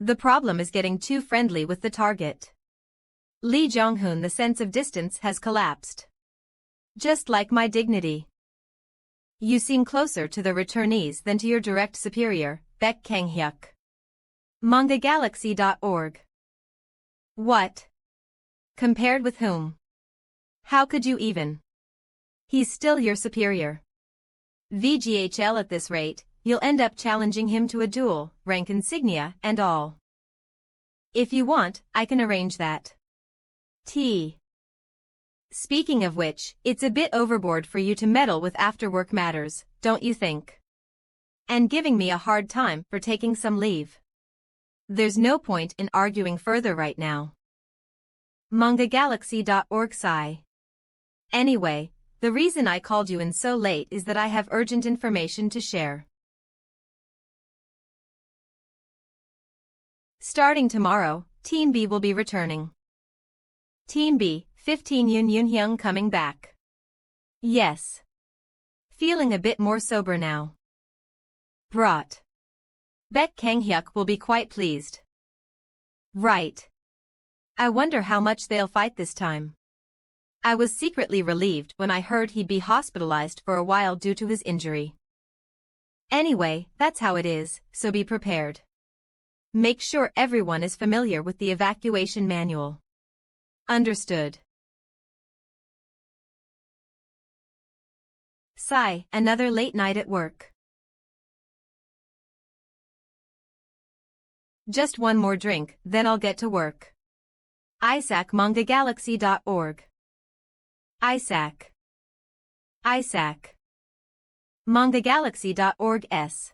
The problem is getting too friendly with the target. Lee Jong-hoon. The sense of distance has collapsed. Just like my dignity. You seem closer to the returnees than to your direct superior, Baek Kang-hyuk. MangaGalaxy.org. What? Compared with whom? How could you even? He's still your superior. VGHL. At this rate, you'll end up challenging him to a duel, rank insignia and all. If you want, I can arrange that. Speaking of which, it's a bit overboard for you to meddle with after-work matters, don't you think? And giving me a hard time for taking some leave. There's no point in arguing further right now. MangaGalaxy.org. Sigh. Anyway, the reason I called you in so late is that I have urgent information to share. Starting tomorrow, Team B will be returning. Team B, 15 Yoon Hyung coming back. Yes. Feeling a bit more sober now. Brought. Baek Kang-hyuk will be quite pleased. Right. I wonder how much they'll fight this time. I was secretly relieved when I heard he'd be hospitalized for a while due to his injury. Anyway, that's how it is, so be prepared. Make sure everyone is familiar with the evacuation manual. Understood. Sigh. Another late night at work. Just one more drink, then I'll get to work. Isaac. MangaGalaxy.org. Isaac. MangaGalaxy.org. S.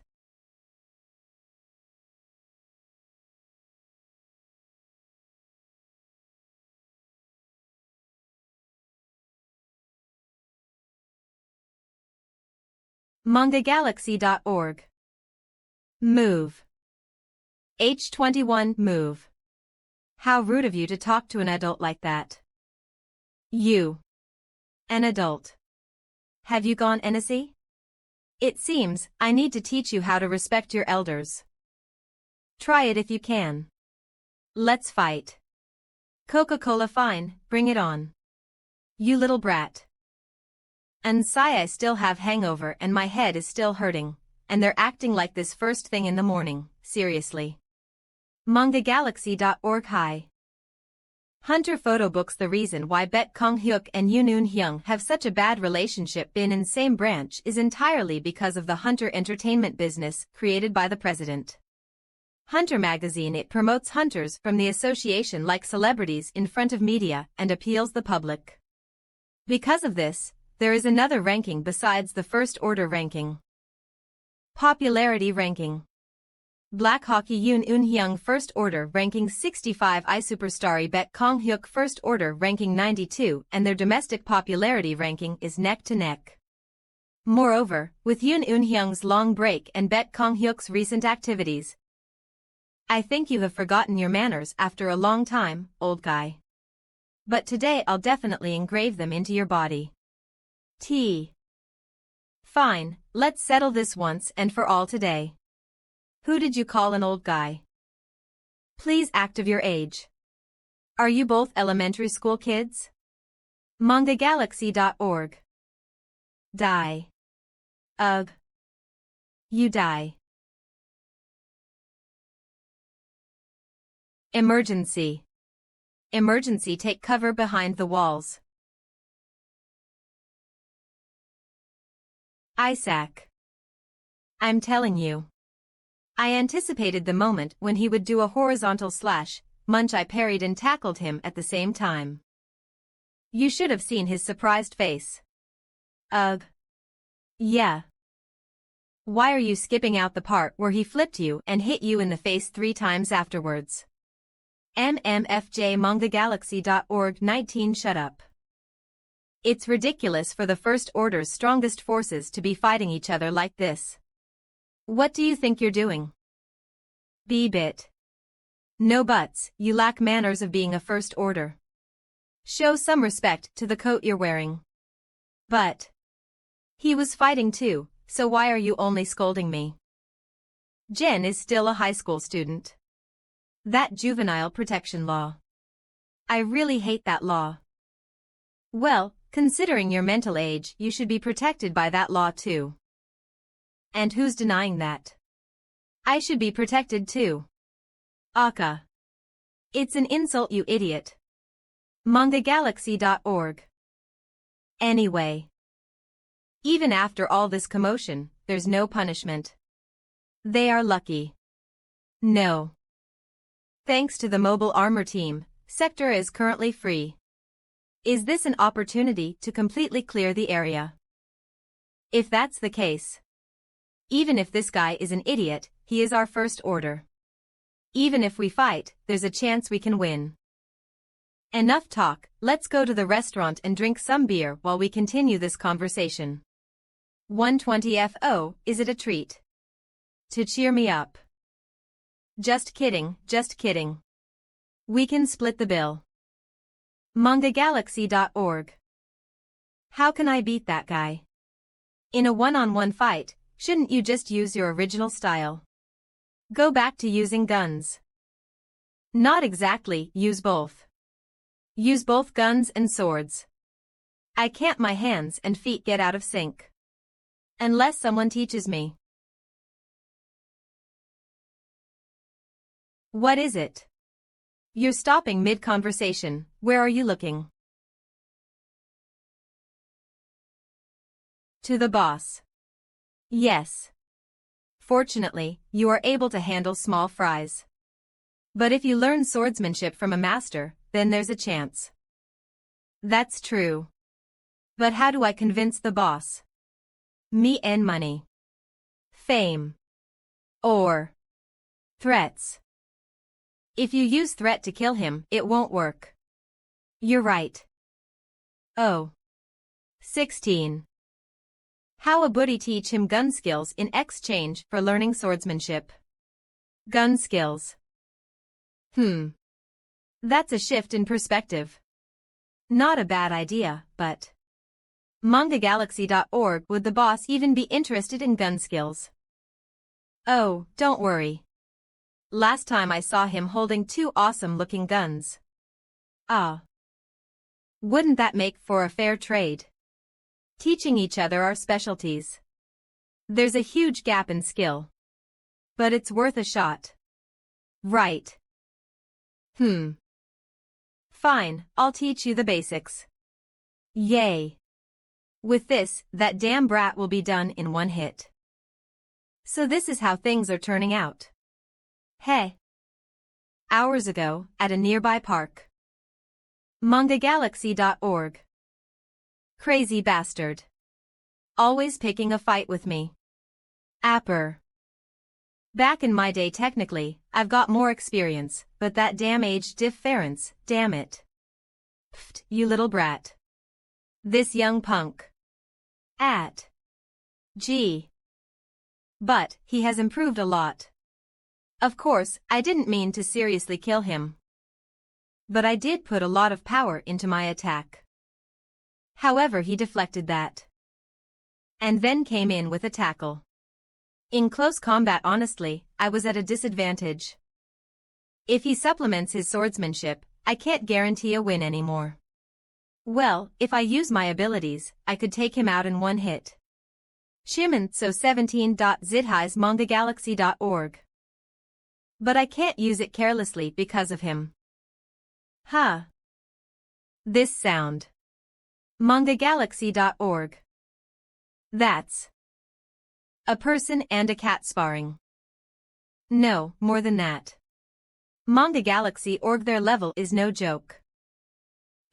MangaGalaxy.org. Move. H21. Move. How rude of you to talk to an adult like that. You. An adult. Have you gone NSC? It seems I need to teach you how to respect your elders. Try it if you can. Let's fight. Coca-Cola. Fine, bring it on. You little brat. And sigh. I still have hangover and my head is still hurting, and they're acting like this first thing in the morning, seriously. MangaGalaxy.org. Hi. Hunter photo books. The reason why Baek Kang-hyuk and Yoon Hyung have such a bad relationship been in same branch is entirely because of the Hunter entertainment business created by the president. Hunter magazine. It promotes hunters from the association like celebrities in front of media and appeals the public. Because of this, there is another ranking besides the first order ranking. Popularity ranking. Black Hockey. Yoon Hyung first order ranking 65, iSuperstar Baek Kang-hyuk first order ranking 92, and their domestic popularity ranking is neck to neck. Moreover, with Yoon Hyung's long break and Baek Kang-hyuk's recent activities, I think you have forgotten your manners after a long time, old guy. But today I'll definitely engrave them into your body. Fine, let's settle this once and for all today. Who did you call an old guy? Please act of your age. Are you both elementary school kids? MangaGalaxy.org. Die. Ugh. You die. Emergency. Emergency, take cover behind the walls. Isaac. I'm telling you. I anticipated the moment when he would do a horizontal slash, munch. I parried and tackled him at the same time. You should have seen his surprised face. Ugh. Yeah. Why are you skipping out the part where he flipped you and hit you in the face 3 times afterwards? MMFJ manhwagalaxy.org 19 Shut up. It's ridiculous for the First Order's strongest forces to be fighting each other like this. What do you think you're doing? B-bit. No buts, you lack manners of being a First Order. Show some respect to the coat you're wearing. But he was fighting too, so why are you only scolding me? Jen is still a high school student. That juvenile protection law. I really hate that law. Well, considering your mental age, you should be protected by that law too. And who's denying that? I should be protected too. Aka. It's an insult, you idiot. manhwagalaxy.org. Anyway. Even after all this commotion, there's no punishment. They are lucky. No. Thanks to the mobile armor team, sector is currently free. Is this an opportunity to completely clear the area? If that's the case. Even if this guy is an idiot, he is our First Order. Even if we fight, there's a chance we can win. Enough talk, let's go to the restaurant and drink some beer while we continue this conversation. 120 FO, is it a treat? To cheer me up. Just kidding, just kidding. We can split the bill. manhwagalaxy.org. How can I beat that guy? In a one-on-one fight, shouldn't you just use your original style? Go back to using guns. Not exactly, use both. Use both guns and swords. I can't, my hands and feet get out of sync. Unless someone teaches me. What is it? You're stopping mid-conversation, where are you looking? To the boss. Yes. Fortunately, you are able to handle small fries. But if you learn swordsmanship from a master, then there's a chance. That's true. But how do I convince the boss? Me and money. Fame. Or threats. If you use threat to kill him, it won't work. You're right. Oh. 16. How about I teach him gun skills in exchange for learning swordsmanship? Gun skills. That's a shift in perspective. Not a bad idea, but manhwagalaxy.org, would the boss even be interested in gun skills? Oh, don't worry. Last time I saw him holding 2 awesome-looking guns. Ah. Wouldn't that make for a fair trade? Teaching each other our specialties. There's a huge gap in skill. But it's worth a shot. Right. Fine, I'll teach you the basics. Yay. With this, that damn brat will be done in one hit. So this is how things are turning out. Hey. Hours ago, at a nearby park. manhwagalaxy.org. Crazy bastard. Always picking a fight with me. Apper. Back in my day, technically, I've got more experience, but that damn age difference, damn it. Pfft, you little brat. This young punk. Gee. But, he has improved a lot. Of course, I didn't mean to seriously kill him. But I did put a lot of power into my attack. However, he deflected that. And then came in with a tackle. In close combat, honestly, I was at a disadvantage. If he supplements his swordsmanship, I can't guarantee a win anymore. Well, if I use my abilities, I could take him out in one hit. Shimon so 17. Zidhies manhwagalaxy.org. But I can't use it carelessly because of him. Huh. This sound. MangaGalaxy.org. That's a person and a cat sparring. No, more than that. MangaGalaxy.org, their level is no joke.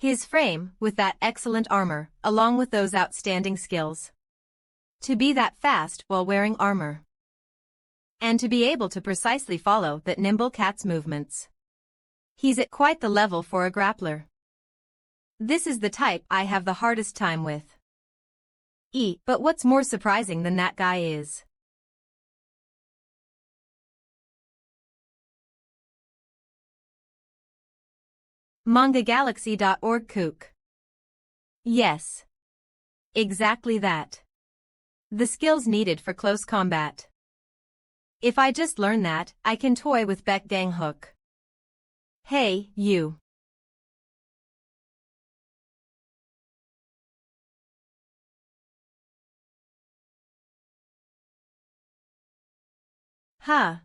His frame, with that excellent armor, along with those outstanding skills. To be that fast while wearing armor. And to be able to precisely follow that nimble cat's movements. He's at quite the level for a grappler. This is the type I have the hardest time with. But what's more surprising than that guy is MangaGalaxy.org kook. Yes. Exactly that. The skills needed for close combat. If I just learn that, I can toy with Baek Gang Hook. Hey, you. Huh.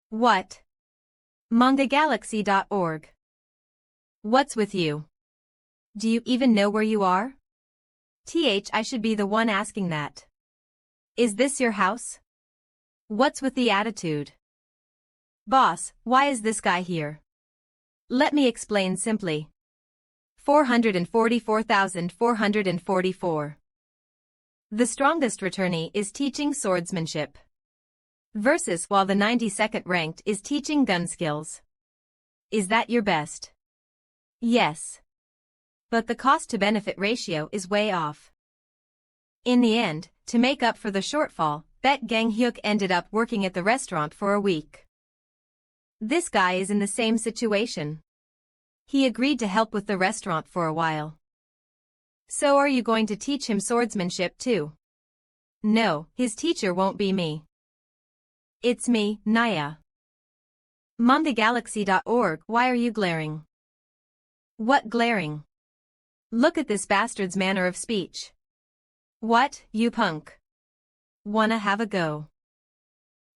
What? MangaGalaxy.org. What's with you? Do you even know where you are? I should be the one asking that. Is this your house? What's with the attitude? Boss, why is this guy here? Let me explain simply. 444,444. The strongest returnee is teaching swordsmanship. Versus while the 92nd ranked is teaching gun skills. Is that your best? Yes. But the cost-to-benefit ratio is way off. In the end, to make up for the shortfall, Baek Gang Hyuk ended up working at the restaurant for a week. This guy is in the same situation. He agreed to help with the restaurant for a while. So are you going to teach him swordsmanship too? No, his teacher won't be me. It's me, Naya. MangaGalaxy.org, why are you glaring? What glaring? Look at this bastard's manner of speech. What, you punk? Wanna have a go?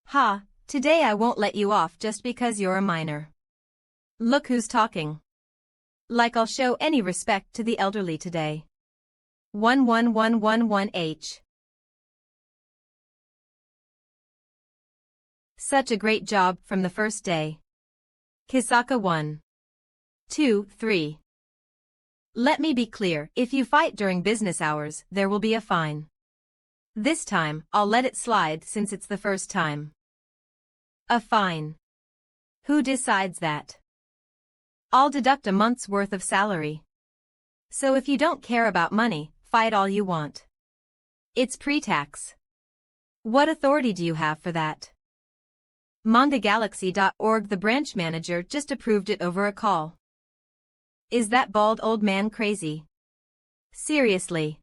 Ha, today I won't let you off just because you're a minor. Look who's talking. Like I'll show any respect to the elderly today. 11111H. Such a great job from the first day. Kisaka 1. 2, 3. Let me be clear, if you fight during business hours, there will be a fine. This time, I'll let it slide since it's the first time. A fine. Who decides that? I'll deduct a month's worth of salary. So if you don't care about money, fight all you want. It's pre-tax. What authority do you have for that? MangaGalaxy.org, the branch manager just approved it over a call. Is that bald old man crazy? Seriously.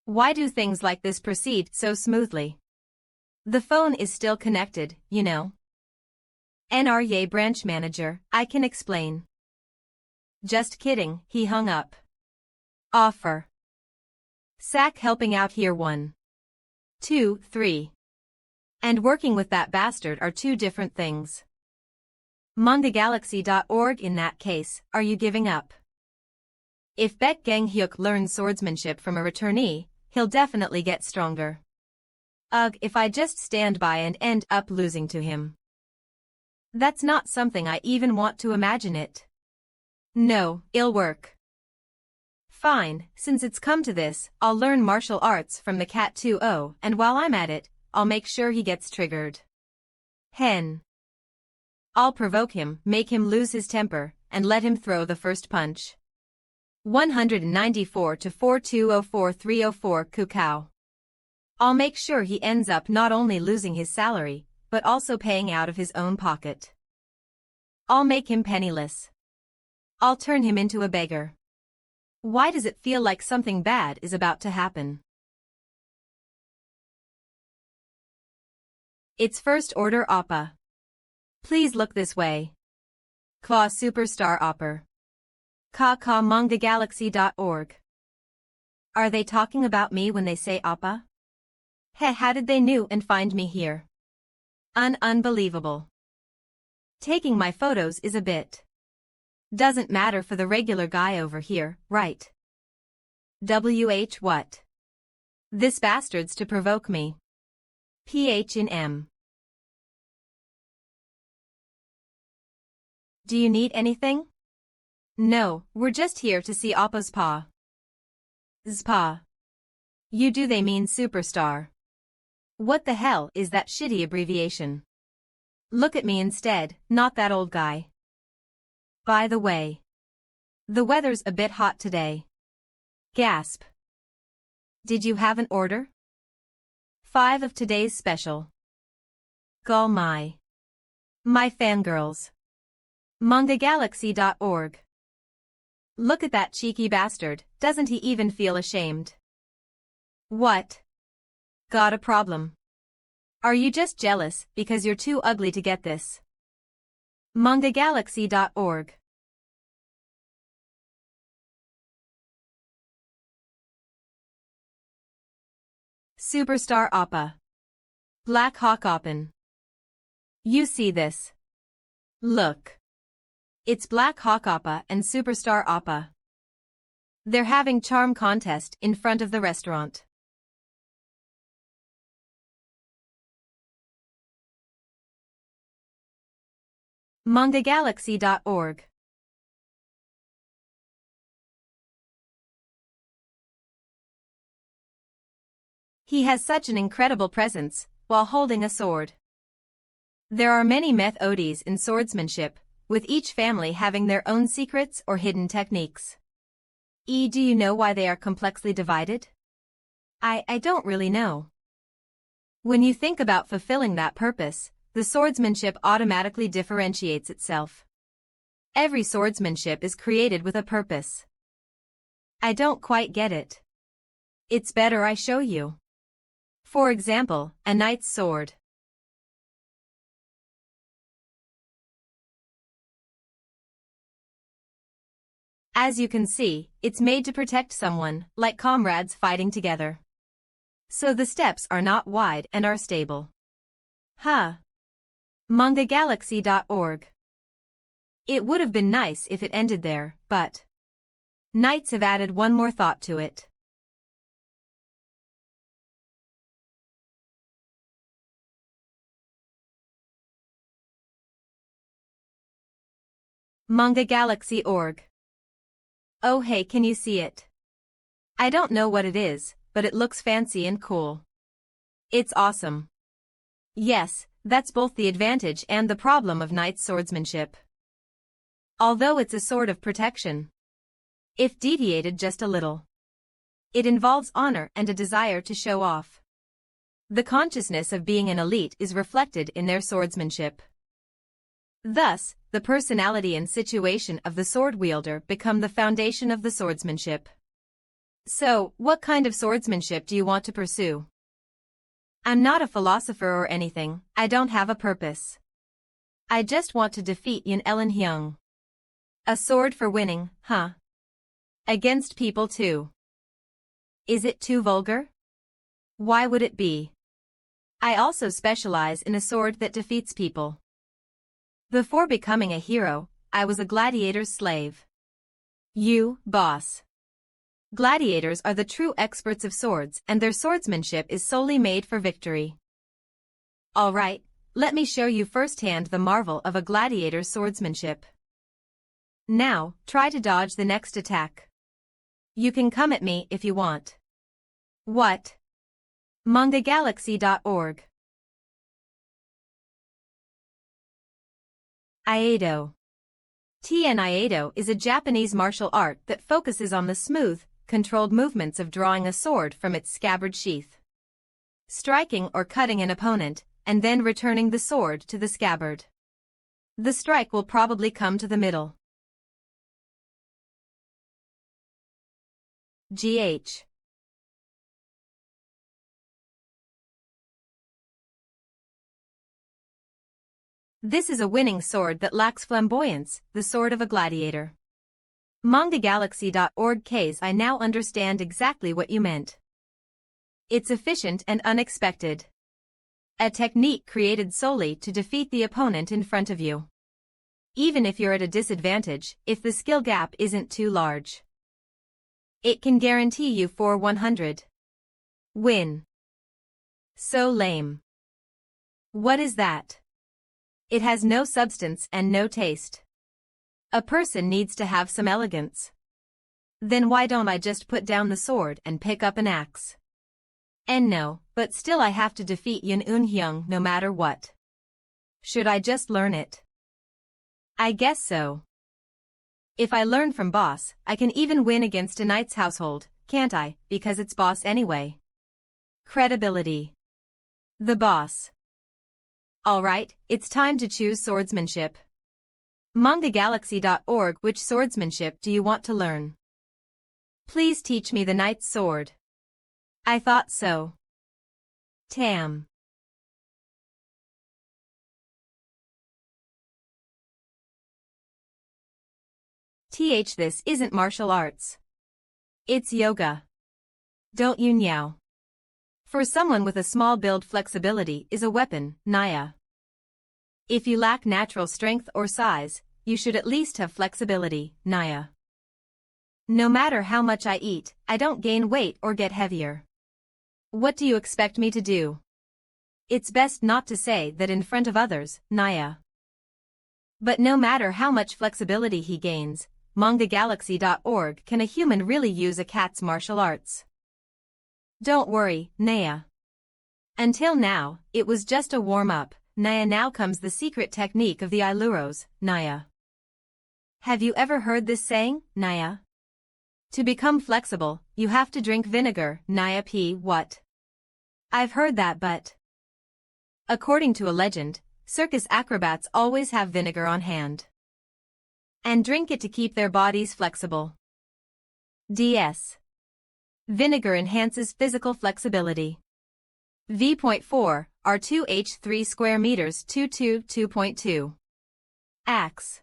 Why do things like this proceed so smoothly? The phone is still connected, you know. NRA branch manager, I can explain. Just kidding, he hung up. Offer. Sack helping out here 1. 2, 3. And working with that bastard are two different things. MangaGalaxy.org, in that case, are you giving up? If Baek Gang Hyuk learns swordsmanship from a returnee, he'll definitely get stronger. Ugh, if I just stand by and end up losing to him. That's not something I even want to imagine it. No, it'll work. Fine, since it's come to this, I'll learn martial arts from the Cat 2-0, and while I'm at it, I'll make sure he gets triggered. Hen. I'll provoke him, make him lose his temper, and let him throw the first punch. 194 to 4204304 Kukao. I'll make sure he ends up not only losing his salary, but also paying out of his own pocket. I'll make him penniless. I'll turn him into a beggar. Why does it feel like something bad is about to happen? It's First Order Appa. Please look this way. Claw Superstar Opper. MangaGalaxy.org. Are they talking about me when they say Appa? How did they knew and find me here? Unbelievable. Taking my photos is a bit. Doesn't matter for the regular guy over here, right? What? This bastard's to provoke me. PH in M. Do you need anything? No, we're just here to see Appa's pa. Zpa. You do they mean superstar. What the hell is that shitty abbreviation? Look at me instead, not that old guy. By the way. The weather's a bit hot today. Gasp. Did you have an order? 5 of today's special. Gall my fangirls. MangaGalaxy.org. Look at that cheeky bastard, doesn't he even feel ashamed? What? Got a problem? Are you just jealous because you're too ugly to get this? MangaGalaxy.org. Superstar Appa. Black Hawk Oppen. You see this? Look. It's Black Hawk Appa and Superstar Appa. They're having charm contest in front of the restaurant. MangaGalaxy.org. He has such an incredible presence, while holding a sword. There are many methods in swordsmanship, with each family having their own secrets or hidden techniques. Do you know why they are complexly divided? I don't really know. When you think about fulfilling that purpose, the swordsmanship automatically differentiates itself. Every swordsmanship is created with a purpose. I don't quite get it. It's better I show you. For example, a knight's sword. As you can see, it's made to protect someone, like comrades fighting together. So the steps are not wide and are stable. Huh. MangaGalaxy.org. It would have been nice if it ended there, but knights have added one more thought to it. MangaGalaxy.org. Oh hey, can you see it? I don't know what it is, but it looks fancy and cool. It's awesome. Yes, that's both the advantage and the problem of knight's swordsmanship. Although it's a sword of protection, if deviated just a little, it involves honor and a desire to show off. The consciousness of being an elite is reflected in their swordsmanship. Thus, the personality and situation of the sword wielder become the foundation of the swordsmanship. So, what kind of swordsmanship do you want to pursue? I'm not a philosopher or anything, I don't have a purpose. I just want to defeat Yin Ellen Hyung. A sword for winning, huh? Against people too. Is it too vulgar? Why would it be? I also specialize in a sword that defeats people. Before becoming a hero, I was a gladiator's slave. You, boss. Gladiators are the true experts of swords and their swordsmanship is solely made for victory. Alright, let me show you firsthand the marvel of a gladiator's swordsmanship. Now, try to dodge the next attack. You can come at me if you want. What? MangaGalaxy.org. Aido. Aido is a Japanese martial art that focuses on the smooth, controlled movements of drawing a sword from its scabbard sheath, striking or cutting an opponent, and then returning the sword to the scabbard. The strike will probably come to the middle. GH. This is a winning sword that lacks flamboyance, the sword of a gladiator. MangaGalaxy.org case I now understand exactly what you meant. It's efficient and unexpected. A technique created solely to defeat the opponent in front of you. even if you're at a disadvantage, if the skill gap isn't too large. It can guarantee you 400 win. So lame. What is that? It has no substance and no taste. A person needs to have some elegance. Then why don't I just put down the sword and pick up an axe? And no, but still I have to defeat Yun Eun-hyung no matter what. Should I just learn it? I guess so. If I learn from boss, I can even win against a knight's household, can't I, because it's boss anyway. Credibility. The boss. Alright, it's time to choose swordsmanship. MangaGalaxy.org. Which swordsmanship do you want to learn? Please teach me the knight's sword. I thought so. Tam. This isn't martial arts. It's yoga. Don't you meow? For someone with a small build, flexibility is a weapon, Naya. If you lack natural strength or size, you should at least have flexibility, Naya. No matter how much I eat, I don't gain weight or get heavier. What do you expect me to do? It's best not to say that in front of others, Naya. But no matter how much flexibility he gains, MangaGalaxy.org. Can a human really use a cat's martial arts? Don't worry, Naya. Until now, it was just a warm-up, Naya. Now comes the secret technique of the Iluros, Naya. Have you ever heard this saying, Naya? To become flexible, you have to drink vinegar, Naya. What? I've heard that, but according to a legend, circus acrobats always have vinegar on hand and drink it to keep their bodies flexible. DS. Vinegar enhances physical flexibility. V.4, R2H3 square meters 222.2. Ax.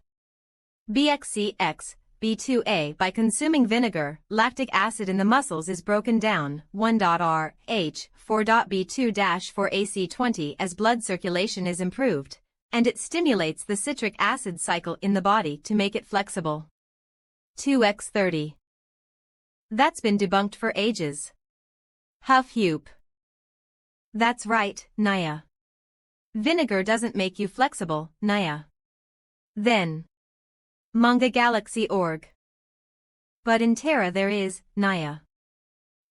BXCX, B2A. By consuming vinegar, lactic acid in the muscles is broken down, 1.R, H, 4.B2-4AC20 as blood circulation is improved, and it stimulates the citric acid cycle in the body to make it flexible. 2x30. That's been debunked for ages. Huff Hupe. That's right, Naya. Vinegar doesn't make you flexible, Naya. Then. MangaGalaxy.org. But in Terra there is, Naya.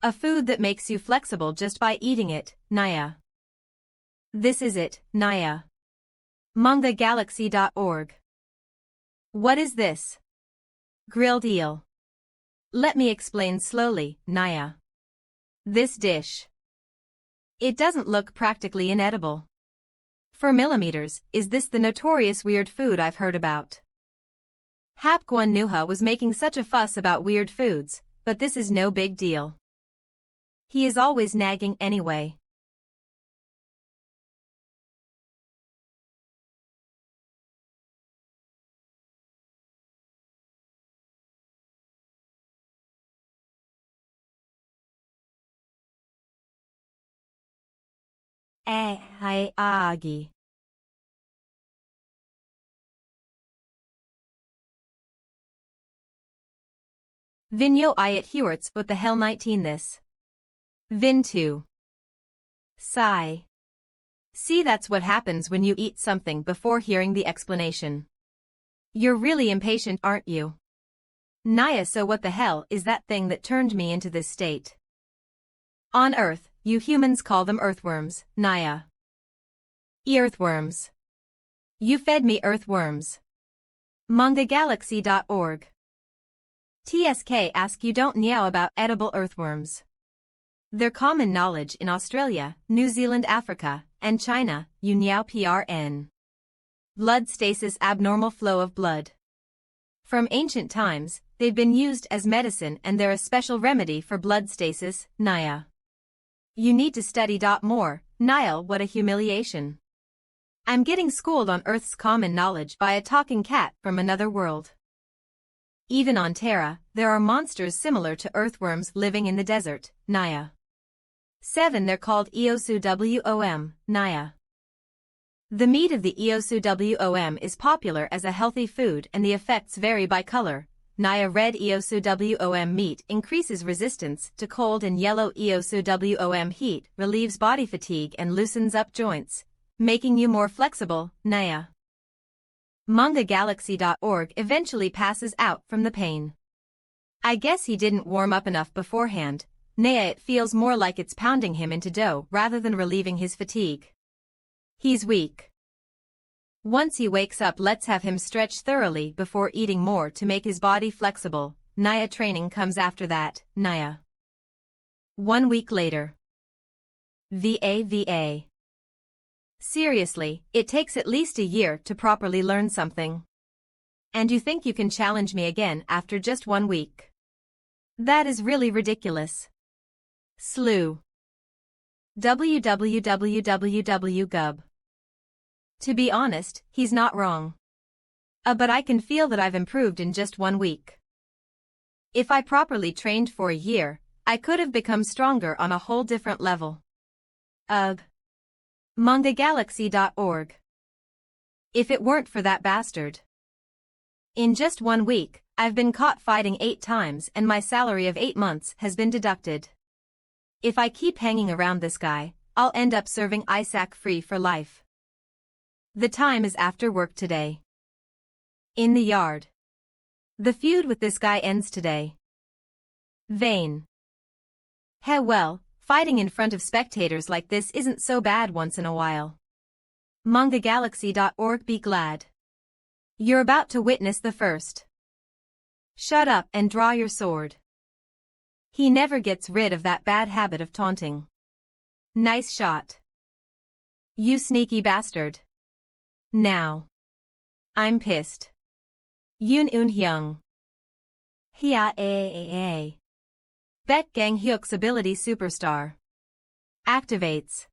A food that makes you flexible just by eating it, Naya. This is it, Naya. MangaGalaxy.org. What is this? Grilled eel. Let me explain slowly, Naya. This dish. It doesn't look practically inedible. For millimeters, is this the notorious weird food I've heard about? Hapkwon Nuha was making such a fuss about weird foods, but this is no big deal. He is always nagging anyway. Agi. Vinyo Ayat Hewarts. What the hell 19 this? Vin 2. Sigh. See, that's what happens when you eat something before hearing the explanation. You're really impatient, aren't you? Naya, so what the hell is that thing that turned me into this state? On Earth, you humans call them earthworms, Naya. Earthworms. You fed me earthworms. MangaGalaxy.org. TSK ask you don't know about edible earthworms. They're common knowledge in Australia, New Zealand, Africa, and China, you know PRN. Blood stasis, abnormal flow of blood. From ancient times, they've been used as medicine and they're a special remedy for blood stasis, Naya. You need to study more, Niall. What a humiliation. I'm getting schooled on Earth's common knowledge by a talking cat from another world. Even on Terra, there are monsters similar to earthworms living in the desert, Naya. 7. They're called Eosu Wom, Naya. The meat of the EOSUWOM is popular as a healthy food and the effects vary by color. Nia red EOSUWOM meat increases resistance to cold and yellow EOSUWOM heat relieves body fatigue and loosens up joints, making you more flexible. Nia. MangaGalaxy.org eventually passes out from the pain. I guess he didn't warm up enough beforehand. Nia, it feels more like it's pounding him into dough rather than relieving his fatigue. He's weak. Once he wakes up, let's have him stretch thoroughly before eating more to make his body flexible. Nia training comes after that. Nia. 1 week later. VA. Seriously, it takes at least a year to properly learn something. And you think you can challenge me again after just 1 week? That is really ridiculous. Slew. www.gub. To be honest, he's not wrong. But I can feel that I've improved in just 1 week. If I properly trained for a year, I could have become stronger on a whole different level. Ugh. MangaGalaxy.org. If it weren't for that bastard. In just 1 week, I've been caught fighting 8 times and my salary of 8 months has been deducted. If I keep hanging around this guy, I'll end up serving Isaac free for life. The time is after work today. In the yard. The feud with this guy ends today. Vain. Hey, well, fighting in front of spectators like this isn't so bad once in a while. MangaGalaxy.org. Be glad. You're about to witness the first. Shut up and draw your sword. He never gets rid of that bad habit of taunting. Nice shot. You sneaky bastard. Now. I'm pissed. Hyung. Hia. Baek Gang Hyuk's ability superstar. Activates.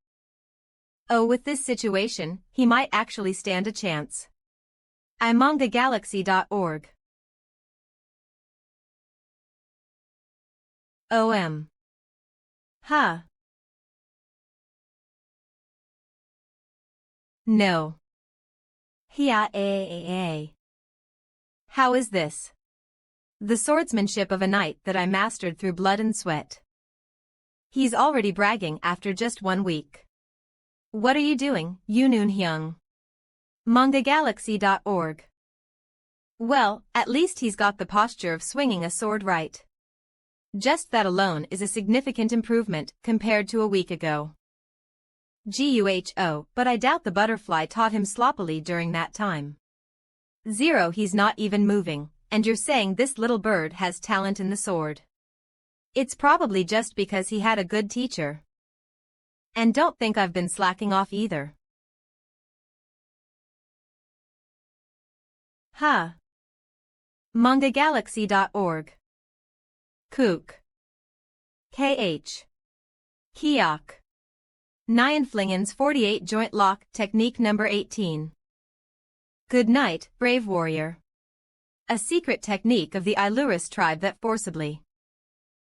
Oh, with this situation, he might actually stand a chance. MangaGalaxy.org. OM. Huh. No. Hia. How is this? The swordsmanship of a knight that I mastered through blood and sweat. He's already bragging after just 1 week. What are you doing, Hyung? MangaGalaxy.org. Well, at least he's got the posture of swinging a sword right. Just that alone is a significant improvement compared to a week ago. GUHO, but I doubt the butterfly taught him sloppily during that time. 0. He's not even moving, and you're saying this little bird has talent in the sword. It's probably just because he had a good teacher. And don't think I've been slacking off either. Huh. MangaGalaxy.org. Kook. KH. Kiok. Nyanflingen's 48 joint lock technique number 18. Good night, brave warrior. A secret technique of the Iluris tribe that forcibly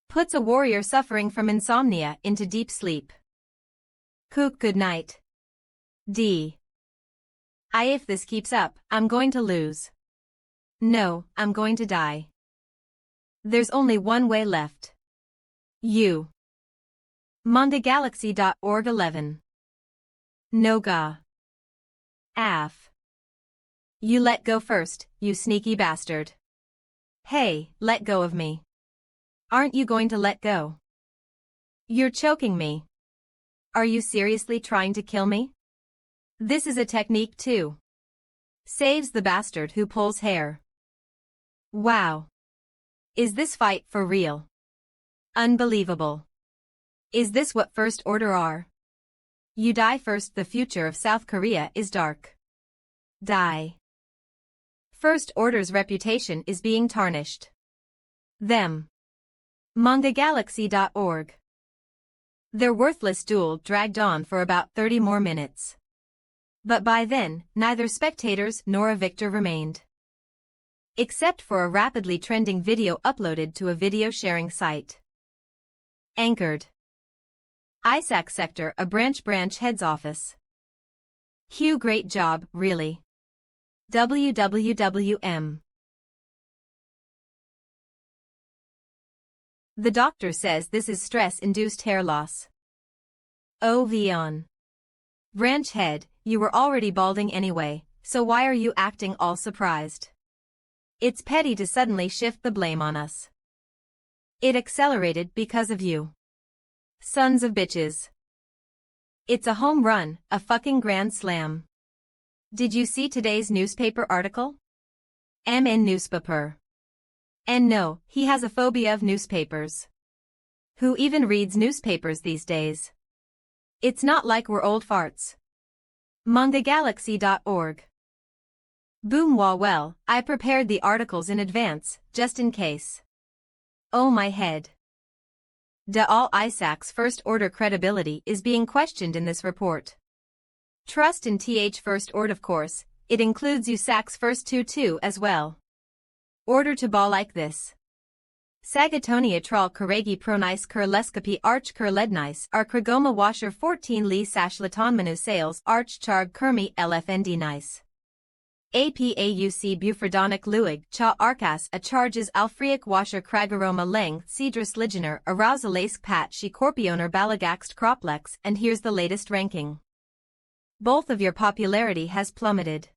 puts a warrior suffering from insomnia into deep sleep. Kook, good night. D. If this keeps up, I'm going to lose. No, I'm going to die. There's only one way left. You. MangaGalaxy.org. 11. Noga. Af. You let go first, you sneaky bastard. Hey, let go of me. Aren't you going to let go? You're choking me. Are you seriously trying to kill me? This is a technique too. Saves the bastard who pulls hair. Wow. Is this fight for real? Unbelievable. Is this what First Order are? You die first. The future of South Korea is dark. Die. First Order's reputation is being tarnished. Them. MangaGalaxy.org. Their worthless duel dragged on for about 30 more minutes. But by then, neither spectators nor a victor remained. Except for a rapidly trending video uploaded to a video sharing site. Anchored. Isaac Sector, a branch head's office. Hugh, great job, really. WWWM. The doctor says this is stress-induced hair loss. OV on. Branch head, you were already balding anyway, so why are you acting all surprised? It's petty to suddenly shift the blame on us. It accelerated because of you. Sons of bitches. It's a home run, a fucking grand slam. Did you see today's newspaper article? MN newspaper. And no, he has a phobia of newspapers. Who even reads newspapers these days? It's not like we're old farts. MangaGalaxy.org. Boom, well, I prepared the articles in advance, just in case. Oh my head. All Isaac's first order credibility is being questioned in this report. Trust in first order, of course, it includes Isaac's first two as well. Order to ball like this. Sagatonia troll Karegi Pronice Kurlescopy Arch Kurlednice Ar Kragoma Washer 14 Li Sashlaton Manu Sales Arch Charg Kermi LFND Nice. APAUC Bufordonic Luig Cha Arcas A Charges Alfreic Washer Kragaroma Leng Cedrus Ligener Arousalask Pat She Corpioner Balagaxt Croplex. And here's the latest ranking. Both of your popularity has plummeted.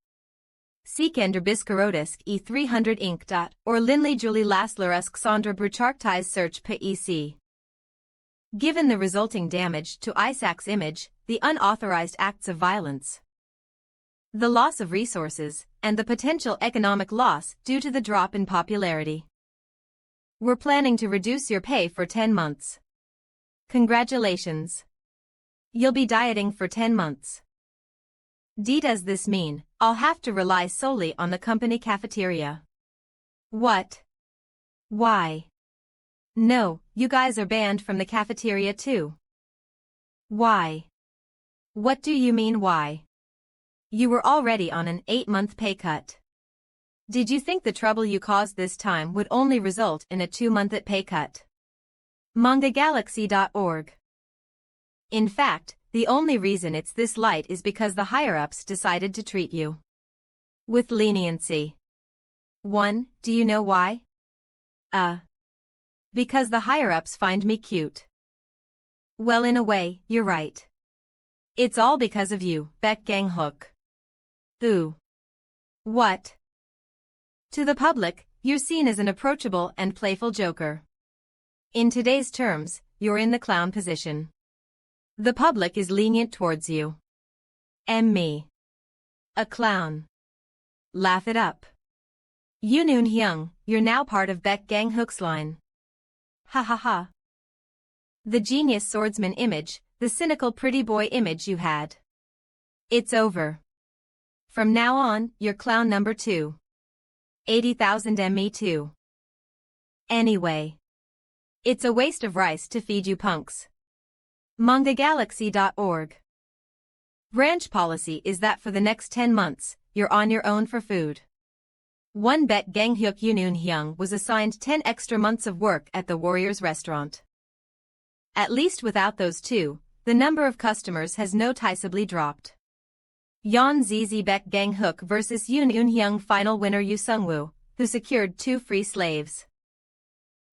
Seekender Biscarotisk E300 Inc. Or Linley Julie Laslerusk Sandra Brucharktais Search PEC. Given the resulting damage to Isaac's image, the unauthorized acts of violence, the loss of resources, and the potential economic loss due to the drop in popularity, we're planning to reduce your pay for 10 months. Congratulations. You'll be dieting for 10 months. Does this mean I'll have to rely solely on the company cafeteria? What? Why? No, you guys are banned from the cafeteria too. Why? What do you mean why? You were already on an 8-month pay cut. Did you think the trouble you caused this time would only result in a 2-month pay cut? MangaGalaxy.org. In fact, the only reason it's this light is because the higher-ups decided to treat you with leniency. 1. Do you know why? Because the higher-ups find me cute. Well, in a way, you're right. It's all because of you, Beck Gang Hook. Ooh. What? To the public, you're seen as an approachable and playful joker. In today's terms, you're in the clown position. The public is lenient towards you. Me. A clown. Laugh it up. Yoon Hyung, you're now part of Beck Gang Hook's line. Ha ha ha. The genius swordsman image, the cynical pretty boy image you had. It's over. From now on, you're clown number 2. 80,000 ME too. Anyway. It's a waste of rice to feed you punks. MangaGalaxy.org. Branch policy is that for the next 10 months, you're on your own for food. One Beck Gang Hyuk Yoon Hyung was assigned 10 extra months of work at the Warriors restaurant. At least without those two, the number of customers has noticeably dropped. Yeon ZZ Beck Gang Hook vs Yoon Hyung final winner Yoo Sungwoo, who secured 2 free slaves.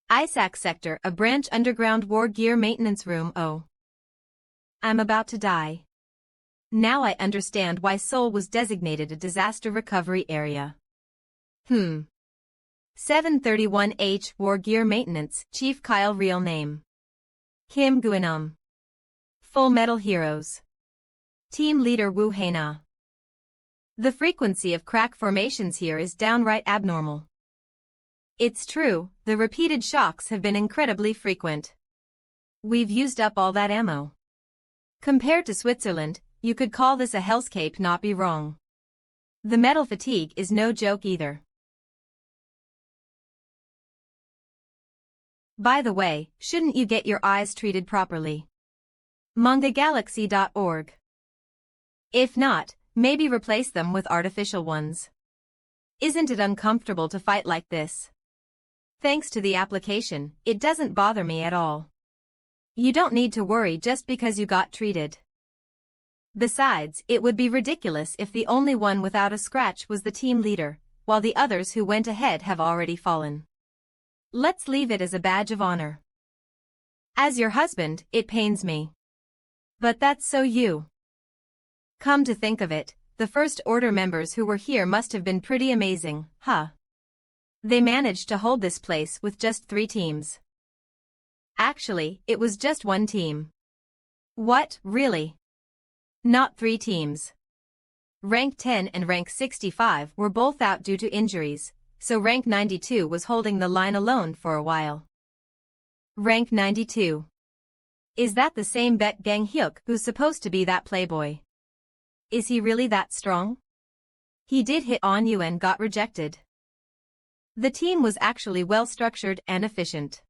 Isaac Sector, a branch underground war gear maintenance room. Oh. I'm about to die. Now I understand why Seoul was designated a disaster recovery area. 731H War Gear Maintenance, Chief Kyle real name. Kim Guinum. Full Metal Heroes. Team Leader Woo Hae-na. The frequency of crack formations here is downright abnormal. It's true, the repeated shocks have been incredibly frequent. We've used up all that ammo. Compared to Switzerland, you could call this a hellscape, not be wrong. The metal fatigue is no joke either. By the way, shouldn't you get your eyes treated properly? MangaGalaxy.org. If not, maybe replace them with artificial ones. Isn't it uncomfortable to fight like this? Thanks to the application, it doesn't bother me at all. You don't need to worry just because you got treated. Besides, it would be ridiculous if the only one without a scratch was the team leader, while the others who went ahead have already fallen. Let's leave it as a badge of honor. As your husband, it pains me. But that's so you. Come to think of it, the First Order members who were here must have been pretty amazing, huh? They managed to hold this place with just 3 teams. Actually, it was just 1 team. What, really? Not 3 teams. Rank 10 and Rank 65 were both out due to injuries, so Rank 92 was holding the line alone for a while. Rank 92. Is that the same Baek Gang Hyuk who's supposed to be that playboy? Is he really that strong? He did hit on you and got rejected. The team was actually well-structured and efficient.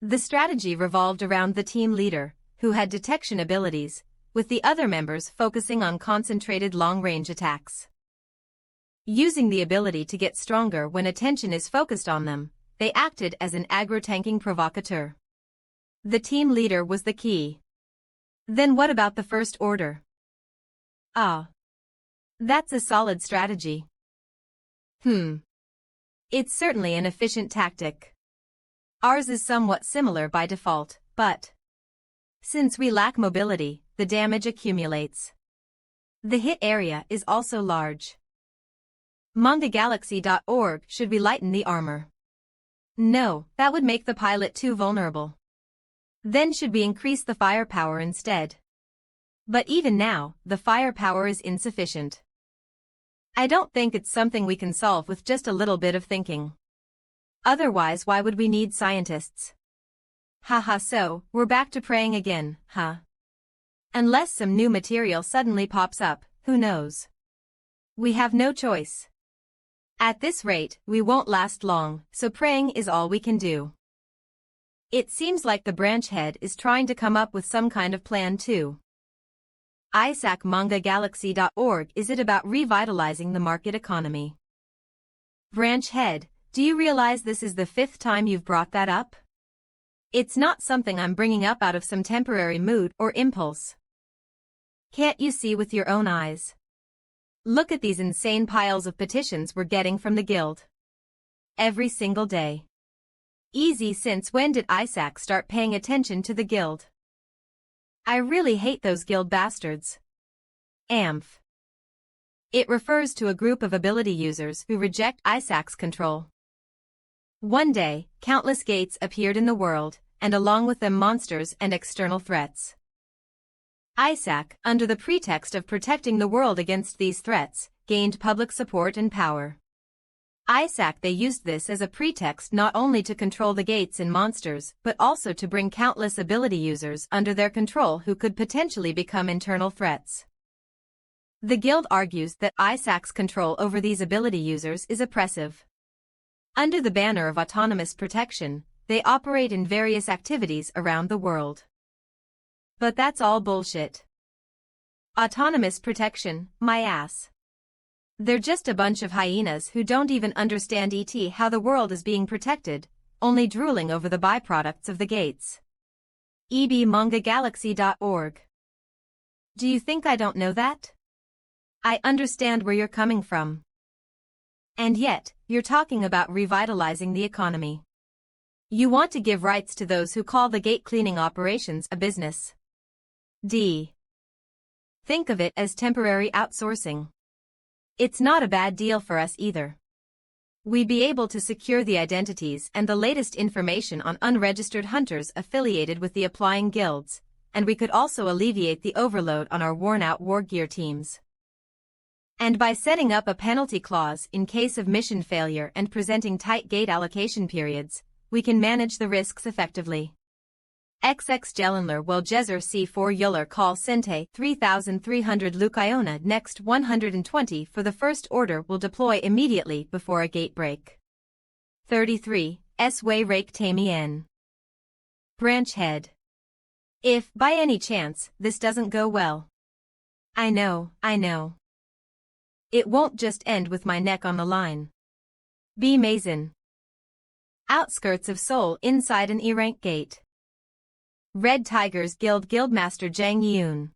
The strategy revolved around the team leader, who had detection abilities, with the other members focusing on concentrated long-range attacks. Using the ability to get stronger when attention is focused on them, they acted as an aggro-tanking provocateur. The team leader was the key. Then what about the First Order? Ah. That's a solid strategy. It's certainly an efficient tactic. Ours is somewhat similar by default, but since we lack mobility, the damage accumulates. The hit area is also large. ManhwaGalaxy.org. Should we lighten the armor? No, that would make the pilot too vulnerable. Then should we increase the firepower instead? But even now, the firepower is insufficient. I don't think it's something we can solve with just a little bit of thinking. Otherwise, why would we need scientists? Haha, so, we're back to praying again, huh? Unless some new material suddenly pops up, who knows? We have no choice. At this rate, we won't last long, so praying is all we can do. It seems like the branch head is trying to come up with some kind of plan too. Isaac ManhwaGalaxy.org. Is it about revitalizing the market economy? Branch head, do you realize this is the 5th time you've brought that up? It's not something I'm bringing up out of some temporary mood or impulse. Can't you see with your own eyes? Look at these insane piles of petitions we're getting from the guild. Every single day. Easy. Since when did Isaac start paying attention to the guild? I really hate those guild bastards. AMF. It refers to a group of ability users who reject Isaac's control. One day, countless gates appeared in the world, and along with them monsters and external threats. Isaac, under the pretext of protecting the world against these threats, gained public support and power. They used this as a pretext not only to control the gates and monsters, but also to bring countless ability users under their control who could potentially become internal threats. The guild argues that Isaac's control over these ability users is oppressive. Under the banner of autonomous protection, they operate in various activities around the world. But that's all bullshit. Autonomous protection, my ass. They're just a bunch of hyenas who don't even understand how the world is being protected, only drooling over the byproducts of the gates. ManhwaGalaxy.org. Do you think I don't know that? I understand where you're coming from. And yet, you're talking about revitalizing the economy. You want to give rights to those who call the gate cleaning operations a business. Think of it as temporary outsourcing. It's not a bad deal for us either. We'd be able to secure the identities and the latest information on unregistered hunters affiliated with the applying guilds, and we could also alleviate the overload on our worn-out war gear teams. And by setting up a penalty clause in case of mission failure and presenting tight gate allocation periods, we can manage the risks effectively. XX Jelenler will Jezer C4 Yuller call Sente 3300 Lukiona next 120 for the First Order will deploy immediately before a gate break. 33, Sway Rake Tamien. Branch head. If, by any chance, this doesn't go well. I know. It won't just end with my neck on the line. B. Mason. Outskirts of Seoul inside an E-rank gate. Red Tigers Guild Guildmaster Jang Yoon.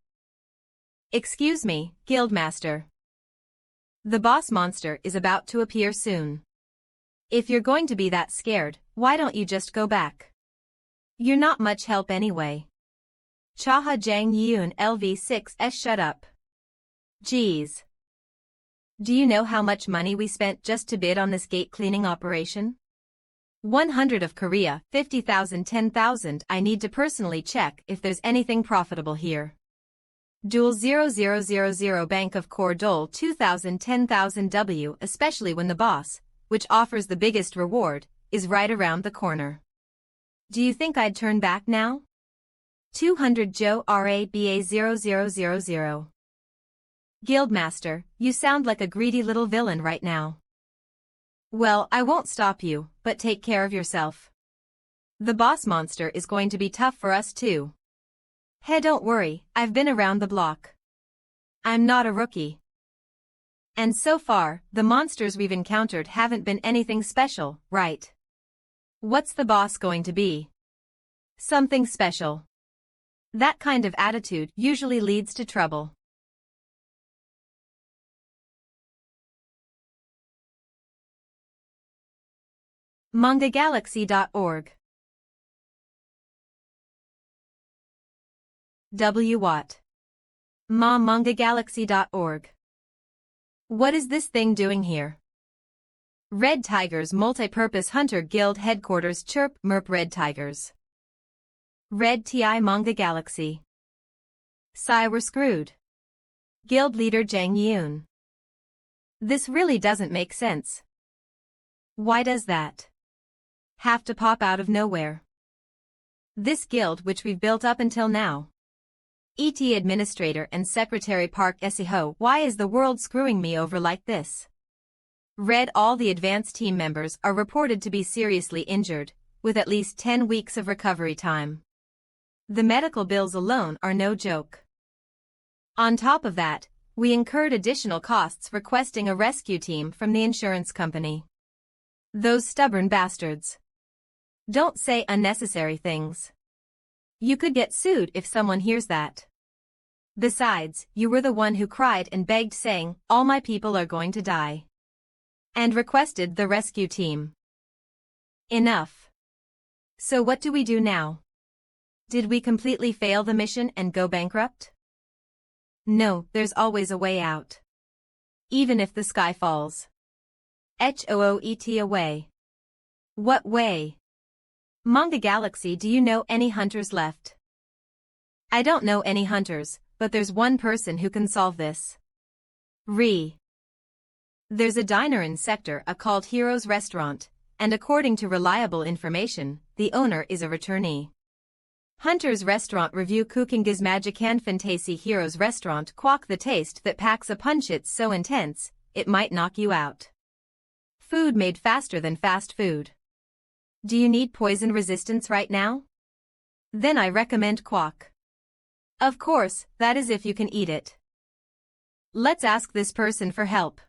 Excuse me, Guildmaster. The boss monster is about to appear soon. If you're going to be that scared, why don't you just go back? You're not much help anyway. Chaha Jang Yun LV6S shut up. Geez. Do you know how much money we spent just to bid on this gate cleaning operation? 100 of Korea, 50,000, 10,000. I need to personally check if there's anything profitable here. Dual 0000 Bank of Core Dole 2,000, 10,000 W, especially when the boss, which offers the biggest reward, is right around the corner. Do you think I'd turn back now? 200 Joe RABA 0000. Guildmaster, you sound like a greedy little villain right now. Well, I won't stop you, but take care of yourself. The boss monster is going to be tough for us too. Hey, don't worry, I've been around the block. I'm not a rookie. And so far, the monsters we've encountered haven't been anything special, right? What's the boss going to be? Something special. That kind of attitude usually leads to trouble. MangaGalaxy.org. W. Watt. MangaGalaxy.org. What is this thing doing here? Red Tigers Multipurpose Hunter Guild Headquarters Chirp Merp Red Tigers. Red TI Manga Galaxy. Sigh, we're screwed. Guild leader Jang Yoon. This really doesn't make sense. Why does that have to pop out of nowhere? This guild which we've built up until now. ET Administrator and Secretary Park Esiho, why is the world screwing me over like this? Read all the advanced team members are reported to be seriously injured, with at least 10 weeks of recovery time. The medical bills alone are no joke. On top of that, we incurred additional costs requesting a rescue team from the insurance company. Those stubborn bastards. Don't say unnecessary things. You could get sued if someone hears that. Besides, you were the one who cried and begged saying, all my people are going to die. And requested the rescue team. Enough. So what do we do now? Did we completely fail the mission and go bankrupt? No, there's always a way out. Even if the sky falls. HOOET away. What way? Manga Galaxy, do you know any hunters left? I don't know any hunters, but there's one person who can solve this. There's a diner in Sector A called Heroes Restaurant, and according to reliable information, the owner is a returnee. Hunter's Restaurant Review Cookingas Magican Fantasy Heroes Restaurant Quack the taste that packs a punch, it's so intense, it might knock you out. Food made faster than fast food. Do you need poison resistance right now? Then I recommend Quack. Of course, that is if you can eat it. Let's ask this person for help.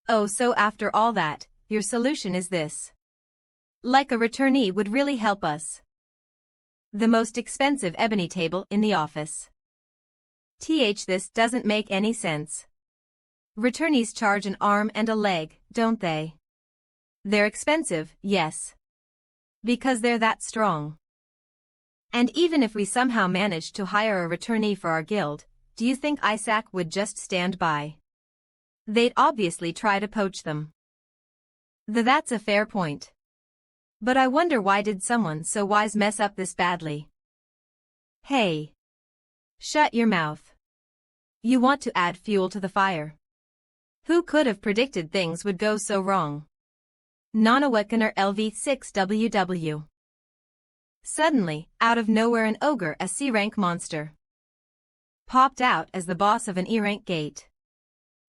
Oh, so after all that, your solution is this. Like a returnee would really help us. The most expensive ebony table in the office. This doesn't make any sense. Returnees charge an arm and a leg, don't they? They're expensive, yes. Because they're that strong. And even if we somehow managed to hire a returnee for our guild, do you think Isaac would just stand by? They'd obviously try to poach them. That's a fair point. But I wonder, why did someone so wise mess up this badly? Hey. Shut your mouth. You want to add fuel to the fire. Who could have predicted things would go so wrong? Nanawekaner LV6WW. Suddenly, out of nowhere, an ogre, a C-rank monster, popped out as the boss of an E-rank gate.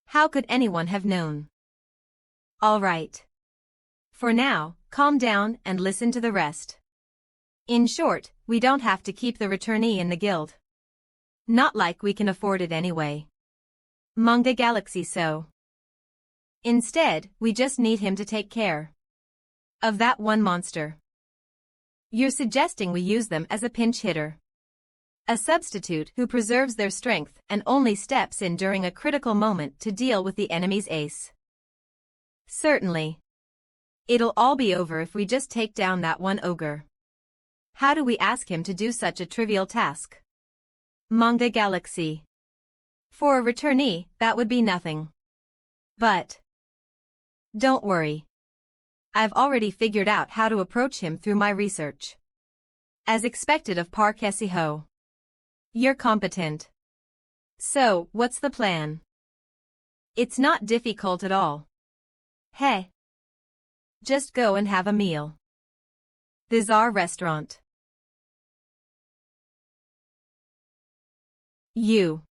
How could anyone have known? All right. For now, calm down and listen to the rest. In short, we don't have to keep the returnee in the guild. Not like we can afford it anyway. Manga Galaxy so. Instead, we just need him to take care of that one monster. You're suggesting we use them as a pinch hitter. A substitute who preserves their strength and only steps in during a critical moment to deal with the enemy's ace. Certainly. It'll all be over if we just take down that one ogre. How do we ask him to do such a trivial task? Manga Galaxy. For a returnee, that would be nothing. But don't worry. I've already figured out how to approach him through my research. As expected of Parkesiho. You're competent. So, what's the plan? It's not difficult at all. Hey. Just go and have a meal. The Czar restaurant. You.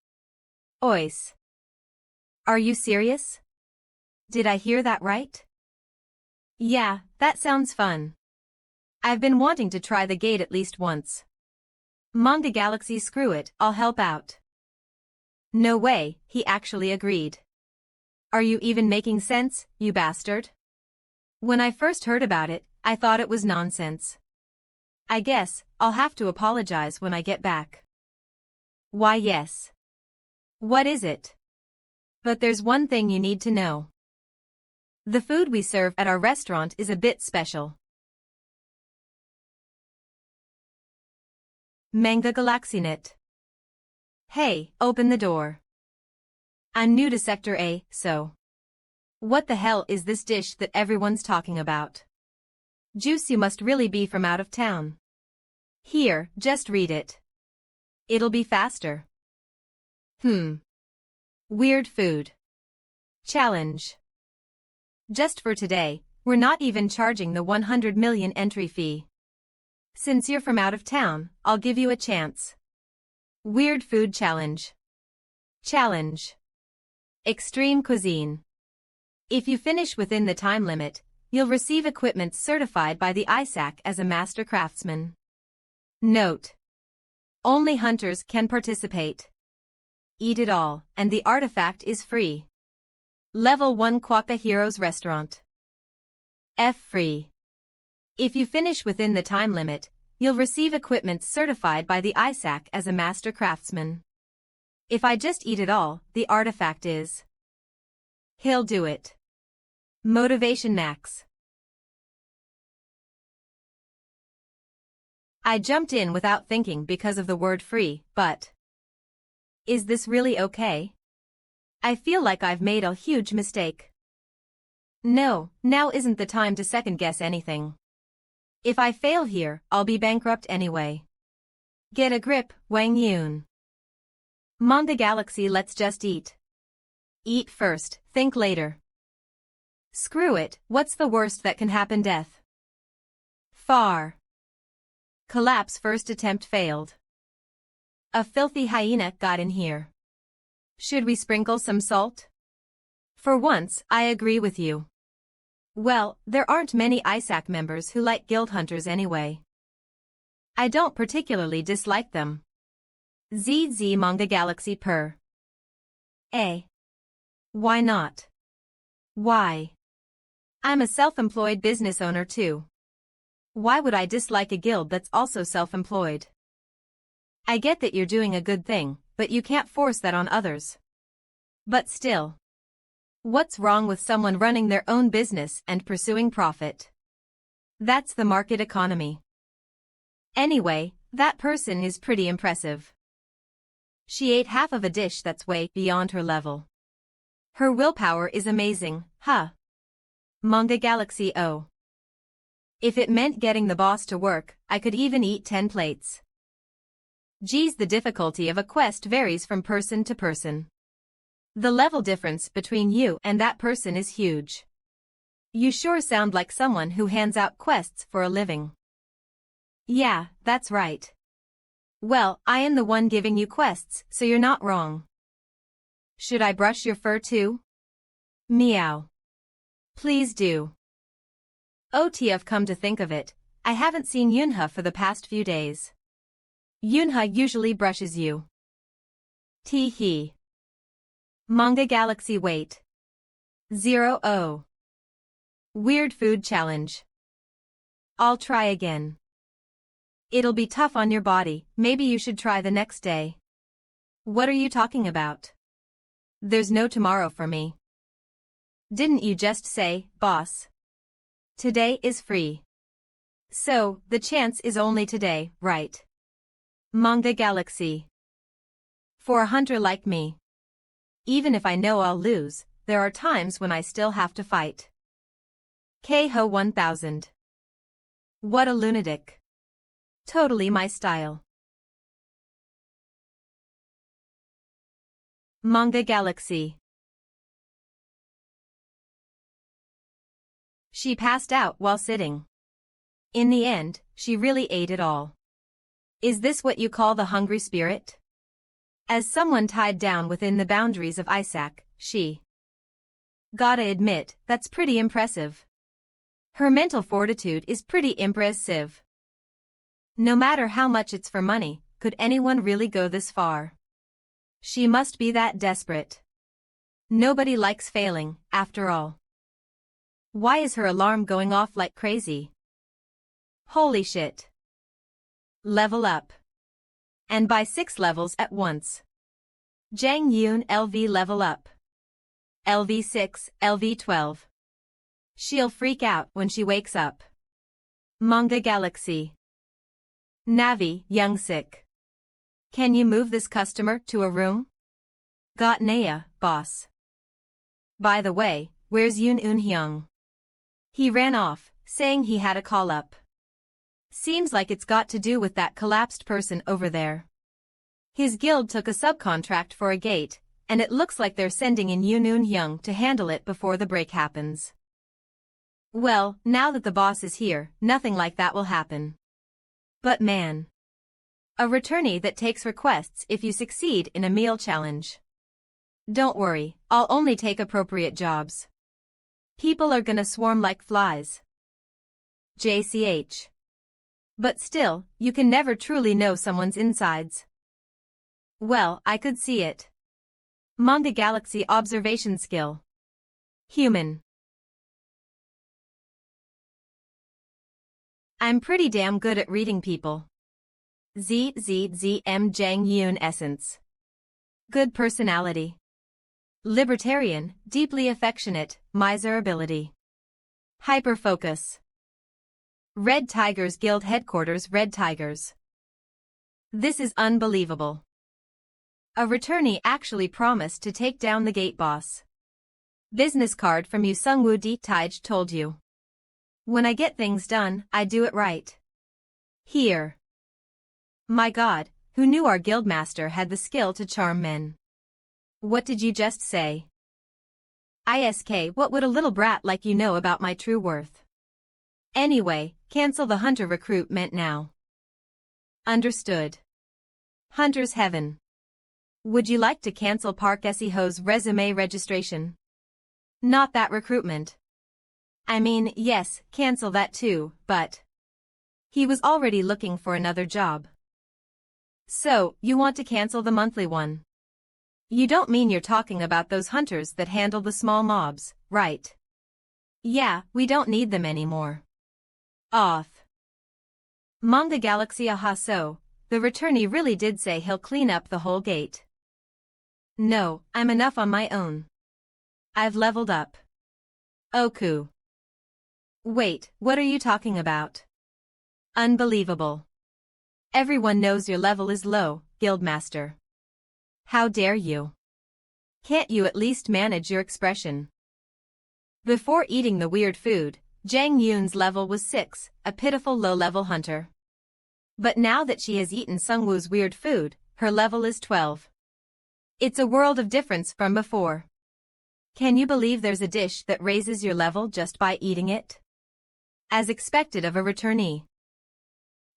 Ois. Are you serious? Did I hear that right? Yeah, that sounds fun. I've been wanting to try the gate at least once. Manga Galaxy, screw it, I'll help out. No way, he actually agreed. Are you even making sense, you bastard? When I first heard about it, I thought it was nonsense. I guess I'll have to apologize when I get back. Why, yes. What is it? But there's one thing you need to know. The food we serve at our restaurant is a bit special. Manga Galaxynet. Hey, open the door. I'm new to Sector A, so. What the hell is this dish that everyone's talking about? Juice, you must really be from out of town. Here, just read it. It'll be faster. Weird food. Challenge. Just for today, we're not even charging the 100 million entry fee. Since you're from out of town, I'll give you a chance. Weird food challenge. Challenge. Extreme cuisine. If you finish within the time limit, you'll receive equipment certified by the ISAC as a master craftsman. Note. Only hunters can participate. Eat it all, and the artifact is free. Level 1 Quokka Heroes Restaurant. F free. If you finish within the time limit, you'll receive equipment certified by the ISAC as a master craftsman. If I just eat it all, the artifact is. He'll do it. Motivation max. I jumped in without thinking because of the word free, but. Is this really okay? I feel like I've made a huge mistake. No, now isn't the time to second-guess anything. If I fail here, I'll be bankrupt anyway. Get a grip, Wang Yun. Manga Galaxy, let's just eat. Eat first, think later. Screw it, what's the worst that can happen? Death. Far. Collapse, first attempt failed. A filthy hyena got in here. Should we sprinkle some salt? For once, I agree with you. Well, there aren't many ISAC members who like guild hunters anyway. I don't particularly dislike them. ZZ Manga Galaxy purr. Why not? Why? I'm a self-employed business owner too. Why would I dislike a guild that's also self-employed? I get that you're doing a good thing, but you can't force that on others. But still. What's wrong with someone running their own business and pursuing profit? That's the market economy. Anyway, that person is pretty impressive. She ate half of a dish that's way beyond her level. Her willpower is amazing, huh? Manga Galaxy O. If it meant getting the boss to work, I could even eat 10 plates. Geez, the difficulty of a quest varies from person to person. The level difference between you and that person is huge. You sure sound like someone who hands out quests for a living. Yeah, that's right. Well, I am the one giving you quests, so you're not wrong. Should I brush your fur too? Meow. Please do. OTF, come to think of it, I haven't seen Yunha for the past few days. Yunha usually brushes you. Tee hee. Manga Galaxy, wait. 0-0. Weird food challenge. I'll try again. It'll be tough on your body, maybe you should try the next day. What are you talking about? There's no tomorrow for me. Didn't you just say, boss? Today is free. So, the chance is only today, right? Manga Galaxy. For a hunter like me. Even if I know I'll lose, there are times when I still have to fight. Keiho 1000. What a lunatic. Totally my style. Manga Galaxy. She passed out while sitting. In the end, she really ate it all. Is this what you call the hungry spirit? As someone tied down within the boundaries of Isaac, she. Gotta admit, that's pretty impressive. Her mental fortitude is pretty impressive. No matter how much it's for money, could anyone really go this far? She must be that desperate. Nobody likes failing, after all. Why is her alarm going off like crazy? Holy shit. Level up. And by 6 levels at once. Jang Yoon LV level up. LV 6, LV 12. She'll freak out when she wakes up. Manga Galaxy. Navi, Young Sick. Can you move this customer to a room? Got Naya, boss. By the way, where's Yoon Eun-hyung? He ran off, saying he had a call up. Seems like it's got to do with that collapsed person over there. His guild took a subcontract for a gate, and it looks like they're sending in Yoon Eun-hyung to handle it before the break happens. Well, now that the boss is here, nothing like that will happen. But man. A returnee that takes requests if you succeed in a meal challenge. Don't worry, I'll only take appropriate jobs. People are gonna swarm like flies. JCH. But still, you can never truly know someone's insides. Well, I could see it. Manga Galaxy observation skill. Human. I'm pretty damn good at reading people. ZZZM Jang Yoon Essence. Good personality. Libertarian, deeply affectionate, miser ability. Hyper-focus. Red Tigers Guild Headquarters Red Tigers. This is unbelievable. A returnee actually promised to take down the gate boss. Business card from you Sungwoo Di Taij told you. When I get things done, I do it right. Here. My God, who knew our guildmaster had the skill to charm men? What did you just say? ISK, what would a little brat like you know about my true worth? Anyway, cancel the hunter recruitment now. Understood. Hunter's heaven. Would you like to cancel Park Esiho's resume registration? Not that recruitment. I mean, yes, cancel that too, but... He was already looking for another job. So, you want to cancel the monthly one? You don't mean you're talking about those hunters that handle the small mobs, right? Yeah, we don't need them anymore. Off. Manga Galaxy aha so, the returnee really did say he'll clean up the whole gate. No, I'm enough on my own. I've leveled up. Oku. Wait, what are you talking about? Unbelievable. Everyone knows your level is low, Guildmaster. How dare you? Can't you at least manage your expression? Before eating the weird food, Jang Yoon's level was 6, a pitiful low-level hunter. But now that she has eaten Sungwoo's weird food, her level is 12. It's a world of difference from before. Can you believe there's a dish that raises your level just by eating it? As expected of a returnee.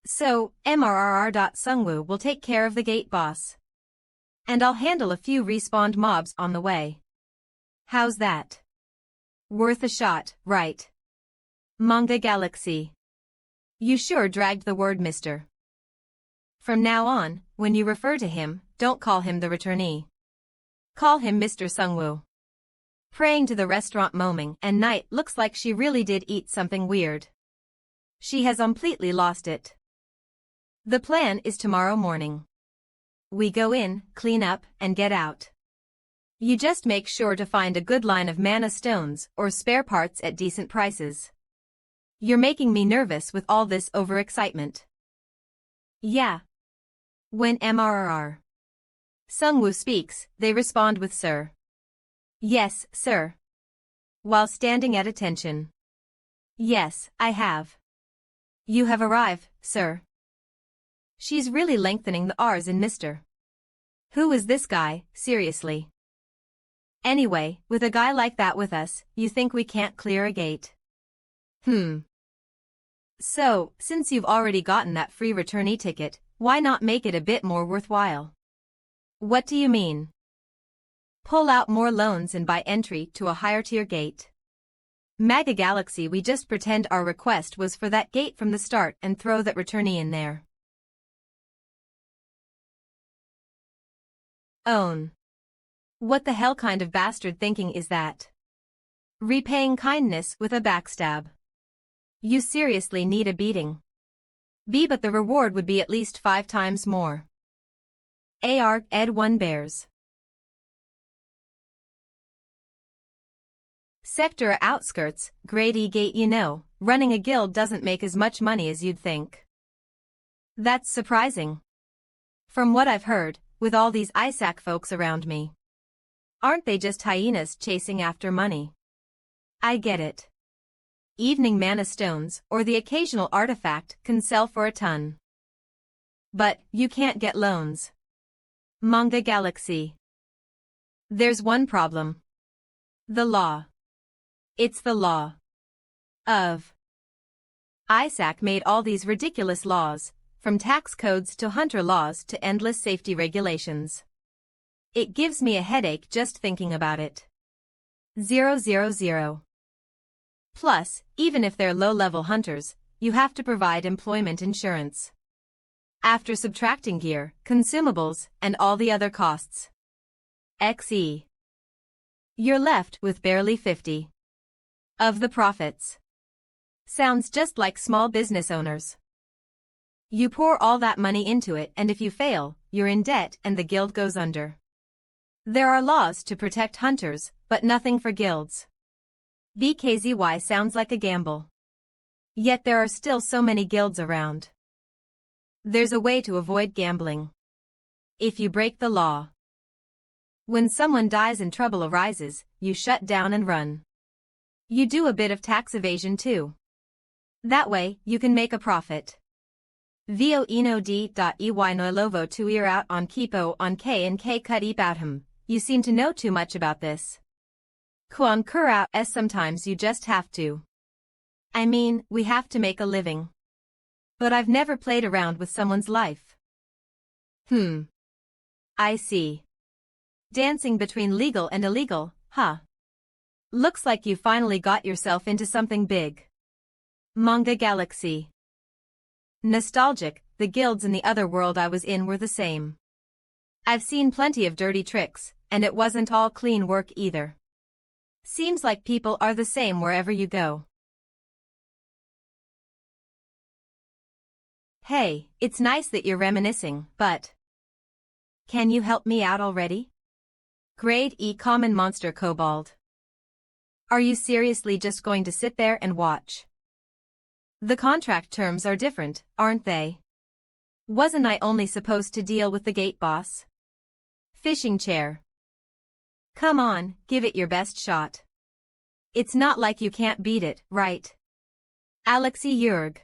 So, MRRR.Sungwoo will take care of the gate boss. And I'll handle a few respawned mobs on the way. How's that? Worth a shot, right? Manga Galaxy. You sure dragged the word mister. From now on, when you refer to him, don't call him the returnee. Call him Mr. Sungwoo. Praying to the restaurant Moming and Night looks like she really did eat something weird. She has completely lost it. The plan is tomorrow morning. We go in, clean up, and get out. You just make sure to find a good line of mana stones or spare parts at decent prices. You're making me nervous with all this overexcitement. Yeah. When MRR Sungwoo speaks, they respond with sir. Yes, sir. While standing at attention. Yes, I have. You have arrived, sir. She's really lengthening the R's in Mr. Who is this guy, seriously? Anyway, with a guy like that with us, you think we can't clear a gate? So, since you've already gotten that free returnee ticket, why not make it a bit more worthwhile? What do you mean? Pull out more loans and buy entry to a higher tier gate. Mega Galaxy, we just pretend our request was for that gate from the start and throw that returnee in there. Own. What the hell kind of bastard thinking is that? Repaying kindness with a backstab. You seriously need a beating. B, but the reward would be at least 5 times more. AR Ed 1 Bears. Sector outskirts, grade E gate. You know, running a guild doesn't make as much money as you'd think. That's surprising. From what I've heard, with all these ISAC folks around me. Aren't they just hyenas chasing after money? I get it. Evening mana stones or the occasional artifact can sell for a ton. But you can't get loans. Manga Galaxy. There's one problem. The law. It's the law. Of. ISAC made all these ridiculous laws, from tax codes to hunter laws to endless safety regulations. It gives me a headache just thinking about it. 000. Plus, even if they're low-level hunters, you have to provide employment insurance. After subtracting gear, consumables, and all the other costs. XE. You're left with barely 50 of the profits. Sounds just like small business owners. You pour all that money into it, and if you fail, you're in debt and the guild goes under. There are laws to protect hunters, but nothing for guilds. BKZY sounds like a gamble. Yet there are still so many guilds around. There's a way to avoid gambling. If you break the law. When someone dies and trouble arises, you shut down and run. You do a bit of tax evasion too. That way, you can make a profit. Vo eno d.ey noilovo to ear out on kipo on k and k cut about him. You seem to know too much about this. Kuan kurao s sometimes you just have to. I mean, we have to make a living. But I've never played around with someone's life. I see. Dancing between legal and illegal, huh? Looks like you finally got yourself into something big. Manga Galaxy. Nostalgic, the guilds in the other world I was in were the same. I've seen plenty of dirty tricks, and it wasn't all clean work either. Seems like people are the same wherever you go. Hey, it's nice that you're reminiscing, but can you help me out already? Grade E Common Monster Kobold. Are you seriously just going to sit there and watch? The contract terms are different, aren't they? Wasn't I only supposed to deal with the gate boss? Fishing chair. Come on, give it your best shot. It's not like you can't beat it, right? Alexei Yurg.